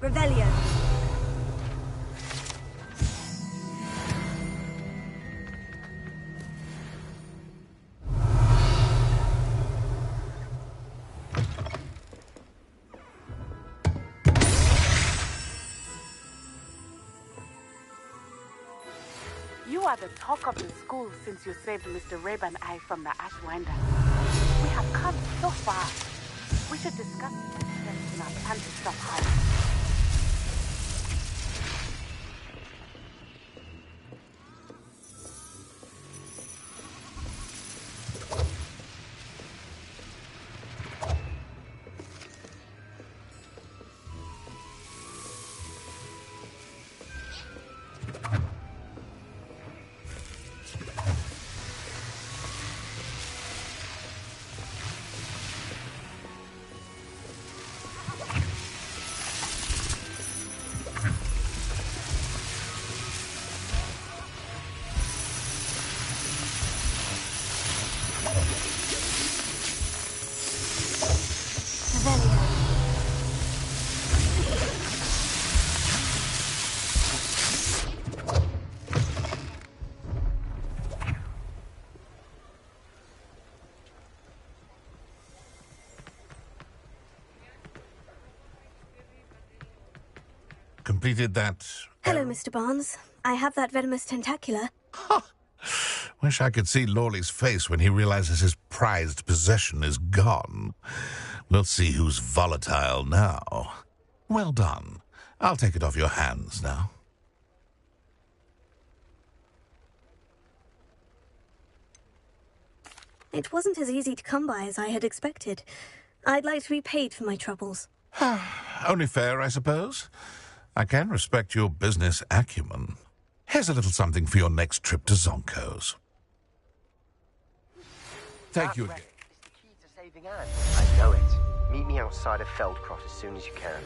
Revelio. You are the talk of the school since you saved Mr. Reb and I from the Ashwinder. We have come so far. We should discuss the next steps in our plan to stop harm. Completed that. Hello, Mr. Barnes. I have that venomous tentacula. Wish I could see Lawley's face when he realizes his prized possession is gone. We'll see who's volatile now. Well done. I'll take it off your hands now. It wasn't as easy to come by as I had expected. I'd like to be paid for my troubles. Only fair, I suppose. I can respect your business acumen. Here's a little something for your next trip to Zonko's. Thank you again. It's the key to saving Anne. I know it. Meet me outside of Feldcroft as soon as you can.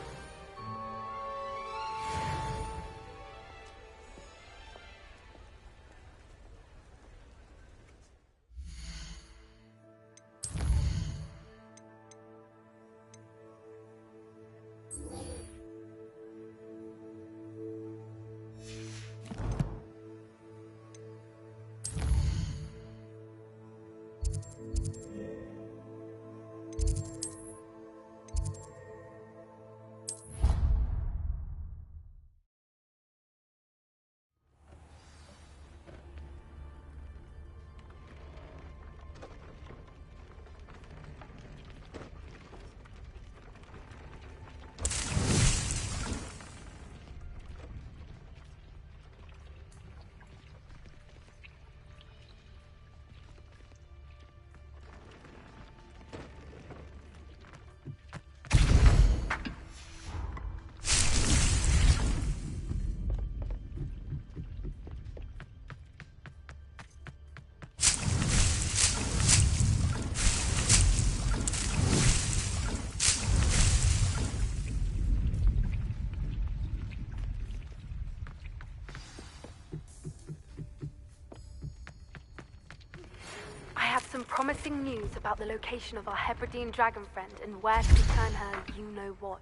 Some promising news about the location of our Hebridean dragon friend and where to return her you-know-what.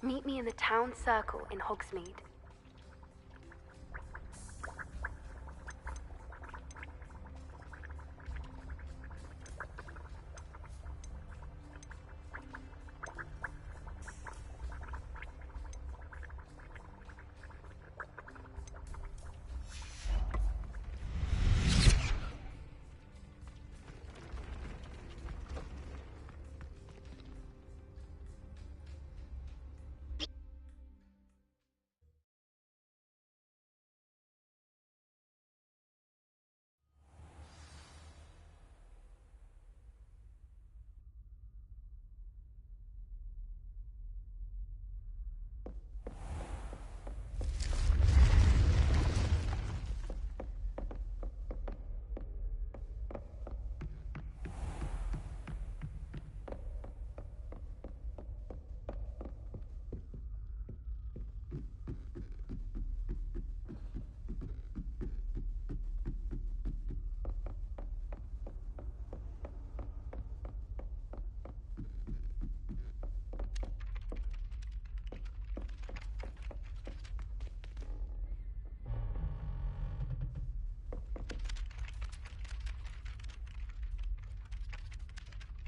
Meet me in the town circle in Hogsmeade.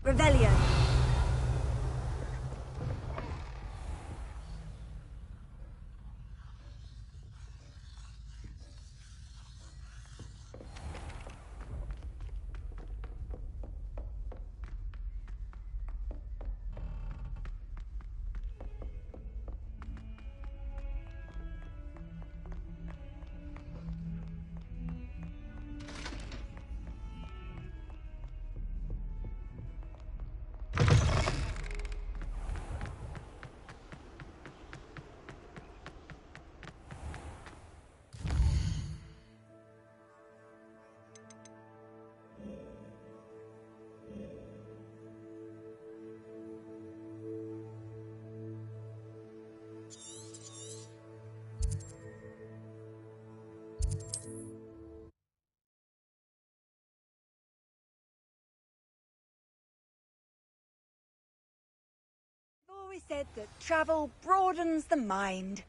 Revelio. Always said that travel broadens the mind.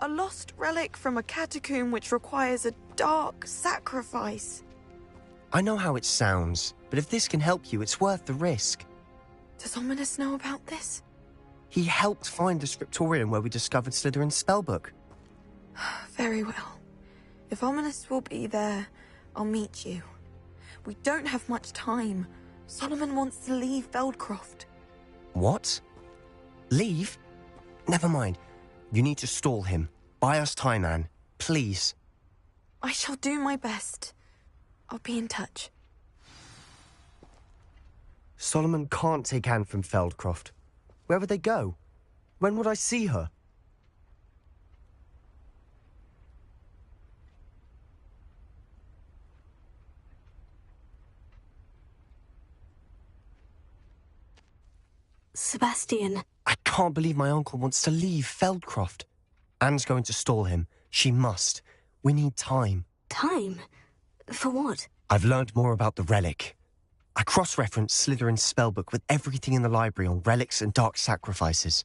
A lost relic from a catacomb which requires a dark sacrifice. I know how it sounds, but if this can help you, it's worth the risk. Does Ominous know about this? He helped find the scriptorium where we discovered Slytherin's spellbook. Very well. If Ominous will be there, I'll meet you. We don't have much time. Solomon wants to leave Feldcroft. What? Leave? Never mind. You need to stall him. Buy us time, Anne. Please. I shall do my best. I'll be in touch. Solomon can't take Anne from Feldcroft. Where would they go? When would I see her? Sebastian. I can't believe my uncle wants to leave Feldcroft. Anne's going to stall him. She must. We need time. Time? For what? I've learned more about the relic. I cross-referenced Slytherin's spellbook with everything in the library on relics and dark sacrifices.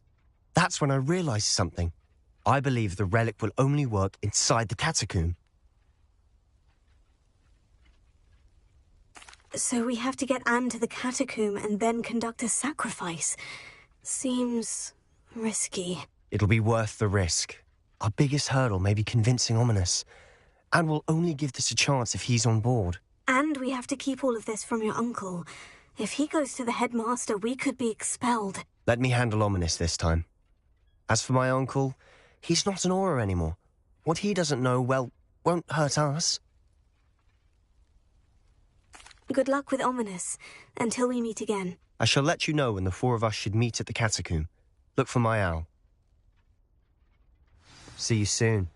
That's when I realized something. I believe the relic will only work inside the catacomb. So we have to get Anne to the catacomb and then conduct a sacrifice. Seems risky. It'll be worth the risk. Our biggest hurdle may be convincing Ominous. And we'll only give this a chance if he's on board. And we have to keep all of this from your uncle. If he goes to the headmaster, we could be expelled. Let me handle Ominous this time. As for my uncle, he's not an Auror anymore. What he doesn't know, well, won't hurt us. Good luck with Ominous, until we meet again. I shall let you know when the four of us should meet at the catacomb. Look for my owl. See you soon.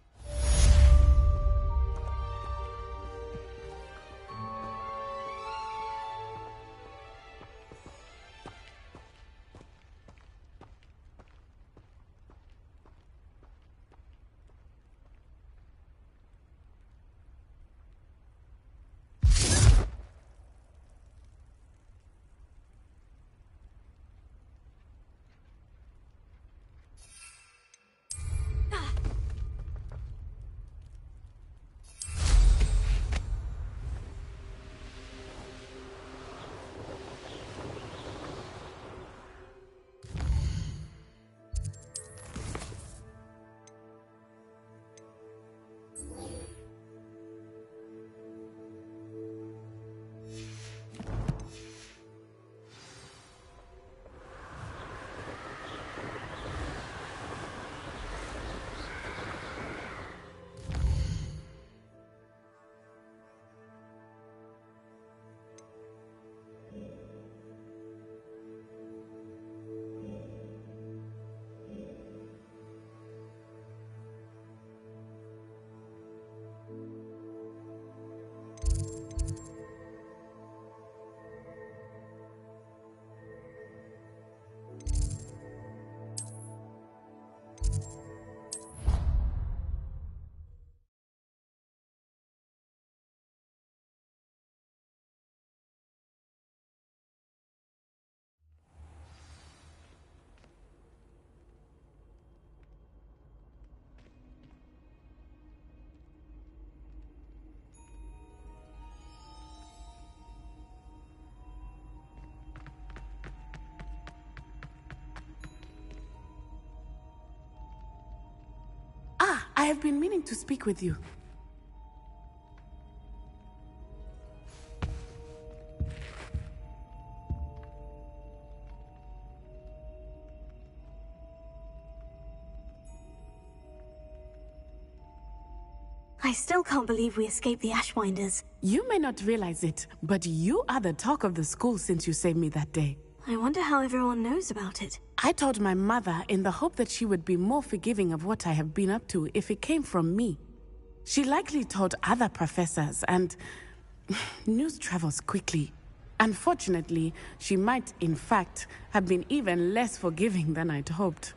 I have been meaning to speak with you. I still can't believe we escaped the Ashwinders. You may not realize it, but you are the talk of the school since you saved me that day. I wonder how everyone knows about it. I told my mother in the hope that she would be more forgiving of what I have been up to if it came from me. She likely told other professors, and news travels quickly. Unfortunately, she might, in fact, have been even less forgiving than I'd hoped.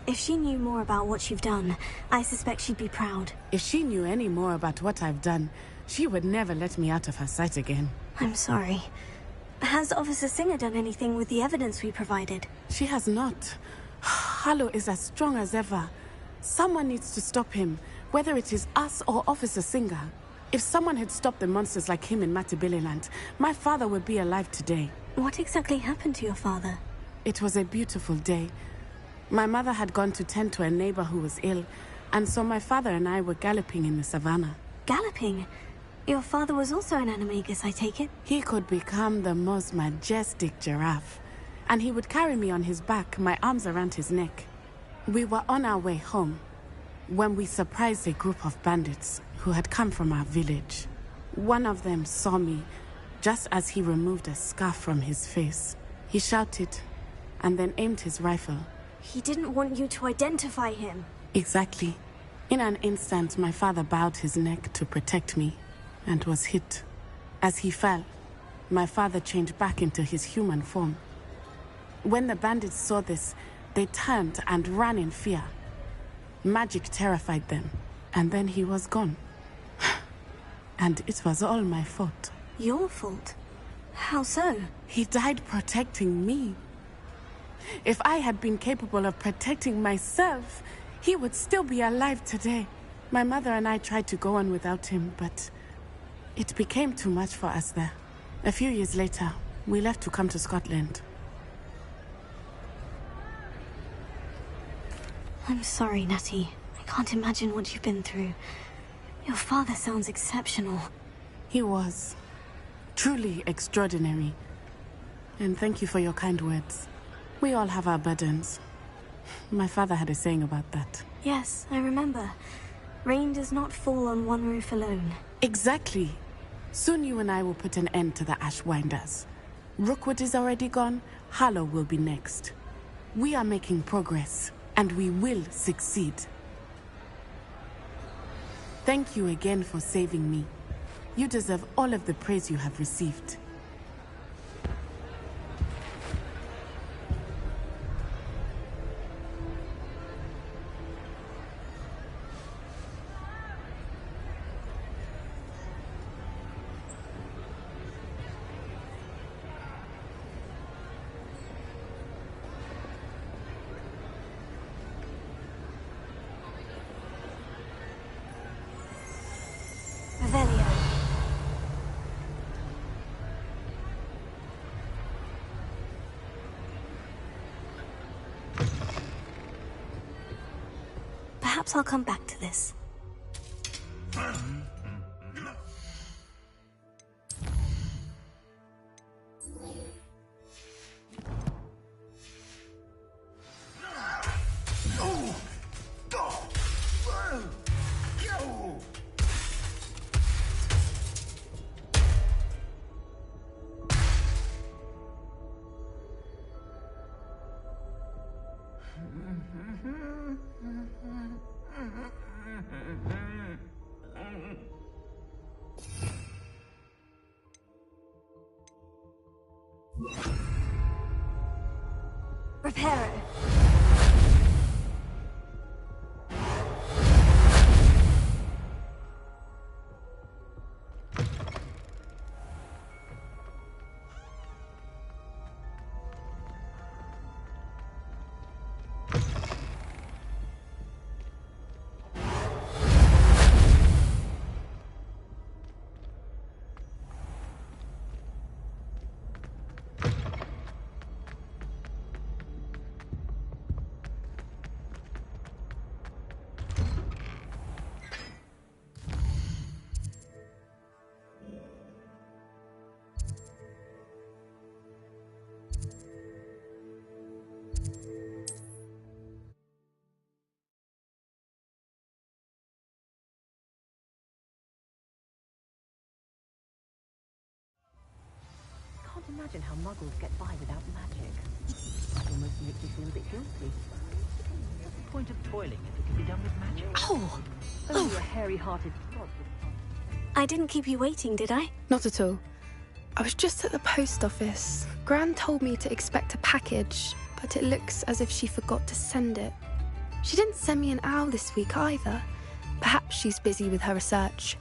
If she knew more about what you've done, I suspect she'd be proud. If she knew any more about what I've done, she would never let me out of her sight again. I'm sorry. Has Officer Singer done anything with the evidence we provided? She has not. Harlow is as strong as ever. Someone needs to stop him, whether it is us or Officer Singer. If someone had stopped the monsters like him in Matabeleland, my father would be alive today. What exactly happened to your father? It was a beautiful day. My mother had gone to tend to a neighbor who was ill, and so my father and I were galloping in the savannah. Galloping? Your father was also an animagus, I take it? He could become the most majestic giraffe, and he would carry me on his back, my arms around his neck. We were on our way home when we surprised a group of bandits who had come from our village. One of them saw me just as he removed a scarf from his face. He shouted and then aimed his rifle. He didn't want you to identify him. Exactly. In an instant, my father bowed his neck to protect me and was hit. As he fell, my father changed back into his human form. When the bandits saw this, they turned and ran in fear. Magic terrified them, and then he was gone. And it was all my fault. Your fault? How so? He died protecting me. If I had been capable of protecting myself, he would still be alive today. My mother and I tried to go on without him, but it became too much for us there. A few years later, we left to come to Scotland. I'm sorry, Natty. I can't imagine what you've been through. Your father sounds exceptional. He was. Truly extraordinary. And thank you for your kind words. We all have our burdens. My father had a saying about that. Yes, I remember. Rain does not fall on one roof alone. Exactly. Soon you and I will put an end to the Ashwinders. Rookwood is already gone. Harlow will be next. We are making progress, and we will succeed. Thank you again for saving me. You deserve all of the praise you have received. Perhaps I'll come back to this. Reparo. I can't imagine how muggles get by without magic. It almost makes me feel a bit guilty. What's the point of toiling if it can be done with magic? Oh! Only a hairy-hearted sod. I didn't keep you waiting, did I? Not at all. I was just at the post office. Gran told me to expect a package, but it looks as if she forgot to send it. She didn't send me an owl this week either. Perhaps she's busy with her research.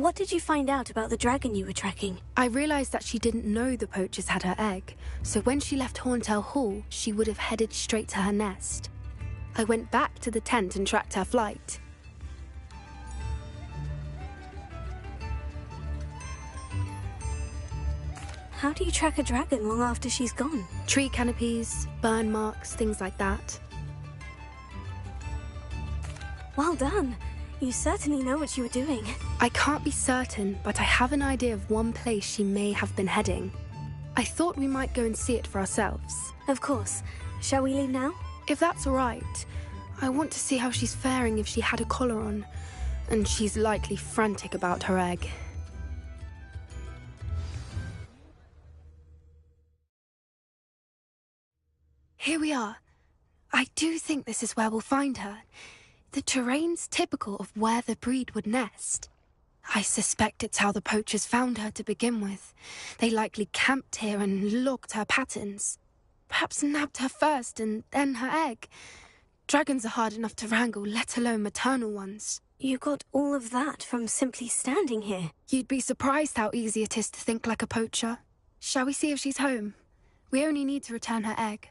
What did you find out about the dragon you were tracking? I realized that she didn't know the poachers had her egg, so when she left Horntail Hall, she would have headed straight to her nest. I went back to the tent and tracked her flight. How do you track a dragon long after she's gone? Tree canopies, burn marks, things like that. Well done. You certainly know what you were doing. I can't be certain, but I have an idea of one place she may have been heading. I thought we might go and see it for ourselves. Of course. Shall we leave now? If that's all right. I want to see how she's faring if she had a collar on. And she's likely frantic about her egg. Here we are. I do think this is where we'll find her. The terrain's typical of where the breed would nest. I suspect it's how the poachers found her to begin with. They likely camped here and logged her patterns. Perhaps nabbed her first and then her egg. Dragons are hard enough to wrangle, let alone maternal ones. You got all of that from simply standing here. You'd be surprised how easy it is to think like a poacher. Shall we see if she's home? We only need to return her egg.